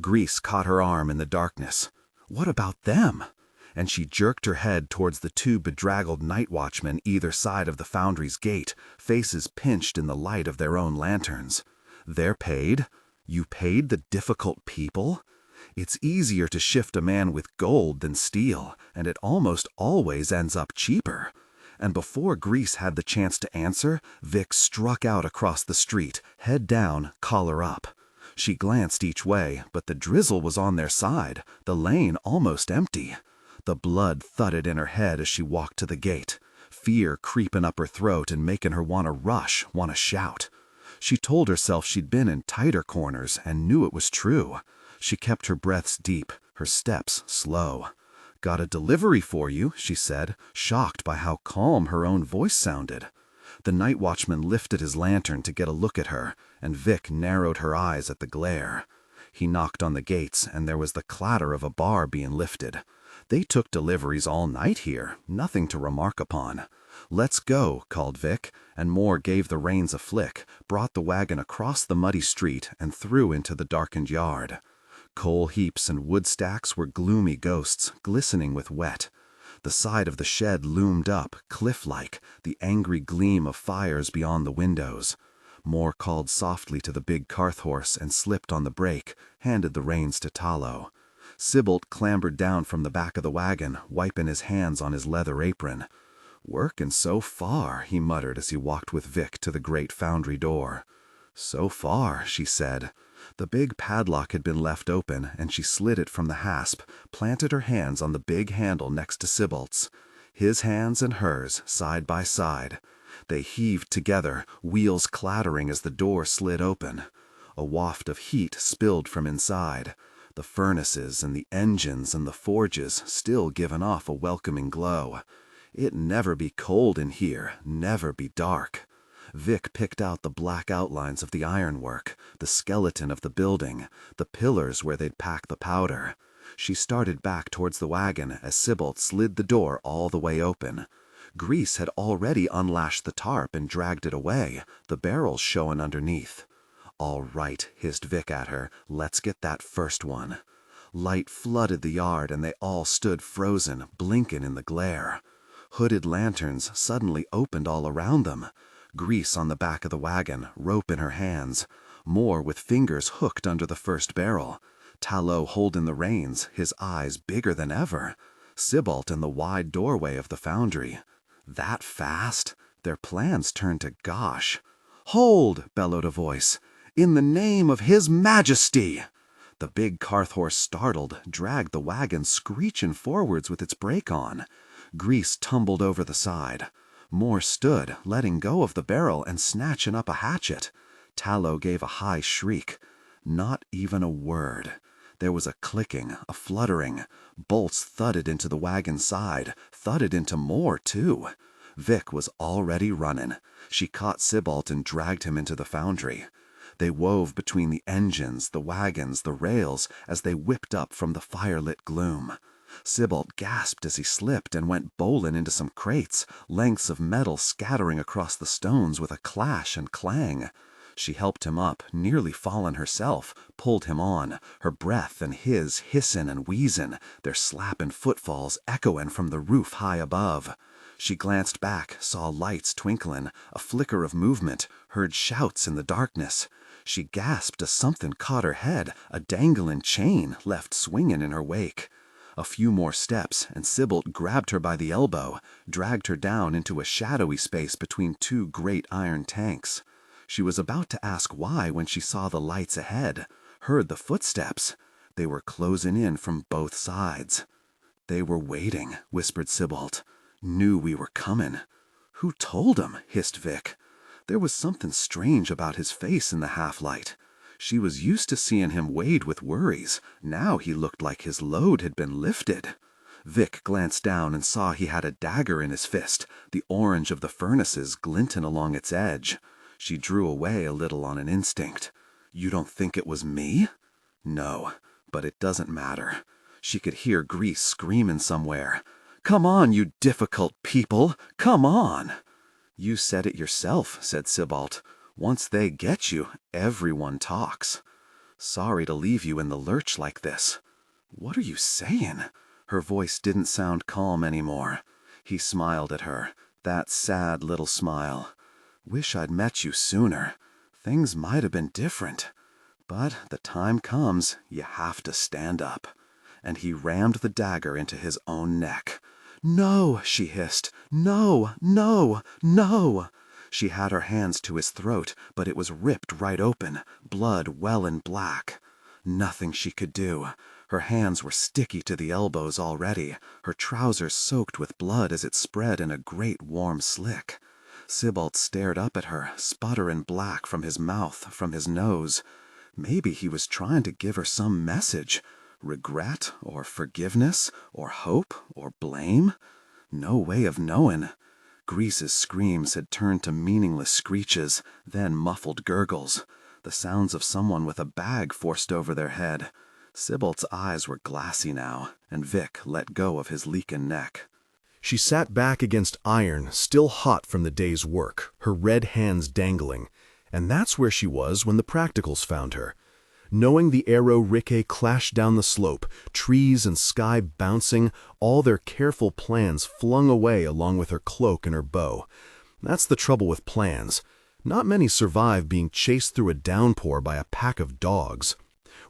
Grease caught her arm in the darkness. What about them? And she jerked her head towards the 2 bedraggled night watchmen either side of the foundry's gate, faces pinched in the light of their own lanterns. They're paid? You paid the difficult people? It's easier to shift a man with gold than steel, and it almost always ends up cheaper. And before Grease had the chance to answer, Vic struck out across the street, head down, collar up. She glanced each way, but the drizzle was on their side, the lane almost empty. The blood thudded in her head as she walked to the gate, fear creeping up her throat and making her want to rush, want to shout. She told herself she'd been in tighter corners and knew it was true. She kept her breaths deep, her steps slow. "Got a delivery for you," she said, shocked by how calm her own voice sounded. The night watchman lifted his lantern to get a look at her, and Vic narrowed her eyes at the glare. He knocked on the gates, and there was the clatter of a bar being lifted. They took deliveries all night here, nothing to remark upon. "Let's go," called Vic, and Moore gave the reins a flick, brought the wagon across the muddy street and through into the darkened yard. Coal heaps and wood stacks were gloomy ghosts, glistening with wet. The side of the shed loomed up, cliff-like, the angry gleam of fires beyond the windows. Moore called softly to the big cart horse and slipped on the brake, handed the reins to Tallow. Sybilt clambered down from the back of the wagon, wiping his hands on his leather apron. "Working so far," he muttered as he walked with Vic to the great foundry door. "So far," she said. The big padlock had been left open, and she slid it from the hasp, planted her hands on the big handle next to Sybilt's. His hands and hers, side by side. They heaved together, wheels clattering as the door slid open. A waft of heat spilled from inside. The furnaces and the engines and the forges still giving off a welcoming glow. It'd never be cold in here, never be dark. Vic picked out the black outlines of the ironwork, the skeleton of the building, the pillars where they'd packed the powder. She started back towards the wagon as Sybilt slid the door all the way open. Grease had already unlashed the tarp and dragged it away, the barrels showing underneath. "All right," hissed Vic at her, "let's get that first one." Light flooded the yard and they all stood frozen, blinking in the glare. Hooded lanterns suddenly opened all around them. Grease on the back of the wagon, rope in her hands. Moore with fingers hooked under the first barrel. Tallow holding the reins, his eyes bigger than ever. Sybilt in the wide doorway of the foundry. That fast? Their plans turned to gosh. "Hold!" bellowed a voice. "In the name of His Majesty!" The big cart horse, startled, dragged the wagon screeching forwards with its brake on. Grease tumbled over the side. Moore stood, letting go of the barrel and snatching up a hatchet. Tallow gave a high shriek. Not even a word. There was a clicking, a fluttering. Bolts thudded into the wagon's side, thudded into Moore, too. Vic was already running. She caught Sybilt and dragged him into the foundry. They wove between the engines, the wagons, the rails, as they whipped up from the firelit gloom. Sybilt gasped as he slipped and went bowling into some crates, lengths of metal scattering across the stones with a clash and clang. She helped him up, nearly fallen herself, pulled him on, her breath and his hissing and wheezing, their slapping footfalls echoing from the roof high above. She glanced back, saw lights twinkling, a flicker of movement, heard shouts in the darkness. She gasped as something caught her head, a dangling chain left swinging in her wake. A few more steps, and Sybilt grabbed her by the elbow, dragged her down into a shadowy space between two great iron tanks. She was about to ask why when she saw the lights ahead, heard the footsteps. They were closing in from both sides. "They were waiting," whispered Sybilt. "Knew we were coming." "Who told 'em?" hissed Vic. There was something strange about his face in the half-light. She was used to seeing him weighed with worries. Now he looked like his load had been lifted. Vic glanced down and saw he had a dagger in his fist, the orange of the furnaces glinting along its edge. She drew away a little on an instinct. "You don't think it was me?" "No, but it doesn't matter." She could hear Grease screaming somewhere. "Come on, you difficult people! Come on!" "You said it yourself," said Sybilt. "Once they get you, everyone talks. Sorry to leave you in the lurch like this." "What are you saying?" Her voice didn't sound calm anymore. He smiled at her, that sad little smile. "Wish I'd met you sooner. Things might have been different. But the time comes, you have to stand up." And he rammed the dagger into his own neck. "No," she hissed. "No, no, no." She had her hands to his throat, but it was ripped right open, blood welling black. Nothing she could do. Her hands were sticky to the elbows already, her trousers soaked with blood as it spread in a great warm slick. Sybalt stared up at her, sputtering black from his mouth, from his nose. Maybe he was trying to give her some message. Regret, or forgiveness, or hope, or blame? No way of knowing. Grease's screams had turned to meaningless screeches, then muffled gurgles, the sounds of someone with a bag forced over their head. Sybilt's eyes were glassy now, and Vic let go of his leaking neck. She sat back against iron, still hot from the day's work, her red hands dangling, and that's where she was when the practicals found her. Knowing the arrow Rikke clashed down the slope, trees and sky bouncing, all their careful plans flung away along with her cloak and her bow. That's the trouble with plans. Not many survive being chased through a downpour by a pack of dogs.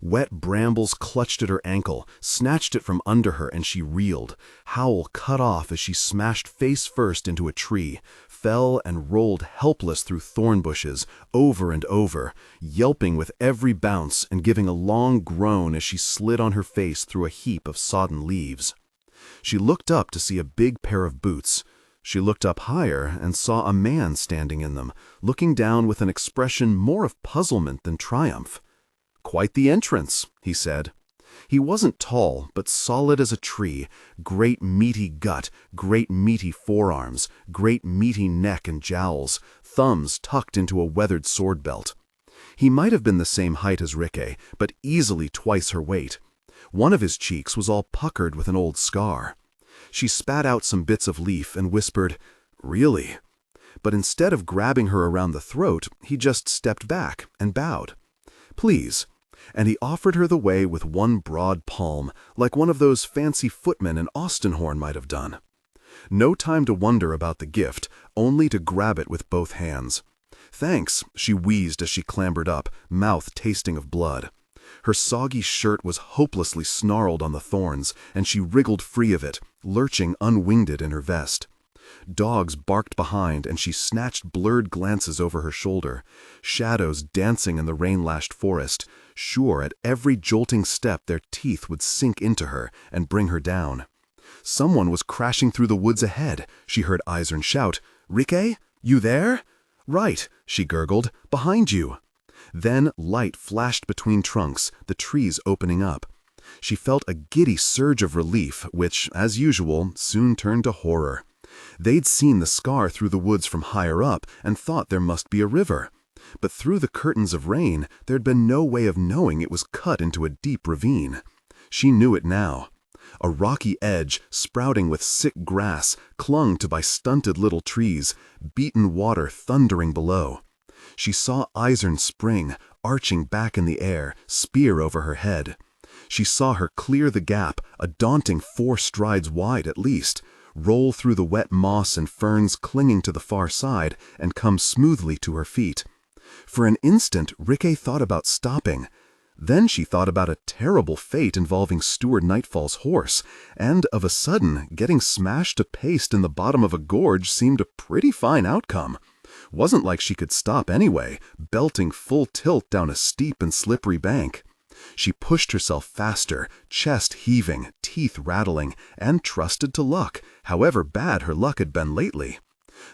Wet brambles clutched at her ankle, snatched it from under her, and she reeled, howl cut off as she smashed face first into a tree, fell and rolled helpless through thorn bushes, over and over, yelping with every bounce and giving a long groan as she slid on her face through a heap of sodden leaves. She looked up to see a big pair of boots. She looked up higher and saw a man standing in them, looking down with an expression more of puzzlement than triumph. "Quite the entrance," he said. He wasn't tall, but solid as a tree, great meaty gut, great meaty forearms, great meaty neck and jowls, thumbs tucked into a weathered sword belt. He might have been the same height as Rikke, but easily twice her weight. One of his cheeks was all puckered with an old scar. She spat out some bits of leaf and whispered, "Really?" But instead of grabbing her around the throat, he just stepped back and bowed. "Please." And he offered her the way with one broad palm, like one of those fancy footmen in Austenhorn might have done. No time to wonder about the gift, only to grab it with both hands. "Thanks," she wheezed as she clambered up, mouth tasting of blood. Her soggy shirt was hopelessly snarled on the thorns, and she wriggled free of it, lurching unwinged in her vest. Dogs barked behind, and she snatched blurred glances over her shoulder, shadows dancing in the rain-lashed forest, sure at every jolting step their teeth would sink into her and bring her down. Someone was crashing through the woods ahead, she heard Eisern shout, "Rikke, you there?" "Right," she gurgled, "behind you." Then light flashed between trunks, the trees opening up. She felt a giddy surge of relief, which, as usual, soon turned to horror. They'd seen the scar through the woods from higher up and thought there must be a river. But through the curtains of rain, there'd been no way of knowing it was cut into a deep ravine. She knew it now. A rocky edge, sprouting with sick grass, clung to by stunted little trees, beaten water thundering below. She saw Eisern spring, arching back in the air, spear over her head. She saw her clear the gap, a daunting 4 strides wide at least, roll through the wet moss and ferns clinging to the far side, and come smoothly to her feet. For an instant, Rikke thought about stopping. Then she thought about a terrible fate involving Steward Nightfall's horse, and of a sudden, getting smashed to paste in the bottom of a gorge seemed a pretty fine outcome. Wasn't like she could stop anyway, belting full tilt down a steep and slippery bank. She pushed herself faster, chest heaving, teeth rattling, and trusted to luck, however bad her luck had been lately.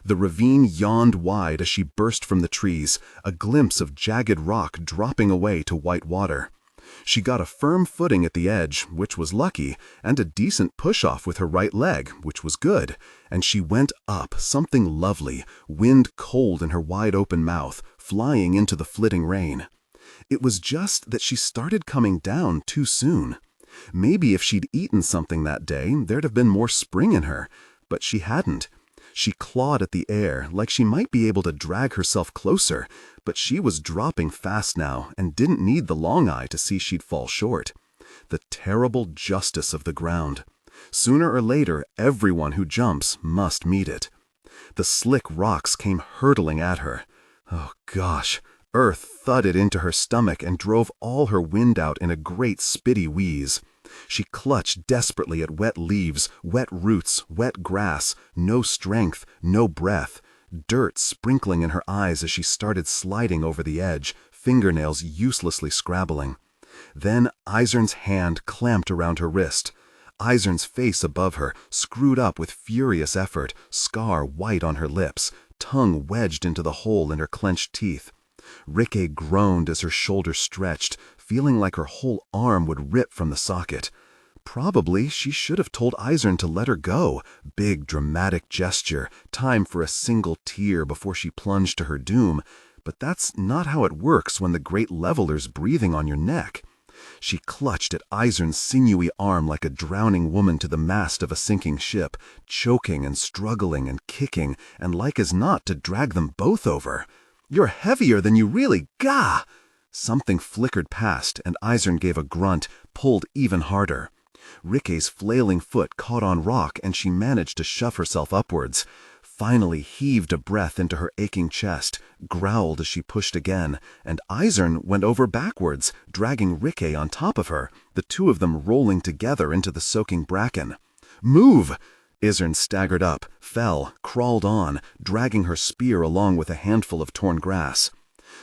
The ravine yawned wide as she burst from the trees, a glimpse of jagged rock dropping away to white water. She got a firm footing at the edge, which was lucky, and a decent push-off with her right leg, which was good, and she went up, something lovely, wind cold in her wide-open mouth, flying into the flitting rain. It was just that she started coming down too soon. Maybe if she'd eaten something that day, there'd have been more spring in her, but she hadn't. She clawed at the air, like she might be able to drag herself closer, but she was dropping fast now and didn't need the long eye to see she'd fall short. The terrible justice of the ground. Sooner or later, everyone who jumps must meet it. The slick rocks came hurtling at her. Oh gosh, earth thudded into her stomach and drove all her wind out in a great spitty wheeze. She clutched desperately at wet leaves, wet roots, wet grass, no strength, no breath, dirt sprinkling in her eyes as she started sliding over the edge, fingernails uselessly scrabbling. Then Eisern's hand clamped around her wrist. Eisern's face above her, screwed up with furious effort, scar white on her lips, tongue wedged into the hole in her clenched teeth. Ricke groaned as her shoulder stretched, feeling like her whole arm would rip from the socket. Probably she should have told Eisern to let her go. Big dramatic gesture, time for a single tear before she plunged to her doom. But that's not how it works when the great leveler's breathing on your neck. She clutched at Eisern's sinewy arm like a drowning woman to the mast of a sinking ship, choking and struggling and kicking, and like as not to drag them both over. "You're heavier than you really gah!" Something flickered past, and Eisern gave a grunt, pulled even harder. Ricke's flailing foot caught on rock, and she managed to shove herself upwards. Finally heaved a breath into her aching chest, growled as she pushed again, and Eisern went over backwards, dragging Ricke on top of her, the two of them rolling together into the soaking bracken. "Move!" Eisern staggered up, fell, crawled on, dragging her spear along with a handful of torn grass.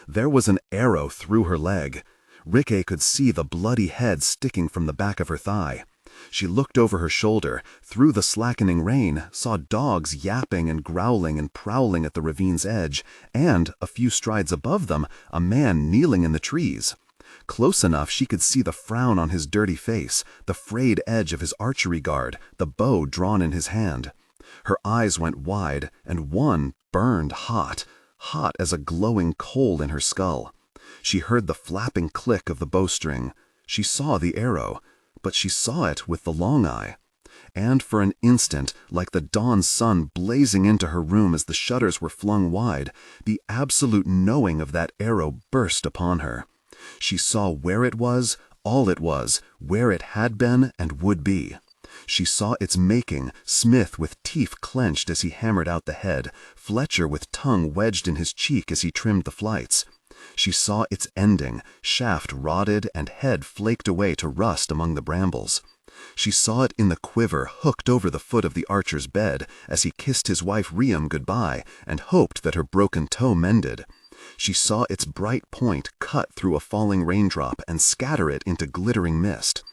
There was an arrow through her leg. Ricke could see the bloody head sticking from the back of her thigh. She looked over her shoulder, through the slackening rain, saw dogs yapping and growling and prowling at the ravine's edge, and, a few strides above them, a man kneeling in the trees. Close enough she could see the frown on his dirty face, the frayed edge of his archery guard, the bow drawn in his hand. Her eyes went wide, and one burned hot as a glowing coal in her skull. She heard the flapping click of the bowstring. She saw the arrow, but she saw it with the long eye. And for an instant, like the dawn sun blazing into her room as the shutters were flung wide, the absolute knowing of that arrow burst upon her. She saw where it was, all it was, where it had been and would be. She saw its making, Smith with teeth clenched as he hammered out the head, Fletcher with tongue wedged in his cheek as he trimmed the flights. She saw its ending, shaft rotted and head flaked away to rust among the brambles. She saw it in the quiver hooked over the foot of the archer's bed as he kissed his wife Riam goodbye and hoped that her broken toe mended. She saw its bright point cut through a falling raindrop and scatter it into glittering mist.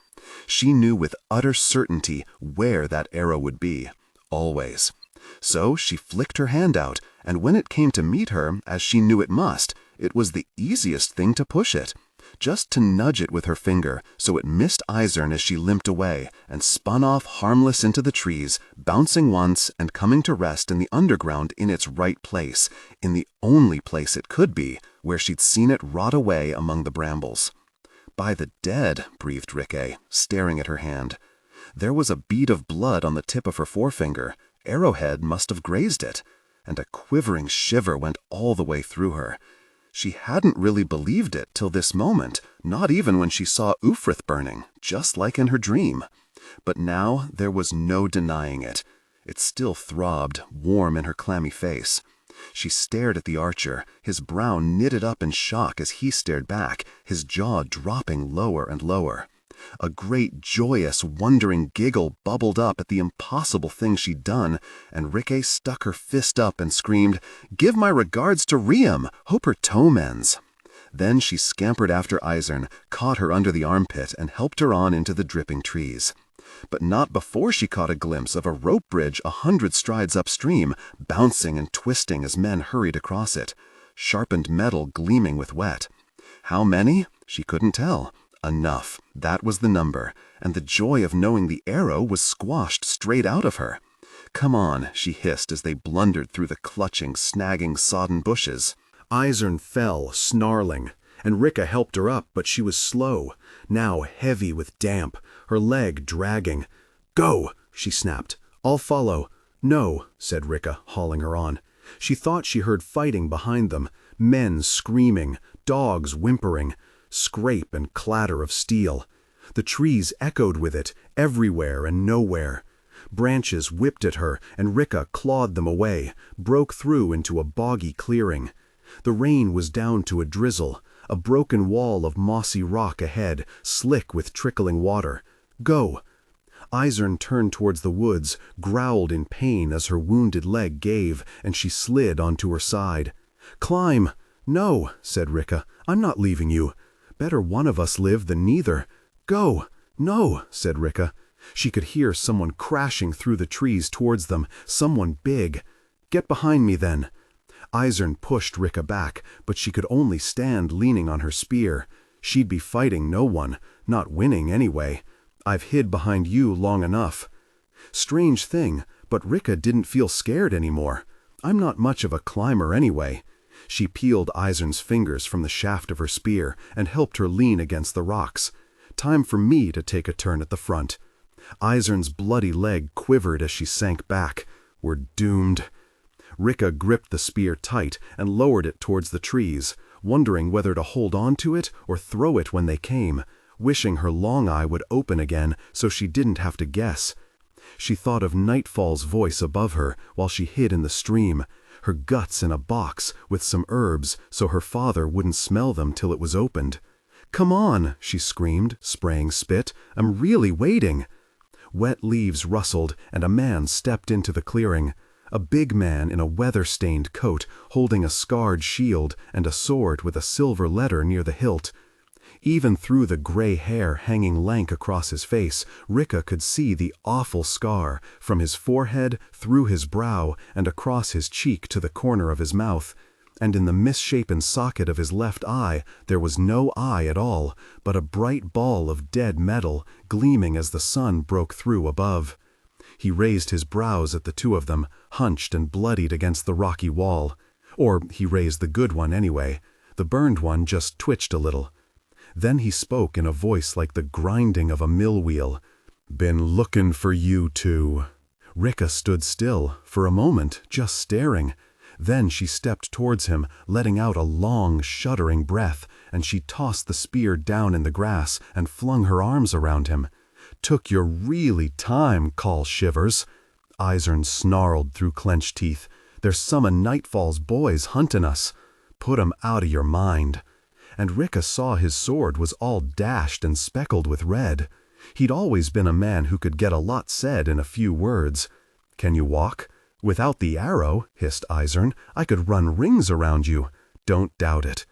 She knew with utter certainty where that arrow would be, always. So she flicked her hand out, and when it came to meet her, as she knew it must, it was the easiest thing to push it. Just to nudge it with her finger, so it missed Eisern as she limped away, and spun off harmless into the trees, bouncing once and coming to rest in the underground in its right place, in the only place it could be, where she'd seen it rot away among the brambles. "By the dead," breathed Ricke, staring at her hand. There was a bead of blood on the tip of her forefinger. Arrowhead must have grazed it, and a quivering shiver went all the way through her. She hadn't really believed it till this moment, not even when she saw Ufrith burning, just like in her dream. But now there was no denying it. It still throbbed, warm in her clammy face. She stared at the archer, his brow knitted up in shock as he stared back, his jaw dropping lower and lower. A great, joyous, wondering giggle bubbled up at the impossible thing she'd done, and Ricke stuck her fist up and screamed, "Give my regards to Riam! Hope her toe mends!" Then she scampered after Eisern, caught her under the armpit, and helped her on into the dripping trees. But not before she caught a glimpse of a rope bridge 100 strides upstream, bouncing and twisting as men hurried across it, sharpened metal gleaming with wet. How many? She couldn't tell. Enough, that was the number, and the joy of knowing the arrow was squashed straight out of her. "Come on," she hissed as they blundered through the clutching, snagging, sodden bushes. Eisern fell, snarling, and Ricke helped her up, but she was slow, now heavy with damp, her leg dragging. "Go!" she snapped. "I'll follow." "No," said Ricke, hauling her on. She thought she heard fighting behind them, men screaming, dogs whimpering, scrape and clatter of steel. The trees echoed with it, everywhere and nowhere. Branches whipped at her, and Ricke clawed them away, broke through into a boggy clearing. The rain was down to a drizzle, a broken wall of mossy rock ahead, slick with trickling water. "Go!" Eisern turned towards the woods, growled in pain as her wounded leg gave, and she slid onto her side. "Climb!" "No," said Ricke, "I'm not leaving you. Better one of us live than neither." "Go!" "No," said Ricke. She could hear someone crashing through the trees towards them, someone big. "Get behind me then." Izern pushed Rika back, but she could only stand leaning on her spear. She'd be fighting no one, not winning anyway. I've hid behind you long enough. Strange thing, but Rika didn't feel scared anymore. I'm not much of a climber anyway. She peeled Izern's fingers from the shaft of her spear and helped her lean against the rocks. Time for me to take a turn at the front. Izern's bloody leg quivered as she sank back. We're doomed. Rika gripped the spear tight and lowered it towards the trees, wondering whether to hold on to it or throw it when they came, wishing her long eye would open again so she didn't have to guess. She thought of Nightfall's voice above her while she hid in the stream, her guts in a box with some herbs so her father wouldn't smell them till it was opened. "Come on," she screamed, spraying spit. "I'm really waiting." Wet leaves rustled and a man stepped into the clearing. A big man in a weather-stained coat, holding a scarred shield and a sword with a silver letter near the hilt. Even through the gray hair hanging lank across his face, Rika could see the awful scar, from his forehead, through his brow, and across his cheek to the corner of his mouth. And in the misshapen socket of his left eye, there was no eye at all, but a bright ball of dead metal, gleaming as the sun broke through above. He raised his brows at the two of them, hunched and bloodied against the rocky wall. Or he raised the good one anyway. The burned one just twitched a little. Then he spoke in a voice like the grinding of a mill wheel. "Been looking for you two." Rika stood still, for a moment, just staring. Then she stepped towards him, letting out a long, shuddering breath, and she tossed the spear down in the grass and flung her arms around him. "Took your really time, Call Shivers." Izern snarled through clenched teeth. "There's some of Nightfall's boys hunting us. Put 'em out of your mind." And Rika saw his sword was all dashed and speckled with red. He'd always been a man who could get a lot said in a few words. "Can you walk?" "Without the arrow," hissed Izern, "I could run rings around you." "Don't doubt it."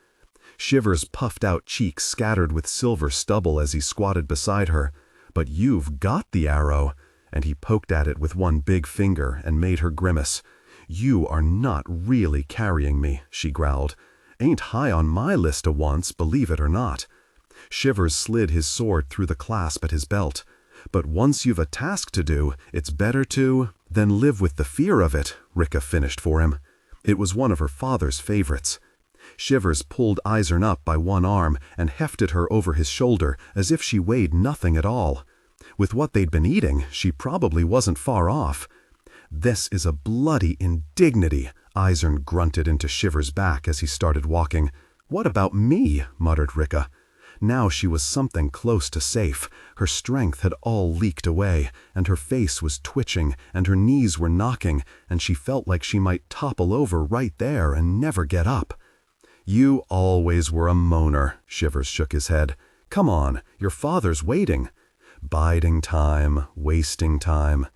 Shivers' puffed-out cheeks scattered with silver stubble as he squatted beside her. "But you've got the arrow." And he poked at it with one big finger and made her grimace. "You are not really carrying me," she growled. "Ain't high on my list of wants, believe it or not." Shivers slid his sword through the clasp at his belt. "But once you've a task to do, it's better to, than live with the fear of it," Rika finished for him. It was one of her father's favorites. Shivers pulled Izern up by one arm and hefted her over his shoulder as if she weighed nothing at all. With what they'd been eating, she probably wasn't far off. "This is a bloody indignity," Izern grunted into Shivers' back as he started walking. "What about me?" muttered Rika. Now she was something close to safe. Her strength had all leaked away, and her face was twitching, and her knees were knocking, and she felt like she might topple over right there and never get up. "You always were a moaner," Shivers shook his head. "Come on, your father's waiting." "Biding time, wasting time."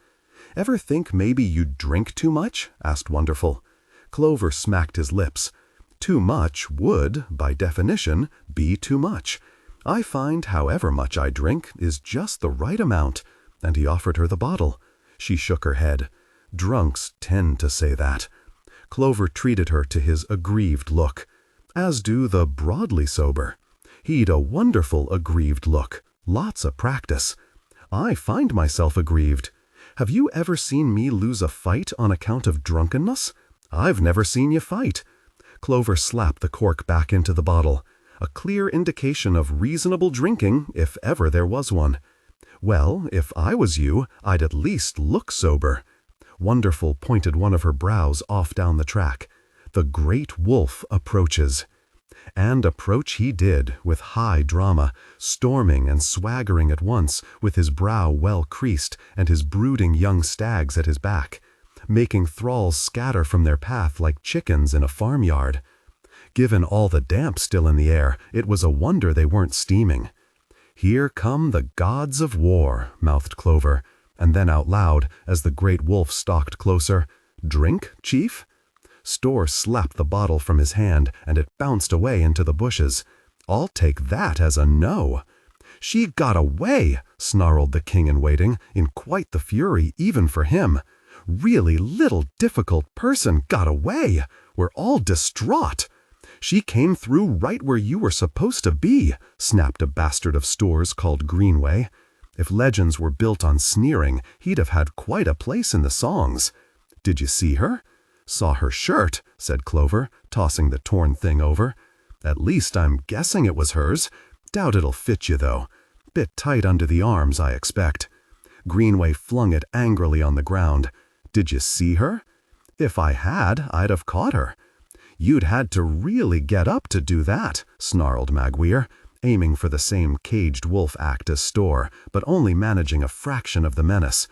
"Ever think maybe you drink too much?" asked Wonderful. Clover smacked his lips. "Too much would, by definition, be too much. I find however much I drink is just the right amount." And he offered her the bottle. She shook her head. "Drunks tend to say that." Clover treated her to his aggrieved look. As do the broadly sober. He'd a wonderful aggrieved look. Lots of practice. "I find myself aggrieved. Have you ever seen me lose a fight on account of drunkenness? I've never seen you fight." Clover slapped the cork back into the bottle. A clear indication of reasonable drinking, if ever there was one. "Well, if I was you, I'd at least look sober." Wonderful pointed one of her brows off down the track. "The great wolf approaches." And approach he did, with high drama, storming and swaggering at once, with his brow well creased and his brooding young stags at his back, making thralls scatter from their path like chickens in a farmyard. Given all the damp still in the air, it was a wonder they weren't steaming. "Here come the gods of war," mouthed Clover, and then out loud, as the great wolf stalked closer, "Drink, chief?" Store slapped the bottle from his hand, and it bounced away into the bushes. "I'll take that as a no." "She got away," snarled the king-in-waiting, in quite the fury even for him. "Really little difficult person got away. We're all distraught. She came through right where you were supposed to be, snapped a bastard of stores called Greenway. If legends were built on sneering, he'd have had quite a place in the songs. Did you see her? Saw her shirt, said Clover, tossing the torn thing over. At least I'm guessing it was hers. Doubt it'll fit you, though. Bit tight under the arms, I expect. Greenway flung it angrily on the ground. Did you see her? If I had, I'd have caught her. You'd had to really get up to do that, snarled Maguire, aiming for the same caged wolf act as Store, but only managing a fraction of the menace.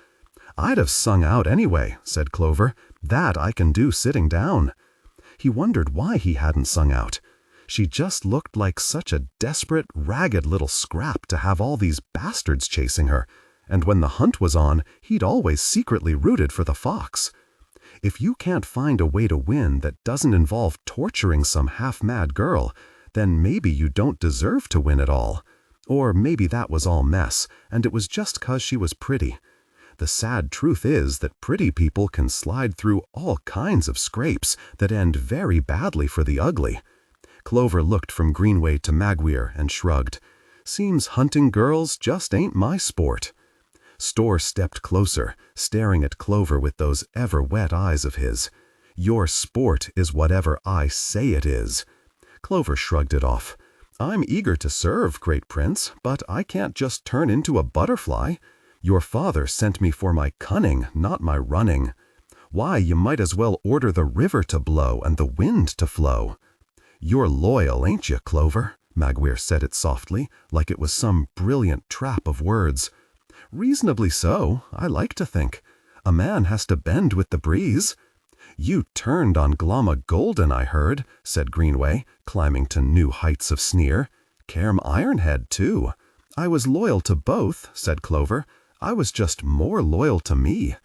I'd have sung out anyway, said Clover. That I can do sitting down. He wondered why he hadn't sung out. She just looked like such a desperate, ragged little scrap to have all these bastards chasing her, and when the hunt was on, he'd always secretly rooted for the fox. If you can't find a way to win that doesn't involve torturing some half-mad girl, then maybe you don't deserve to win at all. Or maybe that was all mess, and it was just 'cause she was pretty. The sad truth is that pretty people can slide through all kinds of scrapes that end very badly for the ugly. Clover looked from Greenway to Maguire and shrugged. Seems hunting girls just ain't my sport. Store stepped closer, staring at Clover with those ever-wet eyes of his. Your sport is whatever I say it is. Clover shrugged it off. I'm eager to serve, Great Prince, but I can't just turn into a butterfly. Your father sent me for my cunning, not my running. Why, you might as well order the river to blow and the wind to flow. You're loyal, ain't you, Clover? Maguire said it softly, like it was some brilliant trap of words. Reasonably so, I like to think. A man has to bend with the breeze. You turned on Glomma Golden, I heard, said Greenway, climbing to new heights of sneer. Cairm Ironhead, too. I was loyal to both, said Clover. I was just more loyal to me.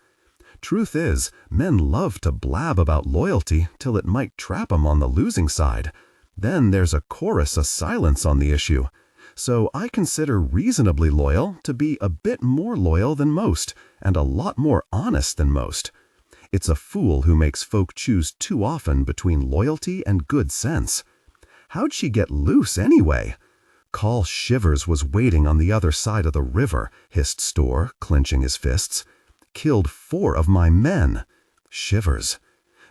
Truth is, men love to blab about loyalty till it might trap 'em on the losing side. Then there's a chorus of silence on the issue. So I consider reasonably loyal to be a bit more loyal than most, and a lot more honest than most. It's a fool who makes folk choose too often between loyalty and good sense. How'd she get loose anyway? Call Shivers was waiting on the other side of the river, hissed Store, clenching his fists. Killed 4 of my men. Shivers.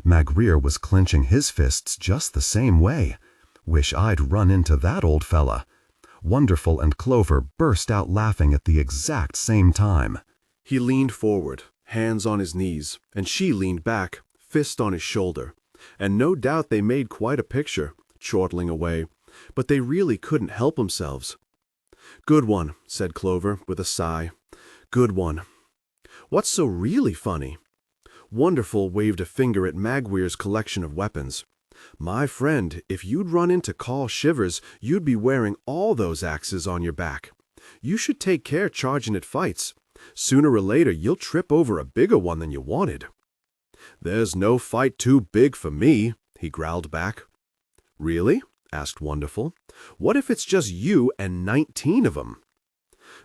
Maguire was clenching his fists just the same way. Wish I'd run into that old fella. Wonderful and Clover burst out laughing at the exact same time. He leaned forward, hands on his knees, and she leaned back, fist on his shoulder. And no doubt they made quite a picture, chortling away, but they really couldn't help themselves. Good one, said Clover with a sigh. Good one. What's so really funny? Wonderful waved a finger at Maguire's collection of weapons. My friend, if you'd run into Call Shivers, you'd be wearing all those axes on your back. You should take care charging at fights. Sooner or later, you'll trip over a bigger one than you wanted. There's no fight too big for me, he growled back. Really? Asked Wonderful. What if it's just you and 19 of 'em?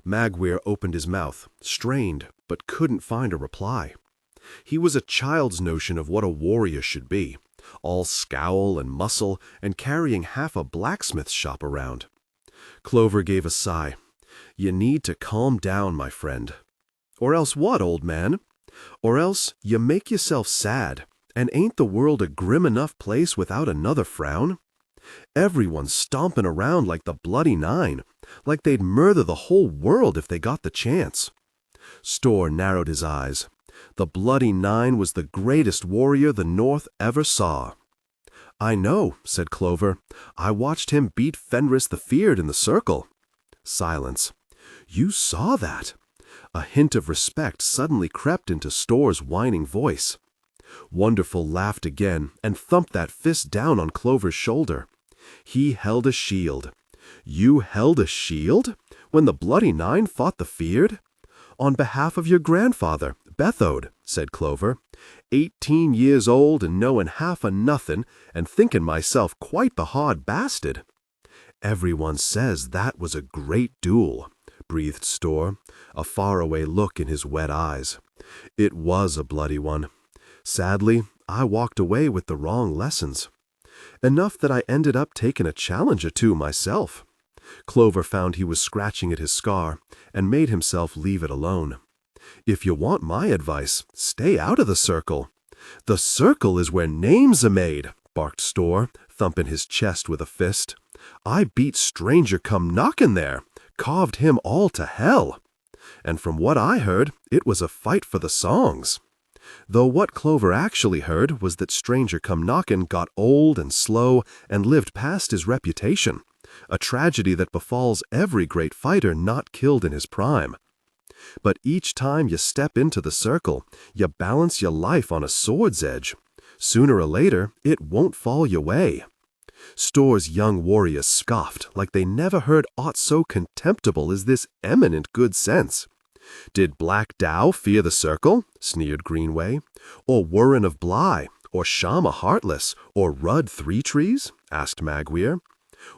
Maguire opened his mouth, strained, but couldn't find a reply. He was a child's notion of what a warrior should be, all scowl and muscle and carrying half a blacksmith's shop around. Clover gave a sigh. You need to calm down, my friend. Or else what, old man? Or else you make yourself sad, and ain't the world a grim enough place without another frown? Everyone's stomping around like the Bloody Nine, like they'd murder the whole world if they got the chance. Store narrowed his eyes. The Bloody Nine was the greatest warrior the North ever saw. I know, said Clover. I watched him beat Fenris the Feared in the circle. Silence. You saw that? A hint of respect suddenly crept into Store's whining voice. Wonderful laughed again and thumped that fist down on Clover's shoulder. He held a shield. You held a shield? When the Bloody Nine fought the Feared? On behalf of your grandfather, Bethode, said Clover. 18 years old and knowing half a nothing and thinking myself quite the hard bastard. Everyone says that was a great duel, breathed Store, a faraway look in his wet eyes. It was a bloody one. Sadly, I walked away with the wrong lessons. Enough that I ended up taking a challenge or two myself. Clover found he was scratching at his scar and made himself leave it alone. If you want my advice, stay out of the circle. The circle is where names are made, barked Store, thumping his chest with a fist. I beat stranger come knockin' there, carved him all to hell. And from what I heard, it was a fight for the songs. Though what Clover actually heard was that stranger come knockin' got old and slow and lived past his reputation, a tragedy that befalls every great fighter not killed in his prime. But each time you step into the circle, you balance your life on a sword's edge. Sooner or later, it won't fall your way. Store's young warriors scoffed like they never heard aught so contemptible as this eminent good sense. Did Black Dow fear the circle? Sneered Greenway. Or Warren of Bly? Or Shama Heartless? Or Rudd Three Trees? Asked Magweir.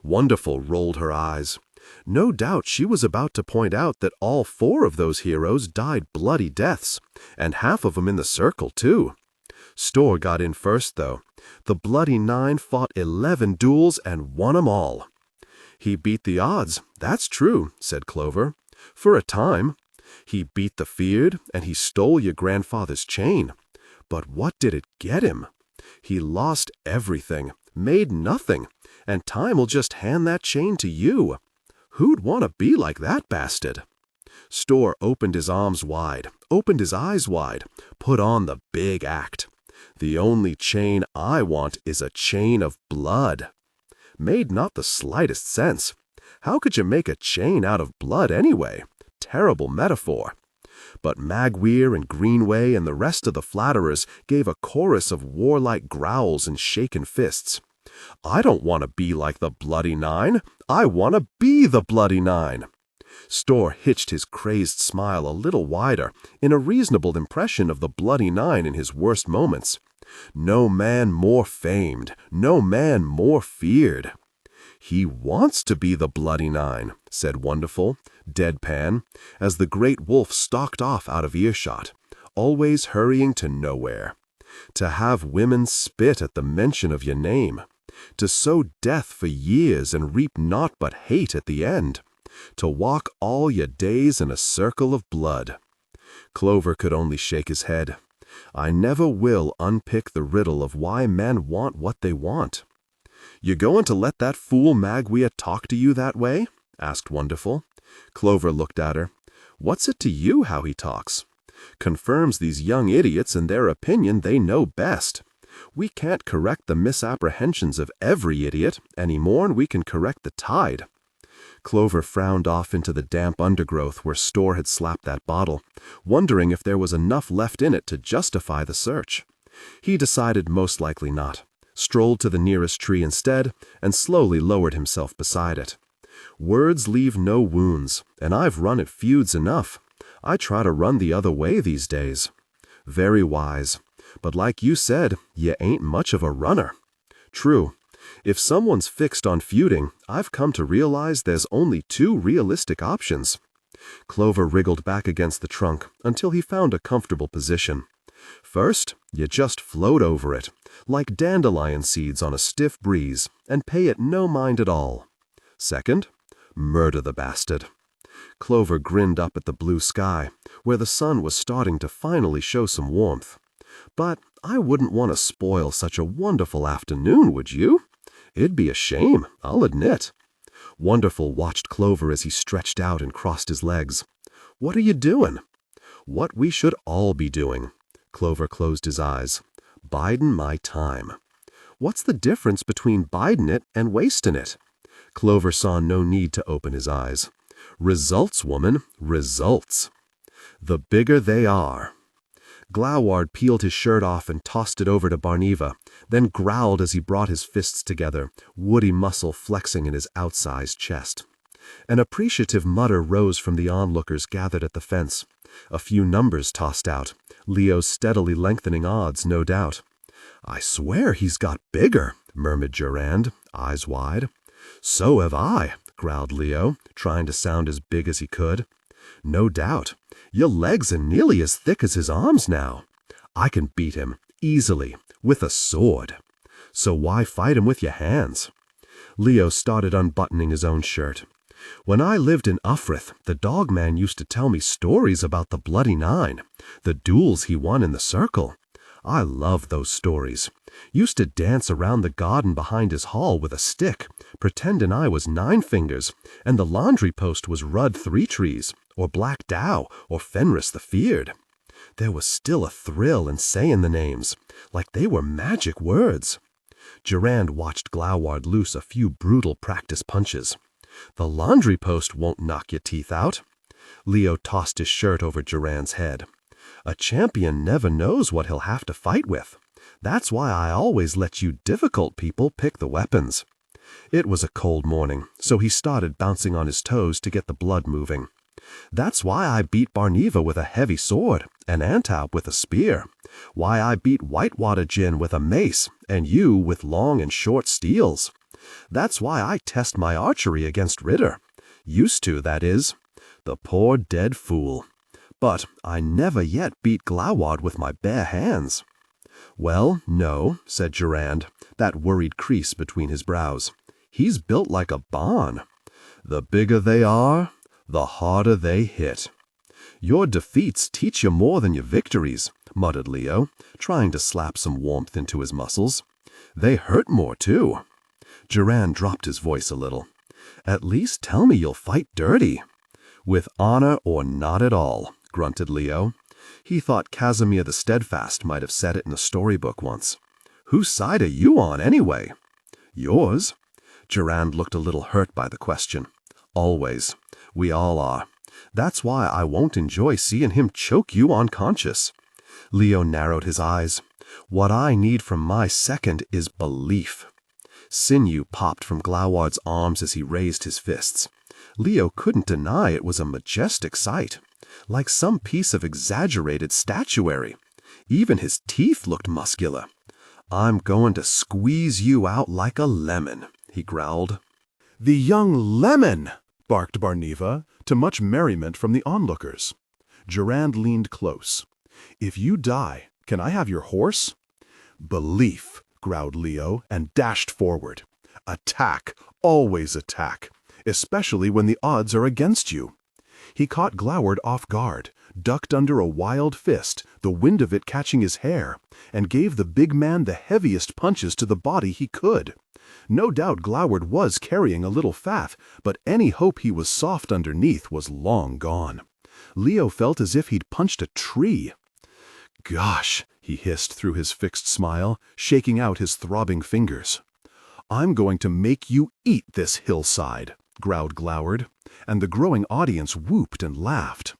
Wonderful rolled her eyes. No doubt she was about to point out that all 4 of those heroes died bloody deaths, and half of them in the circle, too. Store got in first, though. The Bloody Nine fought 11 duels and won 'em all. He beat the odds, that's true, said Clover. For a time. He beat the feared, and he stole your grandfather's chain. But what did it get him? He lost everything, made nothing, and time will just hand that chain to you. Who'd want to be like that bastard? Store opened his arms wide, opened his eyes wide, put on the big act. The only chain I want is a chain of blood. Made not the slightest sense. How could you make a chain out of blood anyway? Terrible metaphor. But Magweir and Greenway and the rest of the flatterers gave a chorus of warlike growls and shaken fists. I don't want to be like the Bloody Nine. I want to be the Bloody Nine. Store hitched his crazed smile a little wider in a reasonable impression of the Bloody Nine in his worst moments. No man more famed, no man more feared. He wants to be the Bloody Nine, said Wonderful, deadpan, as the great wolf stalked off out of earshot, always hurrying to nowhere. To have women spit at the mention of your name. To sow death for years and reap naught but hate at the end. To walk all your days in a circle of blood. Clover could only shake his head. I never will unpick the riddle of why men want what they want. You going to let that fool Magweir talk to you that way? Asked Wonderful. Clover looked at her. What's it to you how he talks? Confirms these young idiots in their opinion they know best. We can't correct the misapprehensions of every idiot any more'n we can correct the tide. Clover frowned off into the damp undergrowth where Store had slapped that bottle, wondering if there was enough left in it to justify the search. He decided most likely not, strolled to the nearest tree instead, and slowly lowered himself beside it. Words leave no wounds, and I've run at feuds enough. I try to run the other way these days. Very wise. But like you said, you ain't much of a runner. True. If someone's fixed on feuding, I've come to realize there's only 2 realistic options. Clover wriggled back against the trunk until he found a comfortable position. First, you just float over it, like dandelion seeds on a stiff breeze, and pay it no mind at all. Second, murder the bastard. Clover grinned up at the blue sky, where the sun was starting to finally show some warmth. But I wouldn't want to spoil such a wonderful afternoon, would you? It'd be a shame, I'll admit. Wonderful watched Clover as he stretched out and crossed his legs. What are you doing? What we should all be doing. Clover closed his eyes. Bidin' my time. What's the difference between bidin' it and wastin' it? Clover saw no need to open his eyes. Results, woman, results. The bigger they are. Gloward peeled his shirt off and tossed it over to Barneva, then growled as he brought his fists together, woody muscle flexing in his outsized chest. An appreciative mutter rose from the onlookers gathered at the fence. A few numbers tossed out, Leo's steadily lengthening odds, no doubt. I swear he's got bigger, murmured Durand, eyes wide. So have I, growled Leo, trying to sound as big as he could. No doubt. Your legs are nearly as thick as his arms now. I can beat him, easily, with a sword. So why fight him with your hands? Leo started unbuttoning his own shirt. When I lived in Ufrith, the dog man used to tell me stories about the Bloody Nine, the duels he won in the circle. I loved those stories. Used to dance around the garden behind his hall with a stick, pretending I was Nine Fingers, and the laundry post was Rudd Three Trees, or Black Dow, or Fenris the Feared. There was still a thrill in saying the names, like they were magic words. Durand watched Gloward loose a few brutal practice punches. The laundry post won't knock your teeth out. Leo tossed his shirt over Durand's head. A champion never knows what he'll have to fight with. That's why I always let you difficult people pick the weapons. It was a cold morning, so he started bouncing on his toes to get the blood moving. That's why I beat Barneva with a heavy sword, and Antap with a spear. Why I beat Whitewater Gin with a mace, and you with long and short steels. That's why I test my archery against Ritter. Used to, that is. The poor dead fool. But I never yet beat Gloward with my bare hands. Well, no, said Durand, that worried crease between his brows. He's built like a barn. The bigger they are, the harder they hit. Your defeats teach you more than your victories, muttered Leo, trying to slap some warmth into his muscles. They hurt more, too. Durand dropped his voice a little. At least tell me you'll fight dirty. With honor or not at all, grunted Leo. He thought Casimir the Steadfast might have said it in a storybook once. Whose side are you on, anyway? Yours. Durand looked a little hurt by the question. Always. We all are. That's why I won't enjoy seeing him choke you unconscious. Leo narrowed his eyes. What I need from my second is belief. Sinew popped from Gloward's arms as he raised his fists. Leo couldn't deny it was a majestic sight, like some piece of exaggerated statuary. Even his teeth looked muscular. I'm going to squeeze you out like a lemon, he growled. The young lemon! Barked Barneva, to much merriment from the onlookers. Durand leaned close. If you die, can I have your horse? Belief, growled Leo, and dashed forward. Attack, always attack, especially when the odds are against you. He caught Gloward off guard, ducked under a wild fist, the wind of it catching his hair, and gave the big man the heaviest punches to the body he could. No doubt Gloward was carrying a little fat, but any hope he was soft underneath was long gone. Leo felt as if he'd punched a tree. Gosh, he hissed through his fixed smile, shaking out his throbbing fingers. I'm going to make you eat this hillside, growled Gloward, and the growing audience whooped and laughed.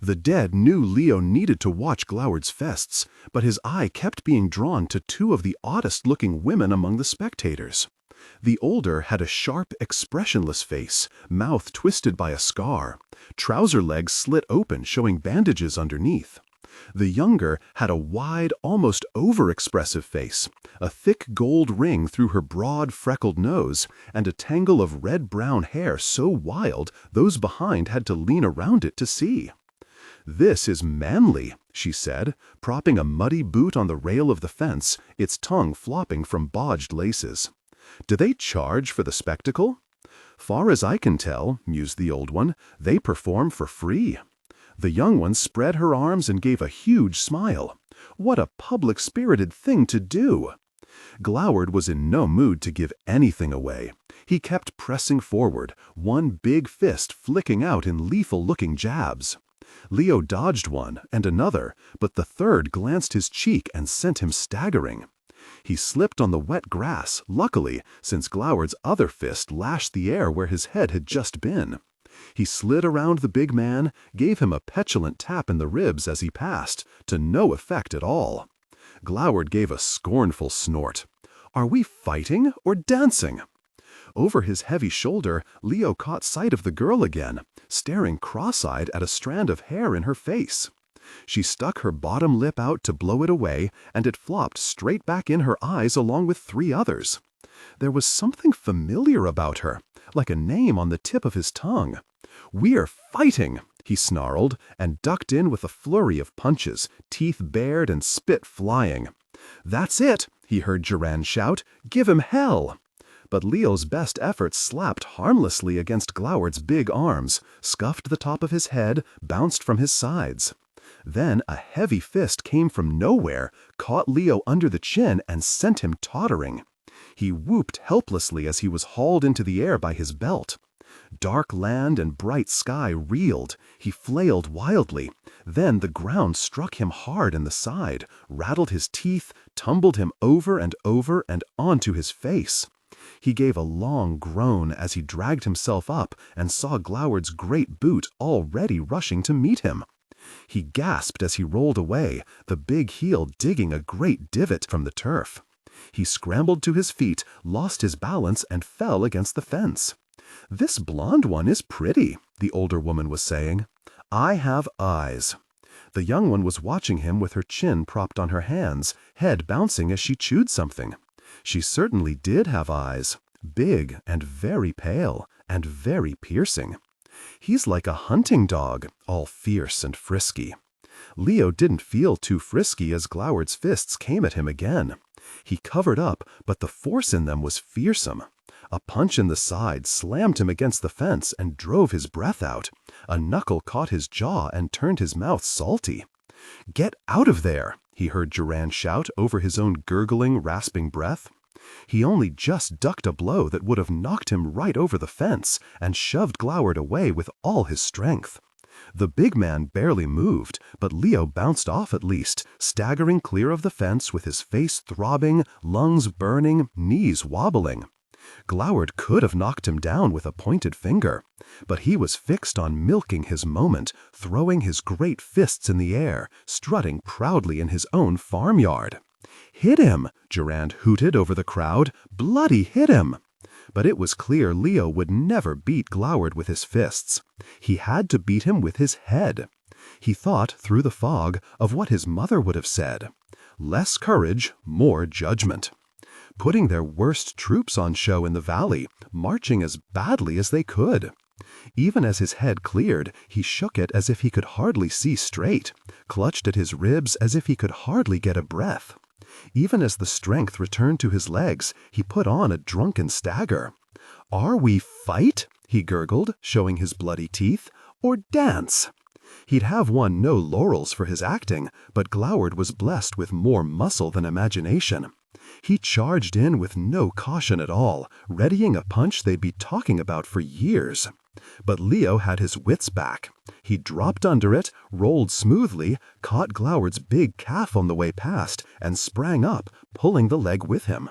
The dead knew Leo needed to watch Gloward's fests, but his eye kept being drawn to two of the oddest-looking women among the spectators. The older had a sharp, expressionless face, mouth twisted by a scar, trouser legs slit open showing bandages underneath. The younger had a wide, almost over-expressive face, a thick gold ring through her broad, freckled nose, and a tangle of red-brown hair so wild those behind had to lean around it to see. This is manly, she said, propping a muddy boot on the rail of the fence, its tongue flopping from bodged laces. Do they charge for the spectacle? Far as I can tell, mused the old one, they perform for free. The young one spread her arms and gave a huge smile. What a public-spirited thing to do! Gloward was in no mood to give anything away. He kept pressing forward, one big fist flicking out in lethal-looking jabs. Leo dodged one and another, but the third glanced his cheek and sent him staggering. He slipped on the wet grass, luckily, since Gloward's other fist lashed the air where his head had just been. He slid around the big man, gave him a petulant tap in the ribs as he passed, to no effect at all. Gloward gave a scornful snort. Are we fighting or dancing? Over his heavy shoulder, Leo caught sight of the girl again, staring cross-eyed at a strand of hair in her face. She stuck her bottom lip out to blow it away, and it flopped straight back in her eyes along with 3 others. There was something familiar about her, like a name on the tip of his tongue. "We're fighting!" he snarled, and ducked in with a flurry of punches, teeth bared and spit flying. "That's it!" he heard Durand shout. "Give him hell!" But Leo's best efforts slapped harmlessly against Gloward's big arms, scuffed the top of his head, bounced from his sides. Then a heavy fist came from nowhere, caught Leo under the chin and sent him tottering. He whooped helplessly as he was hauled into the air by his belt. Dark land and bright sky reeled. He flailed wildly. Then the ground struck him hard in the side, rattled his teeth, tumbled him over and onto his face. He gave a long groan as he dragged himself up and saw Gloward's great boot already rushing to meet him. He gasped as he rolled away, the big heel digging a great divot from the turf. He scrambled to his feet, lost his balance, and fell against the fence. "This blonde one is pretty," the older woman was saying. "I have eyes." The young one was watching him with her chin propped on her hands, head bouncing as she chewed something. She certainly did have eyes, big and very pale and very piercing. "He's like a hunting dog, all fierce and frisky." Leo didn't feel too frisky as Gloward's fists came at him again. He covered up, but the force in them was fearsome. A punch in the side slammed him against the fence and drove his breath out. A knuckle caught his jaw and turned his mouth salty. "Get out of there!" he heard Durand shout over his own gurgling, rasping breath. He only just ducked a blow that would have knocked him right over the fence and shoved Gloward away with all his strength. The big man barely moved, but Leo bounced off at least, staggering clear of the fence with his face throbbing, lungs burning, knees wobbling. Gloward could have knocked him down with a pointed finger, but he was fixed on milking his moment, throwing his great fists in the air, strutting proudly in his own farmyard. "Hit him!" Durand hooted over the crowd. "Bloody hit him!" But it was clear Leo would never beat Gloward with his fists. He had to beat him with his head. He thought, through the fog, of what his mother would have said. Less courage, more judgment. Putting their worst troops on show in the valley, marching as badly as they could. Even as his head cleared, he shook it as if he could hardly see straight, clutched at his ribs as if he could hardly get a breath. Even as the strength returned to his legs, he put on a drunken stagger. "Are we fight?" he gurgled, showing his bloody teeth, "or dance?" He'd have won no laurels for his acting, but Gloward was blessed with more muscle than imagination. He charged in with no caution at all, readying a punch they'd be talking about for years. But Leo had his wits back. He dropped under it, rolled smoothly, caught Gloward's big calf on the way past, and sprang up, pulling the leg with him.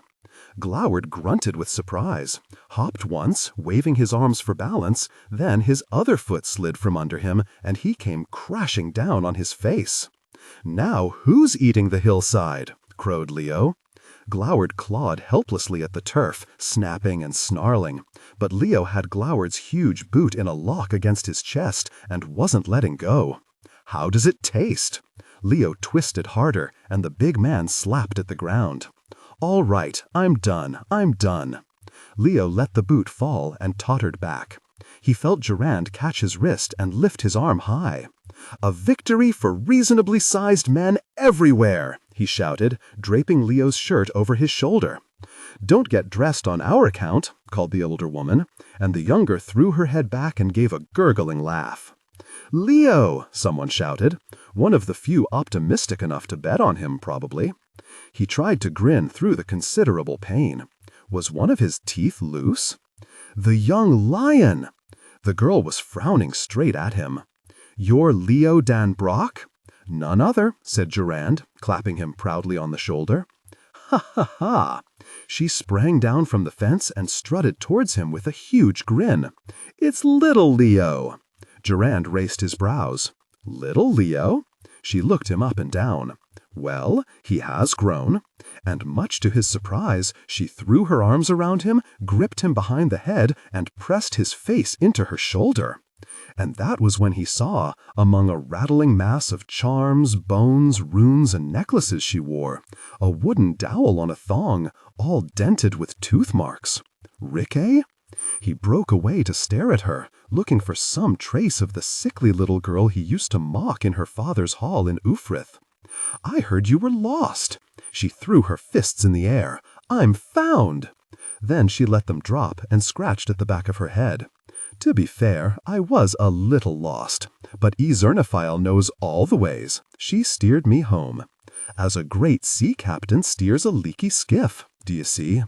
Gloward grunted with surprise, hopped once, waving his arms for balance, then his other foot slid from under him, and he came crashing down on his face. "Now who's eating the hillside?" crowed Leo. Gloward clawed helplessly at the turf, snapping and snarling, but Leo had Gloward's huge boot in a lock against his chest and wasn't letting go. "How does it taste?" Leo twisted harder, and the big man slapped at the ground. "All right, I'm done. Leo let the boot fall and tottered back. He felt Durand catch his wrist and lift his arm high. "A victory for reasonably sized men everywhere!" he shouted, draping Leo's shirt over his shoulder. "Don't get dressed on our account," called the older woman, and the younger threw her head back and gave a gurgling laugh. "Leo!" someone shouted, one of the few optimistic enough to bet on him, probably. He tried to grin through the considerable pain. Was one of his teeth loose? "The young lion!" The girl was frowning straight at him. "You're Leo Dan Brock?" "None other," said Durand, clapping him proudly on the shoulder. "Ha ha ha!" She sprang down from the fence and strutted towards him with a huge grin. "It's little Leo!" Durand raised his brows. "Little Leo?" She looked him up and down. Well, he has grown. And much to his surprise, she threw her arms around him, gripped him behind the head, and pressed his face into her shoulder. And that was when he saw, among a rattling mass of charms, bones, runes, and necklaces she wore, a wooden dowel on a thong, all dented with tooth marks. Rikke? He broke away to stare at her, looking for some trace of the sickly little girl he used to mock in her father's hall in Ufrith. "I heard you were lost." She threw her fists in the air. "I'm found!" Then she let them drop and scratched at the back of her head. To be fair, I was a little lost, but Zernophile knows all the ways. She steered me home. As a great sea captain steers a leaky skiff, do you see?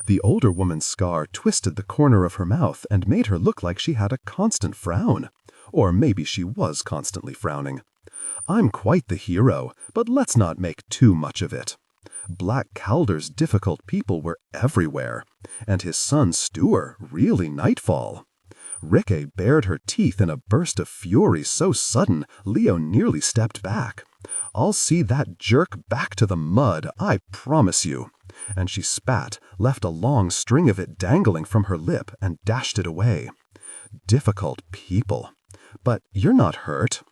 The older woman's scar twisted the corner of her mouth and made her look like she had a constant frown. Or maybe she was constantly frowning. I'm quite the hero, but let's not make too much of it. Black Calder's difficult people were everywhere, and his son Stuart really nightfall. Ricke bared her teeth in a burst of fury so sudden Leo nearly stepped back. "I'll see that jerk back to the mud, I promise you." And she spat, left a long string of it dangling from her lip, and dashed it away. Difficult people. "But you're not hurt."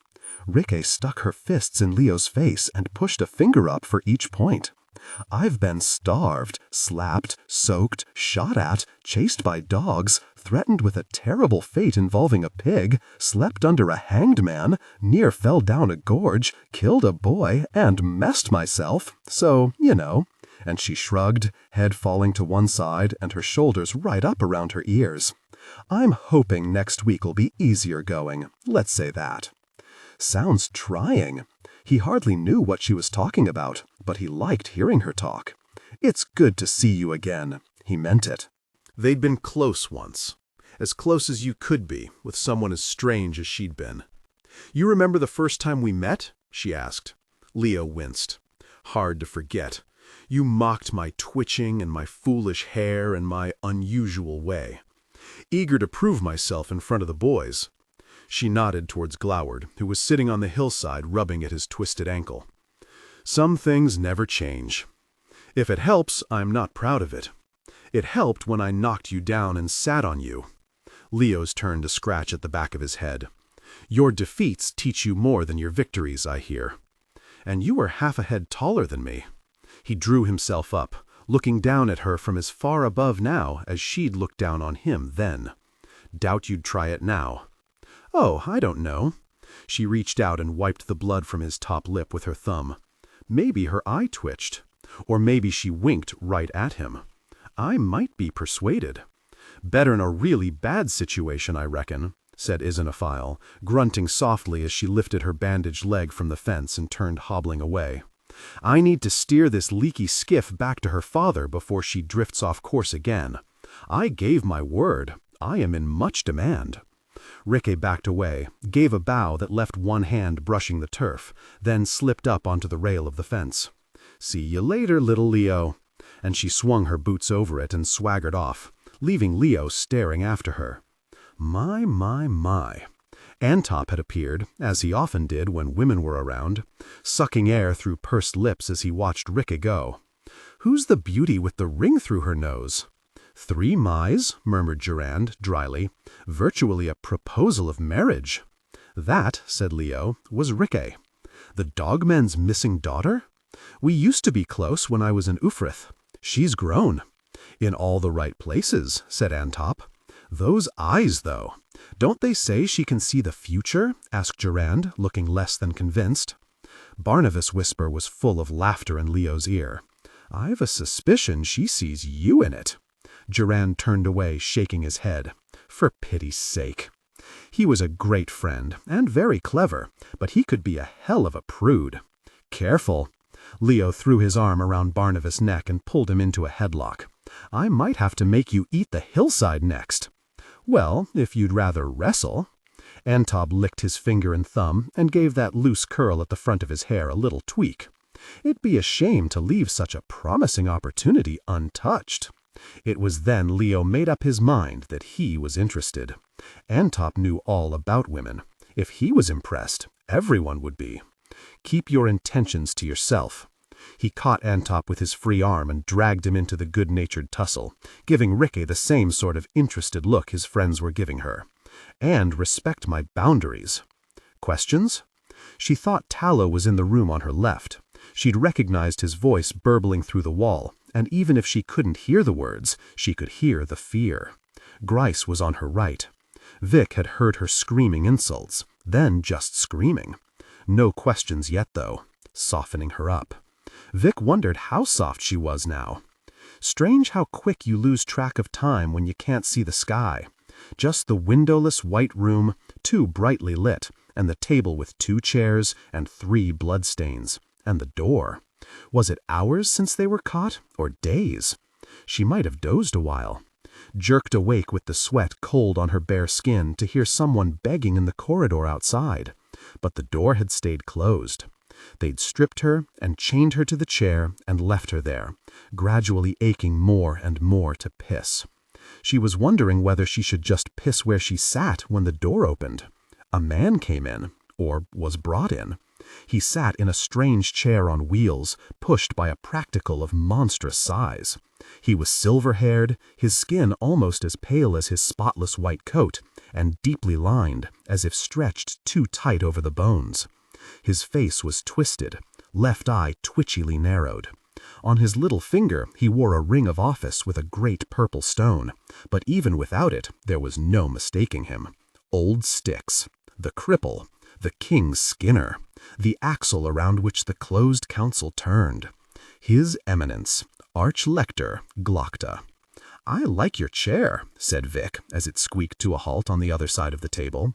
Ricke stuck her fists in Leo's face and pushed a finger up for each point. "I've been starved, slapped, soaked, shot at, chased by dogs, threatened with a terrible fate involving a pig, slept under a hanged man, near fell down a gorge, killed a boy, and messed myself, so, you know." And she shrugged, head falling to one side and her shoulders right up around her ears. "I'm hoping next week will be easier going, let's say that." Sounds trying. He hardly knew what she was talking about, but he liked hearing her talk. "It's good to see you again." He meant it. They'd been close once. As close as you could be, with someone as strange as she'd been. "You remember the first time we met?" she asked. Leo winced. "Hard to forget. You mocked my twitching and my foolish hair and my unusual way. Eager to prove myself in front of the boys." She nodded towards Gloward, who was sitting on the hillside rubbing at his twisted ankle. "Some things never change. If it helps, I'm not proud of it. It helped when I knocked you down and sat on you." Leo's turned to scratch at the back of his head. "Your defeats teach you more than your victories, I hear. And you were half a head taller than me." He drew himself up, looking down at her from as far above now as she'd looked down on him then. "Doubt you'd try it now." "Oh, I don't know." She reached out and wiped the blood from his top lip with her thumb. Maybe her eye twitched, or maybe she winked right at him. "I might be persuaded. Better in a really bad situation, I reckon," said Zernophile, grunting softly as she lifted her bandaged leg from the fence and turned hobbling away. "I need to steer this leaky skiff back to her father before she drifts off course again. I gave my word. I am in much demand." Ricke backed away, gave a bow that left one hand brushing the turf, then slipped up onto the rail of the fence. "See you later, little Leo." And she swung her boots over it and swaggered off, leaving Leo staring after her. My. Antop had appeared, as he often did when women were around, sucking air through pursed lips as he watched Ricke go. "Who's the beauty with the ring through her nose?" "3 mice," murmured Durand dryly. "Virtually a proposal of marriage." "That," said Leo, "was Ricke. The dogmen's missing daughter? We used to be close when I was in Ufrith. She's grown." "In all the right places," said Antop. "Those eyes, though. Don't they say she can see the future?" asked Durand, looking less than convinced. Barnabas' whisper was full of laughter in Leo's ear. "I've a suspicion she sees you in it." Durand turned away, shaking his head. For pity's sake. He was a great friend, and very clever, but he could be a hell of a prude. "Careful." Leo threw his arm around Barnabas' neck and pulled him into a headlock. "I might have to make you eat the hillside next." "Well, if you'd rather wrestle." Antop licked his finger and thumb and gave that loose curl at the front of his hair a little tweak. It'd be a shame to leave such a promising opportunity untouched. It was then Leo made up his mind that he was interested. Antop knew all about women. If he was impressed, everyone would be. "Keep your intentions to yourself." He caught Antop with his free arm and dragged him into the good-natured tussle, giving Ricke the same sort of interested look his friends were giving her. "And respect my boundaries." "Questions?" She thought Tallow was in the room on her left. She'd recognized his voice burbling through the wall, and even if she couldn't hear the words, she could hear the fear. Grice was on her right. Vic had heard her screaming insults, then just screaming. No questions yet, though. Softening her up. Vic wondered how soft she was now. Strange how quick you lose track of time when you can't see the sky. Just the windowless white room, too brightly lit, and the table with 2 chairs and 3 bloodstains. And the door. Was it hours since they were caught, or days? She might have dozed a while. Jerked awake with the sweat cold on her bare skin to hear someone begging in the corridor outside. But the door had stayed closed. They'd stripped her and chained her to the chair and left her there, gradually aching more and more to piss. She was wondering whether she should just piss where she sat when the door opened. A man came in, or was brought in. He sat in a strange chair on wheels, pushed by a practical of monstrous size. He was silver-haired, his skin almost as pale as his spotless white coat, and deeply lined, as if stretched too tight over the bones. His face was twisted, left eye twitchily narrowed. On his little finger he wore a ring of office with a great purple stone, but even without it there was no mistaking him. Old Styx, the cripple, the king's skinner, the axle around which the closed council turned. His Eminence, Arch-Lector Glokta. "I like your chair," said Vic, as it squeaked to a halt on the other side of the table.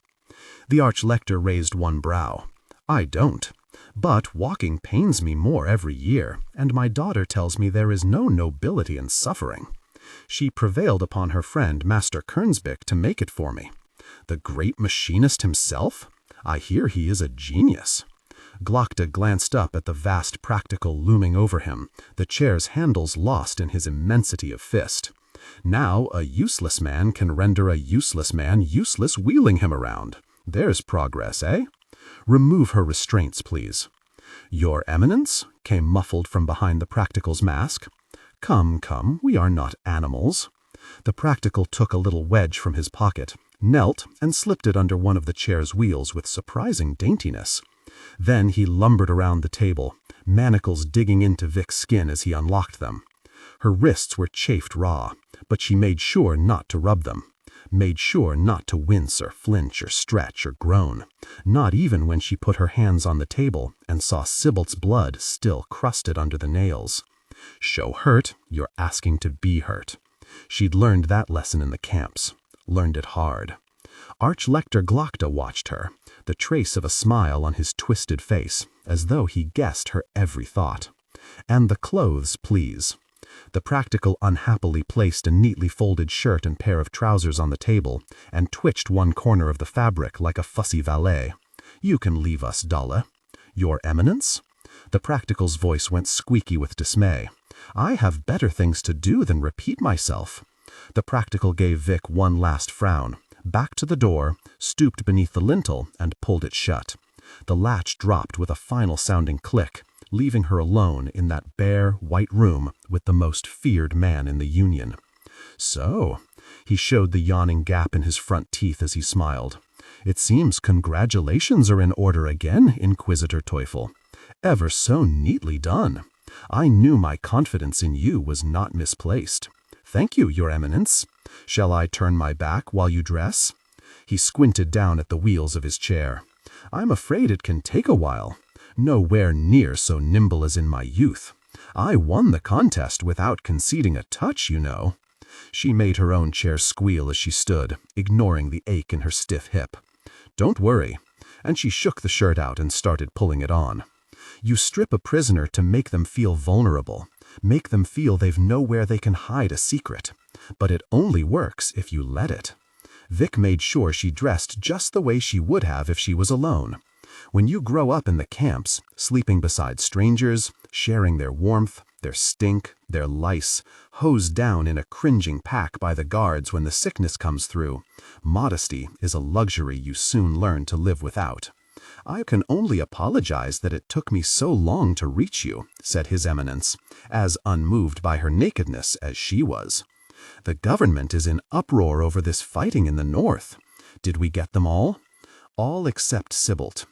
The Arch-Lector raised one brow. "I don't. But walking pains me more every year, and my daughter tells me there is no nobility in suffering. She prevailed upon her friend Master Kernsbick to make it for me. The great machinist himself? I hear he is a genius." Glokta glanced up at the vast practical looming over him, the chair's handles lost in his immensity of fist. Now a useless man can render a useless man useless wheeling him around. There's progress, eh? "Remove her restraints, please." "Your Eminence?" came muffled from behind the practical's mask. "Come, come, we are not animals." The practical took a little wedge from his pocket, knelt, and slipped it under one of the chair's wheels with surprising daintiness. Then he lumbered around the table, manacles digging into Vic's skin as he unlocked them. Her wrists were chafed raw, but she made sure not to rub them. Made sure not to wince or flinch or stretch or groan, not even when she put her hands on the table and saw Sybil's blood still crusted under the nails. Show hurt, you're asking to be hurt. She'd learned that lesson in the camps, learned it hard. Arch-Lector Glokta watched her, the trace of a smile on his twisted face, as though he guessed her every thought. "And the clothes, please." The practical unhappily placed a neatly folded shirt and pair of trousers on the table and twitched one corner of the fabric like a fussy valet. "You can leave us, Dalla." "Your Eminence?" The practical's voice went squeaky with dismay. "I have better things to do than repeat myself." The practical gave Vic one last frown, back to the door, stooped beneath the lintel, and pulled it shut. The latch dropped with a final sounding click, leaving her alone in that bare, white room with the most feared man in the Union. "So," he showed the yawning gap in his front teeth as he smiled. "It seems congratulations are in order again, Inquisitor Teufel. Ever so neatly done. I knew my confidence in you was not misplaced. Thank you, Your Eminence. Shall I turn my back while you dress?" He squinted down at the wheels of his chair. "I'm afraid it can take a while. Nowhere near so nimble as in my youth. I won the contest without conceding a touch, you know." She made her own chair squeal as she stood, ignoring the ache in her stiff hip. "Don't worry." And she shook the shirt out and started pulling it on. "You strip a prisoner to make them feel vulnerable, make them feel they've nowhere they can hide a secret. But it only works if you let it." Vic made sure she dressed just the way she would have if she was alone. When you grow up in the camps, sleeping beside strangers, sharing their warmth, their stink, their lice, hosed down in a cringing pack by the guards when the sickness comes through, modesty is a luxury you soon learn to live without. "I can only apologize that it took me so long to reach you," said His Eminence, as unmoved by her nakedness as she was. "The government is in uproar over this fighting in the north. Did we get them all?" "All except Sybilt.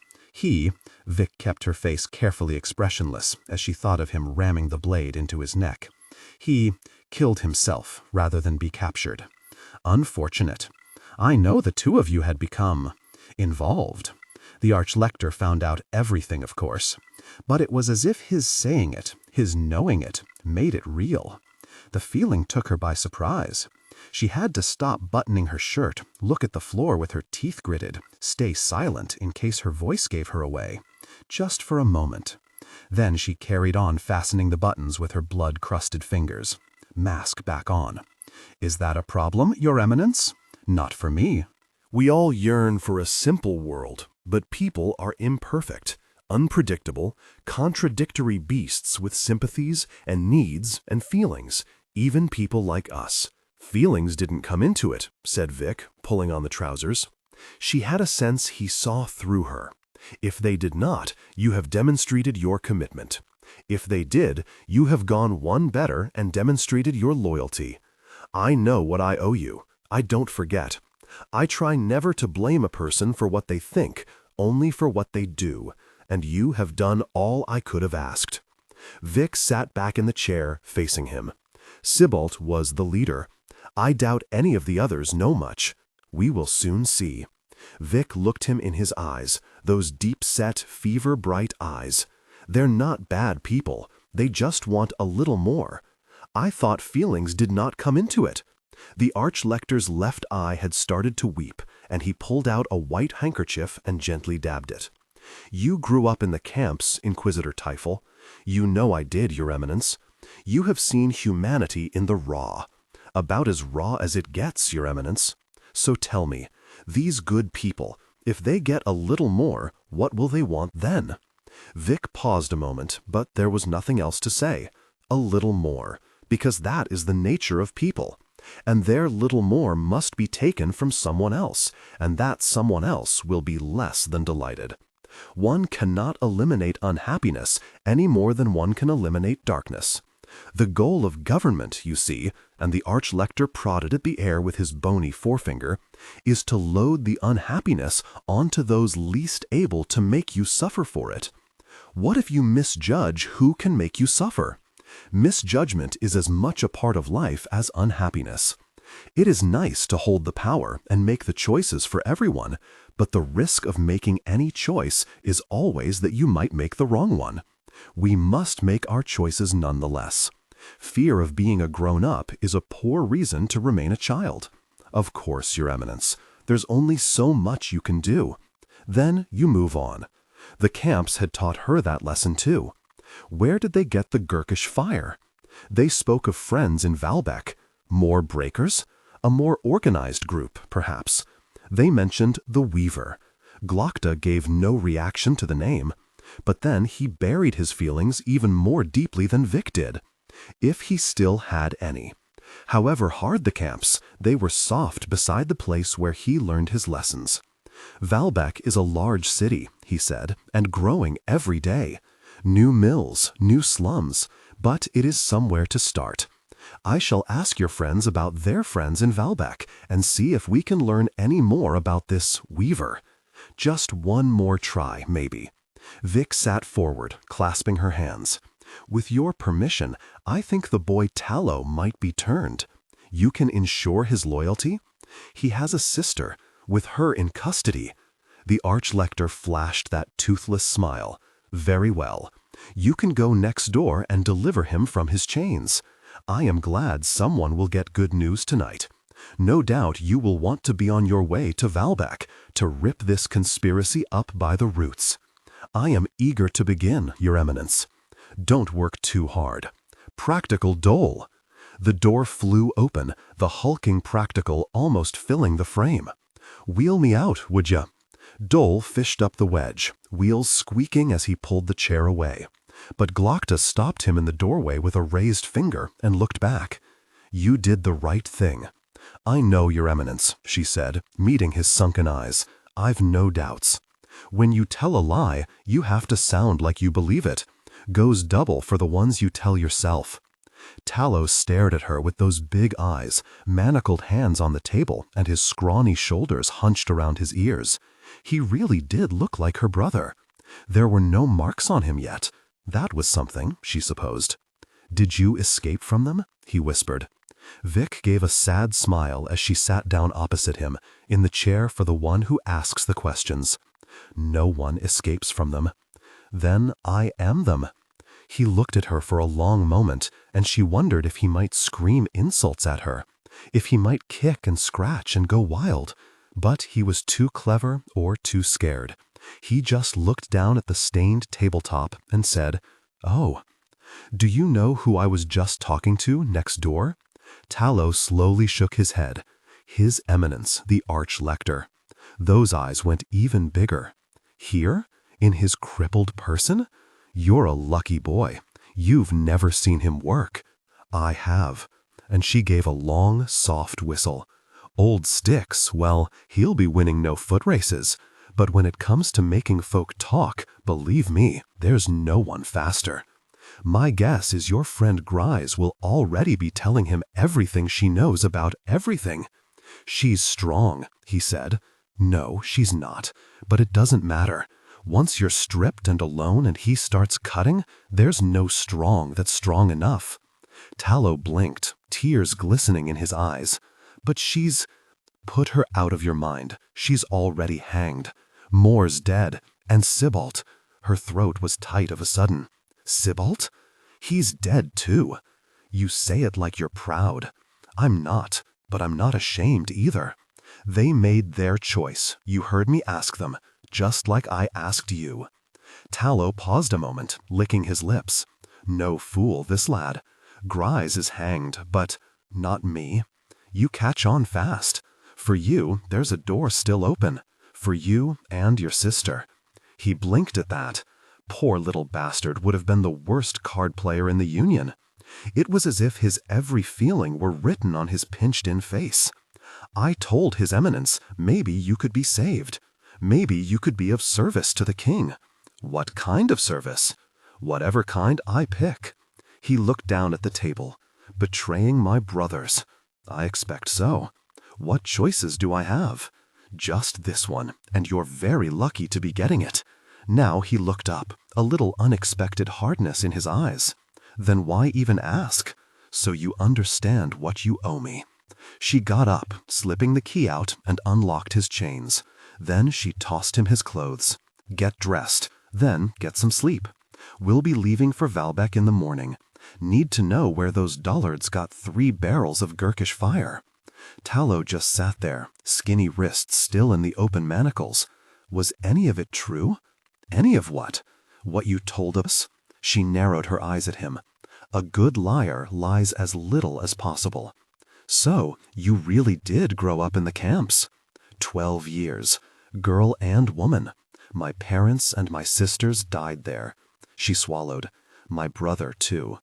Vic kept her face carefully expressionless as she thought of him ramming the blade into his neck. "He killed himself rather than be captured. Unfortunate. I know the two of you had become involved." The Arch-Lector found out everything, of course. But it was as if his saying it, His knowing it made it real. The feeling took her by surprise. She had to stop buttoning her shirt, look at the floor with her teeth gritted, stay silent in case her voice gave her away. Just for a moment. Then she carried on fastening the buttons with her blood-crusted fingers. Mask back on. "Is that a problem, Your Eminence?" "Not for me." We all yearn for a simple world, but people are imperfect, unpredictable, contradictory beasts with sympathies and needs and feelings, even people like us. "Feelings didn't come into it," said Vic, pulling on the trousers. She had a sense he saw through her. "If they did not, you have demonstrated your commitment. If they did, you have gone one better and demonstrated your loyalty. I know what I owe you. I don't forget. I try never to blame a person for what they think, only for what they do, and you have done all I could have asked." Vic sat back in the chair, facing him. Sybalt was the leader. I doubt any of the others know much. We will soon see. Vic looked him in his eyes, those deep-set, fever-bright eyes. They're not bad people. They just want a little more. I thought feelings did not come into it. The Archlector's left eye had started to weep, and he pulled out a white handkerchief and gently dabbed it. "You grew up in the camps, Inquisitor Teifel. You know I did, Your Eminence. You have seen humanity in the raw. About as raw as it gets, Your Eminence. So tell me, these good people, if they get a little more, what will they want then?" Vic paused a moment, but there was nothing else to say. A little more, because that is the nature of people. And their little more must be taken from someone else, and that someone else will be less than delighted. One cannot eliminate unhappiness any more than one can eliminate darkness. The goal of government, you see, and the Archlector prodded at the air with his bony forefinger, is to load the unhappiness onto those least able to make you suffer for it. What if you misjudge who can make you suffer? Misjudgment is as much a part of life as unhappiness. It is nice to hold the power and make the choices for everyone, but the risk of making any choice is always that you might make the wrong one. We must make our choices nonetheless. Fear of being a grown-up is a poor reason to remain a child. Of course, Your Eminence, there's only so much you can do. Then you move on. The camps had taught her that lesson too. Where did they get the Gurkish fire? They spoke of friends in Valbec. More breakers? A more organized group, perhaps. They mentioned the Weaver. Glokta gave no reaction to the name. But then he buried his feelings even more deeply than Vic did. If he still had any. However hard the camps, they were soft beside the place where he learned his lessons. Valbec is a large city, he said, and growing every day. New mills, new slums, but it is somewhere to start. I shall ask your friends about their friends in Valbec and see if we can learn any more about this Weaver. Just one more try, maybe. Vic sat forward, clasping her hands. With your permission, I think the boy Tallow might be turned. You can ensure his loyalty? He has a sister, with her in custody. The Archlector flashed that toothless smile. Very well. You can go next door and deliver him from his chains. I am glad someone will get good news tonight. No doubt you will want to be on your way to Valbec to rip this conspiracy up by the roots. I am eager to begin, Your Eminence. Don't work too hard. Practical Dole. The door flew open, the hulking Practical almost filling the frame. Wheel me out, would ya? Dole fished up the wedge, wheels squeaking as he pulled the chair away. But Glokta stopped him in the doorway with a raised finger and looked back. You did the right thing. I know, Your Eminence, she said, meeting his sunken eyes. I've no doubts. When you tell a lie, you have to sound like you believe it. Goes double for the ones you tell yourself. Tallow stared at her with those big eyes, manacled hands on the table, and his scrawny shoulders hunched around his ears. He really did look like her brother. There were no marks on him yet. That was something, she supposed. Did you escape from them? He whispered. Vic gave a sad smile as she sat down opposite him, in the chair for the one who asks the questions. No one escapes from them. Then I am them. He looked at her for a long moment, and she wondered if he might scream insults at her, if he might kick and scratch and go wild. But he was too clever or too scared. He just looked down at the stained tabletop and said, "Oh, do you know who I was just talking to next door?" Tallow slowly shook his head. His Eminence, the Arch-Lector. Those eyes went even bigger. Here? In his crippled person? You're a lucky boy. You've never seen him work. I have. And she gave a long, soft whistle. Old Styx, well, he'll be winning no foot races. But when it comes to making folk talk, believe me, there's no one faster. My guess is your friend Grise will already be telling him everything she knows about everything. She's strong, he said. No, she's not. But it doesn't matter. Once you're stripped and alone and he starts cutting, there's no strong that's strong enough. Tallow blinked, tears glistening in his eyes. But she's... Put her out of your mind. She's already hanged. Moore's dead. And Sybalt. Her throat was tight of a sudden. Sybalt? He's dead too. You say it like you're proud. I'm not, but I'm not ashamed either. They made their choice. You heard me ask them, just like I asked you. Tallow paused a moment, licking his lips. No fool, this lad. Grise is hanged, but not me. You catch on fast. For you, there's a door still open. For you and your sister. He blinked at that. Poor little bastard would have been the worst card player in the Union. It was as if his every feeling were written on his pinched-in face. I told His Eminence, maybe you could be saved. Maybe you could be of service to the king. What kind of service? Whatever kind I pick. He looked down at the table. Betraying my brothers. I expect so. What choices do I have? Just this one, and you're very lucky to be getting it. Now he looked up, a little unexpected hardness in his eyes. Then why even ask? So you understand what you owe me. She got up, slipping the key out, and unlocked his chains. Then she tossed him his clothes. Get dressed, then get some sleep. We'll be leaving for Valbec in the morning. Need to know where those dullards got 3 barrels of Gurkish fire. Tallow just sat there, skinny wrists still in the open manacles. Was any of it true? Any of what? What you told us? She narrowed her eyes at him. A good liar lies as little as possible. So, you really did grow up in the camps. 12 years. Girl and woman. My parents and my sisters died there. She swallowed. My brother, too.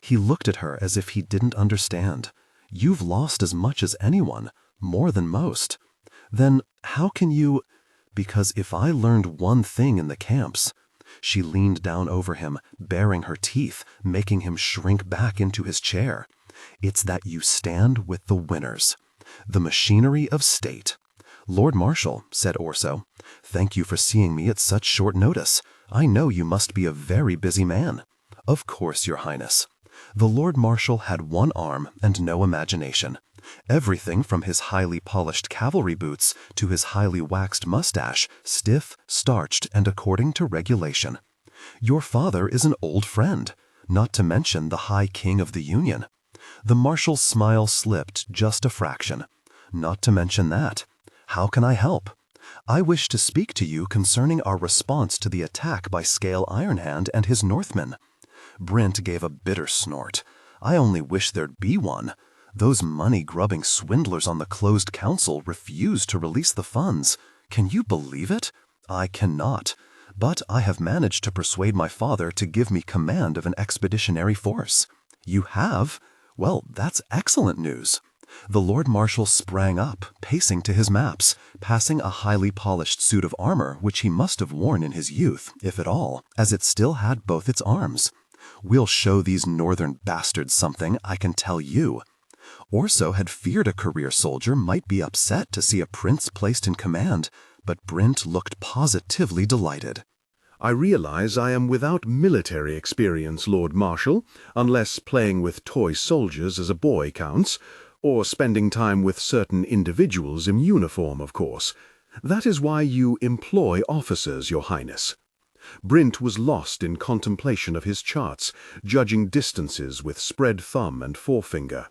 He looked at her as if he didn't understand. You've lost as much as anyone, more than most. Then how can you... Because if I learned one thing in the camps... She leaned down over him, baring her teeth, making him shrink back into his chair. It's that you stand with the winners. The machinery of state. Lord Marshal, said Orso, thank you for seeing me at such short notice. I know you must be a very busy man. Of course, Your Highness. The Lord Marshal had one arm and no imagination. Everything from his highly polished cavalry boots to his highly waxed mustache, stiff, starched, and according to regulation. Your father is an old friend, not to mention the High King of the Union. The Marshal's smile slipped just a fraction. Not to mention that. How can I help? I wish to speak to you concerning our response to the attack by Scale Ironhand and his Northmen. Brint gave a bitter snort. I only wish there'd be one. Those money-grubbing swindlers on the closed council refused to release the funds. Can you believe it? I cannot. But I have managed to persuade my father to give me command of an expeditionary force. You have? Well, that's excellent news. The Lord Marshal sprang up, pacing to his maps, passing a highly polished suit of armor which he must have worn in his youth, if at all, as it still had both its arms. We'll show these northern bastards something, I can tell you. Orso had feared a career soldier might be upset to see a prince placed in command, but Brint looked positively delighted. I realize I am without military experience, Lord Marshal, unless playing with toy soldiers as a boy counts, or spending time with certain individuals in uniform, of course. That is why you employ officers, Your Highness. Brint was lost in contemplation of his charts, judging distances with spread thumb and forefinger.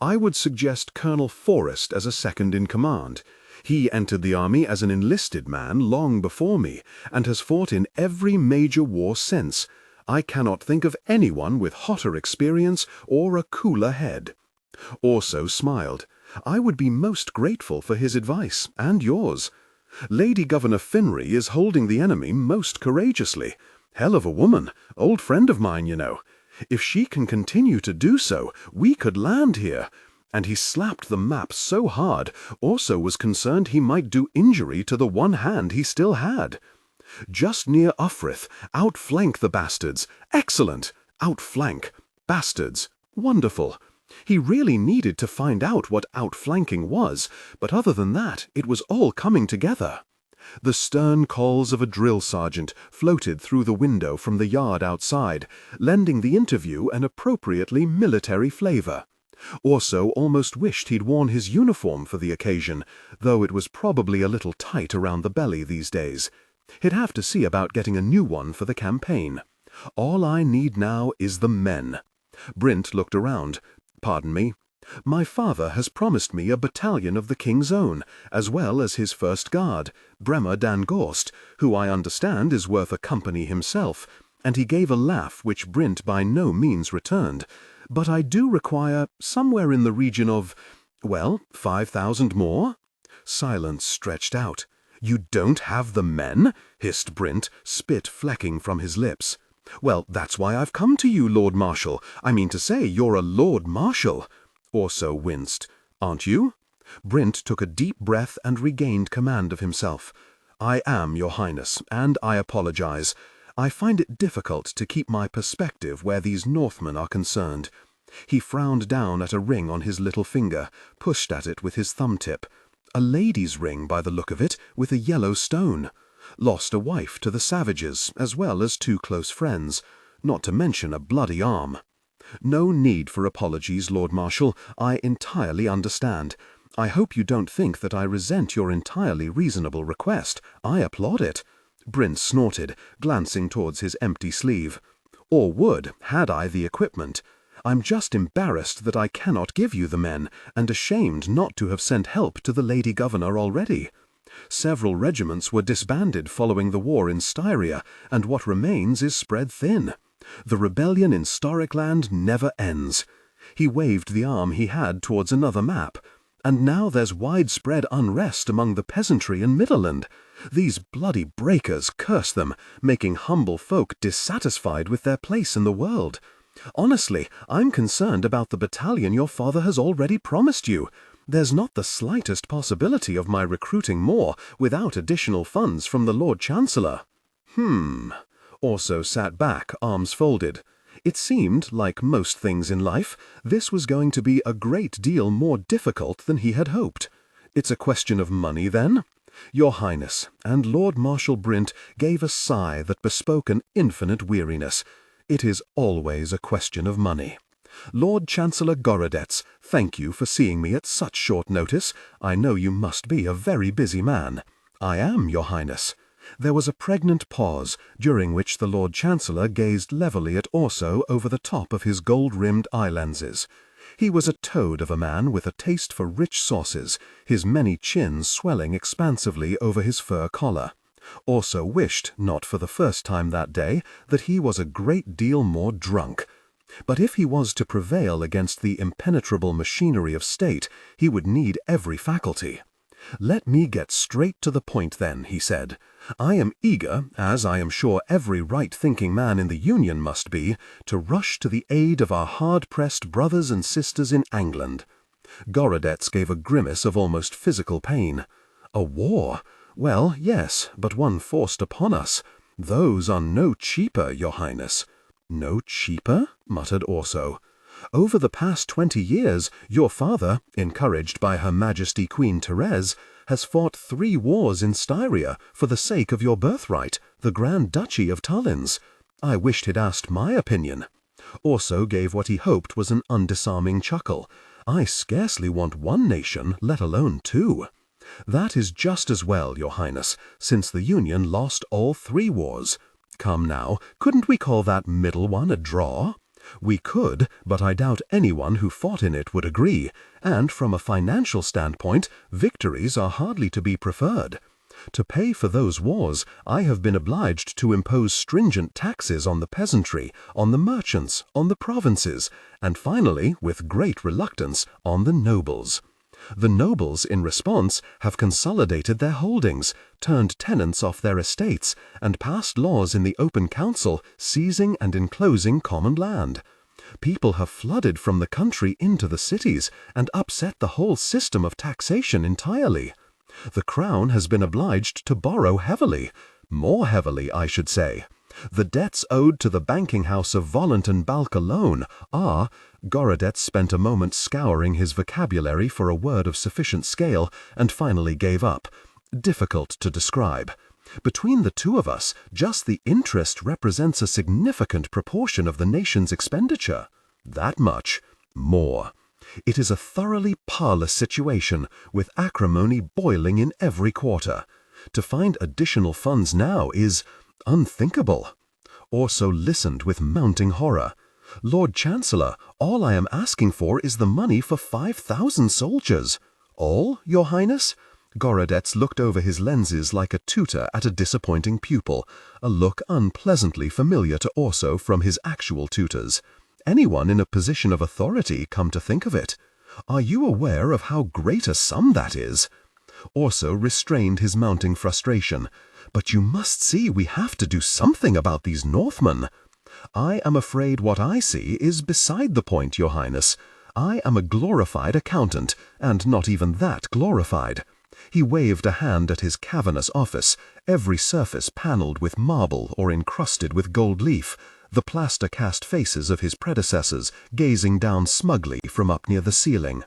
I would suggest Colonel Forrest as a second-in-command. He entered the army as an enlisted man long before me, and has fought in every major war since. I cannot think of anyone with hotter experience or a cooler head. Orso smiled. I would be most grateful for his advice, and yours. Lady Governor Finry is holding the enemy most courageously. Hell of a woman, old friend of mine, you know. If she can continue to do so, we could land here. And he slapped the map so hard, Orso was concerned he might do injury to the one hand he still had. Just near Uffrith, outflank the bastards. Excellent! Outflank. Bastards. Wonderful. He really needed to find out what outflanking was, but other than that, it was all coming together. The stern calls of a drill sergeant floated through the window from the yard outside, lending the interview an appropriately military flavor. Orso almost wished he'd worn his uniform for the occasion, though it was probably a little tight around the belly these days. He'd have to see about getting a new one for the campaign. All I need now is the men. Brint looked around. Pardon me. My father has promised me a battalion of the King's Own, as well as his first guard, Bremer Dan Gorst, who I understand is worth a company himself, and he gave a laugh which Brint by no means returned. But I do require somewhere in the region of, well, 5,000 more? Silence stretched out. You don't have the men? Hissed Brint, spit flecking from his lips. Well, that's why I've come to you, Lord Marshal. I mean to say, you're a Lord Marshal. Orso winced. Aren't you? Brint took a deep breath and regained command of himself. I am, Your Highness, and I apologize. I find it difficult to keep my perspective where these Northmen are concerned. He frowned down at a ring on his little finger, pushed at it with his thumb-tip. A lady's ring, by the look of it, with a yellow stone. Lost a wife to the savages, as well as 2 close friends, not to mention a bloody arm. No need for apologies, Lord Marshal. I entirely understand. I hope you don't think that I resent your entirely reasonable request. I applaud it. Brint snorted, glancing towards his empty sleeve. Or would, had I the equipment. I'm just embarrassed that I cannot give you the men, and ashamed not to have sent help to the Lady Governor already. Several regiments were disbanded following the war in Styria, and what remains is spread thin. The rebellion in Storicland never ends. He waved the arm he had towards another map. And now there's widespread unrest among the peasantry in Midderland. These bloody breakers, curse them, making humble folk dissatisfied with their place in the world. Honestly, I'm concerned about the battalion your father has already promised you. There's not the slightest possibility of my recruiting more without additional funds from the Lord Chancellor. Orso sat back, arms folded. It seemed, like most things in life, this was going to be a great deal more difficult than he had hoped. It's a question of money, then? Your Highness, and Lord Marshal Brint gave a sigh that bespoke an infinite weariness. It is always a question of money. Lord Chancellor Gorodetz, thank you for seeing me at such short notice. I know you must be a very busy man. I am, Your Highness. There was a pregnant pause, during which the Lord Chancellor gazed levelly at Orso over the top of his gold-rimmed eye-lenses. He was a toad of a man with a taste for rich sauces, his many chins swelling expansively over his fur collar. Orso wished, not for the first time that day, that he was a great deal more drunk. But if he was to prevail against the impenetrable machinery of state, he would need every faculty. Let me get straight to the point then, he said. I am eager, as I am sure every right-thinking man in the Union must be, to rush to the aid of our hard-pressed brothers and sisters in England. Gorodetz gave a grimace of almost physical pain. A war? Well, yes, but one forced upon us. Those are no cheaper, Your Highness. No cheaper? Muttered Orso. Over the past 20 years, your father, encouraged by Her Majesty Queen Therese, has fought 3 wars in Styria for the sake of your birthright, the Grand Duchy of Tullins. I wished he'd asked my opinion. Orso gave what he hoped was an undisarming chuckle. I scarcely want 1 nation, let alone 2. That is just as well, Your Highness, since the Union lost all 3 wars. Come now, couldn't we call that middle one a draw? We could, but I doubt anyone who fought in it would agree, and from a financial standpoint, victories are hardly to be preferred. To pay for those wars, I have been obliged to impose stringent taxes on the peasantry, on the merchants, on the provinces, and finally, with great reluctance, on the nobles. The nobles, in response, have consolidated their holdings, turned tenants off their estates, and passed laws in the open council seizing and enclosing common land. People have flooded from the country into the cities and upset the whole system of taxation entirely. The crown has been obliged to borrow heavily, more heavily, I should say. The debts owed to the banking house of Vollant and Balk alone are— Gorodet spent a moment scouring his vocabulary for a word of sufficient scale and finally gave up. Difficult to describe. Between the two of us, just the interest represents a significant proportion of the nation's expenditure. That much. More. It is a thoroughly parlous situation, with acrimony boiling in every quarter. To find additional funds now is unthinkable. Orso listened with mounting horror. Lord Chancellor, all I am asking for is the money for 5,000 soldiers. All, Your Highness? Gorodets looked over his lenses like a tutor at a disappointing pupil, a look unpleasantly familiar to Orso from his actual tutors. Anyone in a position of authority, come to think of it. Are you aware of how great a sum that is? Orso restrained his mounting frustration. But you must see we have to do something about these Northmen. I am afraid what I see is beside the point, Your Highness. I am a glorified accountant, and not even that glorified. He waved a hand at his cavernous office, every surface panelled with marble or encrusted with gold leaf, the plaster-cast faces of his predecessors gazing down smugly from up near the ceiling.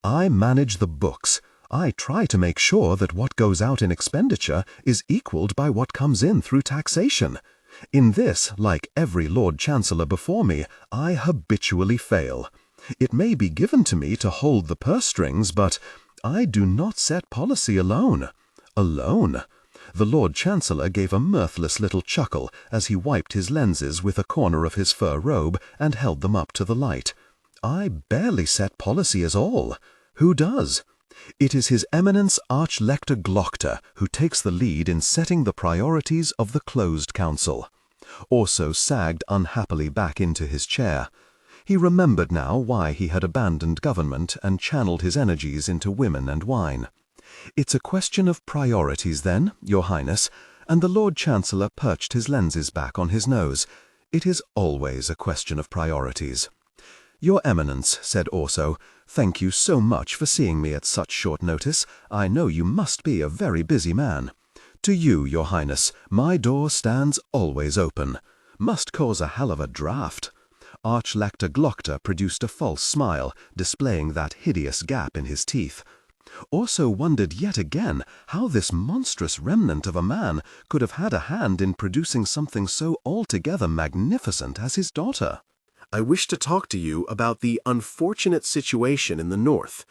I manage the books. I try to make sure that what goes out in expenditure is equaled by what comes in through taxation. In this, like every Lord Chancellor before me, I habitually fail. It may be given to me to hold the purse strings, but I do not set policy alone. Alone? The Lord Chancellor gave a mirthless little chuckle as he wiped his lenses with a corner of his fur robe and held them up to the light. I barely set policy at all. Who does? It is His Eminence Archlector Glokta who takes the lead in setting the priorities of the closed council. Orso sagged unhappily back into his chair. He remembered now why he had abandoned government and channeled his energies into women and wine. It's a question of priorities then, Your Highness, and the Lord Chancellor perched his lenses back on his nose. It is always a question of priorities. Your Eminence, said Orso, thank you so much for seeing me at such short notice. I know you must be a very busy man. To you, Your Highness, my door stands always open. Must cause a hell of a draught. Archlector Glokta produced a false smile, displaying that hideous gap in his teeth. Orso wondered yet again how this monstrous remnant of a man could have had a hand in producing something so altogether magnificent as his daughter. I wish to talk to you about the unfortunate situation in the north.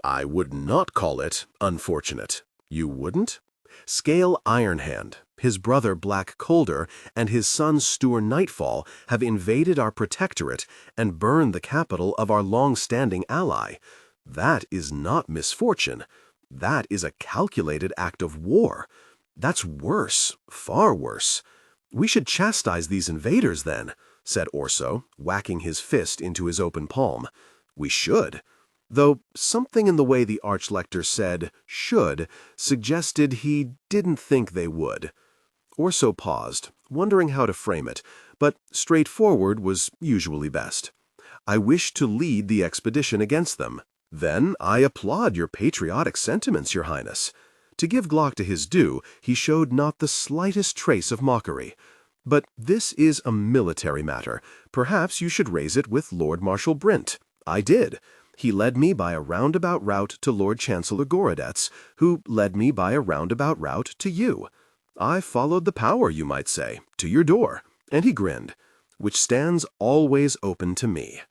I would not call it unfortunate. You wouldn't? Scale Ironhand, his brother Black Colder, and his son Stour Nightfall have invaded our protectorate and burned the capital of our long-standing ally. That is not misfortune. That is a calculated act of war. That's worse, far worse. We should chastise these invaders then, said Orso, whacking his fist into his open palm. We should. Though something in the way the Archlector said should suggested he didn't think they would. Orso paused, wondering how to frame it, but straightforward was usually best. I wish to lead the expedition against them. Then I applaud your patriotic sentiments, Your Highness. To give Glokta his due, he showed not the slightest trace of mockery. But this is a military matter. Perhaps you should raise it with Lord Marshal Brint. I did. He led me by a roundabout route to Lord Chancellor Gorodets, who led me by a roundabout route to you. I followed the power, you might say, to your door, and he grinned, which stands always open to me.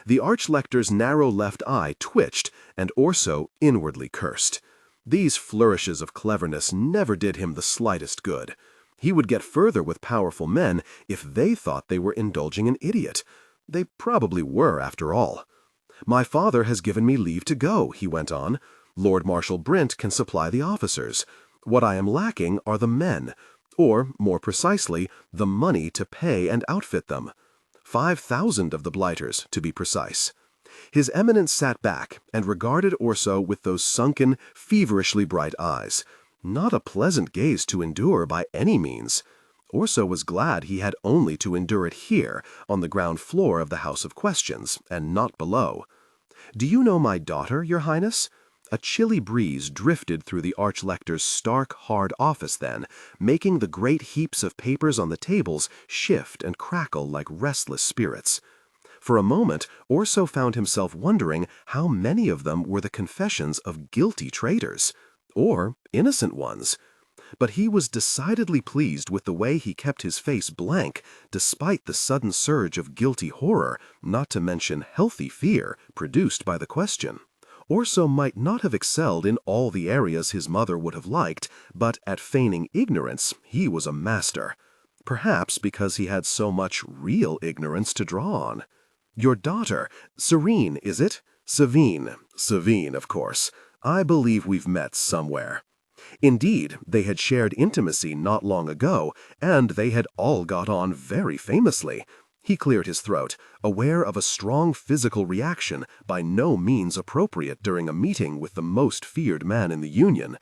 The Archlector's narrow left eye twitched, and Orso inwardly cursed. These flourishes of cleverness never did him the slightest good. He would get further with powerful men if they thought they were indulging an idiot. They probably were, after all. "My father has given me leave to go," he went on. "Lord Marshal Brent can supply the officers. What I am lacking are the men, or, more precisely, the money to pay and outfit them. 5,000 of the blighters, to be precise." His Eminence sat back and regarded Orso with those sunken, feverishly bright eyes. Not a pleasant gaze to endure by any means. Orso was glad he had only to endure it here, on the ground floor of the House of Questions, and not below. "Do you know my daughter, Your Highness?" A chilly breeze drifted through the Archlector's stark, hard office then, making the great heaps of papers on the tables shift and crackle like restless spirits. For a moment, Orso found himself wondering how many of them were the confessions of guilty traitors, or innocent ones. But he was decidedly pleased with the way he kept his face blank, despite the sudden surge of guilty horror, not to mention healthy fear, produced by the question. Orso might not have excelled in all the areas his mother would have liked, but at feigning ignorance he was a master. Perhaps because he had so much real ignorance to draw on. "Your daughter, Serene, is it?" "Savine. Savine, of course. I believe we've met somewhere." Indeed, they had shared intimacy not long ago, and they had all got on very famously. He cleared his throat, aware of a strong physical reaction by no means appropriate during a meeting with the most feared man in the Union.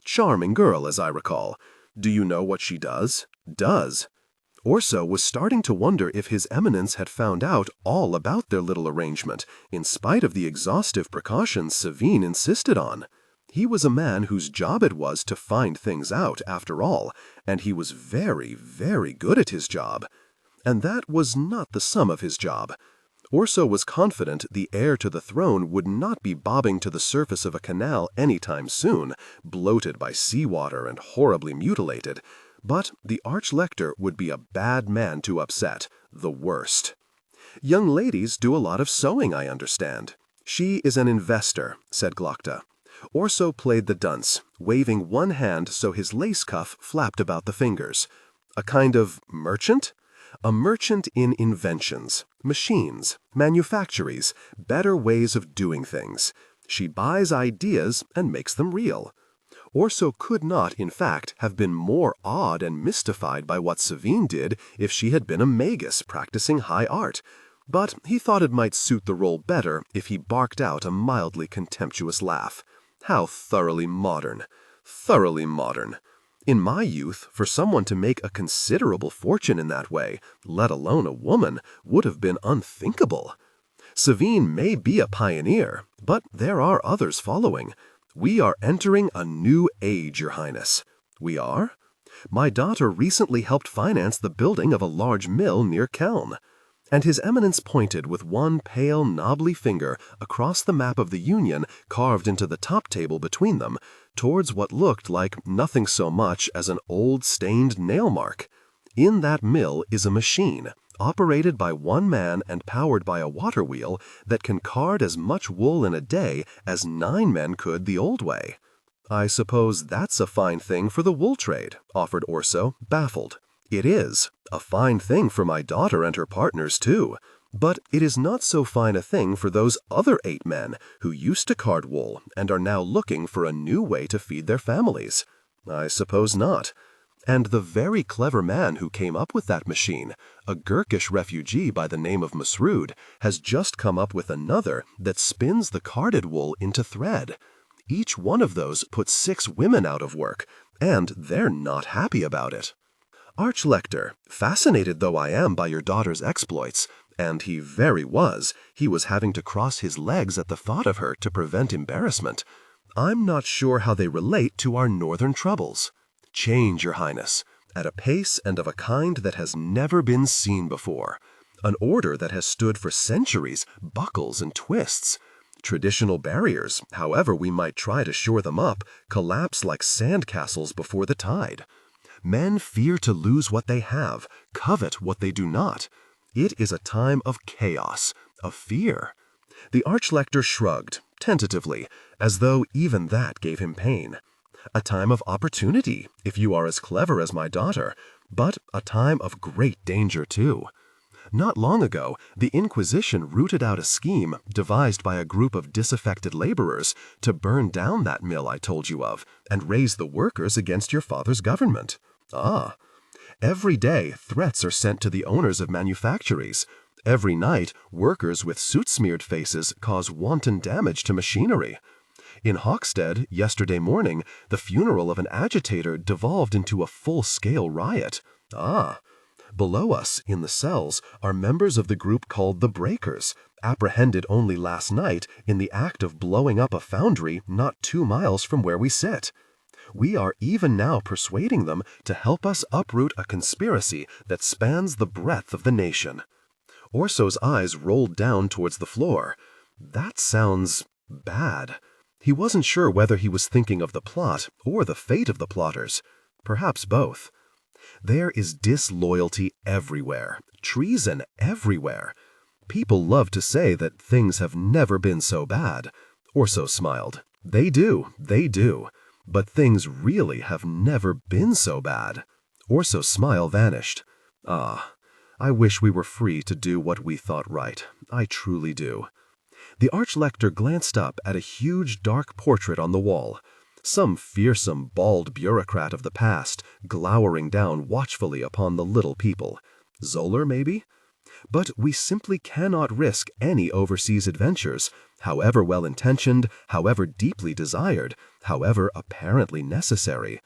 "Charming girl, as I recall. Do you know what she does?" "Does." Orso was starting to wonder if His Eminence had found out all about their little arrangement, in spite of the exhaustive precautions Savine insisted on. He was a man whose job it was to find things out, after all, and he was very, very good at his job. And that was not the sum of his job. Orso was confident the heir to the throne would not be bobbing to the surface of a canal any time soon, bloated by seawater and horribly mutilated. But the Archlector would be a bad man to upset, the worst. "Young ladies do a lot of sewing, I understand." "She is an investor," said Glokta. Orso played the dunce, waving one hand so his lace cuff flapped about the fingers. "A kind of merchant?" "A merchant in inventions, machines, manufactories, better ways of doing things. She buys ideas and makes them real." Orso could not, in fact, have been more awed and mystified by what Savine did if she had been a magus practicing high art. But he thought it might suit the role better if he barked out a mildly contemptuous laugh. How thoroughly modern! Thoroughly modern! In my youth, for someone to make a considerable fortune in that way, let alone a woman, would have been unthinkable. Savine may be a pioneer, but there are others following. We are entering a new age, Your Highness. "We are?" "My daughter recently helped finance the building of a large mill near Keln." And His Eminence pointed with one pale, knobbly finger across the map of the Union carved into the top table between them, towards what looked like nothing so much as an old stained nail mark. In that mill is a machine, operated by one man and powered by a water wheel, that can card as much wool in a day as 9 men could the old way. "I suppose that's a fine thing for the wool trade," offered Orso, baffled. "It is. A fine thing for my daughter and her partners, too. But it is not so fine a thing for those other 8 men who used to card wool and are now looking for a new way to feed their families." "I suppose not. And the very clever man who came up with that machine, a Gurkish refugee by the name of Masrood, has just come up with another that spins the carded wool into thread. Each one of those puts 6 women out of work, and they're not happy about it." "Archlector, fascinated though I am by your daughter's exploits," and he very was, he was having to cross his legs at the thought of her to prevent embarrassment, "I'm not sure how they relate to our northern troubles. Change, Your Highness, at a pace and of a kind that has never been seen before. An order that has stood for centuries buckles and twists. Traditional barriers, however we might try to shore them up, collapse like sandcastles before the tide. Men fear to lose what they have, covet what they do not. It is a time of chaos, of fear." The Archlector shrugged, tentatively, as though even that gave him pain. a time of opportunity, if you are as clever as my daughter, but a time of great danger too. Not long ago, the Inquisition rooted out a scheme devised by a group of disaffected laborers to burn down that mill I told you of and raise the workers against your father's government. Ah. Every day, threats are sent to the owners of manufactories. Every night, workers with soot-smeared faces cause wanton damage to machinery. In Hoxted, yesterday morning, the funeral of an agitator devolved into a full-scale riot. Ah. Below us, in the cells, are members of the group called the Breakers, apprehended only last night in the act of blowing up a foundry not 2 miles from where we sit. We are even now persuading them to help us uproot a conspiracy that spans the breadth of the nation. Orso's eyes rolled down towards the floor. That sounds bad. He wasn't sure whether he was thinking of the plot or the fate of the plotters. Perhaps both. There is disloyalty everywhere, treason everywhere. People love to say that things have never been so bad. Orso smiled. They do. But things really have never been so bad. Orso's smile vanished. Ah, I wish we were free to do what we thought right. I truly do. The Archlector glanced up at a huge dark portrait on the wall. Some fearsome, bald bureaucrat of the past, glowering down watchfully upon the little people. Zoller, maybe? But we simply cannot risk any overseas adventures, however well-intentioned, however deeply desired, however apparently necessary.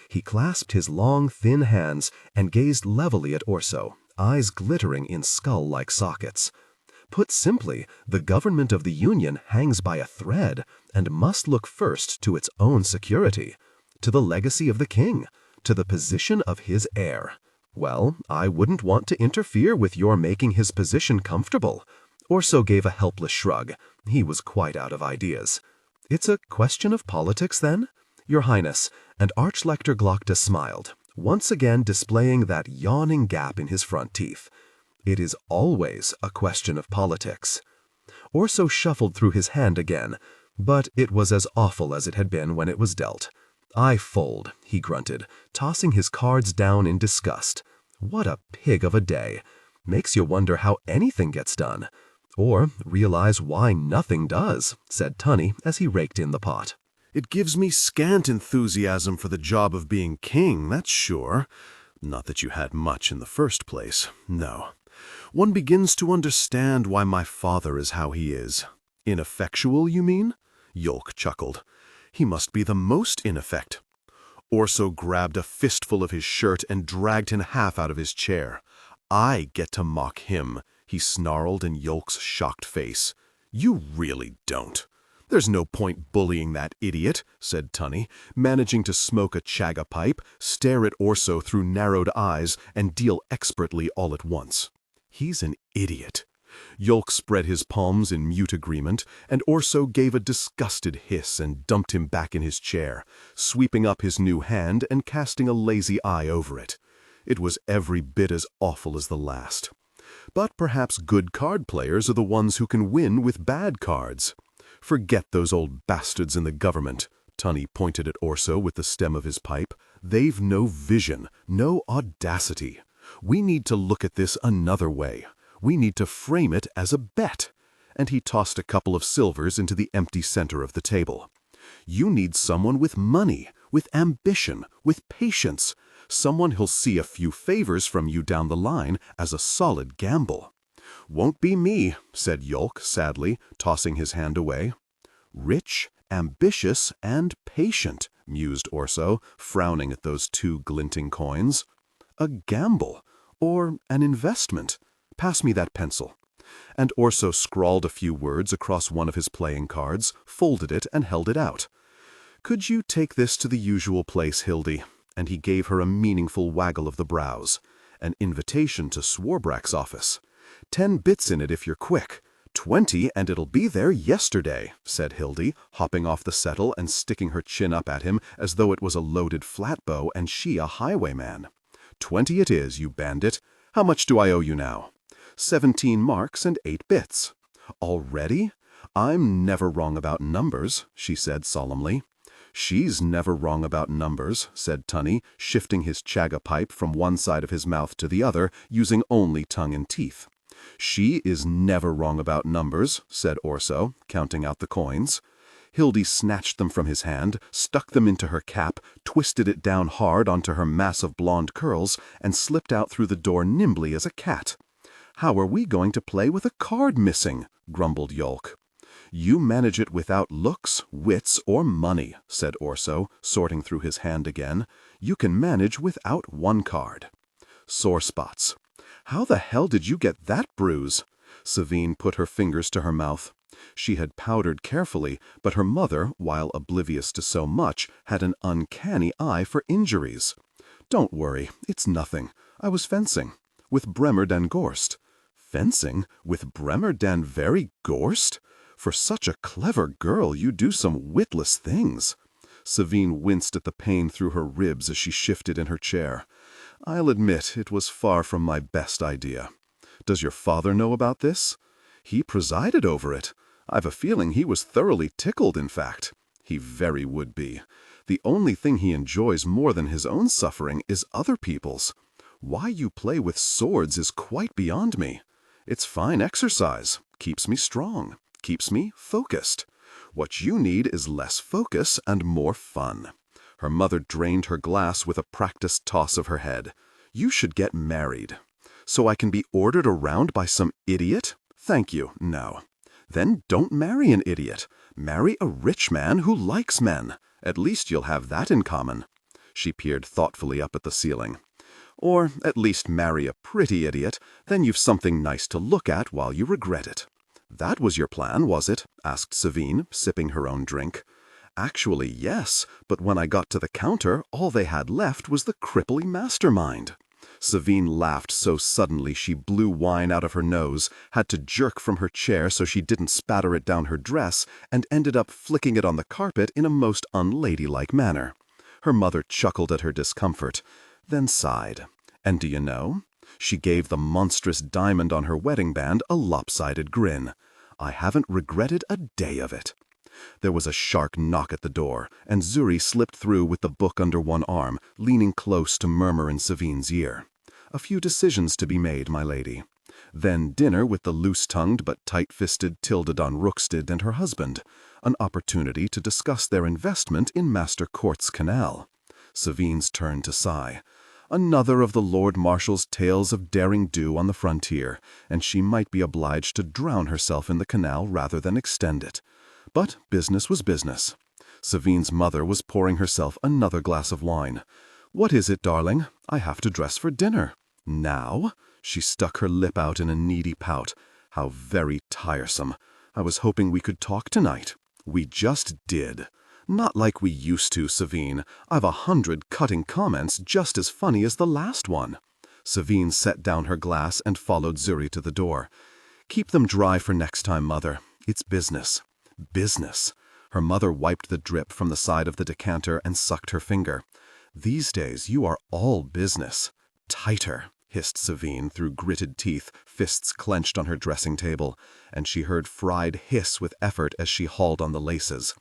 He clasped his long, thin hands and gazed levelly at Orso, eyes glittering in skull-like sockets. Put simply, the government of the Union hangs by a thread and must look first to its own security, to the legacy of the king, to the position of his heir. Well, I wouldn't want to interfere with your making his position comfortable. Orso gave a helpless shrug. He was quite out of ideas. It's a question of politics, then? Your Highness, and Archlector Glokta smiled, once again displaying that yawning gap in his front teeth. It is always a question of politics. Orso shuffled through his hand again, but it was as awful as it had been when it was dealt. I fold, he grunted, tossing his cards down in disgust. What a pig of a day. Makes you wonder how anything gets done. Or realize why nothing does, said Tunny as he raked in the pot. It gives me scant enthusiasm for the job of being king, that's sure. Not that you had much in the first place, no. One begins to understand why my father is how he is. Ineffectual, you mean? Yolk chuckled. He must be the most ineffect. Orso grabbed a fistful of his shirt and dragged him half out of his chair. I get to mock him, he snarled in Yolk's shocked face. You really don't. There's no point bullying that idiot, said Tunny, managing to smoke a chaga pipe, stare at Orso through narrowed eyes, and deal expertly all at once. He's an idiot. Yolk spread his palms in mute agreement, and Orso gave a disgusted hiss and dumped him back in his chair, sweeping up his new hand and casting a lazy eye over it. It was every bit as awful as the last. But perhaps good card players are the ones who can win with bad cards. Forget those old bastards in the government. Tunny pointed at Orso with the stem of his pipe. They've no vision, no audacity. We need to look at this another way. We need to frame it as a bet. And he tossed a couple of silvers into the empty center of the table. You need someone with money, with ambition, with patience. Someone who'll see a few favors from you down the line as a solid gamble. Won't be me, said Yolk sadly, tossing his hand away. Rich, ambitious, and patient, mused Orso, frowning at those two glinting coins. A gamble, or an investment. Pass me that pencil. And Orso scrawled a few words across one of his playing cards, folded it, and held it out. Could you take this to the usual place, Hildy? And he gave her a meaningful waggle of the brows. An invitation to Swarbrack's office. 10 bits in it if you're quick. 20 and it'll be there yesterday, said Hildy, hopping off the settle and sticking her chin up at him as though it was a loaded flatbow and she a highwayman. 20 it is, you bandit. How much do I owe you now? 17 marks and 8 bits. Already? I'm never wrong about numbers, she said solemnly. "She's never wrong about numbers," said Tunny, shifting his chaga pipe from one side of his mouth to the other, using only tongue and teeth. "She is never wrong about numbers," said Orso, counting out the coins. Hildy snatched them from his hand, stuck them into her cap, twisted it down hard onto her mass of blonde curls, and slipped out through the door nimbly as a cat. "How are we going to play with a card missing?" grumbled Yolk. "You manage it without looks, wits, or money," said Orso, sorting through his hand again. "You can manage without one card." Sore spots. "How the hell did you get that bruise?" Savine put her fingers to her mouth. She had powdered carefully, but her mother, while oblivious to so much, had an uncanny eye for injuries. "Don't worry, it's nothing. I was fencing. With Bremer dan Gorst." "Fencing? With Bremer dan very Gorst? For such a clever girl, you do some witless things." Savine winced at the pain through her ribs as she shifted in her chair. "I'll admit it was far from my best idea." "Does your father know about this?" "He presided over it. I've a feeling he was thoroughly tickled, in fact." "He very would be. The only thing he enjoys more than his own suffering is other people's. Why you play with swords is quite beyond me. It's fine exercise, keeps me strong, keeps me focused. What you need is less focus and more fun." Her mother drained her glass with a practiced toss of her head. "You should get married." "So I can be ordered around by some idiot? Thank you, no." "Then don't marry an idiot. Marry a rich man who likes men. At least you'll have that in common." She peered thoughtfully up at the ceiling. "Or at least marry a pretty idiot, then you've something nice to look at while you regret it." "That was your plan, was it?" asked Savine, sipping her own drink. "Actually, yes, but when I got to the counter, all they had left was the crippling mastermind." Savine laughed so suddenly she blew wine out of her nose, had to jerk from her chair so she didn't spatter it down her dress, and ended up flicking it on the carpet in a most unladylike manner. Her mother chuckled at her discomfort, then sighed. And do you know? She gave the monstrous diamond on her wedding band a lopsided grin. "I haven't regretted a day of it." There was a sharp knock at the door, and Zuri slipped through with the book under one arm, leaning close to murmur in Savine's ear. "A few decisions to be made, my lady." Then dinner with the loose-tongued but tight-fisted Tilda Don Ruxted and her husband, an opportunity to discuss their investment in Master Court's canal. Savine's turn to sigh. Another of the Lord Marshal's tales of derring-do on the frontier, and she might be obliged to drown herself in the canal rather than extend it. But business was business. Savine's mother was pouring herself another glass of wine. "What is it, darling? I have to dress for dinner." "Now?" She stuck her lip out in a needy pout. "How very tiresome. I was hoping we could talk tonight." "We just did." "Not like we used to, Savine. I've 100 cutting comments just as funny as the last one." Savine set down her glass and followed Zuri to the door. "Keep them dry for next time, Mother. It's business." "Business." Her mother wiped the drip from the side of the decanter and sucked her finger. "These days you are all business." "Tighter," hissed Savine through gritted teeth, fists clenched on her dressing table, and she heard Fried hiss with effort as she hauled on the laces.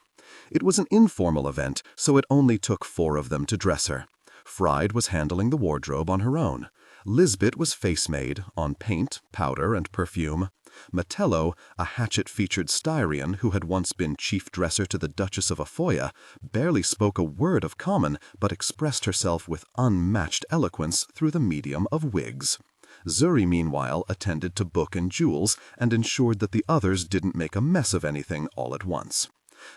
It was an informal event, so it only took 4 of them to dress her. Fried was handling the wardrobe on her own. Lisbeth was face-made, on paint, powder, and perfume. Metello, a hatchet-featured Styrian who had once been chief dresser to the Duchess of Afoya, barely spoke a word of common, but expressed herself with unmatched eloquence through the medium of wigs. Zuri, meanwhile, attended to book and jewels and ensured that the others didn't make a mess of anything all at once.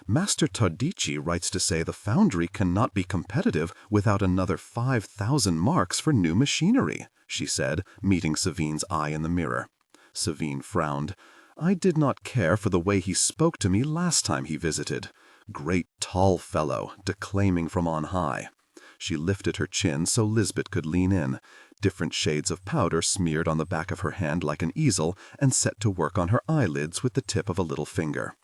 "Master Tardici writes to say the foundry cannot be competitive without another 5,000 marks for new machinery," she said, meeting Savine's eye in the mirror. Savine frowned. "I did not care for the way he spoke to me last time he visited. Great tall fellow, declaiming from on high." She lifted her chin so Lisbeth could lean in. Different shades of powder smeared on the back of her hand like an easel and set to work on her eyelids with the tip of a little finger.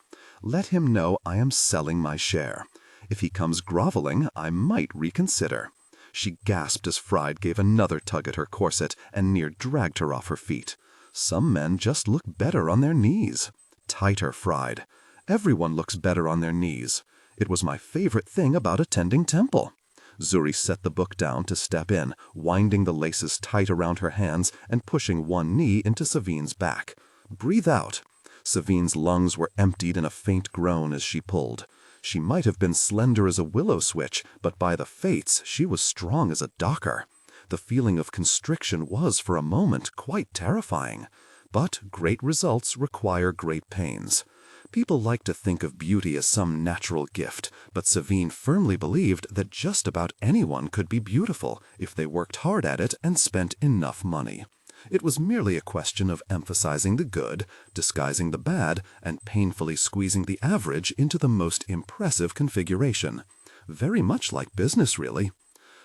"Let him know I am selling my share. If he comes groveling, I might reconsider." She gasped as Fried gave another tug at her corset and near dragged her off her feet. "Some men just look better on their knees." "Tighter, Fried. Everyone looks better on their knees. It was my favorite thing about attending temple. Zuri set the book down to step in, winding the laces tight around her hands and pushing one knee into Savine's back. Breathe out. Savine's lungs were emptied in a faint groan as she pulled. She might have been slender as a willow switch, but by the fates she was strong as a docker. The feeling of constriction was, for a moment, quite terrifying. But great results require great pains. People like to think of beauty as some natural gift, but Savine firmly believed that just about anyone could be beautiful if they worked hard at it and spent enough money. It was merely a question of emphasizing the good, disguising the bad, and painfully squeezing the average into the most impressive configuration. Very much like business, really.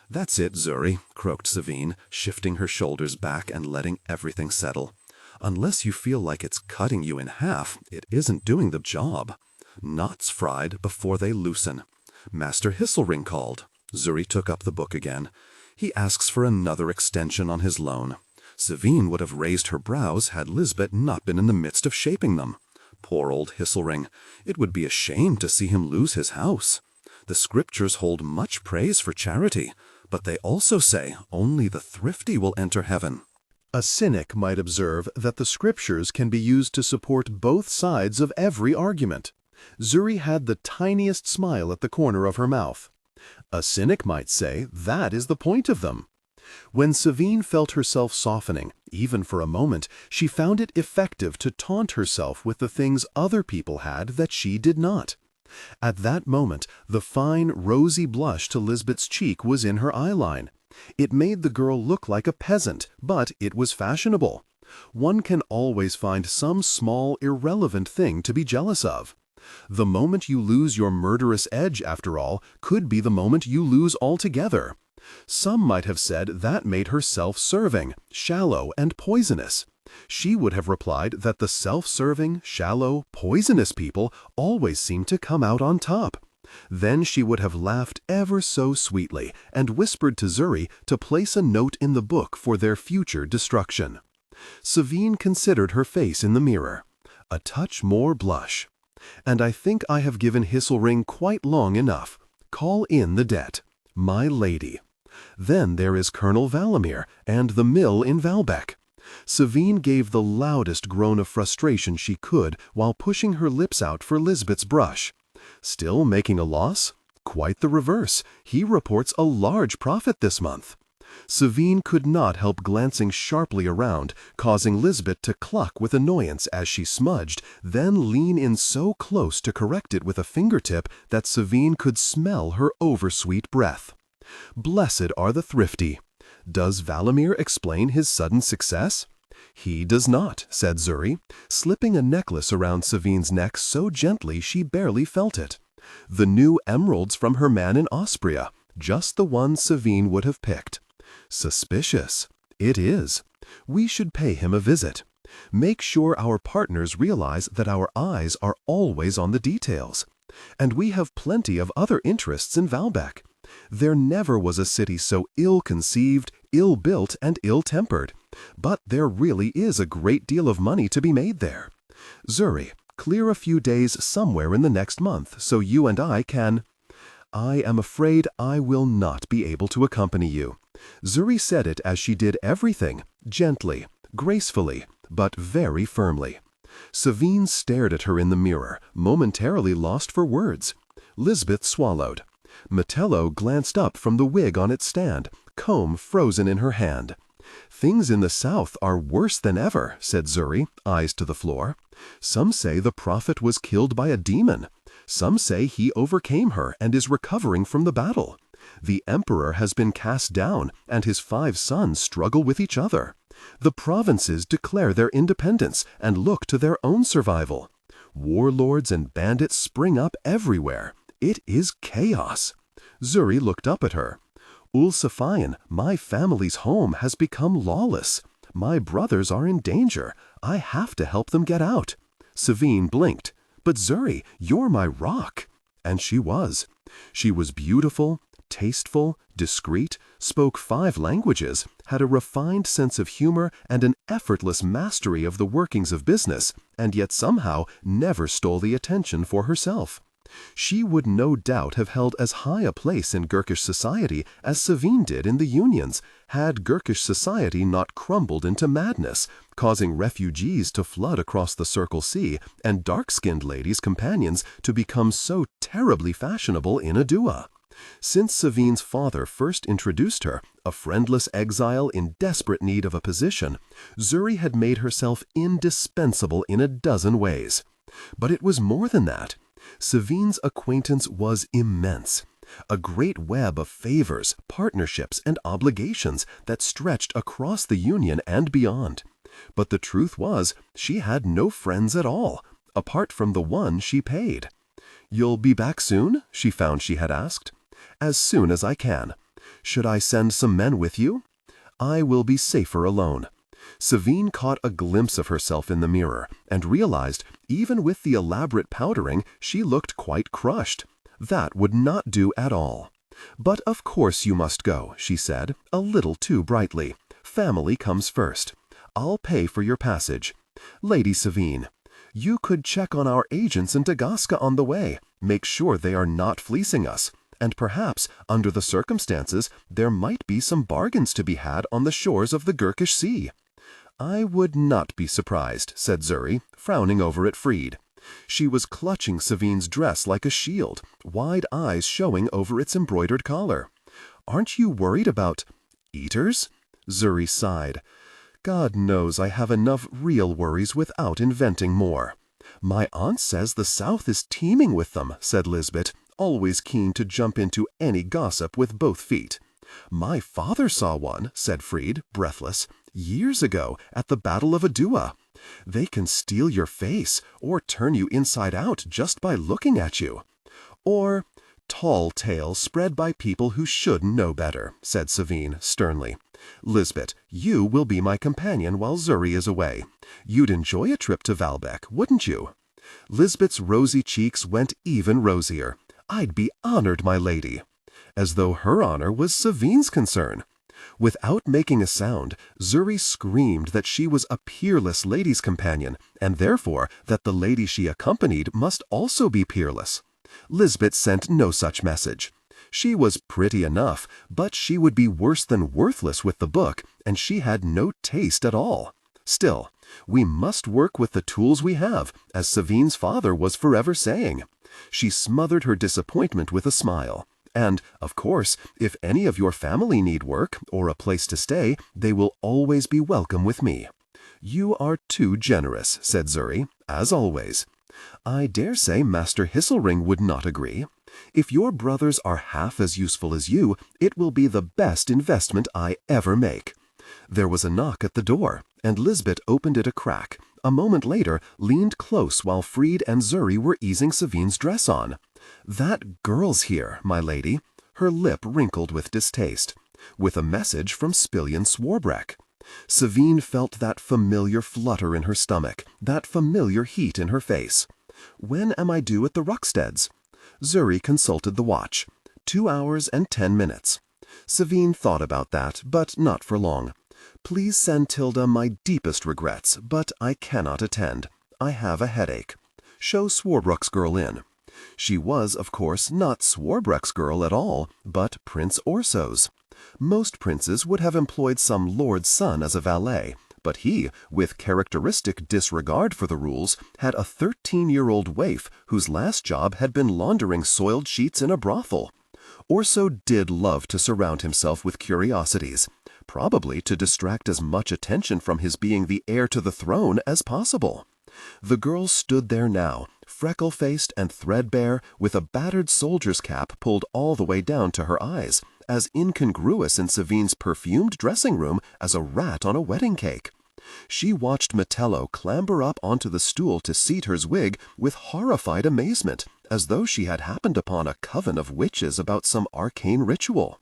"That's it, Zuri," croaked Savine, shifting her shoulders back and letting everything settle. "Unless you feel like it's cutting you in half, it isn't doing the job. Knots fried before they loosen." Master Hisselring called. Zuri took up the book again. "He asks for another extension on his loan." Savine would have raised her brows had Lisbeth not been in the midst of shaping them. Poor old Hisselring. It would be a shame to see him lose his house. The scriptures hold much praise for charity, but they also say only the thrifty will enter heaven. A cynic might observe that the scriptures can be used to support both sides of every argument. Zuri had the tiniest smile at the corner of her mouth. A cynic might say that is the point of them. When Savine felt herself softening, even for a moment, she found it effective to taunt herself with the things other people had that she did not. At that moment, the fine, rosy blush to Lisbeth's cheek was in her eyeline. It made the girl look like a peasant, but it was fashionable. One can always find some small, irrelevant thing to be jealous of. The moment you lose your murderous edge, after all, could be the moment you lose altogether. Some might have said that made her self-serving, shallow, and poisonous. She would have replied that the self-serving, shallow, poisonous people always seem to come out on top. Then she would have laughed ever so sweetly and whispered to Zuri to place a note in the book for their future destruction. Savine considered her face in the mirror. A touch more blush. "And I think I have given Hisselring quite long enough. Call in the debt. My lady. Then there is Colonel Valamir and the mill in Valbeck." Savine gave the loudest groan of frustration she could while pushing her lips out for Lisbeth's brush. Still making a loss? Quite the reverse. He reports a large profit this month. Savine could not help glancing sharply around, causing Lisbeth to cluck with annoyance as she smudged, then lean in so close to correct it with a fingertip that Savine could smell her oversweet breath. Blessed are the thrifty. Does Valamir explain his sudden success? He does not, said Zuri, slipping a necklace around Savine's neck so gently she barely felt it. The new emeralds from her man in Austria, just the ones Savine would have picked. Suspicious. It is. We should pay him a visit. Make sure our partners realize that our eyes are always on the details. And we have plenty of other interests in Valbeck. There never was a city so ill-conceived, ill-built, and ill-tempered. But there really is a great deal of money to be made there. Zuri, clear a few days somewhere in the next month so you and I can— I am afraid I will not be able to accompany you. Zuri said it as she did everything, gently, gracefully, but very firmly. Savine stared at her in the mirror, momentarily lost for words. Lisbeth swallowed. Metello glanced up from the wig on its stand, comb frozen in her hand. Things in the south are worse than ever, said Zuri, eyes to the floor. Some say the prophet was killed by a demon. Some say he overcame her and is recovering from the battle. The emperor has been cast down, and his 5 sons struggle with each other. The provinces declare their independence and look to their own survival. Warlords and bandits spring up everywhere. It is chaos. Zuri looked up at her. Ulsafayan, my family's home, has become lawless. My brothers are in danger. I have to help them get out. Savine blinked. But Zuri, you're my rock. And she was. She was beautiful, tasteful, discreet, spoke 5 languages, had a refined sense of humor and an effortless mastery of the workings of business, and yet somehow never stole the attention for herself. She would no doubt have held as high a place in Gurkish society as Savine did in the Unions, had Gurkish society not crumbled into madness, causing refugees to flood across the Circle Sea and dark-skinned ladies' companions to become so terribly fashionable in Adua. Since Savine's father first introduced her, a friendless exile in desperate need of a position, Zuri had made herself indispensable in a dozen ways. But it was more than that. Savine's acquaintance was immense. A great web of favors, partnerships, and obligations that stretched across the Union and beyond. But the truth was, she had no friends at all, apart from the one she paid. "You'll be back soon?" she found she had asked. "As soon as I can. Should I send some men with you?" "I will be safer alone." Savine caught a glimpse of herself in the mirror and realized, even with the elaborate powdering, she looked quite crushed. That would not do at all. "But of course you must go," she said, a little too brightly. "Family comes first. I'll pay for your passage. Lady Savine, you could check on our agents in Dagaska on the way, make sure they are not fleecing us. And perhaps, under the circumstances, there might be some bargains to be had on the shores of the Gurkish Sea." "I would not be surprised," said Zuri, frowning over at Fried. She was clutching Savine's dress like a shield, wide eyes showing over its embroidered collar. "Aren't you worried about eaters?" Zuri sighed. "God knows I have enough real worries without inventing more." "My aunt says the South is teeming with them," said Lisbeth, always keen to jump into any gossip with both feet. "My father saw one," said Fried, breathless, "years ago at the Battle of Adua. They can steal your face or turn you inside out just by looking at you." "Or tall tales spread by people who should know better," said Savine sternly. "Lisbeth, you will be my companion while Zuri is away. You'd enjoy a trip to Valbeck, wouldn't you?" Lisbeth's rosy cheeks went even rosier. "I'd be honored, my lady." As though her honor was Savine's concern. Without making a sound, Zuri screamed that she was a peerless lady's companion, and therefore that the lady she accompanied must also be peerless. Lisbeth sent no such message. She was pretty enough, but she would be worse than worthless with the book, and she had no taste at all. Still, we must work with the tools we have, as Savine's father was forever saying. She smothered her disappointment with a smile. "And, of course, if any of your family need work or a place to stay, they will always be welcome with me." "You are too generous," said Zuri, as always. "I dare say Master Hisselring would not agree. If your brothers are half as useful as you, it will be the best investment I ever make." There was a knock at the door, and Lisbeth opened it a crack. A moment later, leaned close while Fried and Zuri were easing Savine's dress on. "That girl's here, my lady," her lip wrinkled with distaste, "with a message from Spillian Swarbreck." Savine felt that familiar flutter in her stomach, that familiar heat in her face. "When am I due at the Rucksteads?" Zuri consulted the watch. 2 hours and 10 minutes. Savine thought about that, but not for long. "Please send Tilda my deepest regrets, but I cannot attend. I have a headache. Show Swarbrook's girl in." She was, of course, not Swarbreck's girl at all, but Prince Orso's. Most princes would have employed some lord's son as a valet, but he, with characteristic disregard for the rules, had a 13-year-old waif whose last job had been laundering soiled sheets in a brothel. Orso did love to surround himself with curiosities, probably to distract as much attention from his being the heir to the throne as possible. The girl stood there now, freckle-faced and threadbare, with a battered soldier's cap pulled all the way down to her eyes, as incongruous in Savine's perfumed dressing room as a rat on a wedding cake. She watched Metello clamber up onto the stool to seat her wig with horrified amazement, as though she had happened upon a coven of witches about some arcane ritual.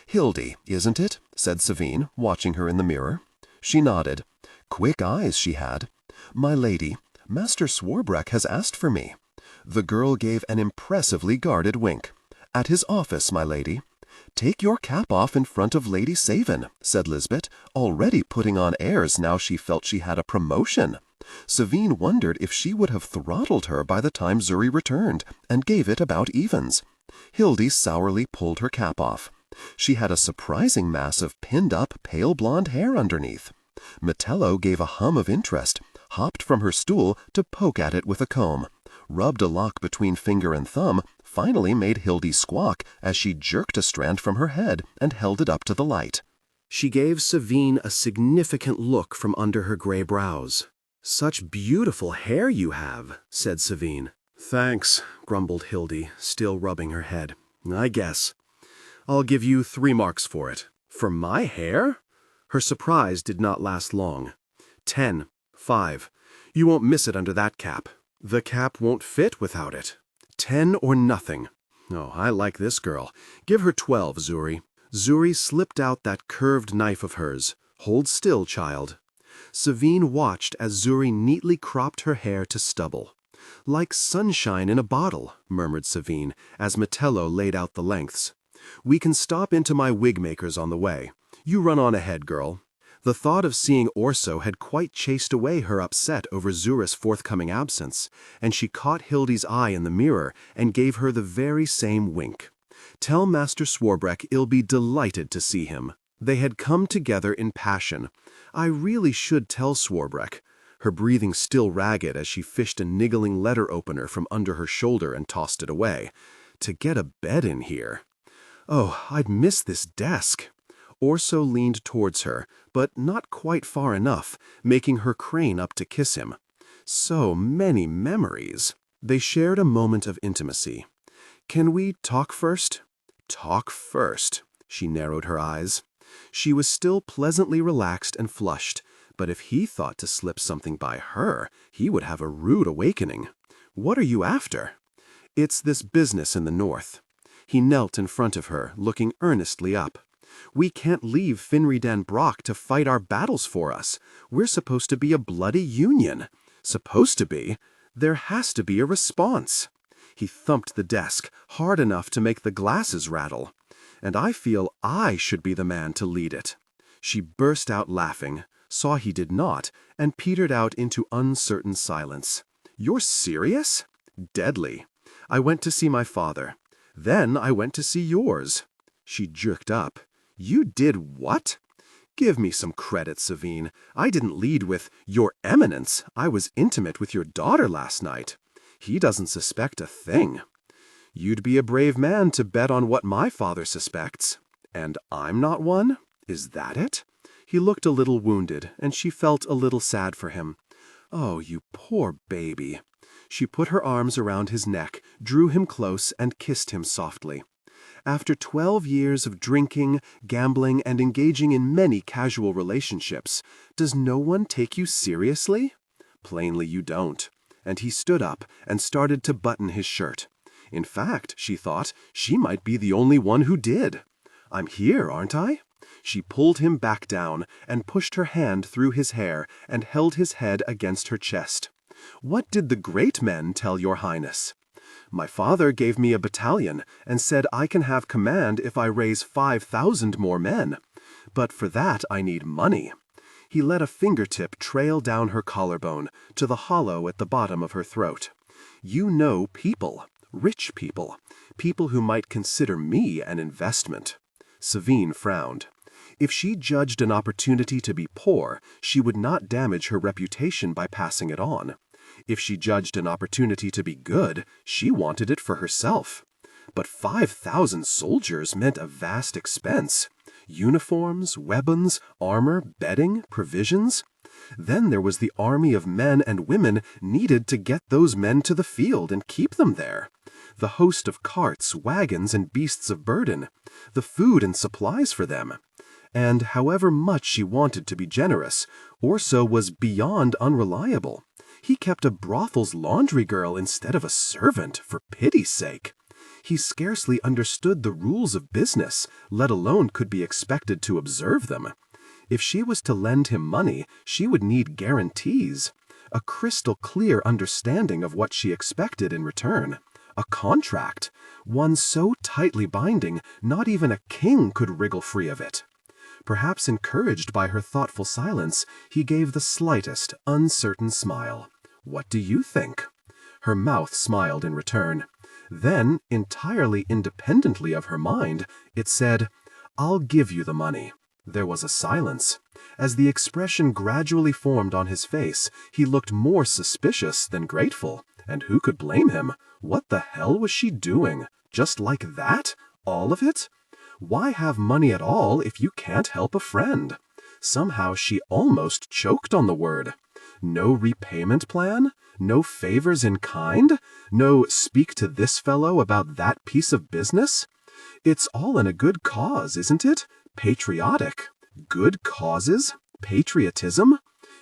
"Hildy, isn't it?" said Savine, watching her in the mirror. She nodded. Quick eyes she had. "My lady, Master Swarbreck has asked for me." The girl gave an impressively guarded wink. "At his office, my lady." "Take your cap off in front of Lady Savine," said Lisbeth, already putting on airs now she felt she had a promotion. Savine wondered if she would have throttled her by the time Zuri returned, and gave it about evens. Hildy sourly pulled her cap off. She had a surprising mass of pinned-up, pale blonde hair underneath. Metello gave a hum of interest, hopped from her stool to poke at it with a comb, rubbed a lock between finger and thumb, finally made Hildy squawk as she jerked a strand from her head and held it up to the light. She gave Savine a significant look from under her gray brows. "Such beautiful hair you have," said Savine. "Thanks," grumbled Hildy, still rubbing her head. "I guess. I'll give you 3 marks for it." "For my hair?" Her surprise did not last long. 10, 5. You won't miss it under that cap. The cap won't fit without it. 10 or nothing. Oh, I like this girl. Give her 12, Zuri. Zuri slipped out that curved knife of hers. "Hold still, child." Savine watched as Zuri neatly cropped her hair to stubble. "Like sunshine in a bottle," murmured Savine, as Metello laid out the lengths. "We can stop into my wig maker's on the way. You run on ahead, girl." The thought of seeing Orso had quite chased away her upset over Zura's forthcoming absence, and she caught Hildy's eye in the mirror and gave her the very same wink. "Tell Master Swarbrick I'll be delighted to see him." They had come together in passion. I really should tell Swarbrick. Her breathing still ragged as she fished a niggling letter opener from under her shoulder and tossed it away. To get a bed in here. Oh, I'd miss this desk. Orso leaned towards her, but not quite far enough, making her crane up to kiss him. So many memories. They shared a moment of intimacy. "Can we talk first?" "Talk first." She narrowed her eyes. She was still pleasantly relaxed and flushed, but if he thought to slip something by her, he would have a rude awakening. "What are you after?" "It's this business in the north." He knelt in front of her, looking earnestly up. "We can't leave Finri den Brock to fight our battles for us. We're supposed to be a bloody union." "Supposed to be? There has to be a response." He thumped the desk, hard enough to make the glasses rattle. "And I feel I should be the man to lead it." She burst out laughing, saw he did not, and petered out into uncertain silence. "You're serious?" "Deadly. I went to see my father. Then I went to see yours." She jerked up. "You did what?" "Give me some credit, Savine. I didn't lead with, 'Your Eminence.' I was intimate with your daughter last night. He doesn't suspect a thing." "You'd be a brave man to bet on what my father suspects." "And I'm not one? Is that it?" He looked a little wounded, and she felt a little sad for him. "Oh, you poor baby." She put her arms around his neck, drew him close, and kissed him softly. "After 12 years of drinking, gambling, and engaging in many casual relationships, does no one take you seriously?" "Plainly you don't." And he stood up and started to button his shirt. In fact, she thought, she might be the only one who did. "I'm here, aren't I?" She pulled him back down and pushed her hand through his hair and held his head against her chest. "What did the great men tell your highness?" "My father gave me a battalion and said I can have command if I raise 5,000 more men. But for that I need money." He let a fingertip trail down her collarbone to the hollow at the bottom of her throat. "You know people, rich people, people who might consider me an investment." Savine frowned. If she judged an opportunity to be poor, she would not damage her reputation by passing it on. If she judged an opportunity to be good, she wanted it for herself. But 5,000 soldiers meant a vast expense. Uniforms, weapons, armor, bedding, provisions. Then there was the army of men and women needed to get those men to the field and keep them there. The host of carts, wagons, and beasts of burden. The food and supplies for them. And however much she wanted to be generous, Orso was beyond unreliable. He kept a brothel's laundry girl instead of a servant, for pity's sake. He scarcely understood the rules of business, let alone could be expected to observe them. If she was to lend him money, she would need guarantees. A crystal-clear understanding of what she expected in return. A contract. One so tightly binding, not even a king could wriggle free of it. Perhaps encouraged by her thoughtful silence, he gave the slightest, uncertain smile. "What do you think?" Her mouth smiled in return. Then, entirely independently of her mind, it said, "I'll give you the money." There was a silence. As the expression gradually formed on his face, he looked more suspicious than grateful. And who could blame him? What the hell was she doing? Just like that? All of it? Why have money at all if you can't help a friend? Somehow she almost choked on the word. No repayment plan? No favors in kind? No speak to this fellow about that piece of business? It's all in a good cause, isn't it? Patriotic. Good causes? Patriotism?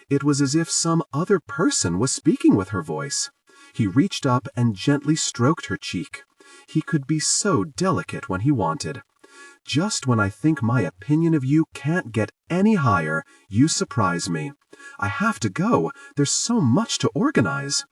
It was as if some other person was speaking with her voice. He reached up and gently stroked her cheek. He could be so delicate when he wanted. "Just when I think my opinion of you can't get any higher, you surprise me. I have to go. There's so much to organize."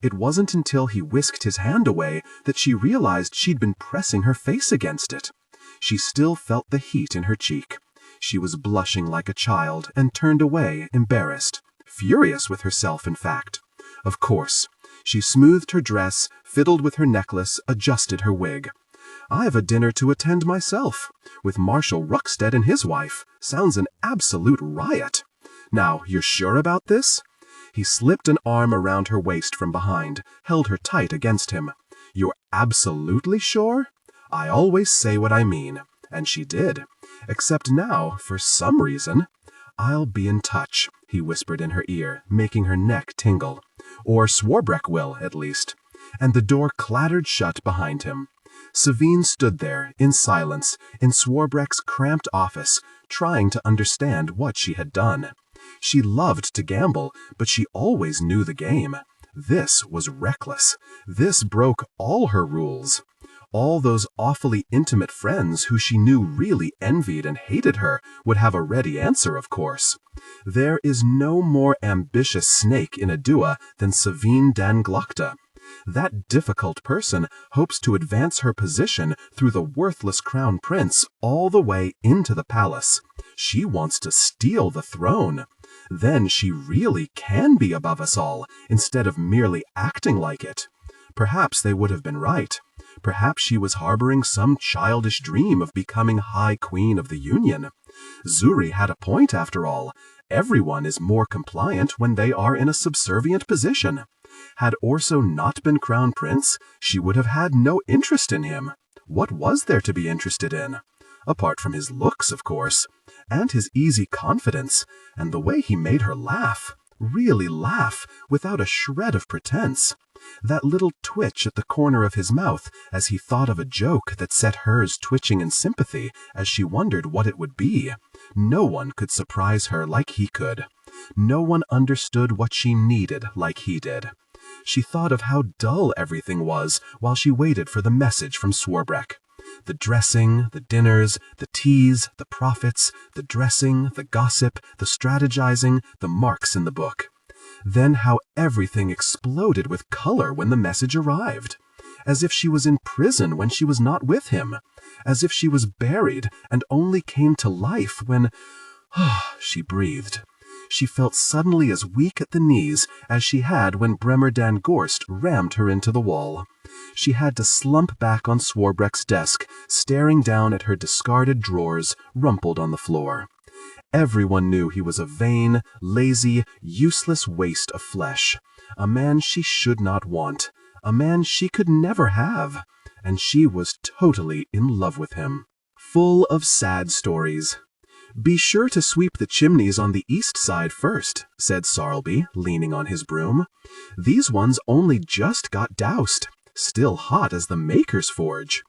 It wasn't until he whisked his hand away that she realized she'd been pressing her face against it. She still felt the heat in her cheek. She was blushing like a child and turned away, embarrassed. Furious with herself, in fact. Of course. She smoothed her dress, fiddled with her necklace, adjusted her wig. "I've a dinner to attend myself, with Marshal Ruckstead and his wife. Sounds an absolute riot. Now, you're sure about this?" He slipped an arm around her waist from behind, held her tight against him. "You're absolutely sure?" "I always say what I mean." And she did. Except now, for some reason. "I'll be in touch," he whispered in her ear, making her neck tingle. "Or Swarbrick will, at least." And the door clattered shut behind him. Savine stood there, in silence, in Swarbrick's cramped office, trying to understand what she had done. She loved to gamble, but she always knew the game. This was reckless. This broke all her rules. All those awfully intimate friends who she knew really envied and hated her would have a ready answer, of course. There is no more ambitious snake in a dua than Savine dan Glokta. That difficult person hopes to advance her position through the worthless crown prince all the way into the palace. She wants to steal the throne. Then she really can be above us all, instead of merely acting like it. Perhaps they would have been right. Perhaps she was harboring some childish dream of becoming High Queen of the Union. Zuri had a point, after all. Everyone is more compliant when they are in a subservient position. Had Orso not been crown prince, she would have had no interest in him. What was there to be interested in? Apart from his looks, of course, and his easy confidence, and the way he made her laugh. Really laugh, without a shred of pretense. That little twitch at the corner of his mouth as he thought of a joke that set hers twitching in sympathy as she wondered what it would be. No one could surprise her like he could. No one understood what she needed like he did. She thought of how dull everything was while she waited for the message from Swarbrick. The dressing, the dinners, the teas, the profits, the dressing, the gossip, the strategizing, the marks in the book. Then how everything exploded with color when the message arrived. As if she was in prison when she was not with him. As if she was buried and only came to life when... She breathed. She felt suddenly as weak at the knees as she had when Bremer Dan Gorst rammed her into the wall. She had to slump back on Swarbrick's desk, staring down at her discarded drawers, rumpled on the floor. Everyone knew he was a vain, lazy, useless waste of flesh. A man she should not want. A man she could never have. And she was totally in love with him. Full of sad stories. "Be sure to sweep the chimneys on the east side first," said Sarlby, leaning on his broom. "These ones only just got doused. Still hot as the maker's forge."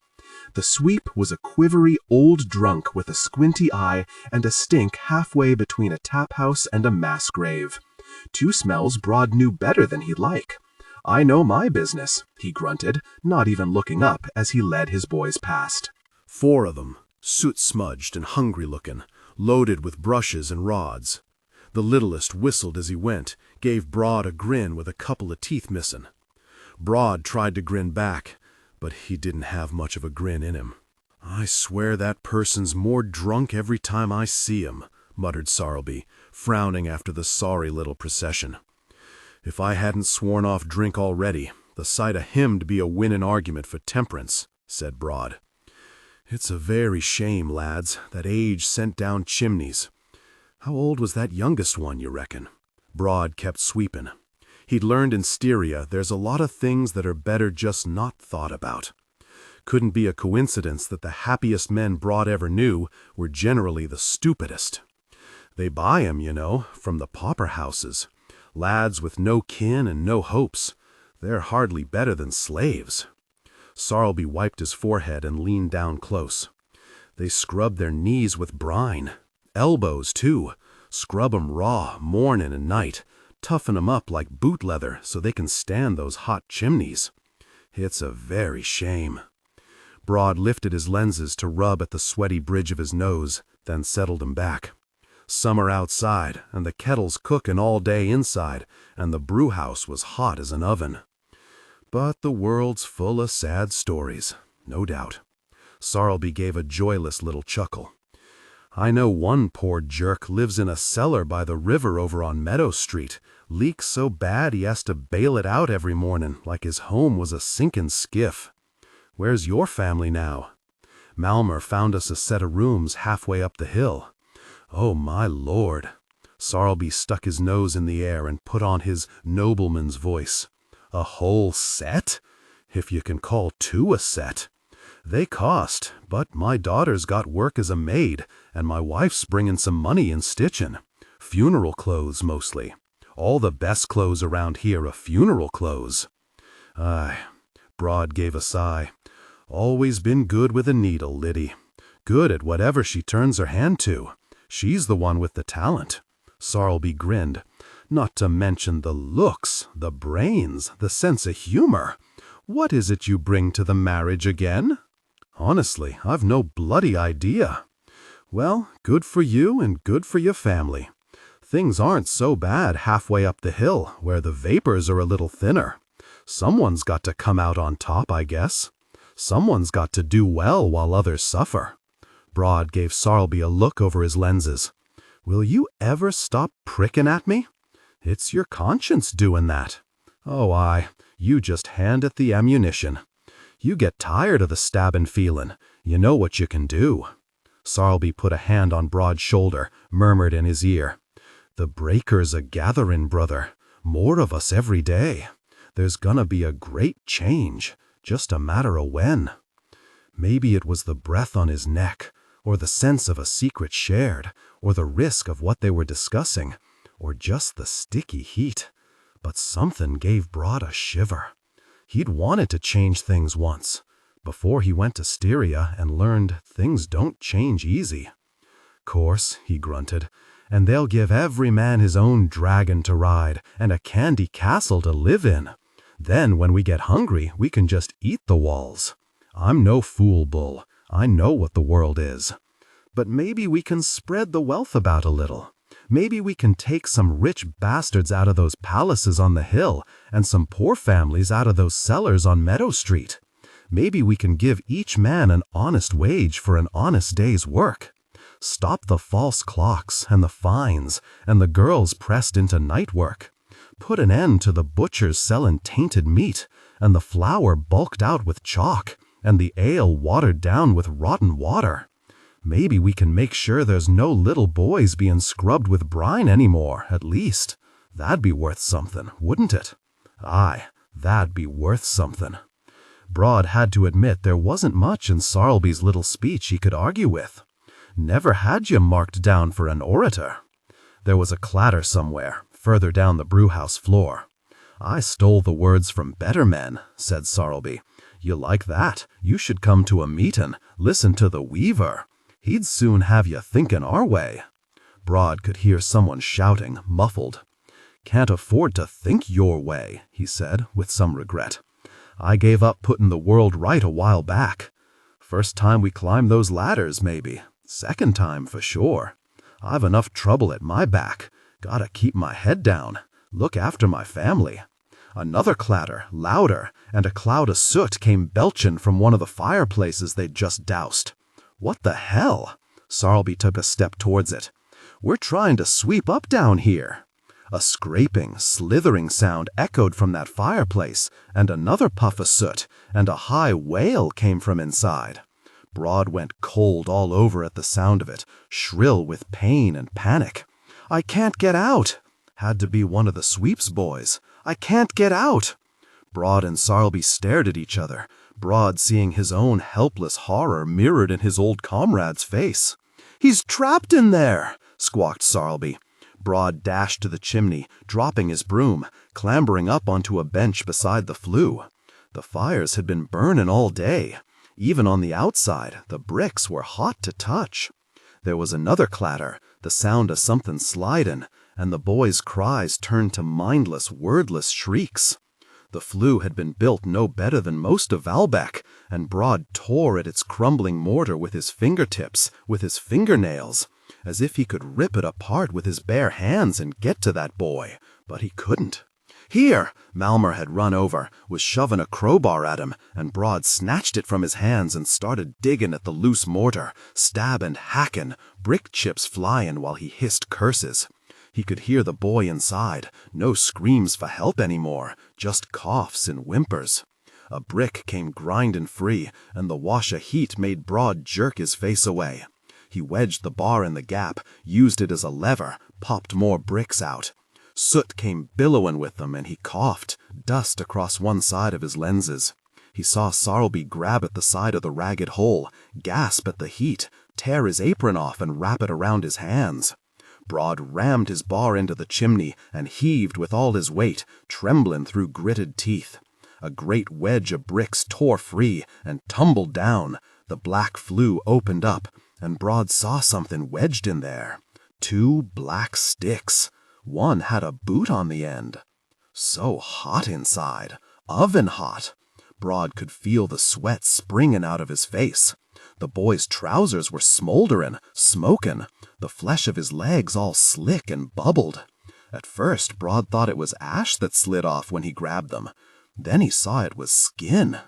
The sweep was a quivery old drunk with a squinty eye and a stink halfway between a tap house and a mass grave. Two smells Broad knew better than he'd like. "I know my business," he grunted, not even looking up as he led his boys past. 4 of them, soot-smudged and hungry-looking, loaded with brushes and rods. The littlest whistled as he went, gave Broad a grin with a couple of teeth missing. Broad tried to grin back, but he didn't have much of a grin in him. "I swear that person's more drunk every time I see him," muttered Sorrelby, frowning after the sorry little procession. "If I hadn't sworn off drink already, the sight of him'd be a winning argument for temperance," said Broad. "It's a very shame, lads, that age sent down chimneys. How old was that youngest one, you reckon?" Broad kept sweeping. He'd learned in Styria there's a lot of things that are better just not thought about. Couldn't be a coincidence that the happiest men Broad ever knew were generally the stupidest. They buy 'em, you know, from the pauper houses. Lads with no kin and no hopes. They're hardly better than slaves. Sorrelby wiped his forehead and leaned down close. They scrub their knees with brine. Elbows, too. Scrub 'em raw, morning and night. Toughen 'em up like boot leather so they can stand those hot chimneys. It's a very shame. Broad lifted his lenses to rub at the sweaty bridge of his nose, then settled 'em back. Summer outside, and the kettle's cooking all day inside, and the brewhouse was hot as an oven. But the world's full of sad stories, no doubt. Sorrelby gave a joyless little chuckle. "I know one poor jerk lives in a cellar by the river over on Meadow Street. Leaks so bad he has to bail it out every morning like his home was a sinking skiff. Where's your family now?" "Malmer found us a set of rooms halfway up the hill." "Oh, my Lord." Sorrelby stuck his nose in the air and put on his nobleman's voice. "A whole set? If you can call two a set. They cost, but my daughter's got work as a maid, and my wife's bringing some money in stitching. Funeral clothes, mostly. All the best clothes around here are funeral clothes." "Aye." Broad gave a sigh. "Always been good with a needle, Liddy. Good at whatever she turns her hand to. She's the one with the talent." Sorrelby grinned. "Not to mention the looks, the brains, the sense of humor. What is it you bring to the marriage again?" "Honestly, I've no bloody idea." "Well, good for you and good for your family. Things aren't so bad halfway up the hill, where the vapors are a little thinner. Someone's got to come out on top, I guess. Someone's got to do well while others suffer." Broad gave Sorrelby a look over his lenses. "Will you ever stop pricking at me? It's your conscience doing that. Oh, aye, you just hand it the ammunition. You get tired of the stabbing feeling. You know what you can do." Sorrelby put a hand on Broad's shoulder, murmured in his ear. "The breakers a gathering, brother. More of us every day. There's gonna be a great change, just a matter of when." Maybe it was the breath on his neck, or the sense of a secret shared, or the risk of what they were discussing, or just the sticky heat. But something gave Broad a shiver. He'd wanted to change things once, before he went to Styria and learned things don't change easy. "Course," he grunted, "and they'll give every man his own dragon to ride and a candy castle to live in. Then when we get hungry, we can just eat the walls. I'm no fool, Bull. I know what the world is. But maybe we can spread the wealth about a little. Maybe we can take some rich bastards out of those palaces on the hill and some poor families out of those cellars on Meadow Street. Maybe we can give each man an honest wage for an honest day's work. Stop the false clocks and the fines and the girls pressed into night work. Put an end to the butchers selling tainted meat and the flour bulked out with chalk and the ale watered down with rotten water. Maybe we can make sure there's no little boys being scrubbed with brine anymore, at least. That'd be worth something, wouldn't it? Aye, that'd be worth something." Broad had to admit there wasn't much in Sorrelby's little speech he could argue with. Never had you marked down for an orator. There was a clatter somewhere, further down the brewhouse floor. "I stole the words from better men," said Sorrelby. "You like that? You should come to a meeting, listen to the weaver. He'd soon have you thinking our way." Broad could hear someone shouting, muffled. "Can't afford to think your way," he said, with some regret. "I gave up putting the world right a while back. First time we climbed those ladders, maybe. Second time, for sure. I've enough trouble at my back. Gotta keep my head down. Look after my family. Another clatter, louder, and a cloud of soot came belching from one of the fireplaces they'd just doused. What the hell? Sarlby took a step towards it. We're trying to sweep up down here. A scraping, slithering sound echoed from that fireplace, and another puff of soot, and a high wail came from inside. Broad went cold all over at the sound of it, shrill with pain and panic. I can't get out. Had to be one of the sweeps boys. I can't get out. Broad and Sarlby stared at each other, Broad seeing his own helpless horror mirrored in his old comrade's face. He's trapped in there, squawked Sarlby. Broad dashed to the chimney, dropping his broom, clambering up onto a bench beside the flue. The fires had been burning all day. Even on the outside, the bricks were hot to touch. There was another clatter, the sound of something sliding, and the boys' cries turned to mindless, wordless shrieks. The flue had been built no better than most of Valbeck, and Broad tore at its crumbling mortar with his fingertips, with his fingernails, as if he could rip it apart with his bare hands and get to that boy, but he couldn't. Here! Malmer had run over, was shoving a crowbar at him, and Broad snatched it from his hands and started digging at the loose mortar, stabbing, hacking, brick chips flying while he hissed curses. He could hear the boy inside, no screams for help anymore, just coughs and whimpers. A brick came grinding free, and the wash of heat made Broad jerk his face away. He wedged the bar in the gap, used it as a lever, popped more bricks out. Soot came billowing with them, and he coughed, dust across one side of his lenses. He saw Sarlby grab at the side of the ragged hole, gasp at the heat, tear his apron off and wrap it around his hands. Broad rammed his bar into the chimney and heaved with all his weight, trembling through gritted teeth. A great wedge of bricks tore free and tumbled down. The black flue opened up, and Broad saw something wedged in there. 2 black sticks. One had a boot on the end. So hot inside, oven hot. Broad could feel the sweat springing out of his face. The boy's trousers were smoldering, smoking, the flesh of his legs all slick and bubbled. At first, Broad thought it was ash that slid off when he grabbed them. Then he saw it was skin.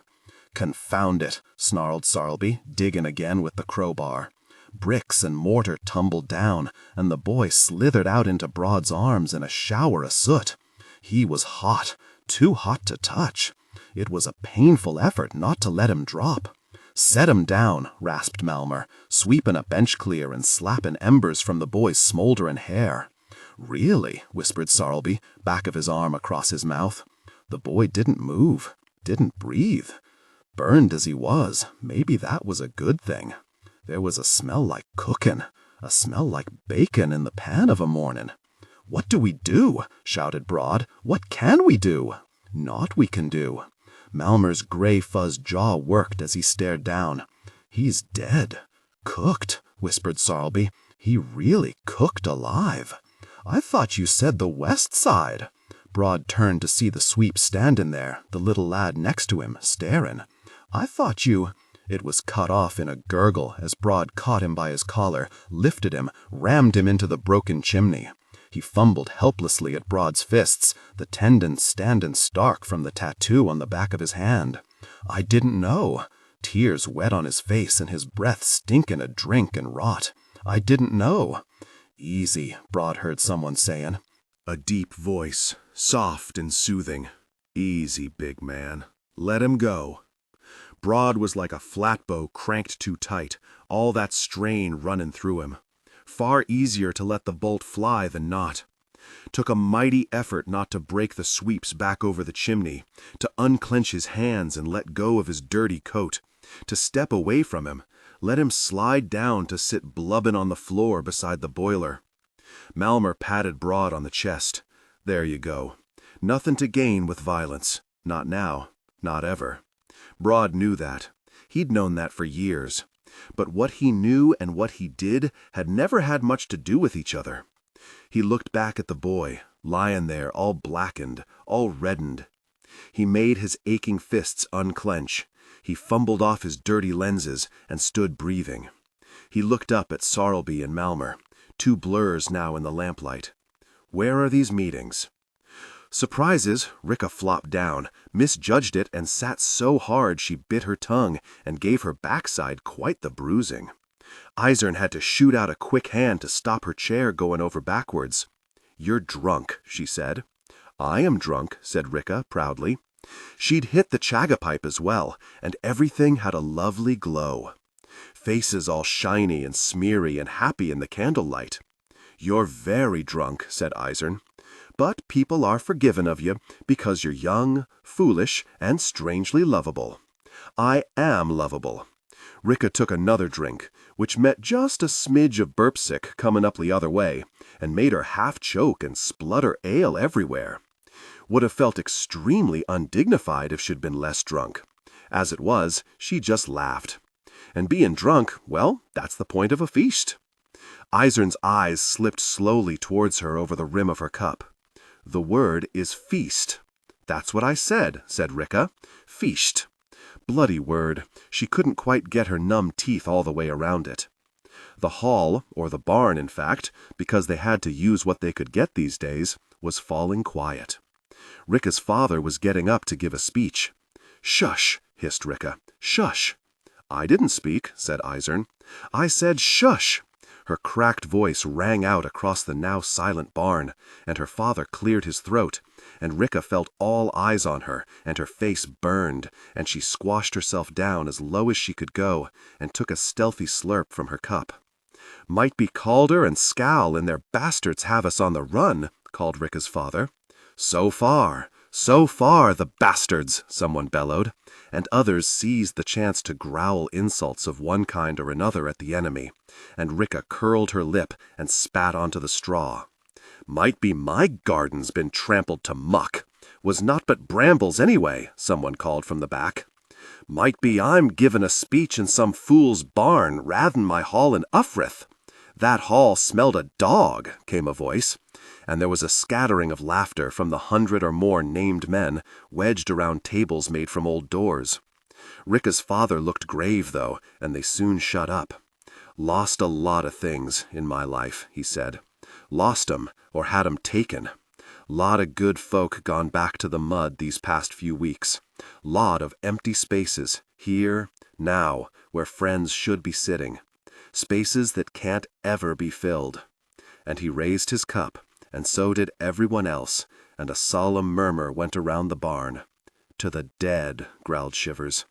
"Confound it," snarled Sarlby, digging again with the crowbar. Bricks and mortar tumbled down, and the boy slithered out into Broad's arms in a shower of soot. He was hot, too hot to touch. It was a painful effort not to let him drop. "Set him down," rasped Malmer, sweeping a bench clear and slapping embers from the boy's smoldering hair. "Really?" whispered Sarlby, back of his arm across his mouth. The boy didn't move, didn't breathe. Burned as he was, maybe that was a good thing. There was a smell like cooking, a smell like bacon in the pan of a morning. "What do we do?" shouted Broad. "What can we do?" "Naught we can do." Malmer's gray fuzz jaw worked as he stared down. "He's dead. Cooked," whispered Sarlby. "He really cooked alive." "I thought you said the west side." Broad turned to see the sweep standing there, the little lad next to him, staring. "I thought you—" It was cut off in a gurgle as Broad caught him by his collar, lifted him, rammed him into the broken chimney. He fumbled helplessly at Broad's fists, the tendons standing stark from the tattoo on the back of his hand. "I didn't know." Tears wet on his face and his breath stinking of drink and rot. "I didn't know." "Easy," Broad heard someone saying. A deep voice, soft and soothing. "Easy, big man. Let him go." Broad was like a flatbow cranked too tight, all that strain running through him. Far easier to let the bolt fly than not. Took a mighty effort not to break the sweeps back over the chimney, to unclench his hands and let go of his dirty coat, to step away from him, let him slide down to sit blubbing on the floor beside the boiler. Malmer patted Broad on the chest. "There you go. Nothing to gain with violence. Not now. Not ever." Broad knew that. He'd known that for years. But what he knew and what he did had never had much to do with each other. He looked back at the boy, lying there all blackened, all reddened. He made his aching fists unclench. He fumbled off his dirty lenses and stood breathing. He looked up at Sarlby and Malmer, 2 blurs now in the lamplight. "Where are these meetings?" Surprises, Rika flopped down, misjudged it, and sat so hard she bit her tongue and gave her backside quite the bruising. Eisern had to shoot out a quick hand to stop her chair going over backwards. "You're drunk," she said. "I am drunk," said Rika proudly. She'd hit the chaga pipe as well, and everything had a lovely glow. Faces all shiny and smeary and happy in the candlelight. "You're very drunk," said Eisern. "But people are forgiven of you because you're young, foolish, and strangely lovable. I am lovable." Rika took another drink, which met just a smidge of burpsick coming up the other way, and made her half choke and splutter ale everywhere. Would have felt extremely undignified if she'd been less drunk. As it was, she just laughed. And being drunk, well, that's the point of a feast. Eisern's eyes slipped slowly towards her over the rim of her cup. "The word is feast." "That's what I said," said Rika. "Feast." Bloody word. She couldn't quite get her numb teeth all the way around it. The hall, or the barn in fact, because they had to use what they could get these days, was falling quiet. Rika's father was getting up to give a speech. "Shush," hissed Rika. "Shush." "I didn't speak," said Eisern. "I said shush." Her cracked voice rang out across the now silent barn, and her father cleared his throat, and Rika felt all eyes on her, and her face burned, and she squashed herself down as low as she could go, and took a stealthy slurp from her cup. "Might be Calder and Scal and their bastards have us on the run," called Rika's father. So far, the bastards," someone bellowed, and others seized the chance to growl insults of one kind or another at the enemy, and Rika curled her lip and spat onto the straw. "Might be my garden's been trampled to muck. Was not but brambles anyway," someone called from the back. "Might be I'm givin' a speech in some fool's barn rather'n my hall in Uffrith. That hall smelled a dog," came a voice, and there was a scattering of laughter from the 100 or more named men wedged around tables made from old doors. Rika's father looked grave, though, and they soon shut up. "Lost a lot of things in my life," he said. "Lost 'em, or had 'em taken. Lot of good folk gone back to the mud these past few weeks. Lot of empty spaces, here, now, where friends should be sitting. Spaces that can't ever be filled." And he raised his cup, and so did everyone else, and a solemn murmur went around the barn. "To the dead," growled Shivers.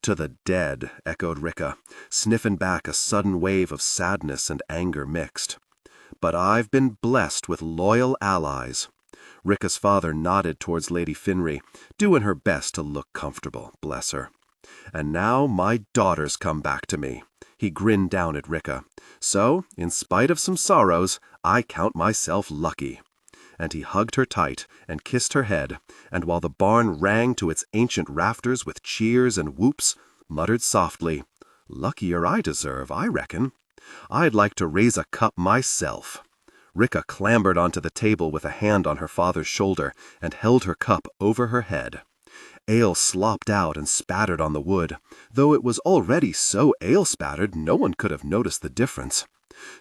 "To the dead," echoed Rika, sniffing back a sudden wave of sadness and anger mixed. "But I've been blessed with loyal allies." Rika's father nodded towards Lady Finry, doing her best to look comfortable, bless her. "And now my daughter's come back to me." He grinned down at Rika. "So, in spite of some sorrows, I count myself lucky." And he hugged her tight and kissed her head, and while the barn rang to its ancient rafters with cheers and whoops, muttered softly, "Luckier I deserve, I reckon. I'd like to raise a cup myself." Rika clambered onto the table with a hand on her father's shoulder and held her cup over her head. Ale slopped out and spattered on the wood, though it was already so ale-spattered no one could have noticed the difference.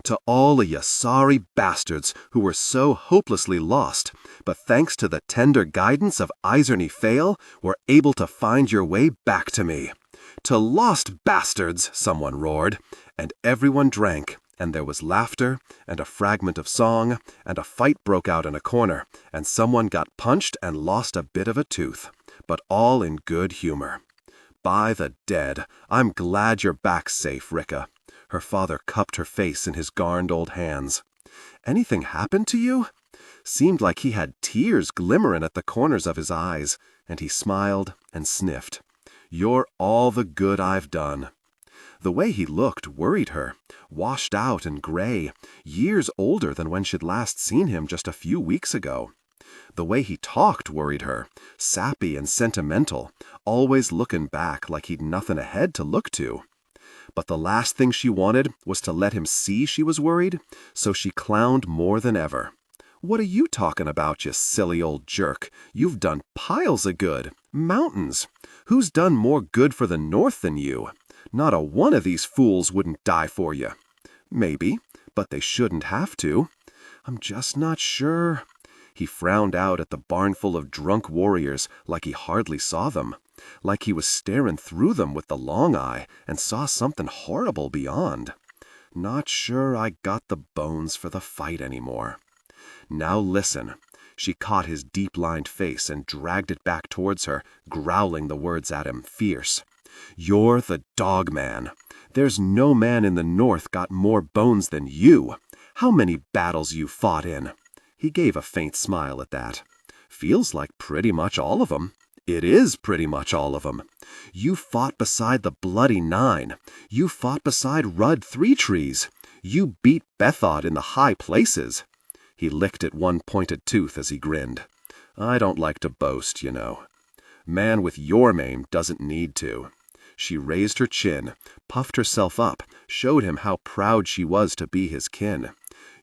"To all of you sorry bastards who were so hopelessly lost, but thanks to the tender guidance of Eisern Fail, were able to find your way back to me. To lost bastards," someone roared, and everyone drank, and there was laughter, and a fragment of song, and a fight broke out in a corner, and someone got punched and lost a bit of a tooth, but all in good humor. "By the dead, I'm glad you're back safe, Rika." Her father cupped her face in his garned old hands. "Anything happened to you?" Seemed like he had tears glimmering at the corners of his eyes, and he smiled and sniffed. "You're all the good I've done." The way he looked worried her, washed out and gray, years older than when she'd last seen him just a few weeks ago. The way he talked worried her, sappy and sentimental, always looking back like he'd nothing ahead to look to. But the last thing she wanted was to let him see she was worried, so she clowned more than ever. "What are you talking about, you silly old jerk? You've done piles of good. Mountains. Who's done more good for the North than you? Not a one of these fools wouldn't die for you." "Maybe, but they shouldn't have to." "I'm just not sure." He frowned out at the barnful of drunk warriors like he hardly saw them, like he was staring through them with the long eye and saw something horrible beyond. Not sure I got the bones for the fight anymore. Now listen. She caught his deep-lined face and dragged it back towards her, growling the words at him, fierce. You're the dog man. There's no man in the North got more bones than you. How many battles you fought in? He gave a faint smile at that. Feels like pretty much all of them. It is pretty much all of them. You fought beside the Bloody Nine. You fought beside Rudd Three Trees. You beat Bethod in the high places. He licked at one pointed tooth as he grinned. I don't like to boast, you know. Man with your name doesn't need to. She raised her chin, puffed herself up, showed him how proud she was to be his kin.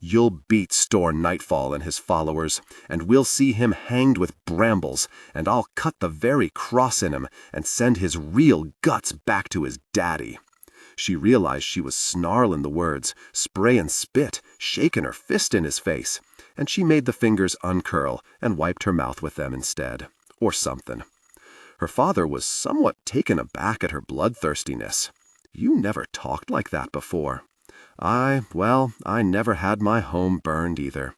You'll beat Store Nightfall and his followers, and we'll see him hanged with brambles, and I'll cut the very cross in him and send his real guts back to his daddy. She realized she was snarling the words, spraying spit, shaking her fist in his face, and she made the fingers uncurl and wiped her mouth with them instead, or something. Her father was somewhat taken aback at her bloodthirstiness. You never talked like that before. I never had my home burned either.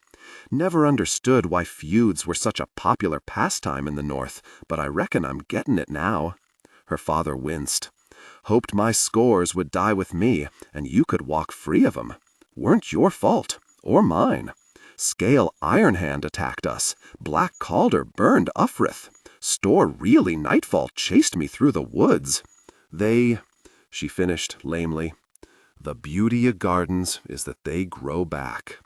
Never understood why feuds were such a popular pastime in the North, but I reckon I'm getting it now. Her father winced. Hoped my scores would die with me, and you could walk free of 'em. Weren't your fault, or mine. Scale Ironhand attacked us. Black Calder burned Uffrith. Store Really Nightfall chased me through the woods. She finished lamely. The beauty of gardens is that they grow back.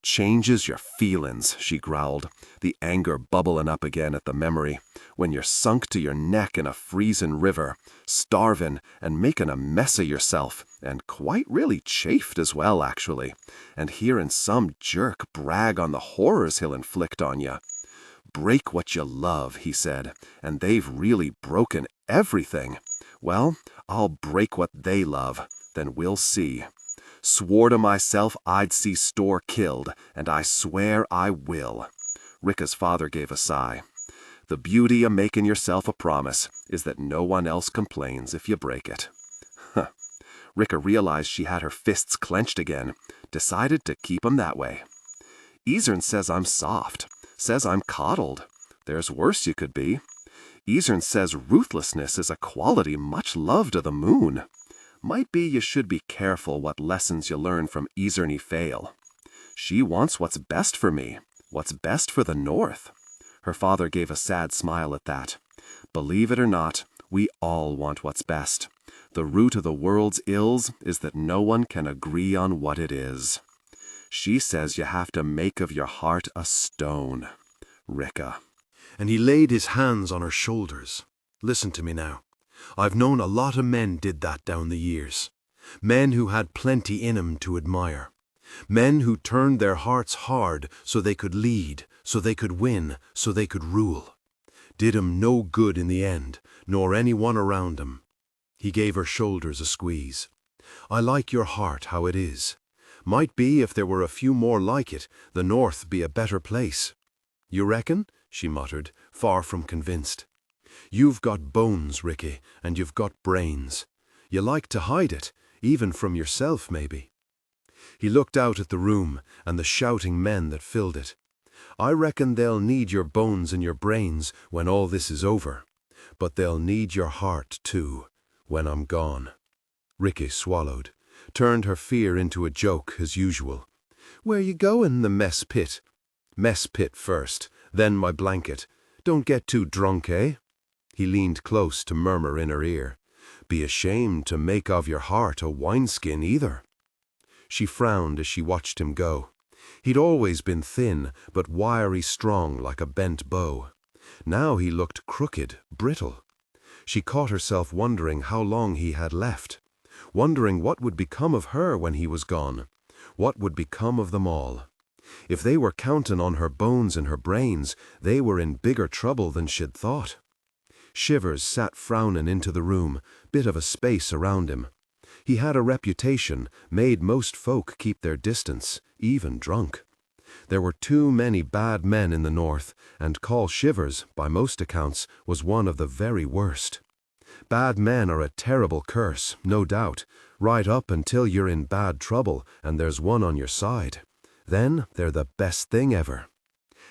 Changes your feelin's, she growled, the anger bubbling up again at the memory, when you're sunk to your neck in a freezin' river, starvin' and making a mess of yourself, and quite really chafed as well, actually, and hearin' some jerk brag on the horrors he'll inflict on you. Break what you love, he said, and they've really broken everything. Well, I'll break what they love, then we'll see. Swore to myself I'd see Store killed, and I swear I will. Ricka's father gave a sigh. The beauty of making yourself a promise is that no one else complains if you break it. Ricka realized she had her fists clenched again, decided to keep 'em that way. Ezern says I'm soft, says I'm coddled. There's worse you could be. Ezern says ruthlessness is a quality much loved of the moon. Might be you should be careful what lessons you learn from Ezerny Fail. She wants what's best for me, what's best for the North. Her father gave a sad smile at that. Believe it or not, we all want what's best. The root of the world's ills is that no one can agree on what it is. She says you have to make of your heart a stone. Ricka. And he laid his hands on her shoulders. Listen to me now. I've known a lot of men did that down the years. Men who had plenty in 'em to admire. Men who turned their hearts hard so they could lead, so they could win, so they could rule. Did 'em no good in the end, nor anyone around 'em. He gave her shoulders a squeeze. I like your heart how it is. Might be if there were a few more like it, the North be a better place. You reckon? She muttered, far from convinced. You've got bones, Ricky, and you've got brains. You like to hide it, even from yourself, maybe. He looked out at the room and the shouting men that filled it. I reckon they'll need your bones and your brains when all this is over. But they'll need your heart, too, when I'm gone. Ricky swallowed, turned her fear into a joke as usual. Where you goin', the mess pit? Mess pit first, then my blanket. Don't get too drunk, eh? He leaned close to murmur in her ear. Be ashamed to make of your heart a wineskin either. She frowned as she watched him go. He'd always been thin, but wiry strong like a bent bow. Now he looked crooked, brittle. She caught herself wondering how long he had left, wondering what would become of her when he was gone, what would become of them all. If they were counting on her bones and her brains, they were in bigger trouble than she'd thought. Shivers sat frowning into the room, bit of a space around him. He had a reputation, made most folk keep their distance, even drunk. There were too many bad men in the north, and Call Shivers, by most accounts, was one of the very worst. Bad men are a terrible curse, no doubt, right up until you're in bad trouble and there's one on your side. Then they're the best thing ever.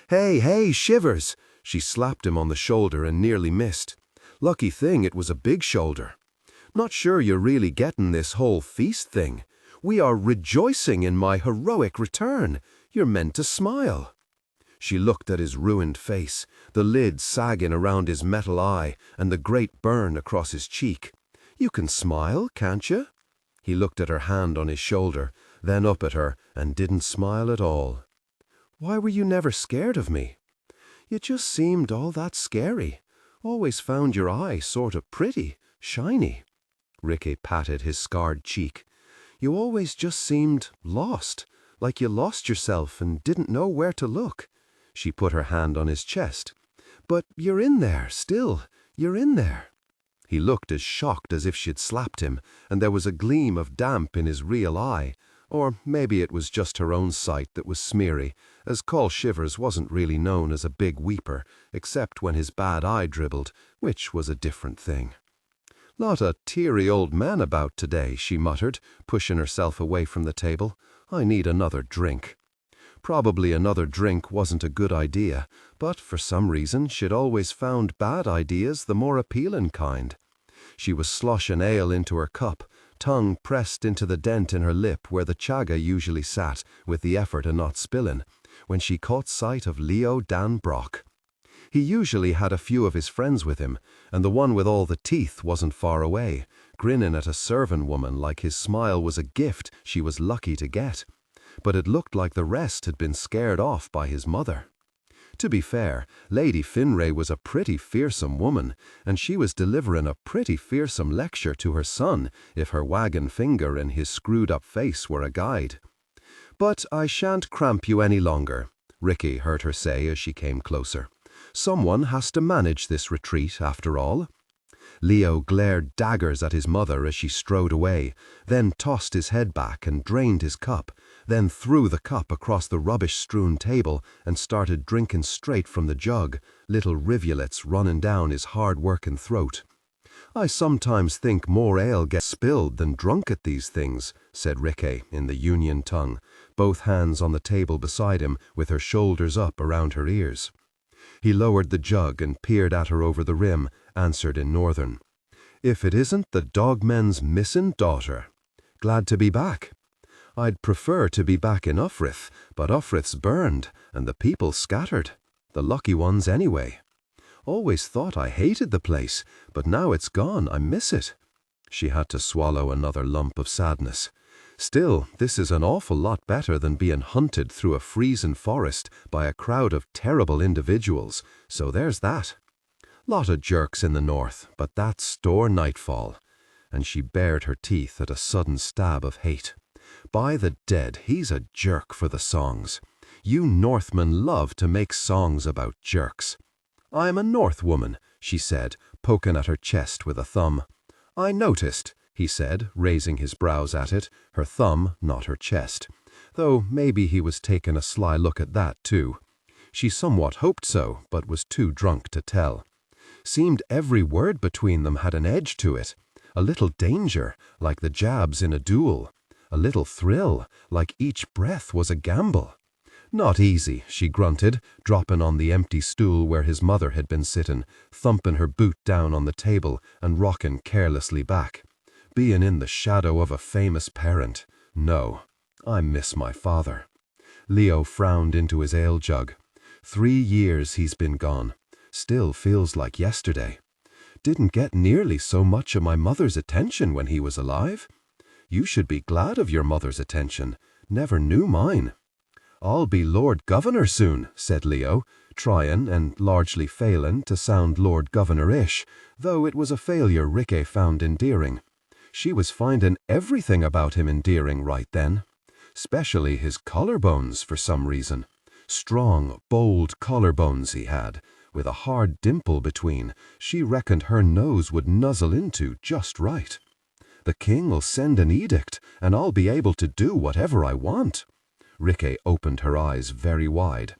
"Hey, hey, Shivers!" She slapped him on the shoulder and nearly missed. Lucky thing it was a big shoulder. "Not sure you're really getting this whole feast thing. We are rejoicing in my heroic return. You're meant to smile." She looked at his ruined face, the lid sagging around his metal eye and the great burn across his cheek. "You can smile, can't you?" He looked at her hand on his shoulder, then up at her, and didn't smile at all. "Why were you never scared of me?" "You just seemed all that scary. Always found your eye sort of pretty, shiny." Ricky patted his scarred cheek. "You always just seemed lost, like you lost yourself and didn't know where to look." She put her hand on his chest. "But you're in there, still. You're in there." He looked as shocked as if she'd slapped him, and there was a gleam of damp in his real eye. Or maybe it was just her own sight that was smeary, as Call Shivers wasn't really known as a big weeper, except when his bad eye dribbled, which was a different thing. "Lot of teary old man about today," she muttered, pushing herself away from the table. "I need another drink." Probably another drink wasn't a good idea, but for some reason she'd always found bad ideas the more appealing kind. She was sloshing ale into her cup, tongue pressed into the dent in her lip where the chaga usually sat, with the effort of not spilling, when she caught sight of Leo Dan Brock. He usually had a few of his friends with him, and the one with all the teeth wasn't far away, grinning at a serving woman like his smile was a gift she was lucky to get. But it looked like the rest had been scared off by his mother. To be fair, Lady Finray was a pretty fearsome woman, and she was delivering a pretty fearsome lecture to her son if her wagging finger and his screwed-up face were a guide. "But I shan't cramp you any longer," Ricky heard her say as she came closer. "Someone has to manage this retreat, after all." Leo glared daggers at his mother as she strode away, then tossed his head back and drained his cup, then threw the cup across the rubbish-strewn table and started drinking straight from the jug, little rivulets running down his hard-working throat. "I sometimes think more ale gets spilled than drunk at these things," said Ricky in the Union tongue, both hands on the table beside him with her shoulders up around her ears. He lowered the jug and peered at her over the rim, answered in Northern. "If it isn't the dogmen's missing daughter. Glad to be back. I'd prefer to be back in Ufrith, but Ufrith's burned, and the people scattered. The lucky ones anyway. Always thought I hated the place, but now it's gone, I miss it." She had to swallow another lump of sadness. "Still, this is an awful lot better than being hunted through a freezing forest by a crowd of terrible individuals, so there's that. Lot of jerks in the north, but that's store nightfall." And she bared her teeth at a sudden stab of hate. "By the dead, he's a jerk for the songs. You Northmen love to make songs about jerks." "I'm a North woman," she said, poking at her chest with a thumb. "I noticed," he said, raising his brows at it, her thumb, not her chest. Though maybe he was taking a sly look at that, too. She somewhat hoped so, but was too drunk to tell. Seemed every word between them had an edge to it. A little danger, like the jabs in a duel. A little thrill, like each breath was a gamble. "Not easy," she grunted, dropping on the empty stool where his mother had been sitting, thumping her boot down on the table and rocking carelessly back. "Being in the shadow of a famous parent. No, I miss my father." Leo frowned into his ale jug. 3 years he's been gone. Still feels like yesterday. Didn't get nearly so much of my mother's attention when he was alive. You should be glad of your mother's attention. Never knew mine. "I'll be Lord Governor soon," said Leo, trying and largely failing to sound Lord Governor-ish, though it was a failure Ricky found endearing. She was finding everything about him endearing right then. Especially his collarbones for some reason. Strong, bold collarbones he had, with a hard dimple between, she reckoned her nose would nuzzle into just right. "The king'll send an edict, and I'll be able to do whatever I want." Ricke opened her eyes very wide.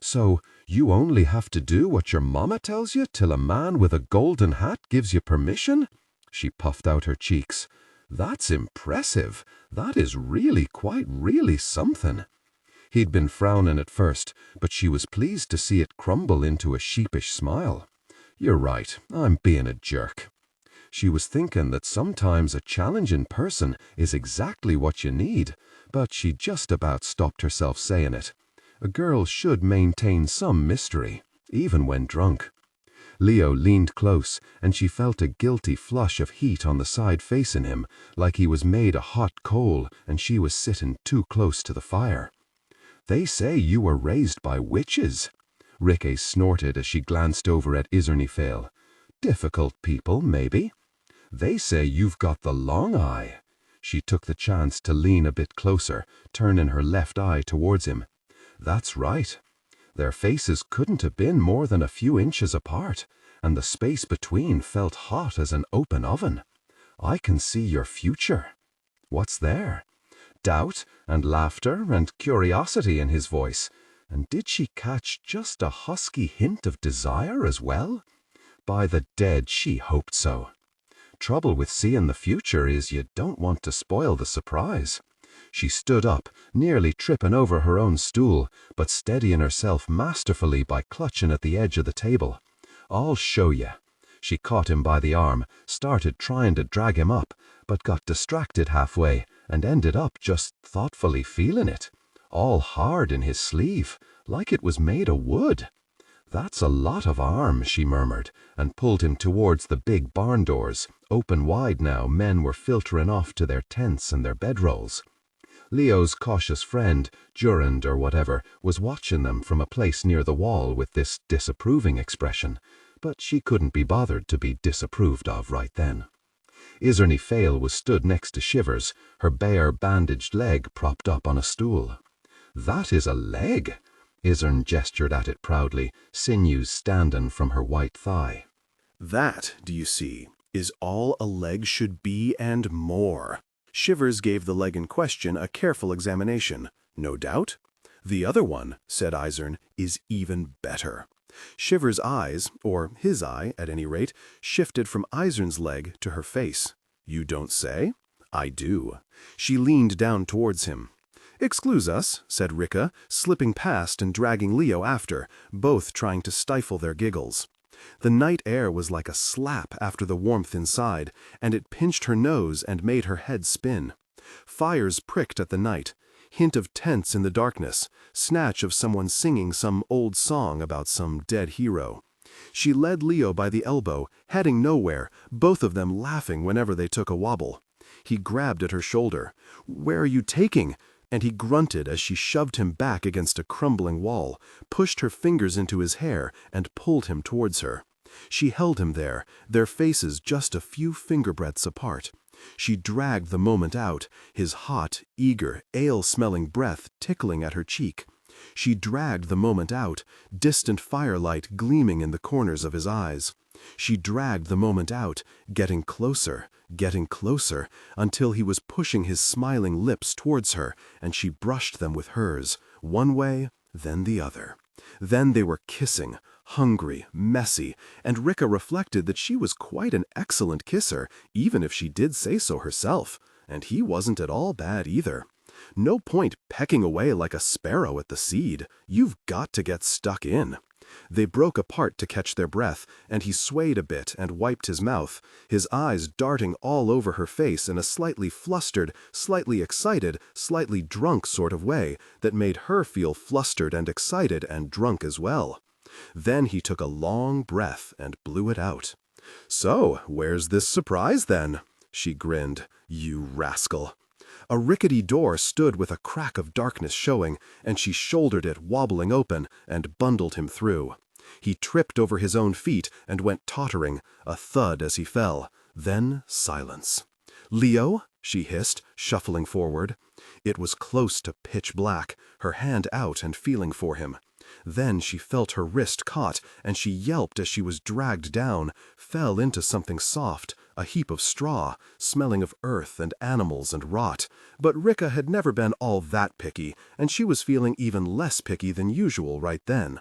"So, you only have to do what your mama tells you till a man with a golden hat gives you permission?" She puffed out her cheeks. "That's impressive. That is really, quite really something." He'd been frowning at first, but she was pleased to see it crumble into a sheepish smile. "You're right, I'm being a jerk." She was thinking that sometimes a challenging person is exactly what you need, but she just about stopped herself saying it. A girl should maintain some mystery, even when drunk. Leo leaned close, and she felt a guilty flush of heat on the side facing him, like he was made of hot coal and she was sitting too close to the fire. "They say you were raised by witches." Ricke snorted as she glanced over at Isernifale. "Difficult people, maybe. They say you've got the long eye." She took the chance to lean a bit closer, turning her left eye towards him. "That's right. Their faces couldn't have been more than a few inches apart, and the space between felt hot as an open oven. I can see your future." "What's there?" Doubt and laughter and curiosity in his voice. And did she catch just a husky hint of desire as well? By the dead, she hoped so. Trouble with seeing the future is you don't want to spoil the surprise. She stood up, nearly tripping over her own stool, but steadying herself masterfully by clutching at the edge of the table. "I'll show you." She caught him by the arm, started trying to drag him up, but got distracted halfway and ended up just thoughtfully feeling it. All hard in his sleeve, like it was made of wood. "That's a lot of arm," she murmured, and pulled him towards the big barn doors. Open wide now, men were filtering off to their tents and their bedrolls. Leo's cautious friend, Durand or whatever, was watching them from a place near the wall with this disapproving expression, but she couldn't be bothered to be disapproved of right then. Isernifale was stood next to Shivers, her bare bandaged leg propped up on a stool. "That is a leg." Isern gestured at it proudly, sinews standing from her white thigh. "That, do you see, is all a leg should be and more." Shivers gave the leg in question a careful examination. "No doubt." "The other one," said Isern, "is even better." Shivers' eyes, or his eye at any rate, shifted from Isern's leg to her face. "You don't say?" "I do." She leaned down towards him. "Excuse us," said Ricke, slipping past and dragging Leo after, both trying to stifle their giggles. The night air was like a slap after the warmth inside, and it pinched her nose and made her head spin. Fires pricked at the night, hint of tents in the darkness, snatch of someone singing some old song about some dead hero. She led Leo by the elbow, heading nowhere, both of them laughing whenever they took a wobble. He grabbed at her shoulder. "Where are you taking?" And he grunted as she shoved him back against a crumbling wall, pushed her fingers into his hair, and pulled him towards her. She held him there, their faces just a few finger-breadths apart. She dragged the moment out, his hot, eager, ale-smelling breath tickling at her cheek. She dragged the moment out, distant firelight gleaming in the corners of his eyes. She dragged the moment out, getting closer, until he was pushing his smiling lips towards her, and she brushed them with hers, one way, then the other. Then they were kissing, hungry, messy, and Ricke reflected that she was quite an excellent kisser, even if she did say so herself, and he wasn't at all bad either. No point pecking away like a sparrow at the seed. You've got to get stuck in. They broke apart to catch their breath, and he swayed a bit and wiped his mouth, his eyes darting all over her face in a slightly flustered, slightly excited, slightly drunk sort of way that made her feel flustered and excited and drunk as well. Then he took a long breath and blew it out. "So, where's this surprise then?" She grinned. "You rascal." A rickety door stood with a crack of darkness showing, and she shouldered it wobbling open and bundled him through. He tripped over his own feet and went tottering, a thud as he fell. Then silence. "Leo?" she hissed, shuffling forward. It was close to pitch black, her hand out and feeling for him. Then she felt her wrist caught, and she yelped as she was dragged down, fell into something soft, a heap of straw, smelling of earth and animals and rot. But Rika had never been all that picky, and she was feeling even less picky than usual right then.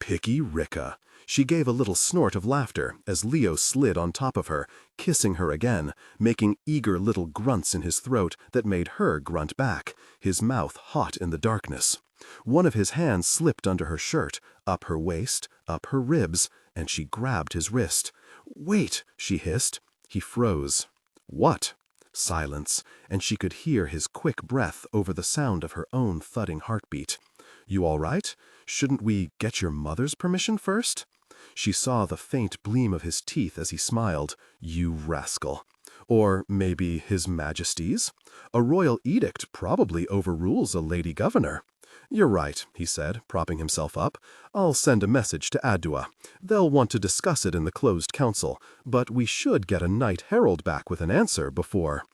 Picky Rika. She gave a little snort of laughter as Leo slid on top of her, kissing her again, making eager little grunts in his throat that made her grunt back, his mouth hot in the darkness. One of his hands slipped under her shirt, up her waist, up her ribs, and she grabbed his wrist. "Wait," she hissed. He froze. "What?" Silence, and she could hear his quick breath over the sound of her own thudding heartbeat. "You all right? Shouldn't we get your mother's permission first?" She saw the faint gleam of his teeth as he smiled. "You rascal." Or maybe His Majesty's? A royal edict probably overrules a lady governor. "You're right," he said, propping himself up. "I'll send a message to Adua. They'll want to discuss it in the closed council, but we should get a Knight Herald back with an answer before—"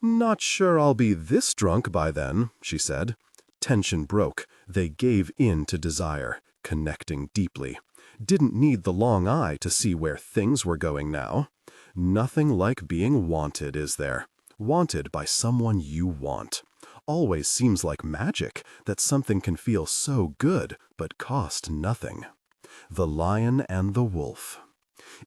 "Not sure I'll be this drunk by then," she said. Tension broke. They gave in to desire, connecting deeply. Didn't need the long eye to see where things were going now. Nothing like being wanted, is there? Wanted by someone you want. Always seems like magic that something can feel so good but cost nothing. The lion and the wolf.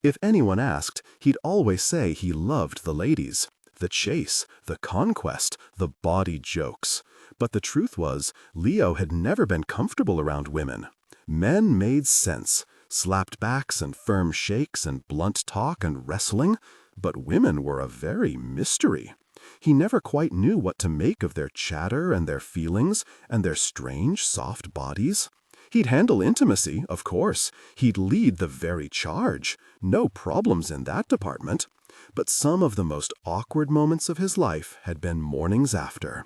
If anyone asked, he'd always say he loved the ladies, the chase, the conquest, the bawdy jokes. But the truth was, Leo had never been comfortable around women. Men made sense, slapped backs and firm shakes and blunt talk and wrestling, but women were a very mystery. He never quite knew what to make of their chatter and their feelings and their strange, soft bodies. He'd handle intimacy, of course. He'd lead the very charge. No problems in that department. But some of the most awkward moments of his life had been mornings after.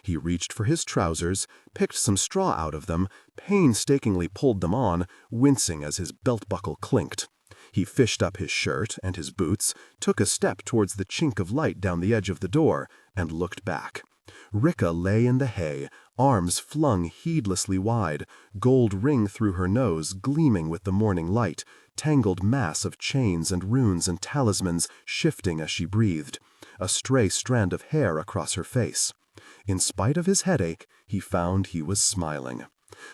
He reached for his trousers, picked some straw out of them, painstakingly pulled them on, wincing as his belt buckle clinked. He fished up his shirt and his boots, took a step towards the chink of light down the edge of the door, and looked back. Rika lay in the hay, arms flung heedlessly wide, gold ring through her nose gleaming with the morning light, tangled mass of chains and runes and talismans shifting as she breathed, a stray strand of hair across her face. In spite of his headache, he found he was smiling.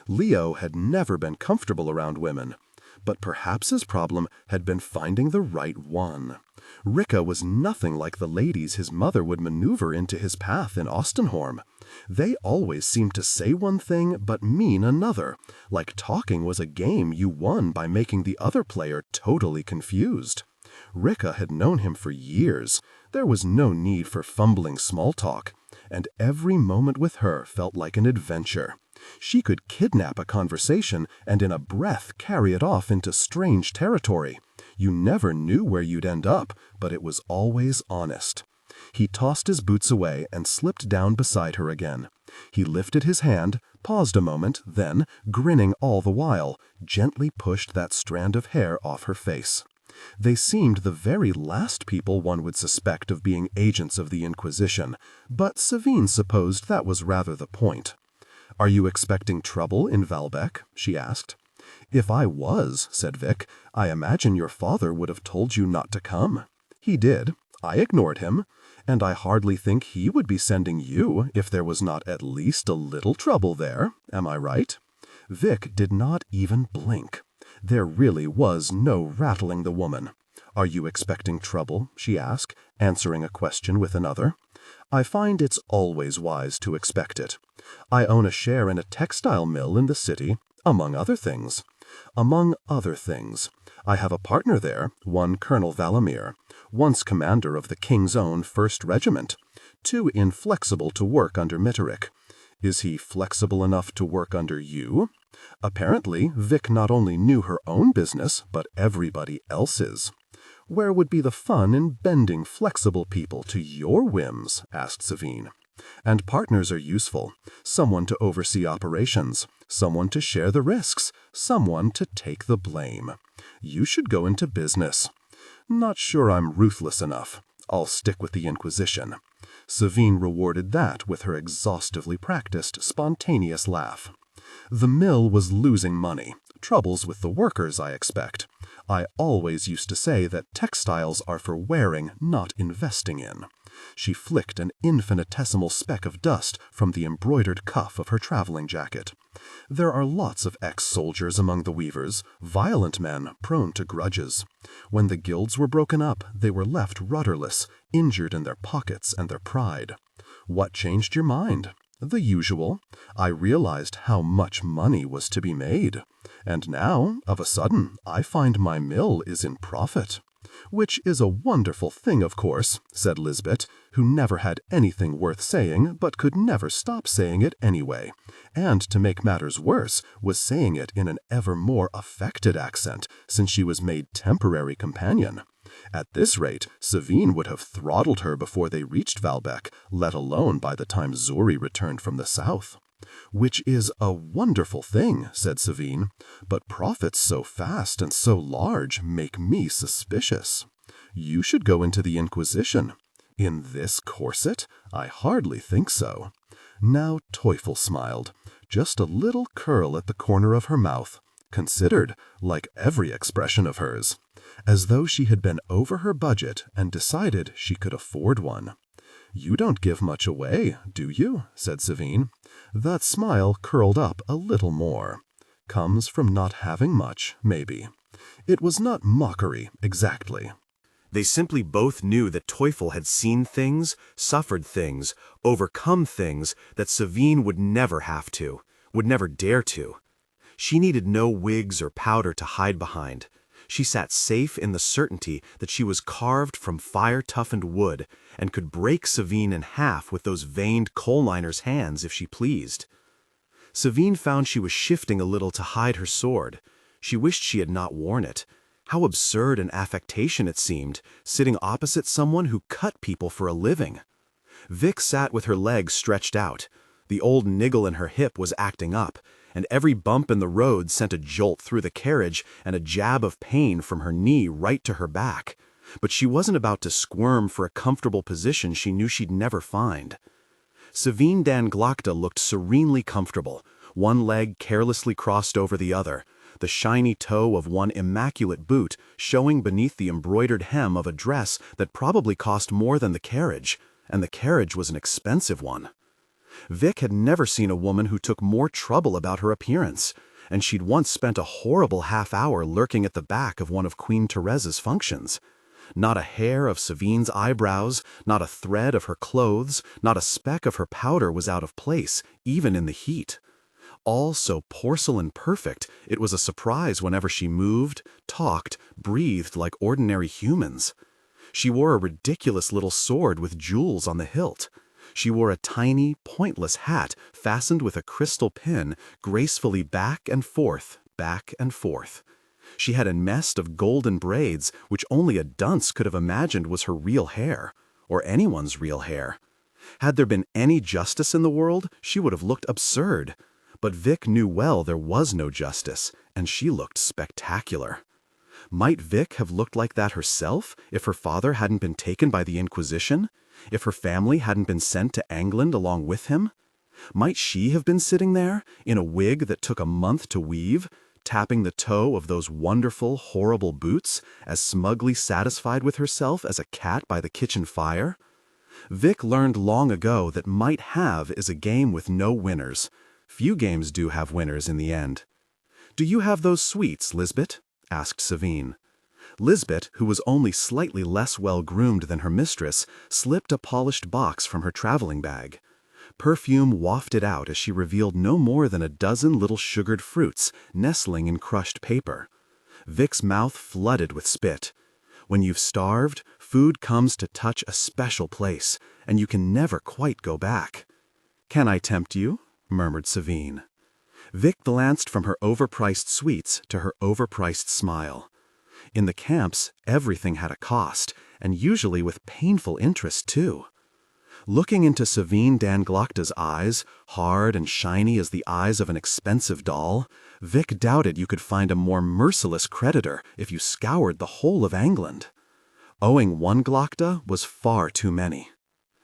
Leo had never been comfortable around women, but perhaps his problem had been finding the right one. Rika was nothing like the ladies his mother would maneuver into his path in Ostenhorn. They always seemed to say one thing but mean another, like talking was a game you won by making the other player totally confused. Rika had known him for years. There was no need for fumbling small talk, and every moment with her felt like an adventure. She could kidnap a conversation and in a breath carry it off into strange territory. You never knew where you'd end up, but it was always honest. He tossed his boots away and slipped down beside her again. He lifted his hand, paused a moment, then, grinning all the while, gently pushed that strand of hair off her face. They seemed the very last people one would suspect of being agents of the Inquisition, but Savine supposed that was rather the point. "Are you expecting trouble in Valbec?" she asked. "If I was," said Vic, "I imagine your father would have told you not to come." "He did. I ignored him. And I hardly think he would be sending you if there was not at least a little trouble there. Am I right?" Vic did not even blink. There really was no rattling the woman. "Are you expecting trouble?" she asked, answering a question with another. "I find it's always wise to expect it. I own a share in a textile mill in the city, among other things. Among other things. I have a partner there, one Colonel Valamir, once commander of the King's Own 1st Regiment, too inflexible to work under Mitterick. Is he flexible enough to work under you?" Apparently, Vic not only knew her own business, but everybody else's. "Where would be the fun in bending flexible people to your whims?" asked Savine. "And partners are useful. Someone to oversee operations, someone to share the risks, someone to take the blame. You should go into business." "Not sure I'm ruthless enough. I'll stick with the Inquisition." Savine rewarded that with her exhaustively practiced, spontaneous laugh. The mill was losing money. Troubles with the workers, I expect. I always used to say that textiles are for wearing, not investing in. She flicked an infinitesimal speck of dust from the embroidered cuff of her traveling jacket. There are lots of ex-soldiers among the weavers, violent men prone to grudges. When the guilds were broken up, they were left rudderless, injured in their pockets and their pride. What changed your mind? The usual. I realized how much money was to be made. And now, of a sudden, I find my mill is in profit. Which is a wonderful thing, of course, said Lisbeth, who never had anything worth saying but could never stop saying it anyway, and to make matters worse, was saying it in an ever more affected accent since she was made temporary companion. At this rate, Savine would have throttled her before they reached Valbec, let alone by the time Zuri returned from the south. Which is a wonderful thing, said Savine, but profits so fast and so large make me suspicious. You should go into the Inquisition. In this corset? I hardly think so. Now Teufel smiled, just a little curl at the corner of her mouth, considered, like every expression of hers, as though she had been over her budget and decided she could afford one. You don't give much away, do you? Said Savine. That smile curled up a little more. Comes from not having much, maybe. It was not mockery, exactly. They simply both knew that Teufel had seen things, suffered things, overcome things that Savine would never have to, would never dare to. She needed no wigs or powder to hide behind. She sat safe in the certainty that she was carved from fire-toughened wood and could break Savine in half with those veined coal miner's hands if she pleased. Savine found she was shifting a little to hide her sword. She wished she had not worn it. How absurd an affectation it seemed, sitting opposite someone who cut people for a living. Vic sat with her legs stretched out. The old niggle in her hip was acting up, and every bump in the road sent a jolt through the carriage and a jab of pain from her knee right to her back. But she wasn't about to squirm for a comfortable position she knew she'd never find. Savine dan Glokta looked serenely comfortable, one leg carelessly crossed over the other, the shiny toe of one immaculate boot showing beneath the embroidered hem of a dress that probably cost more than the carriage, and the carriage was an expensive one. Vic had never seen a woman who took more trouble about her appearance, and she'd once spent a horrible half-hour lurking at the back of one of Queen Therese's functions. Not a hair of Savine's eyebrows, not a thread of her clothes, not a speck of her powder was out of place, even in the heat. All so porcelain perfect, it was a surprise whenever she moved, talked, breathed like ordinary humans. She wore a ridiculous little sword with jewels on the hilt. She wore a tiny, pointless hat fastened with a crystal pin, gracefully back and forth, back and forth. She had a nest of golden braids, which only a dunce could have imagined was her real hair, or anyone's real hair. Had there been any justice in the world, she would have looked absurd. But Vic knew well there was no justice, and she looked spectacular. Might Vic have looked like that herself if her father hadn't been taken by the Inquisition? If her family hadn't been sent to England along with him? Might she have been sitting there, in a wig that took a month to weave, tapping the toe of those wonderful, horrible boots, as smugly satisfied with herself as a cat by the kitchen fire? Vic learned long ago that might have is a game with no winners. Few games do have winners in the end. "Do you have those sweets, Lisbeth?" asked Savine. Lisbeth, who was only slightly less well-groomed than her mistress, slipped a polished box from her traveling bag. Perfume wafted out as she revealed no more than a dozen little sugared fruits nestling in crushed paper. Vic's mouth flooded with spit. When you've starved, food comes to touch a special place, and you can never quite go back. "Can I tempt you?" murmured Savine. Vic glanced from her overpriced sweets to her overpriced smile. In the camps, everything had a cost, and usually with painful interest, too. Looking into Savine dan Glokta's eyes, hard and shiny as the eyes of an expensive doll, Vic doubted you could find a more merciless creditor if you scoured the whole of England. Owing one Glokta was far too many.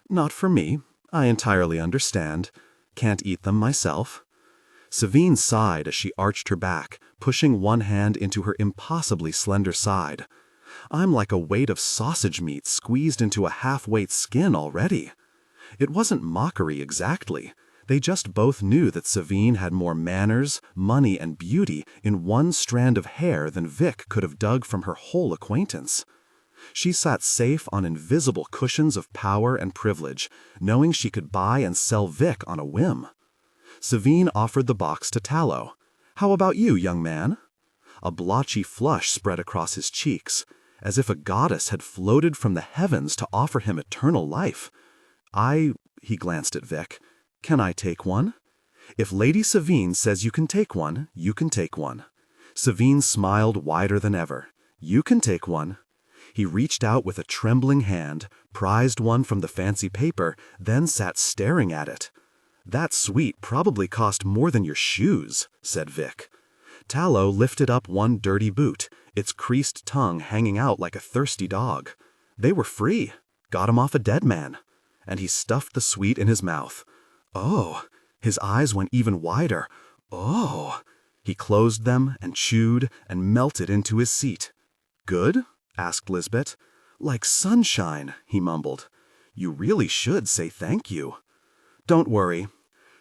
Not for me. I entirely understand. Can't eat them myself. Savine sighed as she arched her back, pushing one hand into her impossibly slender side. I'm like a weight of sausage meat squeezed into a half-weight skin already. It wasn't mockery exactly. They just both knew that Savine had more manners, money, and beauty in one strand of hair than Vic could have dug from her whole acquaintance. She sat safe on invisible cushions of power and privilege, knowing she could buy and sell Vic on a whim. Savine offered the box to Tallow. "How about you, young man?" A blotchy flush spread across his cheeks, as if a goddess had floated from the heavens to offer him eternal life. He glanced at Vic. "Can I take one?" "If Lady Savine says you can take one, you can take one." Savine smiled wider than ever. "You can take one." He reached out with a trembling hand, prized one from the fancy paper, then sat staring at it. "That sweet probably cost more than your shoes," said Vic. Tallow lifted up one dirty boot, its creased tongue hanging out like a thirsty dog. "They were free. Got 'em off a dead man." And he stuffed the sweet in his mouth. "Oh!" His eyes went even wider. "Oh!" He closed them and chewed and melted into his seat. "Good?" asked Lisbeth. "Like sunshine," he mumbled. "You really should say thank you." "Don't worry."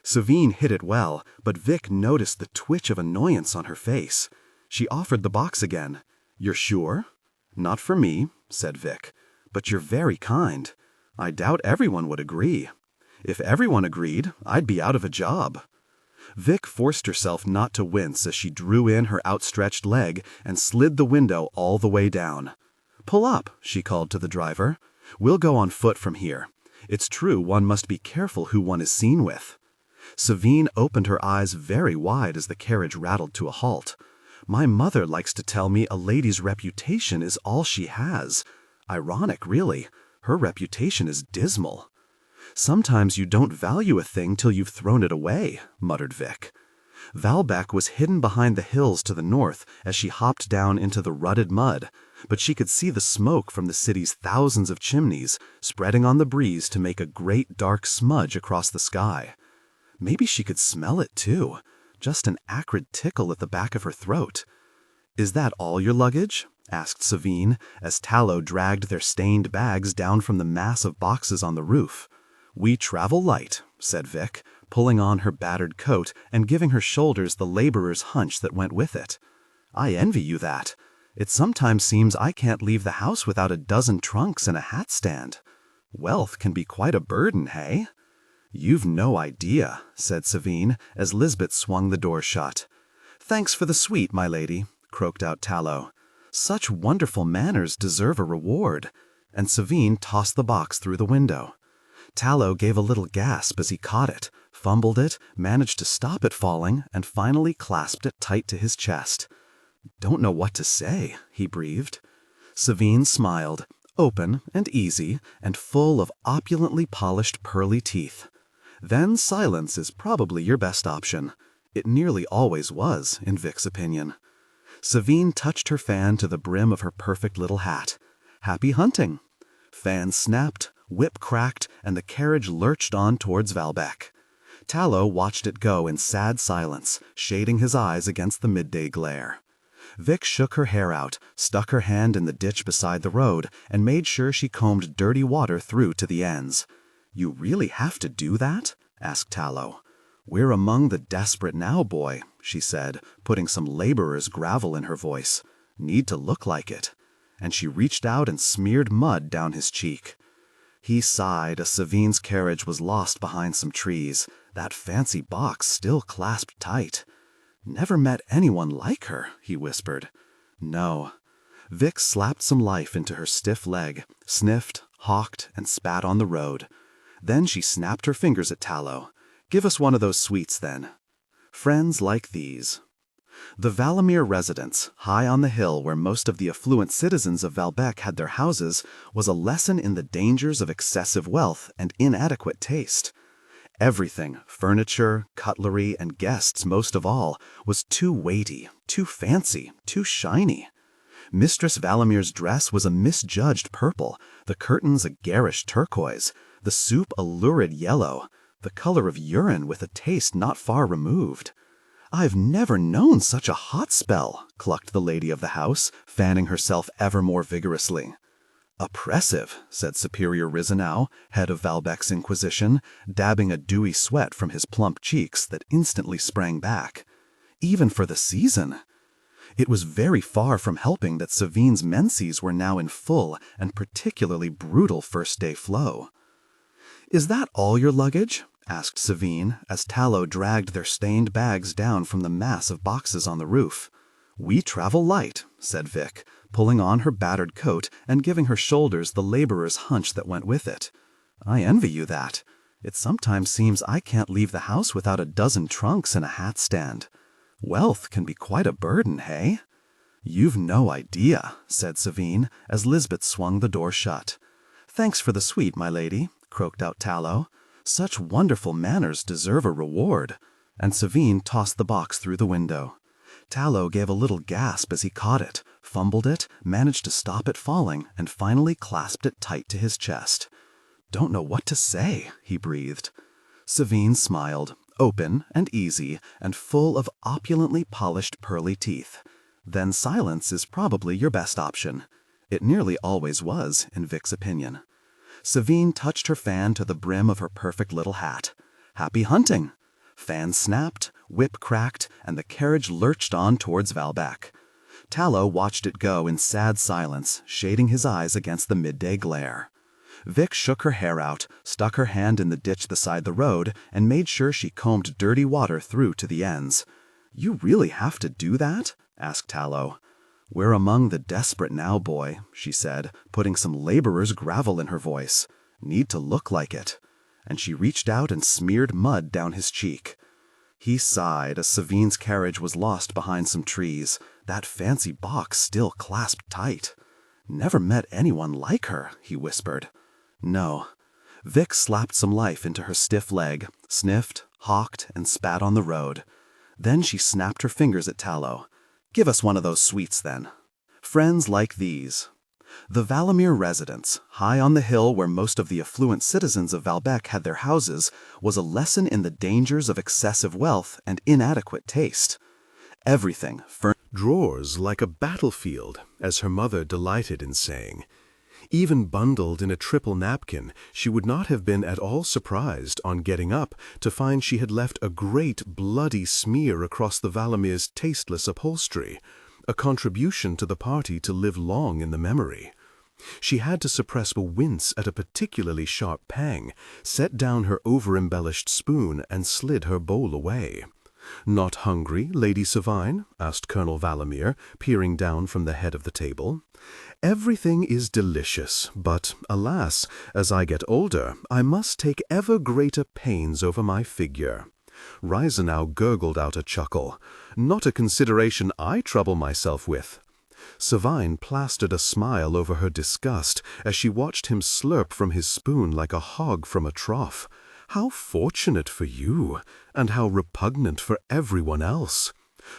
Savine hit it well, but Vic noticed the twitch of annoyance on her face. She offered the box again. "You're sure?" "Not for me," said Vic. "But you're very kind. I doubt everyone would agree. If everyone agreed, I'd be out of a job." Vic forced herself not to wince as she drew in her outstretched leg and slid the window all the way down. "Pull up," she called to the driver. "We'll go on foot from here. It's true one must be careful who one is seen with." Savine opened her eyes very wide as the carriage rattled to a halt. "My mother likes to tell me a lady's reputation is all she has. Ironic, really. Her reputation is dismal." "Sometimes you don't value a thing till you've thrown it away," muttered Vic. Valbec was hidden behind the hills to the north as she hopped down into the rutted mud, but she could see the smoke from the city's thousands of chimneys, spreading on the breeze to make a great dark smudge across the sky. Maybe she could smell it too, just an acrid tickle at the back of her throat. "Is that all your luggage?" asked Savine, as Tallow dragged their stained bags down from the mass of boxes on the roof. "We travel light," said Vic, pulling on her battered coat and giving her shoulders the laborer's hunch that went with it. "I envy you that. It sometimes seems I can't leave the house without a dozen trunks and a hat stand. Wealth can be quite a burden, hey?" "You've no idea," said Savine, as Lisbeth swung the door shut. "Thanks for the sweet, my lady," croaked out Tallow. "Such wonderful manners deserve a reward," and Savine tossed the box through the window. Tallow gave a little gasp as he caught it, fumbled it, managed to stop it falling, and finally clasped it tight to his chest. "Don't know what to say," he breathed. Savine smiled, open and easy and full of opulently polished pearly teeth. "Then silence is probably your best option. It nearly always was, in Vic's opinion." Savine touched her fan to the brim of her perfect little hat. "Happy hunting!" Fan snapped, whip cracked, and the carriage lurched on towards Valbec. Tallow watched it go in sad silence, shading his eyes against the midday glare. Vic shook her hair out, stuck her hand in the ditch beside the road, and made sure she combed dirty water through to the ends. "You really have to do that?" asked Tallow. "We're among the desperate now, boy," she said, putting some laborer's gravel in her voice. "Need to look like it." And she reached out and smeared mud down his cheek. He sighed as Savine's carriage was lost behind some trees, that fancy box still clasped tight. "Never met anyone like her," he whispered. "No." Vic slapped some life into her stiff leg, sniffed, hawked, and spat on the road. Then she snapped her fingers at Tallow. "Give us one of those sweets, then." Friends like these. The Valamir residence, high on the hill where most of the affluent citizens of Valbec had their houses, was a lesson in the dangers of excessive wealth and inadequate taste. Everything, furniture, cutlery, and guests most of all, was too weighty, too fancy, too shiny. Mistress Valamir's dress was a misjudged purple, the curtains a garish turquoise, the soup a lurid yellow, the color of urine with a taste not far removed. "I've never known such a hot spell," clucked the lady of the house, fanning herself ever more vigorously. "Oppressive," said Superior Rizanow, head of Valbec's Inquisition, dabbing a dewy sweat from his plump cheeks that instantly sprang back. "Even for the season." It was very far from helping that Savine's menses were now in full and particularly brutal first-day flow. "Is that all your luggage?" asked Savine, as Tallow dragged their stained bags down from the mass of boxes on the roof. "We travel light," said Vic, pulling on her battered coat and giving her shoulders the laborer's hunch that went with it. "I envy you that. It sometimes seems I can't leave the house without a dozen trunks and a hat stand. Wealth can be quite a burden, hey?" "You've no idea," said Savine, as Lisbeth swung the door shut. "Thanks for the sweet, my lady," croaked out Tallow. "Such wonderful manners deserve a reward." And Savine tossed the box through the window. Tallow gave a little gasp as he caught it, fumbled it, managed to stop it falling, and finally clasped it tight to his chest. "Don't know what to say," he breathed. Savine smiled, open and easy and full of opulently polished pearly teeth. "Then silence is probably your best option." It nearly always was, in Vic's opinion. Savine touched her fan to the brim of her perfect little hat. "Happy hunting!" Fan snapped, whip cracked, and the carriage lurched on towards Valbec. Tallow watched it go in sad silence, shading his eyes against the midday glare. Vic shook her hair out, stuck her hand in the ditch beside the road, and made sure she combed dirty water through to the ends. "You really have to do that?" asked Tallow. "We're among the desperate now, boy," she said, putting some laborer's gravel in her voice. "Need to look like it." And she reached out and smeared mud down his cheek. He sighed as Savine's carriage was lost behind some trees, that fancy box still clasped tight. "Never met anyone like her," he whispered. "No." Vic slapped some life into her stiff leg, sniffed, hawked, and spat on the road. Then she snapped her fingers at Tallow. "Give us one of those sweets, then." Friends like these. The Valamir residence, high on the hill where most of the affluent citizens of Valbec had their houses, was a lesson in the dangers of excessive wealth and inadequate taste. Everything, Drawers like a battlefield, as her mother delighted in saying. Even bundled in a triple napkin, she would not have been at all surprised, on getting up, to find she had left a great bloody smear across the Valamir's tasteless upholstery, a contribution to the party to live long in the memory. She had to suppress a wince at a particularly sharp pang, set down her over-embellished spoon, and slid her bowl away. "Not hungry, Lady Savine?" asked Colonel Valamir, peering down from the head of the table. "Everything is delicious, but, alas, as I get older, I must take ever greater pains over my figure." Rizanow gurgled out a chuckle. "Not a consideration I trouble myself with." Savine plastered a smile over her disgust as she watched him slurp from his spoon like a hog from a trough. How fortunate for you, and how repugnant for everyone else.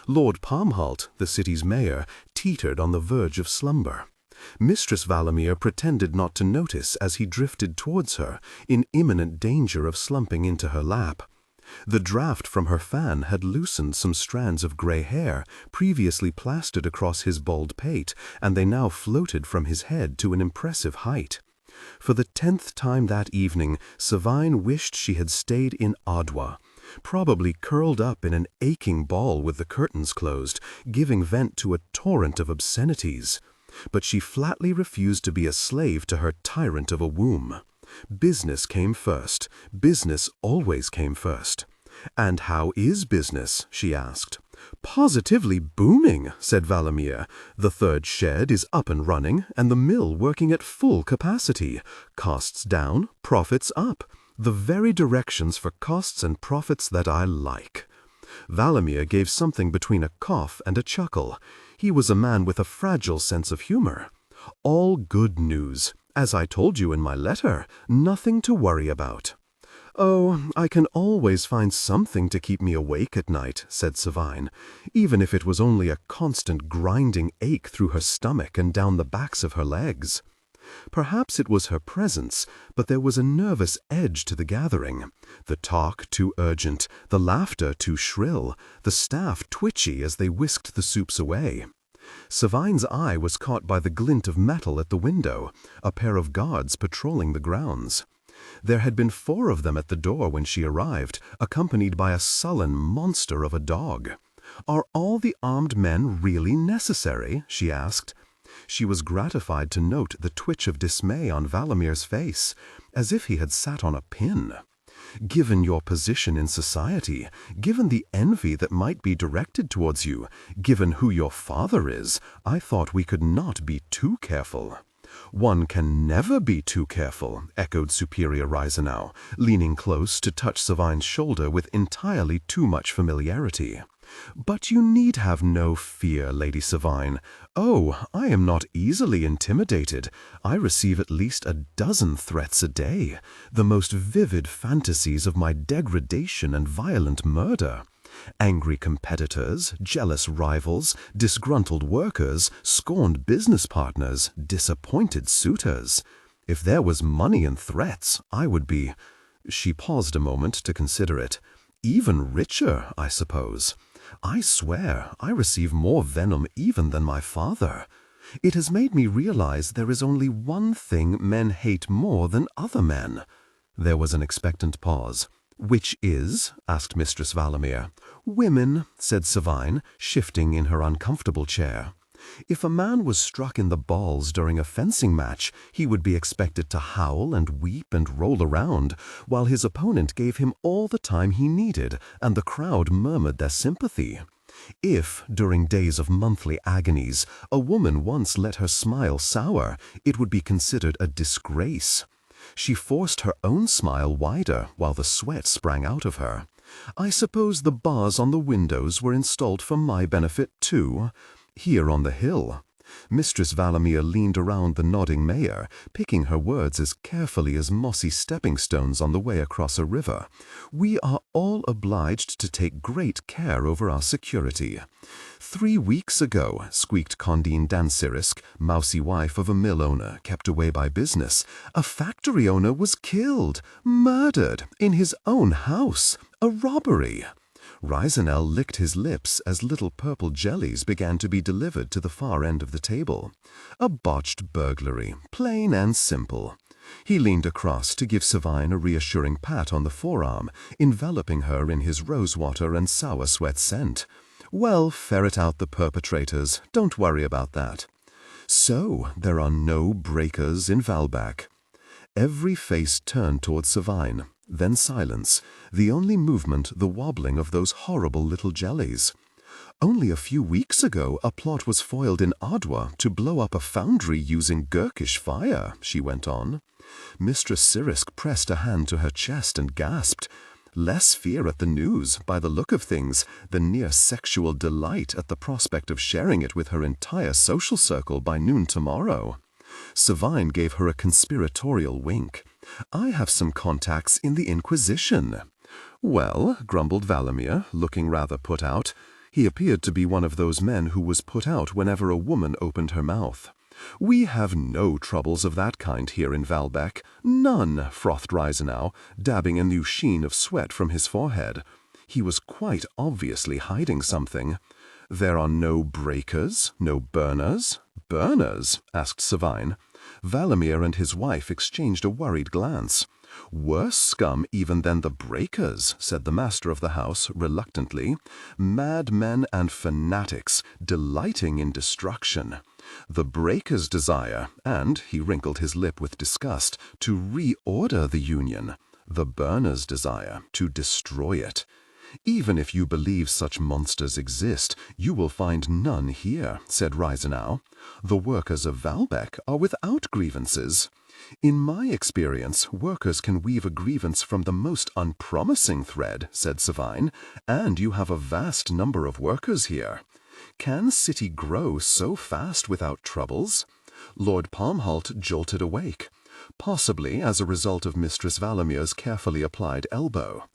Lord Palmholt, the city's mayor, teetered on the verge of slumber. Mistress Valamir pretended not to notice as he drifted towards her, in imminent danger of slumping into her lap. The draught from her fan had loosened some strands of grey hair, previously plastered across his bald pate, and they now floated from his head to an impressive height. For the 10th time that evening, Savine wished she had stayed in Adwa, probably curled up in an aching ball with the curtains closed, giving vent to a torrent of obscenities. But she flatly refused to be a slave to her tyrant of a womb. Business came first. Business always came first. "And how is business?" she asked. "Positively booming," said Valamir. "The third shed is up and running, and the mill working at full capacity. Costs down, profits up. The very directions for costs and profits that I like." Valamir gave something between a cough and a chuckle. He was a man with a fragile sense of humor. "All good news. As I told you in my letter, nothing to worry about." "Oh, I can always find something to keep me awake at night," said Savine, "even if it was only a constant grinding ache through her stomach and down the backs of her legs." Perhaps it was her presence, but there was a nervous edge to the gathering. The talk too urgent, the laughter too shrill, the staff twitchy as they whisked the soups away. Savine's eye was caught by the glint of metal at the window, a pair of guards patrolling the grounds. There had been 4 of them at the door when she arrived, accompanied by a sullen monster of a dog. "Are all the armed men really necessary?" she asked. She was gratified to note the twitch of dismay on Valamir's face, as if he had sat on a pin. "Given your position in society, given the envy that might be directed towards you, given who your father is, I thought we could not be too careful." "One can never be too careful," echoed Superior Reisenau, leaning close to touch Savine's shoulder with entirely too much familiarity. "But you need have no fear, Lady Savine. Oh, I am not easily intimidated. I receive at least a dozen threats a day, the most vivid fantasies of my degradation and violent murder. Angry competitors, jealous rivals, disgruntled workers, scorned business partners, disappointed suitors. If there was money in threats, I would be—" She paused a moment to consider it. "Even richer, I suppose. I swear I receive more venom even than my father. It has made me realize there is only one thing men hate more than other men." There was an expectant pause. "Which is?" asked Mistress Valamir. "Women," said Savine, shifting in her uncomfortable chair. "If a man was struck in the balls during a fencing match, he would be expected to howl and weep and roll around, while his opponent gave him all the time he needed, and the crowd murmured their sympathy. If, during days of monthly agonies, a woman once let her smile sour, it would be considered a disgrace. She forced her own smile wider while the sweat sprang out of her. I suppose the bars on the windows were installed for my benefit, too. Here on the hill." Mistress Valamir leaned around the nodding mayor, picking her words as carefully as mossy stepping stones on the way across a river. "We are all obliged to take great care over our security. 3 weeks ago," squeaked Condine Dansirisk, mousy wife of a mill owner kept away by business, "a factory owner was killed, murdered, in his own house. A robbery." Reisenel licked his lips as little purple jellies began to be delivered to the far end of the table. "A botched burglary, plain and simple." He leaned across to give Savine a reassuring pat on the forearm, enveloping her in his rosewater and sour sweat scent. "Well, ferret out the perpetrators. Don't worry about that." "So, there are no breakers in Valbach." Every face turned toward Savine. Then silence, the only movement the wobbling of those horrible little jellies. "Only a few weeks ago a plot was foiled in Adwa to blow up a foundry using Gurkish fire," she went on. Mistress Sirisk pressed a hand to her chest and gasped. Less fear at the news, by the look of things, than near sexual delight at the prospect of sharing it with her entire social circle by noon tomorrow. Savine gave her a conspiratorial wink. "I have some contacts in the Inquisition." "Well," grumbled Valamir, looking rather put out. He appeared to be one of those men who was put out whenever a woman opened her mouth. "We have no troubles of that kind here in Valbach. None," frothed Reisenau, dabbing a new sheen of sweat from his forehead. He was quite obviously hiding something. "There are no breakers, no burners?" "Burners?" asked Savine. Valamir and his wife exchanged a worried glance. "Worse scum even than the breakers," said the master of the house reluctantly. "Madmen and fanatics, delighting in destruction. The breakers desire, and," he wrinkled his lip with disgust, "to reorder the Union. The burners desire to destroy it. Even if you believe such monsters exist, you will find none here," said Reisenau. "The workers of Valbach are without grievances." "In my experience, workers can weave a grievance from the most unpromising thread," said Savine, "and you have a vast number of workers here. Can city grow so fast without troubles?" Lord Palmholt jolted awake, possibly as a result of Mistress Valamir's carefully applied elbow.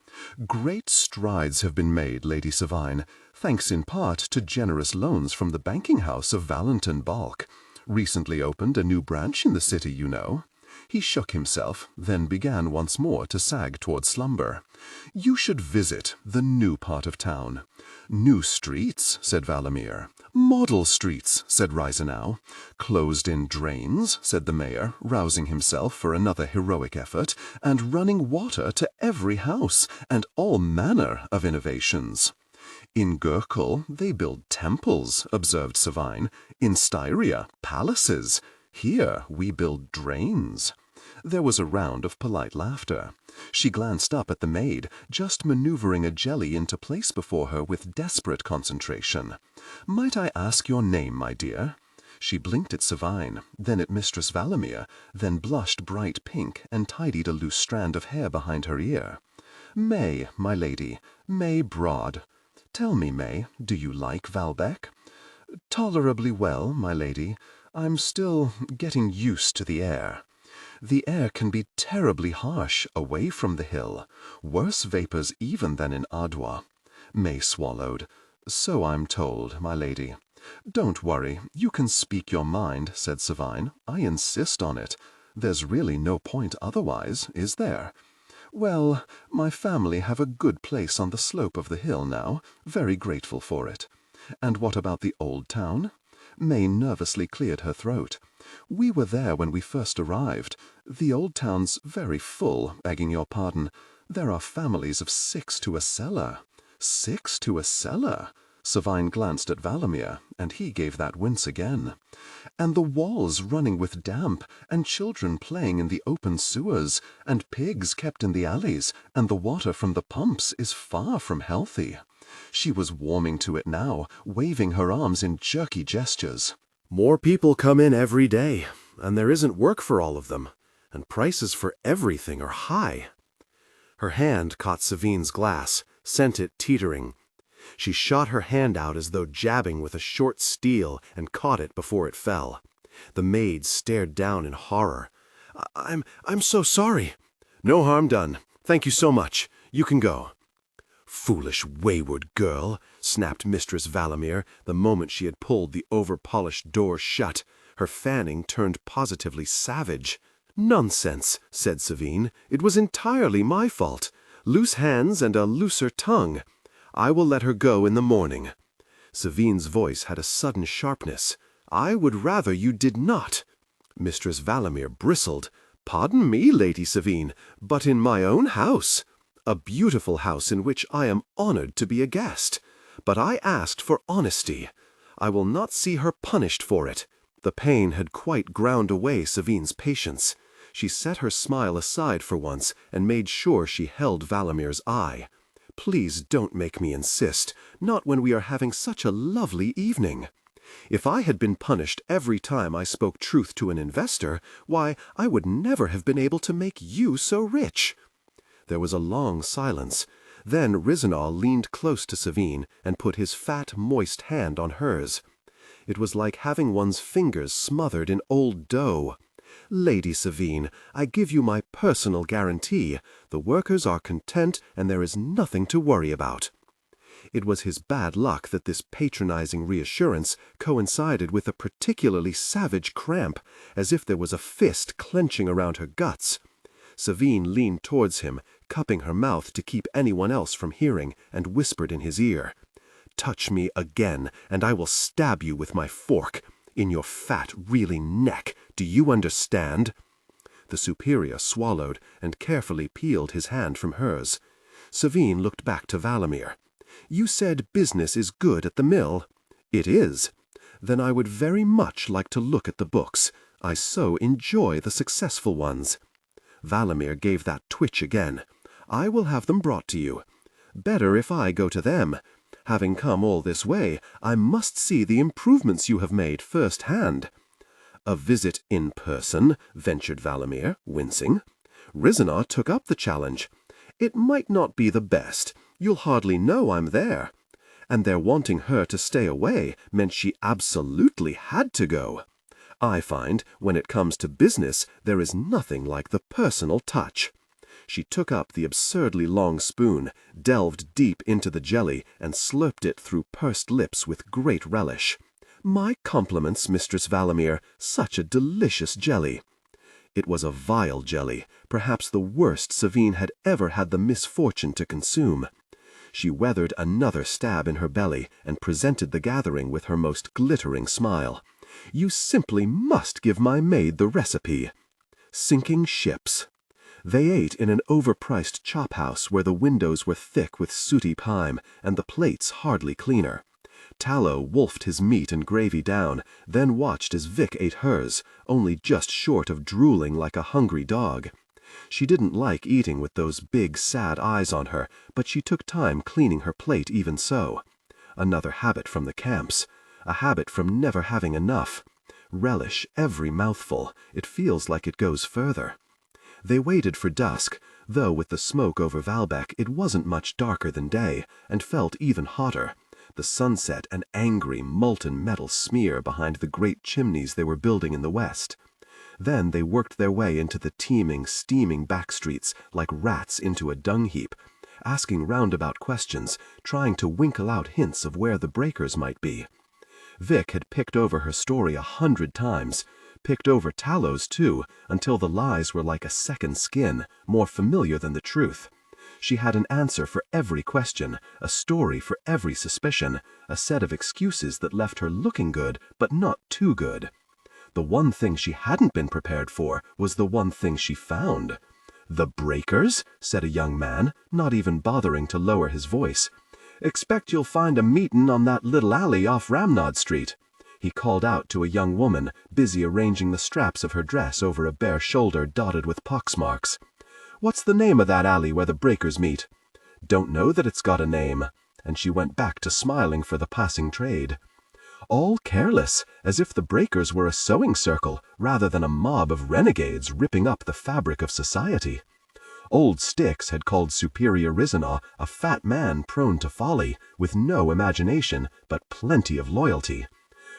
"Great strides have been made, Lady Savine, thanks in part to generous loans from the banking house of Valentin Balk. Recently opened a new branch in the city, you know." He shook himself, then began once more to sag toward slumber. "You should visit the new part of town." "New streets," said Valamir. "Model streets," said Reisenau. "Closed-in drains," said the mayor, rousing himself for another heroic effort, "and running water to every house, and all manner of innovations." "In Gurkel they build temples," observed Savine. "In Styria, palaces. Here we build drains." There was a round of polite laughter. She glanced up at the maid, just maneuvering a jelly into place before her with desperate concentration. "Might I ask your name, my dear?" She blinked at Savine, then at Mistress Valamir, then blushed bright pink and tidied a loose strand of hair behind her ear. "May, my lady, May Broad. Tell me, May, do you like Valbec?" "Tolerably well, my lady. I'm still getting used to the air." "The air can be terribly harsh away from the hill. Worse vapors even than in Adwa." May swallowed. "So I'm told, my lady." "Don't worry, you can speak your mind," said Savine. "I insist on it. There's really no point otherwise, is there?" "Well, my family have a good place on the slope of the hill now. Very grateful for it." "And what about the old town?" May nervously cleared her throat. "We were there when we first arrived. The old town's very full, begging your pardon. There are families of 6 to a cellar." 6 to a cellar? Savine glanced at Valamir, and he gave that wince again. "And the walls running with damp, and children playing in the open sewers, and pigs kept in the alleys, and the water from the pumps is far from healthy." She was warming to it now, waving her arms in jerky gestures. "More people come in every day, and there isn't work for all of them, and prices for everything are high." Her hand caught Savine's glass, sent it teetering. She shot her hand out as though jabbing with a short steel and caught it before it fell. The maid stared down in horror. I'm so sorry." "No harm done. Thank you so much. You can go." "Foolish, wayward girl," snapped Mistress Valamir the moment she had pulled the over-polished door shut. Her fanning turned positively savage. "Nonsense," said Savine. "It was entirely my fault. Loose hands and a looser tongue. I will let her go in the morning." Savine's voice had a sudden sharpness. "I would rather you did not." Mistress Valamir bristled. "Pardon me, Lady Savine, but in my own house. A beautiful house in which I am honored to be a guest. But I asked for honesty. I will not see her punished for it." The pain had quite ground away Savine's patience. She set her smile aside for once and made sure she held Valamir's eye. "Please don't make me insist, not when we are having such a lovely evening. If I had been punished every time I spoke truth to an investor, why, I would never have been able to make you so rich." There was a long silence. Then Risenal leaned close to Savine and put his fat, moist hand on hers. It was like having one's fingers smothered in old dough. "Lady Savine, I give you my personal guarantee. The workers are content and there is nothing to worry about." It was his bad luck that this patronizing reassurance coincided with a particularly savage cramp, as if there was a fist clenching around her guts. Savine leaned towards him, cupping her mouth to keep anyone else from hearing, and whispered in his ear, "Touch me again, and I will stab you with my fork. In your fat, reeling neck. Do you understand?" The superior swallowed and carefully peeled his hand from hers. Savine looked back to Valamir. "You said business is good at the mill?" "It is." "Then I would very much like to look at the books. I so enjoy the successful ones." Valamir gave that twitch again. "I will have them brought to you. Better if I go to them. Having come all this way, I must see the improvements you have made first-hand." "A visit in person," ventured Valamir, wincing. Risenau took up the challenge. "It might not be the best. You'll hardly know I'm there." And their wanting her to stay away meant she absolutely had to go. I find, when it comes to business, there is nothing like the personal touch. She took up the absurdly long spoon, delved deep into the jelly, and slurped it through pursed lips with great relish. My compliments, Mistress Valamir. Such a delicious jelly. It was a vile jelly, perhaps the worst Savine had ever had the misfortune to consume. She weathered another stab in her belly and presented the gathering with her most glittering smile. You simply must give my maid the recipe. Sinking ships. They ate in an overpriced chop house where the windows were thick with sooty pime and the plates hardly cleaner. Tallow wolfed his meat and gravy down, then watched as Vic ate hers, only just short of drooling like a hungry dog. She didn't like eating with those big, sad eyes on her, but she took time cleaning her plate even so. Another habit from the camps. A habit from never having enough. Relish every mouthful. It feels like it goes further. They waited for dusk, though with the smoke over Valbec it wasn't much darker than day, and felt even hotter. The sunset an angry, molten metal smear behind the great chimneys they were building in the west. Then they worked their way into the teeming, steaming back streets like rats into a dung heap, asking roundabout questions, trying to winkle out hints of where the breakers might be. Vic had picked over her story 100 times, picked over Tallow's too, until the lies were like a second skin, more familiar than the truth. She had an answer for every question, a story for every suspicion, a set of excuses that left her looking good, but not too good. The one thing she hadn't been prepared for was the one thing she found. "The breakers?" said a young man, not even bothering to lower his voice. "Expect you'll find a meetin' on that little alley off Ramnod Street." He called out to a young woman, busy arranging the straps of her dress over a bare shoulder dotted with poxmarks. "What's the name of that alley where the breakers meet?" "Don't know that it's got a name." And she went back to smiling for the passing trade. All careless, as if the breakers were a sewing circle rather than a mob of renegades ripping up the fabric of society. Old Styx had called Superior Rizanaw a fat man prone to folly, with no imagination, but plenty of loyalty.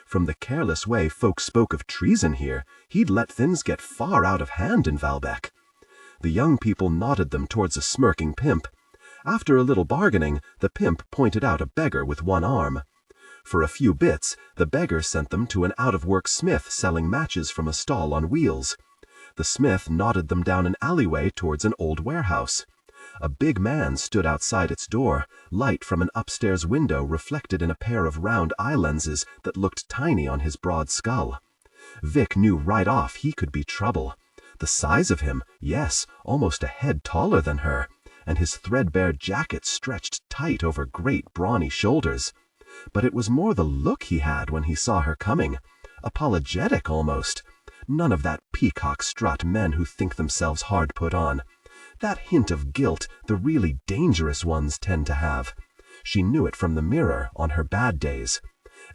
From the careless way folks spoke of treason here, he'd let things get far out of hand in Valbec. The young people nodded them towards a smirking pimp. After a little bargaining, the pimp pointed out a beggar with one arm. For a few bits, the beggar sent them to an out-of-work smith selling matches from a stall on wheels. The smith nodded them down an alleyway towards an old warehouse. A big man stood outside its door, light from an upstairs window reflected in a pair of round eye lenses that looked tiny on his broad skull. Vic knew right off he could be trouble. The size of him, yes, almost a head taller than her, and his threadbare jacket stretched tight over great brawny shoulders. But it was more the look he had when he saw her coming, apologetic almost. None of that peacock strut men who think themselves hard put on. That hint of guilt the really dangerous ones tend to have. She knew it from the mirror on her bad days.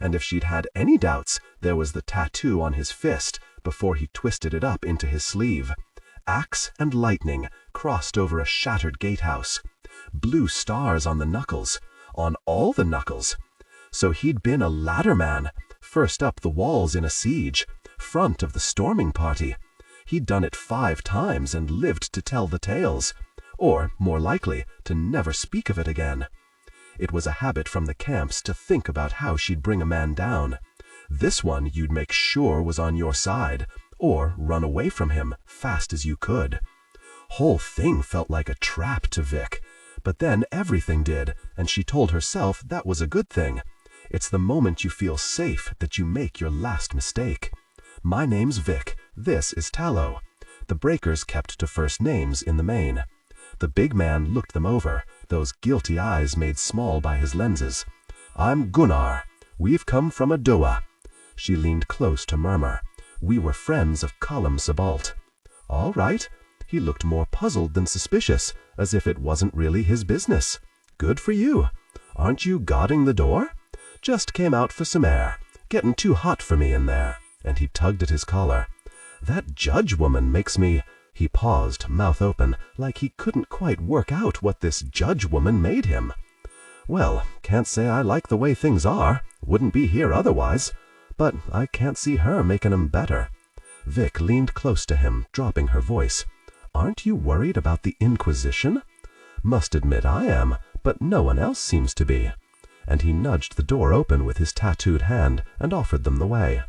And if she'd had any doubts, there was the tattoo on his fist before he twisted it up into his sleeve. Axe and lightning crossed over a shattered gatehouse. Blue stars on the knuckles, on all the knuckles. So he'd been a ladder man, first up the walls in a siege, front of the storming party. He'd done it 5 times and lived to tell the tales, or, more likely, to never speak of it again. It was a habit from the camps to think about how she'd bring a man down. This one you'd make sure was on your side, or run away from him fast as you could. Whole thing felt like a trap to Vic, but then everything did, and she told herself that was a good thing. It's the moment you feel safe that you make your last mistake. My name's Vic, this is Tallow. The breakers kept to first names in the main. The big man looked them over, those guilty eyes made small by his lenses. I'm Gunnar. We've come from Adoa. She leaned close to murmur. We were friends of Colum Sabalt. All right. He looked more puzzled than suspicious, as if it wasn't really his business. Good for you. Aren't you guarding the door? Just came out for some air. Getting too hot for me in there. And he tugged at his collar. That judge woman makes me... He paused, mouth open, like he couldn't quite work out what this judge woman made him. Well, can't say I like the way things are. Wouldn't be here otherwise. But I can't see her making 'em better. Vic leaned close to him, dropping her voice. Aren't you worried about the Inquisition? Must admit I am, but no one else seems to be. and he nudged the door open with his tattooed hand and offered them the way.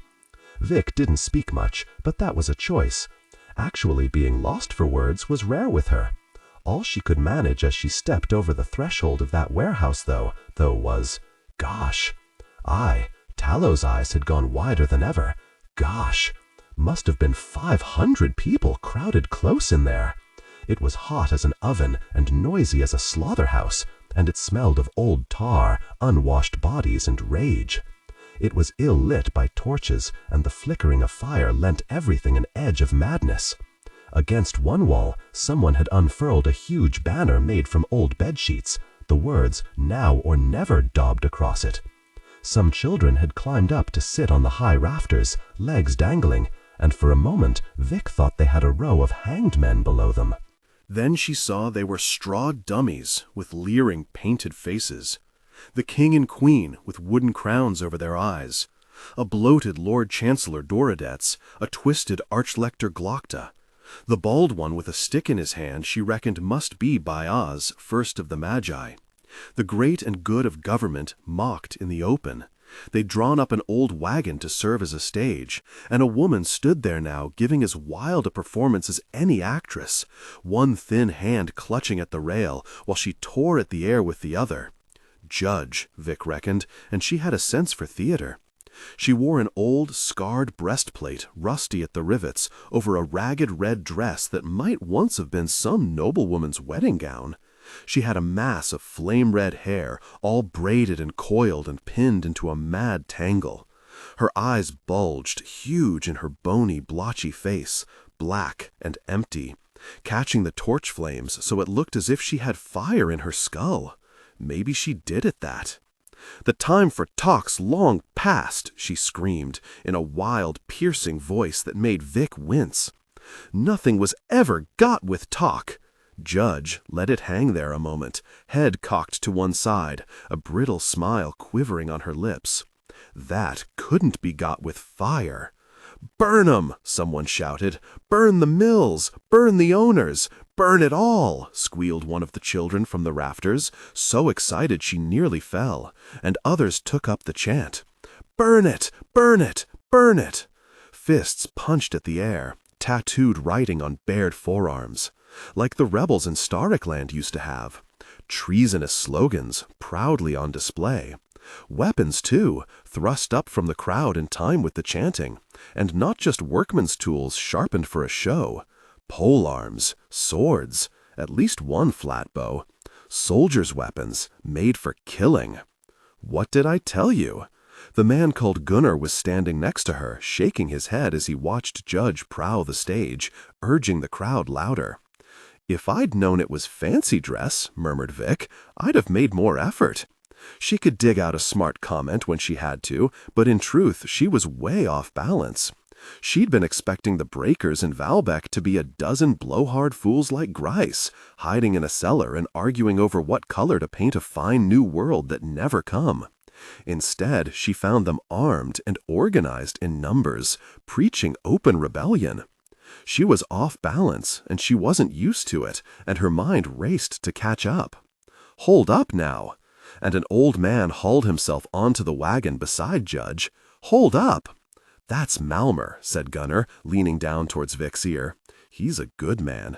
Vic didn't speak much, but that was a choice. Actually being lost for words was rare with her. All she could manage as she stepped over the threshold of that warehouse, though, was, "Gosh." Tallow's eyes had gone wider than ever. Gosh. Must have been 500 people crowded close in there. It was hot as an oven and noisy as a slaughterhouse, and it smelled of old tar, unwashed bodies, and rage. It was ill-lit by torches, and the flickering of fire lent everything an edge of madness. Against one wall, someone had unfurled a huge banner made from old bedsheets, the words "Now or Never" daubed across it. Some children had climbed up to sit on the high rafters, legs dangling, and for a moment Vic thought they had a row of hanged men below them. Then she saw they were straw dummies with leering painted faces. The king and queen with wooden crowns over their eyes. A bloated Lord Chancellor Doradetz, a twisted Archlector Glokta. The bald one with a stick in his hand she reckoned must be Baaz, first of the Magi. The great and good of government mocked in the open. They'd drawn up an old wagon to serve as a stage, and a woman stood there now giving as wild a performance as any actress, one thin hand clutching at the rail while she tore at the air with the other. Judge, Vic reckoned, and she had a sense for theater. She wore an old, scarred breastplate, rusty at the rivets, over a ragged red dress that might once have been some noblewoman's wedding gown. She had a mass of flame-red hair, all braided and coiled and pinned into a mad tangle. Her eyes bulged, huge in her bony, blotchy face, black and empty, catching the torch flames so it looked as if she had fire in her skull. Maybe she did at that. "The time for talk's long past," she screamed, in a wild, piercing voice that made Vic wince. Nothing was ever got with talk. Judge let it hang there a moment, head cocked to one side, a brittle smile quivering on her lips. That couldn't be got with fire. "Burn 'em!" someone shouted. "Burn the mills! Burn the owners! Burn it all!" squealed one of the children from the rafters, so excited she nearly fell, and others took up the chant. "Burn it! Burn it! Burn it!" Fists punched at the air, tattooed writing on bared forearms, like the rebels in Starrickland used to have. Treasonous slogans, proudly on display. Weapons, too, thrust up from the crowd in time with the chanting, and not just workmen's tools sharpened for a show. Pole arms, swords, at least one flat bow, soldiers' weapons made for killing. What did I tell you? The man called Gunnar was standing next to her, shaking his head as he watched Judge prowl the stage, urging the crowd louder. "If I'd known it was fancy dress," murmured Vic, "I'd have made more effort." She could dig out a smart comment when she had to, but in truth she was way off balance. She'd been expecting the breakers in Valbeck to be a dozen blowhard fools like Grice, hiding in a cellar and arguing over what color to paint a fine new world that never come. Instead, she found them armed and organized in numbers, preaching open rebellion. She was off balance, and she wasn't used to it, and her mind raced to catch up. "Hold up now!" And an old man hauled himself onto the wagon beside Judge. "Hold up!" "That's Malmer," said Gunnar, leaning down towards Vic's ear. "He's a good man."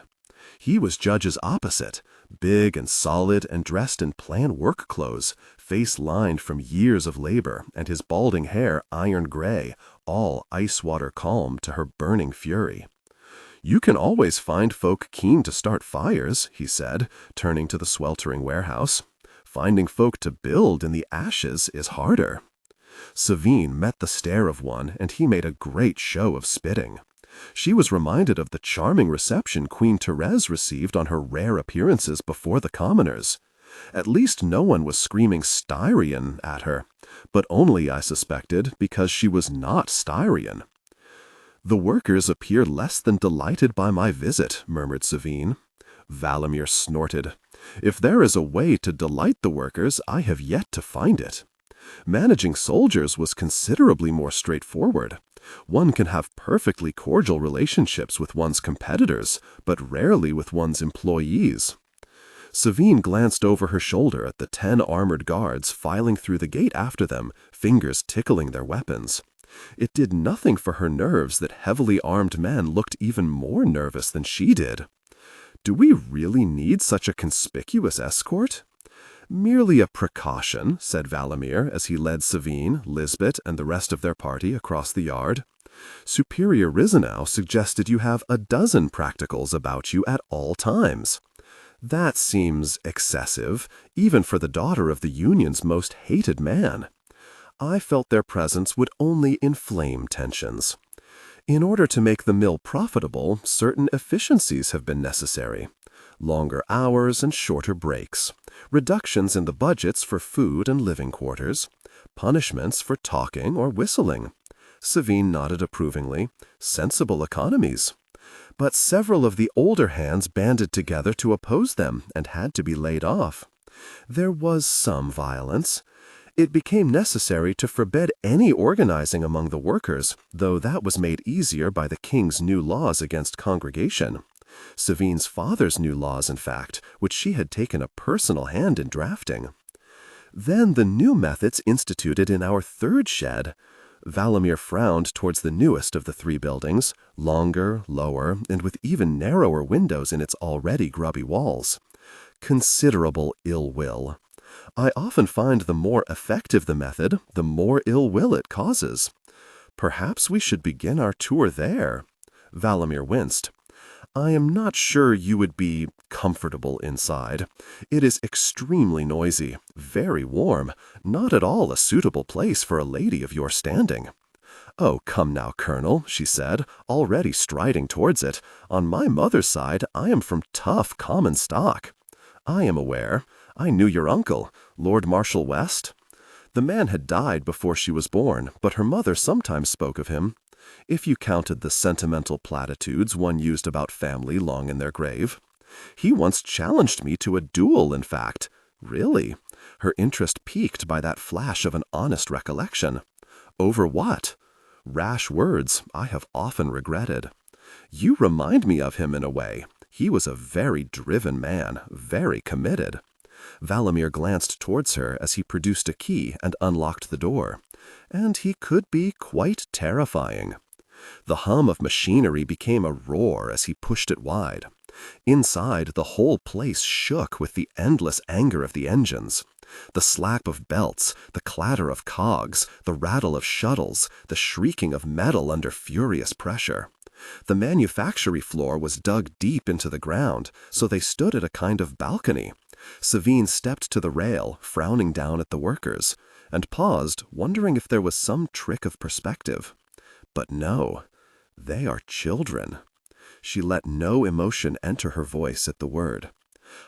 He was Judge's opposite, big and solid and dressed in plain work clothes, face lined from years of labor, and his balding hair iron gray, all ice-water calm to her burning fury. "You can always find folk keen to start fires," he said, turning to the sweltering warehouse. "Finding folk to build in the ashes is harder." Savine met the stare of one, and he made a great show of spitting. She was reminded of the charming reception Queen Therese received on her rare appearances before the commoners. At least no one was screaming Styrian at her, but only, I suspected, because she was not Styrian. "The workers appear less than delighted by my visit," murmured Savine. Valamir snorted. "If there is a way to delight the workers, I have yet to find it. Managing soldiers was considerably more straightforward. One can have perfectly cordial relationships with one's competitors, but rarely with one's employees." Savine glanced over her shoulder at the 10 armored guards filing through the gate after them, fingers tickling their weapons. It did nothing for her nerves that heavily armed men looked even more nervous than she did. Do we really need such a conspicuous escort? Merely a precaution, said Valamir as he led Savine, Lisbeth, and the rest of their party across the yard. Superior Rizanow suggested you have 12 practicals about you at all times. That seems excessive, even for the daughter of the Union's most hated man. I felt their presence would only inflame tensions. In order to make the mill profitable, certain efficiencies have been necessary. Longer hours and shorter breaks, reductions in the budgets for food and living quarters, punishments for talking or whistling. Savine nodded approvingly. Sensible economies. But several of the older hands banded together to oppose them and had to be laid off. There was some violence. It became necessary to forbid any organizing among the workers, though that was made easier by the king's new laws against congregation. Savine's father's new laws, in fact, which she had taken a personal hand in drafting. Then the new methods instituted in our 3rd shed. Valamir frowned towards the newest of the 3 buildings, longer, lower, and with even narrower windows in its already grubby walls. Considerable ill will. I often find the more effective the method, the more ill will it causes. Perhaps we should begin our tour there. Valamir winced. I am not sure you would be comfortable inside. It is extremely noisy, very warm, not at all a suitable place for a lady of your standing. Oh, come now, Colonel, she said, already striding towards it. On my mother's side, I am from tough common stock. I am aware. I knew your uncle, Lord Marshal West. The man had died before she was born, but her mother sometimes spoke of him. If you counted the sentimental platitudes one used about family long in their grave. He once challenged me to a duel, in fact. Really? Her interest piqued by that flash of an honest recollection. Over what? Rash words I have often regretted. You remind me of him in a way. He was a very driven man, very committed. Valamir glanced towards her as he produced a key and unlocked the door. And he could be quite terrifying. The hum of machinery became a roar as he pushed it wide. Inside, the whole place shook with the endless anger of the engines. The slap of belts, the clatter of cogs, the rattle of shuttles, the shrieking of metal under furious pressure. The manufactory floor was dug deep into the ground, so they stood at a kind of balcony. Savine stepped to the rail, frowning down at the workers, and paused, wondering if there was some trick of perspective. But no, they are children. She let no emotion enter her voice at the word.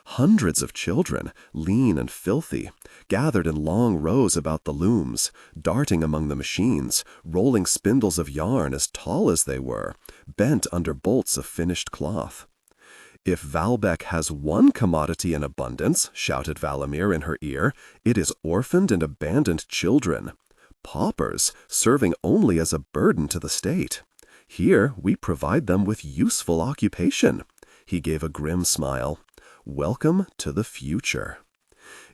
Hundreds of children, lean and filthy, gathered in long rows about the looms, darting among the machines, rolling spindles of yarn as tall as they were, bent under bolts of finished cloth. If Valbec has one commodity in abundance, shouted Valamir in her ear, it is orphaned and abandoned children. Paupers, serving only as a burden to the state. Here we provide them with useful occupation. He gave a grim smile. Welcome to the future.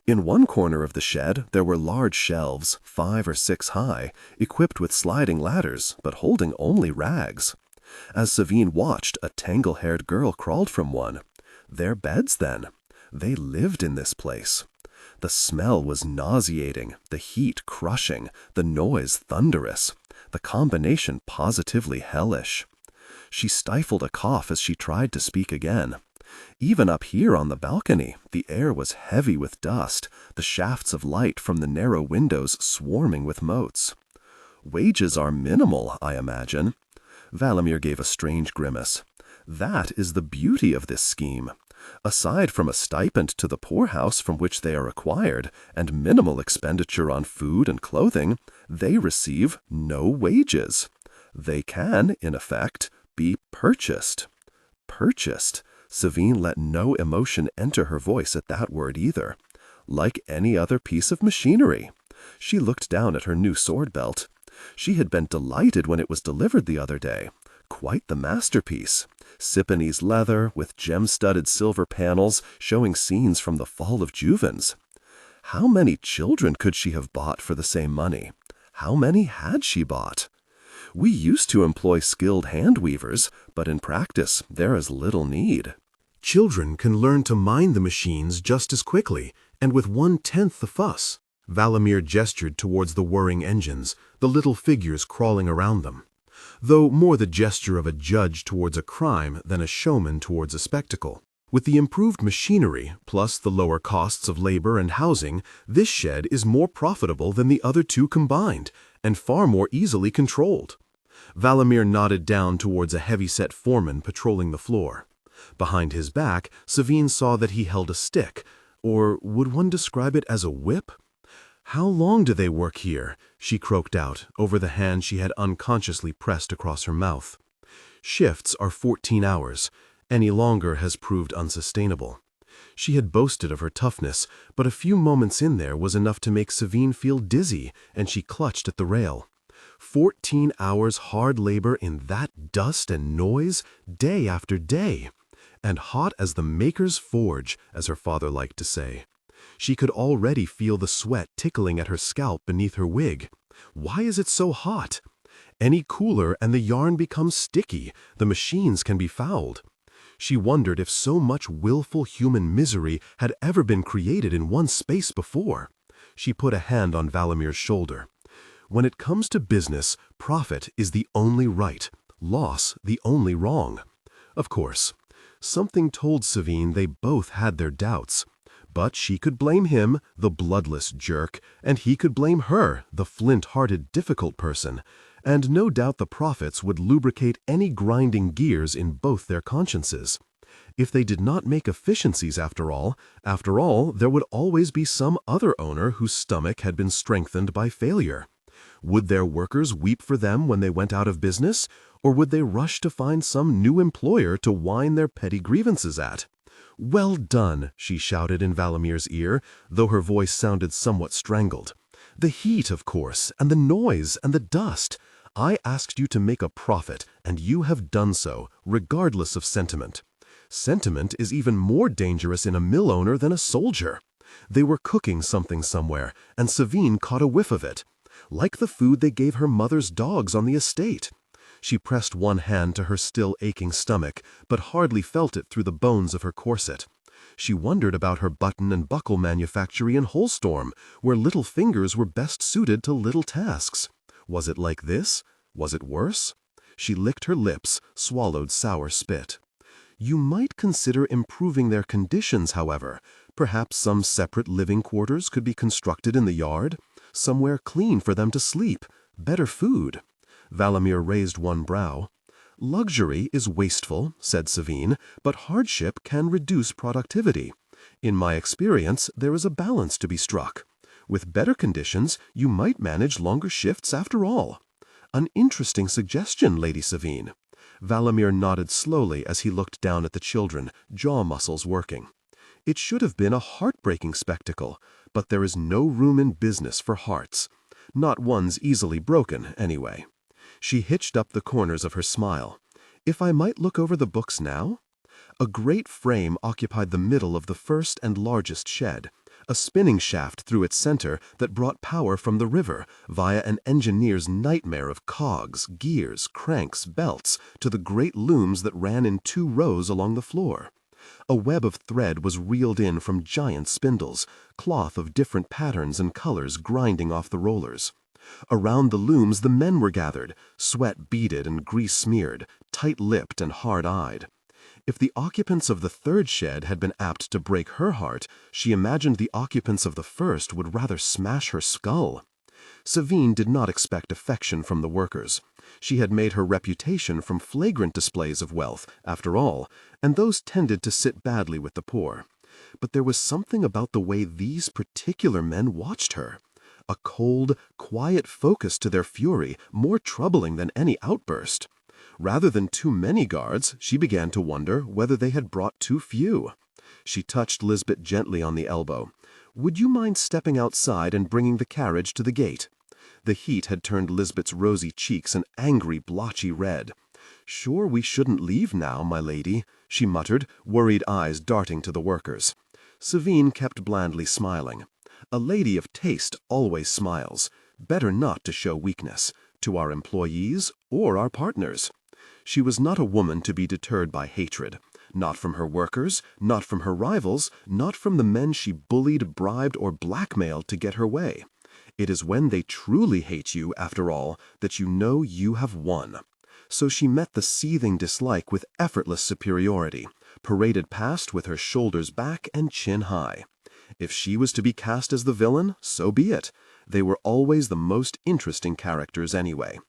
In one corner of the shed there were large shelves, 5 or 6 high, equipped with sliding ladders, but holding only rags. As Savine watched, a tangle-haired girl crawled from one. Their beds, then. They lived in this place. The smell was nauseating, the heat crushing, the noise thunderous, the combination positively hellish. She stifled a cough as she tried to speak again. Even up here on the balcony, the air was heavy with dust, the shafts of light from the narrow windows swarming with motes. Wages are minimal, I imagine. Valamir gave a strange grimace. That is the beauty of this scheme. Aside from a stipend to the poorhouse from which they are acquired, and minimal expenditure on food and clothing, they receive no wages. They can, in effect, be purchased. Purchased. Savine let no emotion enter her voice at that word either. Like any other piece of machinery. She looked down at her new sword belt. She had been delighted when it was delivered the other day. Quite the masterpiece. Siponese leather with gem-studded silver panels showing scenes from the fall of Juvens. How many children could she have bought for the same money? How many had she bought? We used to employ skilled hand weavers, but in practice there is little need. Children can learn to mind the machines just as quickly, and with 1/10 the fuss. Valamir gestured towards the whirring engines, the little figures crawling around them, though more the gesture of a judge towards a crime than a showman towards a spectacle. With the improved machinery, plus the lower costs of labor and housing, this shed is more profitable than the other two combined, and far more easily controlled. Valamir nodded down towards a heavy-set foreman patrolling the floor. Behind his back, Savine saw that he held a stick, or would one describe it as a whip? "How long do they work here?" she croaked out, over the hand she had unconsciously pressed across her mouth. "Shifts are 14 hours. Any longer has proved unsustainable." She had boasted of her toughness, but a few moments in there was enough to make Savine feel dizzy, and she clutched at the rail. 14 hours hard labor in that dust and noise, day after day. And hot as the maker's forge, as her father liked to say. She could already feel the sweat tickling at her scalp beneath her wig. Why is it so hot? Any cooler and the yarn becomes sticky, the machines can be fouled. She wondered if so much willful human misery had ever been created in one space before. She put a hand on Valamir's shoulder. When it comes to business, profit is the only right, loss the only wrong. Of course. Something told Savine they both had their doubts. But she could blame him, the bloodless jerk, and he could blame her, the flint-hearted difficult person, and no doubt the profits would lubricate any grinding gears in both their consciences. If they did not make efficiencies after all, there would always be some other owner whose stomach had been strengthened by failure. Would their workers weep for them when they went out of business, or would they rush to find some new employer to whine their petty grievances at? "Well done," she shouted in Valamir's ear, though her voice sounded somewhat strangled. "The heat, of course, and the noise, and the dust. I asked you to make a profit, and you have done so, regardless of sentiment. Sentiment is even more dangerous in a mill owner than a soldier. They were cooking something somewhere, and Savine caught a whiff of it. Like the food they gave her mother's dogs on the estate." She pressed one hand to her still aching stomach, but hardly felt it through the bones of her corset. She wondered about her button and buckle manufactory in Holstorm, where little fingers were best suited to little tasks. Was it like this? Was it worse? She licked her lips, swallowed sour spit. "You might consider improving their conditions, however. Perhaps some separate living quarters could be constructed in the yard, somewhere clean for them to sleep, better food." Valamir raised one brow. "Luxury is wasteful," said Savine, "but hardship can reduce productivity. In my experience, there is a balance to be struck. With better conditions, you might manage longer shifts after all. An interesting suggestion, Lady Savine." Valamir nodded slowly as he looked down at the children, jaw muscles working. "It should have been a heartbreaking spectacle, but there is no room in business for hearts. Not ones easily broken, anyway." She hitched up the corners of her smile. "If I might look over the books now?" A great frame occupied the middle of the first and largest shed, a spinning shaft through its center that brought power from the river via an engineer's nightmare of cogs, gears, cranks, belts, to the great looms that ran in 2 rows along the floor. A web of thread was reeled in from giant spindles, cloth of different patterns and colors grinding off the rollers. Around the looms the men were gathered, sweat beaded and grease-smeared, tight-lipped and hard-eyed. If the occupants of the third shed had been apt to break her heart, she imagined the occupants of the first would rather smash her skull. Savine did not expect affection from the workers. She had made her reputation from flagrant displays of wealth, after all, and those tended to sit badly with the poor. But there was something about the way these particular men watched her. A cold, quiet focus to their fury, more troubling than any outburst. Rather than too many guards, she began to wonder whether they had brought too few. She touched Lisbeth gently on the elbow. "Would you mind stepping outside and bringing the carriage to the gate?" The heat had turned Lisbeth's rosy cheeks an angry, blotchy red. "Sure we shouldn't leave now, my lady," she muttered, worried eyes darting to the workers. Savine kept blandly smiling. A lady of taste always smiles. Better not to show weakness, to our employees or our partners. She was not a woman to be deterred by hatred. Not from her workers, not from her rivals, not from the men she bullied, bribed, or blackmailed to get her way. It is when they truly hate you, after all, that you know you have won. So she met the seething dislike with effortless superiority, paraded past with her shoulders back and chin high. If she was to be cast as the villain, so be it. They were always the most interesting characters anyway.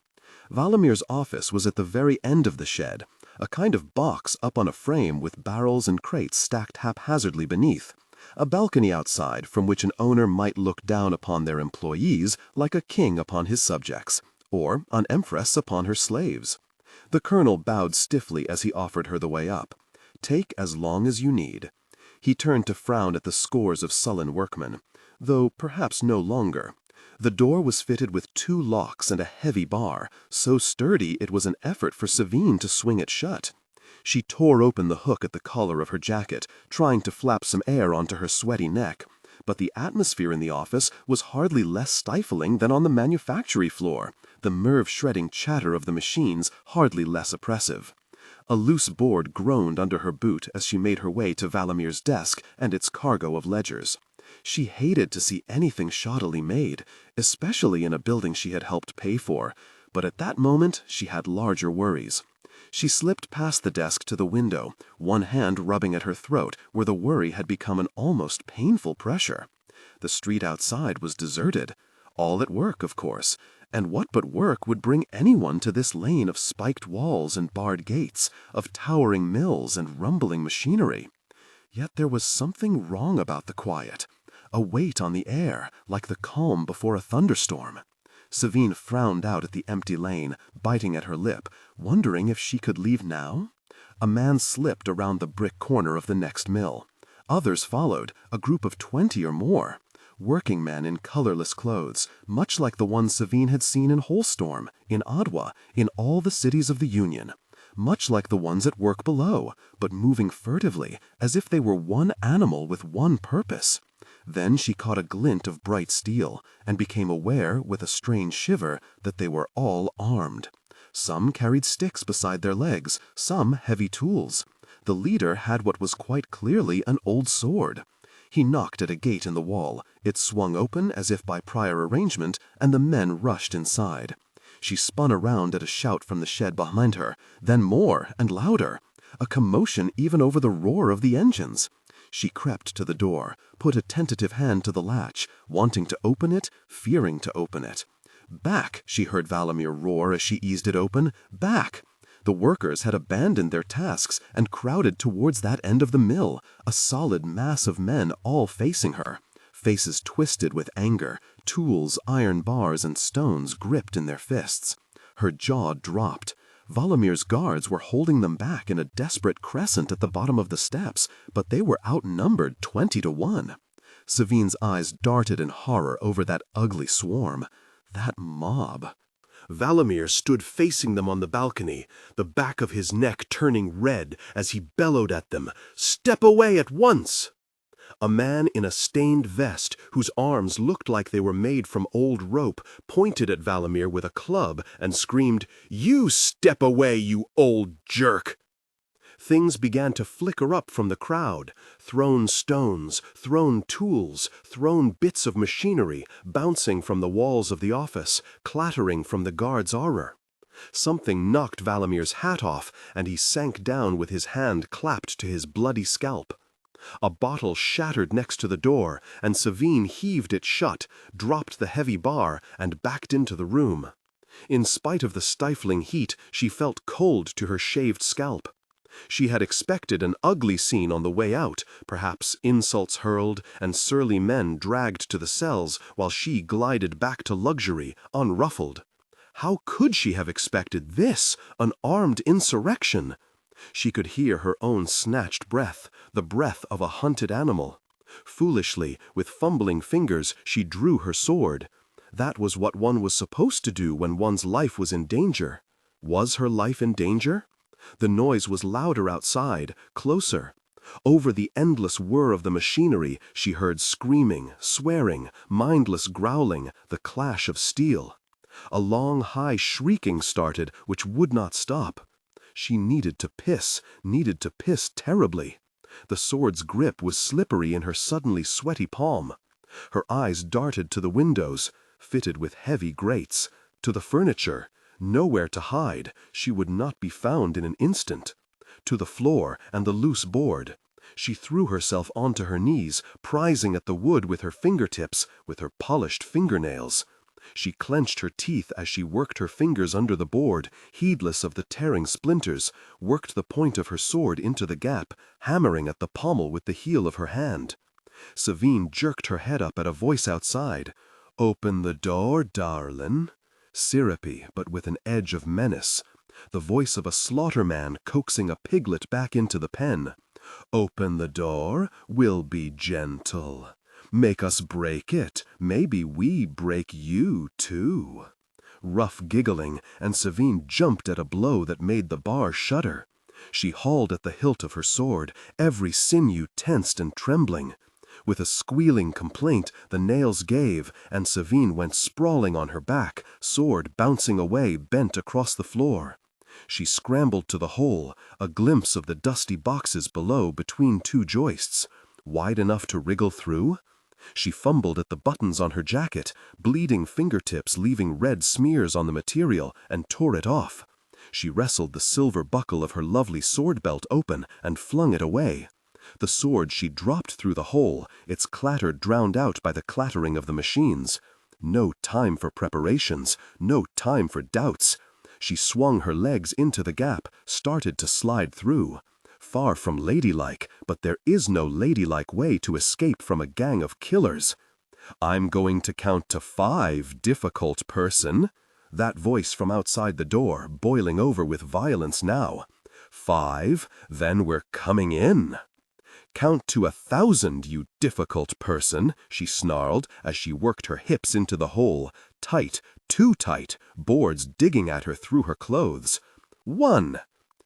Valamir's office was at the very end of the shed, a kind of box up on a frame with barrels and crates stacked haphazardly beneath. A balcony outside from which an owner might look down upon their employees like a king upon his subjects, or an empress upon her slaves. The colonel bowed stiffly as he offered her the way up. "Take as long as you need." He turned to frown at the scores of sullen workmen, though perhaps no longer. The door was fitted with 2 locks and a heavy bar, so sturdy it was an effort for Savine to swing it shut. She tore open the hook at the collar of her jacket, trying to flap some air onto her sweaty neck. But the atmosphere in the office was hardly less stifling than on the manufactory floor, the nerve-shredding chatter of the machines hardly less oppressive. A loose board groaned under her boot as she made her way to Valamir's desk and its cargo of ledgers. She hated to see anything shoddily made, especially in a building she had helped pay for, but at that moment she had larger worries. She slipped past the desk to the window, one hand rubbing at her throat where the worry had become an almost painful pressure. The street outside was deserted. All at work, of course, and what but work would bring anyone to this lane of spiked walls and barred gates, of towering mills and rumbling machinery? Yet there was something wrong about the quiet, a weight on the air, like the calm before a thunderstorm. Savine frowned out at the empty lane, biting at her lip, wondering if she could leave now. A man slipped around the brick corner of the next mill. Others followed, a group of 20 or more. Working men in colorless clothes, much like the ones Savine had seen in Holstorm, in Adwa, in all the cities of the Union. Much like the ones at work below, but moving furtively, as if they were one animal with one purpose. Then she caught a glint of bright steel, and became aware, with a strange shiver, that they were all armed. Some carried sticks beside their legs, some heavy tools. The leader had what was quite clearly an old sword. He knocked at a gate in the wall. It swung open as if by prior arrangement, and the men rushed inside. She spun around at a shout from the shed behind her, then more and louder, a commotion even over the roar of the engines. She crept to the door, put a tentative hand to the latch, wanting to open it, fearing to open it. "Back!" she heard Valamir roar as she eased it open. "Back!" The workers had abandoned their tasks and crowded towards that end of the mill, a solid mass of men all facing her, faces twisted with anger, tools, iron bars, and stones gripped in their fists. Her jaw dropped. Valamir's guards were holding them back in a desperate crescent at the bottom of the steps, but they were outnumbered 20 to 1. Savine's eyes darted in horror over that ugly swarm, that mob. Valamir stood facing them on the balcony, the back of his neck turning red as he bellowed at them, "Step away at once!" A man in a stained vest, whose arms looked like they were made from old rope, pointed at Valamir with a club and screamed, "You step away, you old jerk!" Things began to flicker up from the crowd. Thrown stones, thrown tools, thrown bits of machinery, bouncing from the walls of the office, clattering from the guard's armor. Something knocked Valamir's hat off, and he sank down with his hand clapped to his bloody scalp. A bottle shattered next to the door, and Savine heaved it shut, dropped the heavy bar, and backed into the room. In spite of the stifling heat, she felt cold to her shaved scalp. She had expected an ugly scene on the way out, perhaps insults hurled and surly men dragged to the cells while she glided back to luxury, unruffled. How could she have expected this, an armed insurrection? She could hear her own snatched breath, the breath of a hunted animal. Foolishly, with fumbling fingers, she drew her sword. That was what one was supposed to do when one's life was in danger. Was her life in danger? The noise was louder outside, closer. Over the endless whir of the machinery, she heard screaming, swearing, mindless growling, the clash of steel. A long, high shrieking started, which would not stop. She needed to piss terribly. The sword's grip was slippery in her suddenly sweaty palm. Her eyes darted to the windows, fitted with heavy grates, to the furniture, nowhere to hide, she would not be found in an instant, to the floor and the loose board. She threw herself onto her knees, prizing at the wood with her fingertips, with her polished fingernails. She clenched her teeth as she worked her fingers under the board, heedless of the tearing splinters, worked the point of her sword into the gap, hammering at the pommel with the heel of her hand. Savine jerked her head up at a voice outside. "Open the door, darlin'." Syrupy, but with an edge of menace. The voice of a slaughterman coaxing a piglet back into the pen. "Open the door, we'll be gentle. Make us break it, maybe we break you too." Rough giggling, and Savine jumped at a blow that made the bar shudder. She hauled at the hilt of her sword, every sinew tensed and trembling. With a squealing complaint, the nails gave, and Savine went sprawling on her back, sword bouncing away bent across the floor. She scrambled to the hole, a glimpse of the dusty boxes below between two joists. Wide enough to wriggle through? She fumbled at the buttons on her jacket, bleeding fingertips leaving red smears on the material, and tore it off. She wrestled the silver buckle of her lovely sword belt open and flung it away. The sword she dropped through the hole, its clatter drowned out by the clattering of the machines. No time for preparations, no time for doubts. She swung her legs into the gap, started to slide through. Far from ladylike, but there is no ladylike way to escape from a gang of killers. "I'm going to count to 5, difficult person." That voice from outside the door, boiling over with violence now. 5, then we're coming in. "Count to 1,000, you difficult person," she snarled as she worked her hips into the hole, tight, too tight, boards digging at her through her clothes. 1.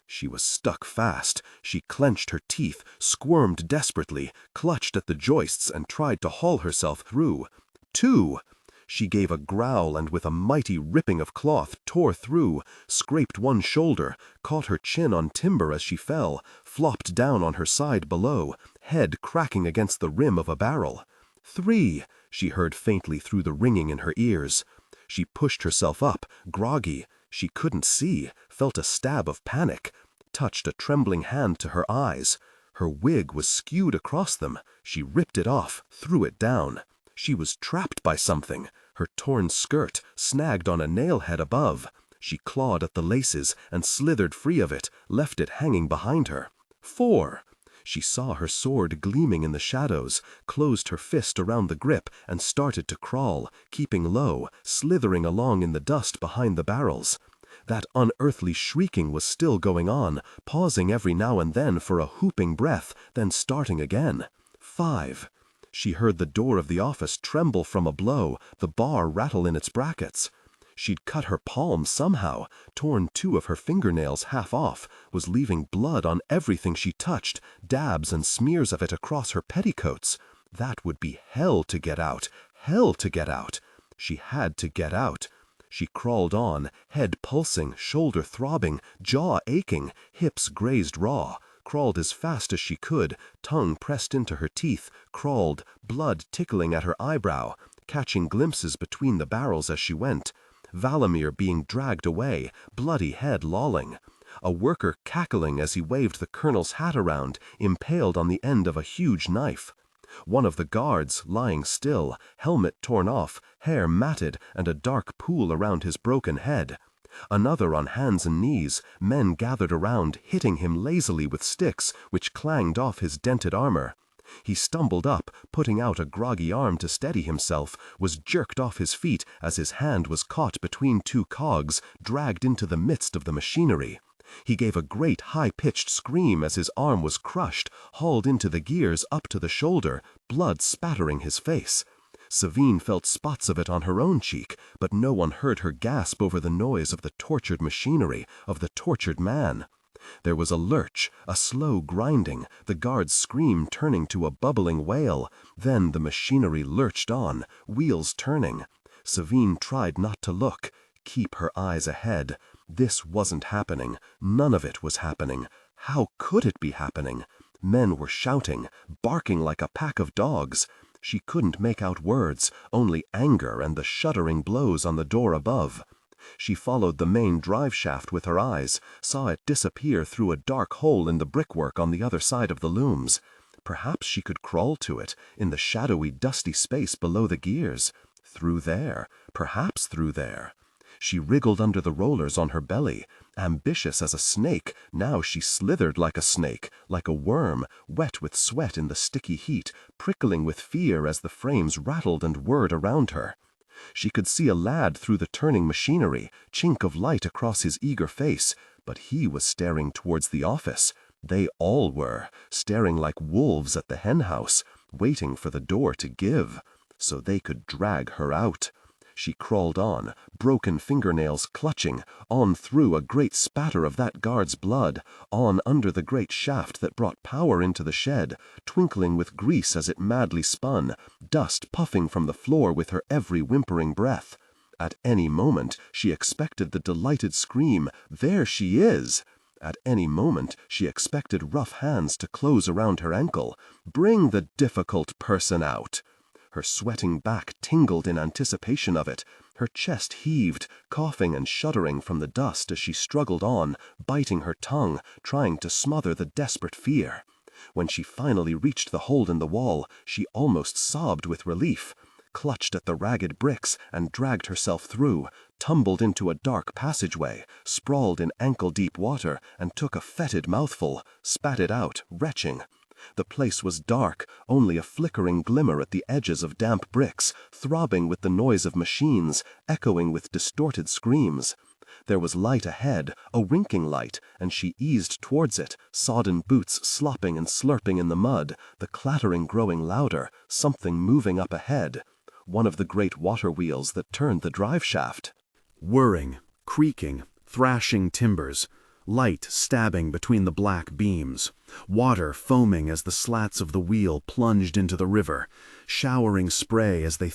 She was stuck fast. She clenched her teeth, squirmed desperately, clutched at the joists and tried to haul herself through. 2. She gave a growl and with a mighty ripping of cloth tore through, scraped one shoulder, caught her chin on timber as she fell, flopped down on her side below, head cracking against the rim of a barrel. 3. She heard faintly through the ringing in her ears. She pushed herself up, groggy. She couldn't see, felt a stab of panic, touched a trembling hand to her eyes. Her wig was skewed across them. She ripped it off, threw it down. She was trapped by something. Her torn skirt snagged on a nail-head above. She clawed at the laces and slithered free of it, left it hanging behind her. 4. She saw her sword gleaming in the shadows, closed her fist around the grip and started to crawl, keeping low, slithering along in the dust behind the barrels. That unearthly shrieking was still going on, pausing every now and then for a whooping breath, then starting again. 5. She heard the door of the office tremble from a blow, the bar rattle in its brackets. She'd cut her palm somehow, torn 2 of her fingernails half off, was leaving blood on everything she touched, dabs and smears of it across her petticoats. That would be hell to get out, hell to get out. She had to get out. She crawled on, head pulsing, shoulder throbbing, jaw aching, hips grazed raw, crawled as fast as she could, tongue pressed into her teeth, crawled, blood tickling at her eyebrow, catching glimpses between the barrels as she went. Valamir being dragged away, bloody head lolling. A worker cackling as he waved the colonel's hat around, impaled on the end of a huge knife. One of the guards lying still, helmet torn off, hair matted and a dark pool around his broken head. Another on hands and knees, men gathered around, hitting him lazily with sticks, which clanged off his dented armor. He stumbled up, putting out a groggy arm to steady himself, was jerked off his feet as his hand was caught between 2 cogs, dragged into the midst of the machinery. He gave a great high-pitched scream as his arm was crushed, hauled into the gears up to the shoulder, blood spattering his face. Savine felt spots of it on her own cheek, but no one heard her gasp over the noise of the tortured machinery, of the tortured man. There was a lurch, a slow grinding, the guard's scream turning to a bubbling wail. Then the machinery lurched on, wheels turning. Savine tried not to look, keep her eyes ahead. This wasn't happening. None of it was happening. How could it be happening? Men were shouting, barking like a pack of dogs. She couldn't make out words, only anger and the shuddering blows on the door above. She followed the main drive shaft with her eyes, saw it disappear through a dark hole in the brickwork on the other side of the looms. Perhaps she could crawl to it, in the shadowy, dusty space below the gears. Through there, perhaps through there. She wriggled under the rollers on her belly. Ambitious as a snake, now she slithered like a snake, like a worm, wet with sweat in the sticky heat, prickling with fear as the frames rattled and whirred around her. She could see a lad through the turning machinery, chink of light across his eager face, but he was staring towards the office. They all were, staring like wolves at the henhouse, waiting for the door to give, so they could drag her out. She crawled on, broken fingernails clutching, on through a great spatter of that guard's blood, on under the great shaft that brought power into the shed, twinkling with grease as it madly spun, dust puffing from the floor with her every whimpering breath. At any moment she expected the delighted scream, "There she is!" At any moment she expected rough hands to close around her ankle. "Bring the difficult person out!" Her sweating back tingled in anticipation of it. Her chest heaved, coughing and shuddering from the dust as she struggled on, biting her tongue, trying to smother the desperate fear. When she finally reached the hole in the wall, she almost sobbed with relief, clutched at the ragged bricks and dragged herself through, tumbled into a dark passageway, sprawled in ankle-deep water and took a fetid mouthful, spat it out, retching. The place was dark, only a flickering glimmer at the edges of damp bricks, throbbing with the noise of machines, echoing with distorted screams. There was light ahead, a winking light, and she eased towards it, sodden boots slopping and slurping in the mud, the clattering growing louder, something moving up ahead. One of the great water wheels that turned the drive shaft. Whirring, creaking, thrashing timbers, light stabbing between the black beams, water foaming as the slats of the wheel plunged into the river, showering spray as they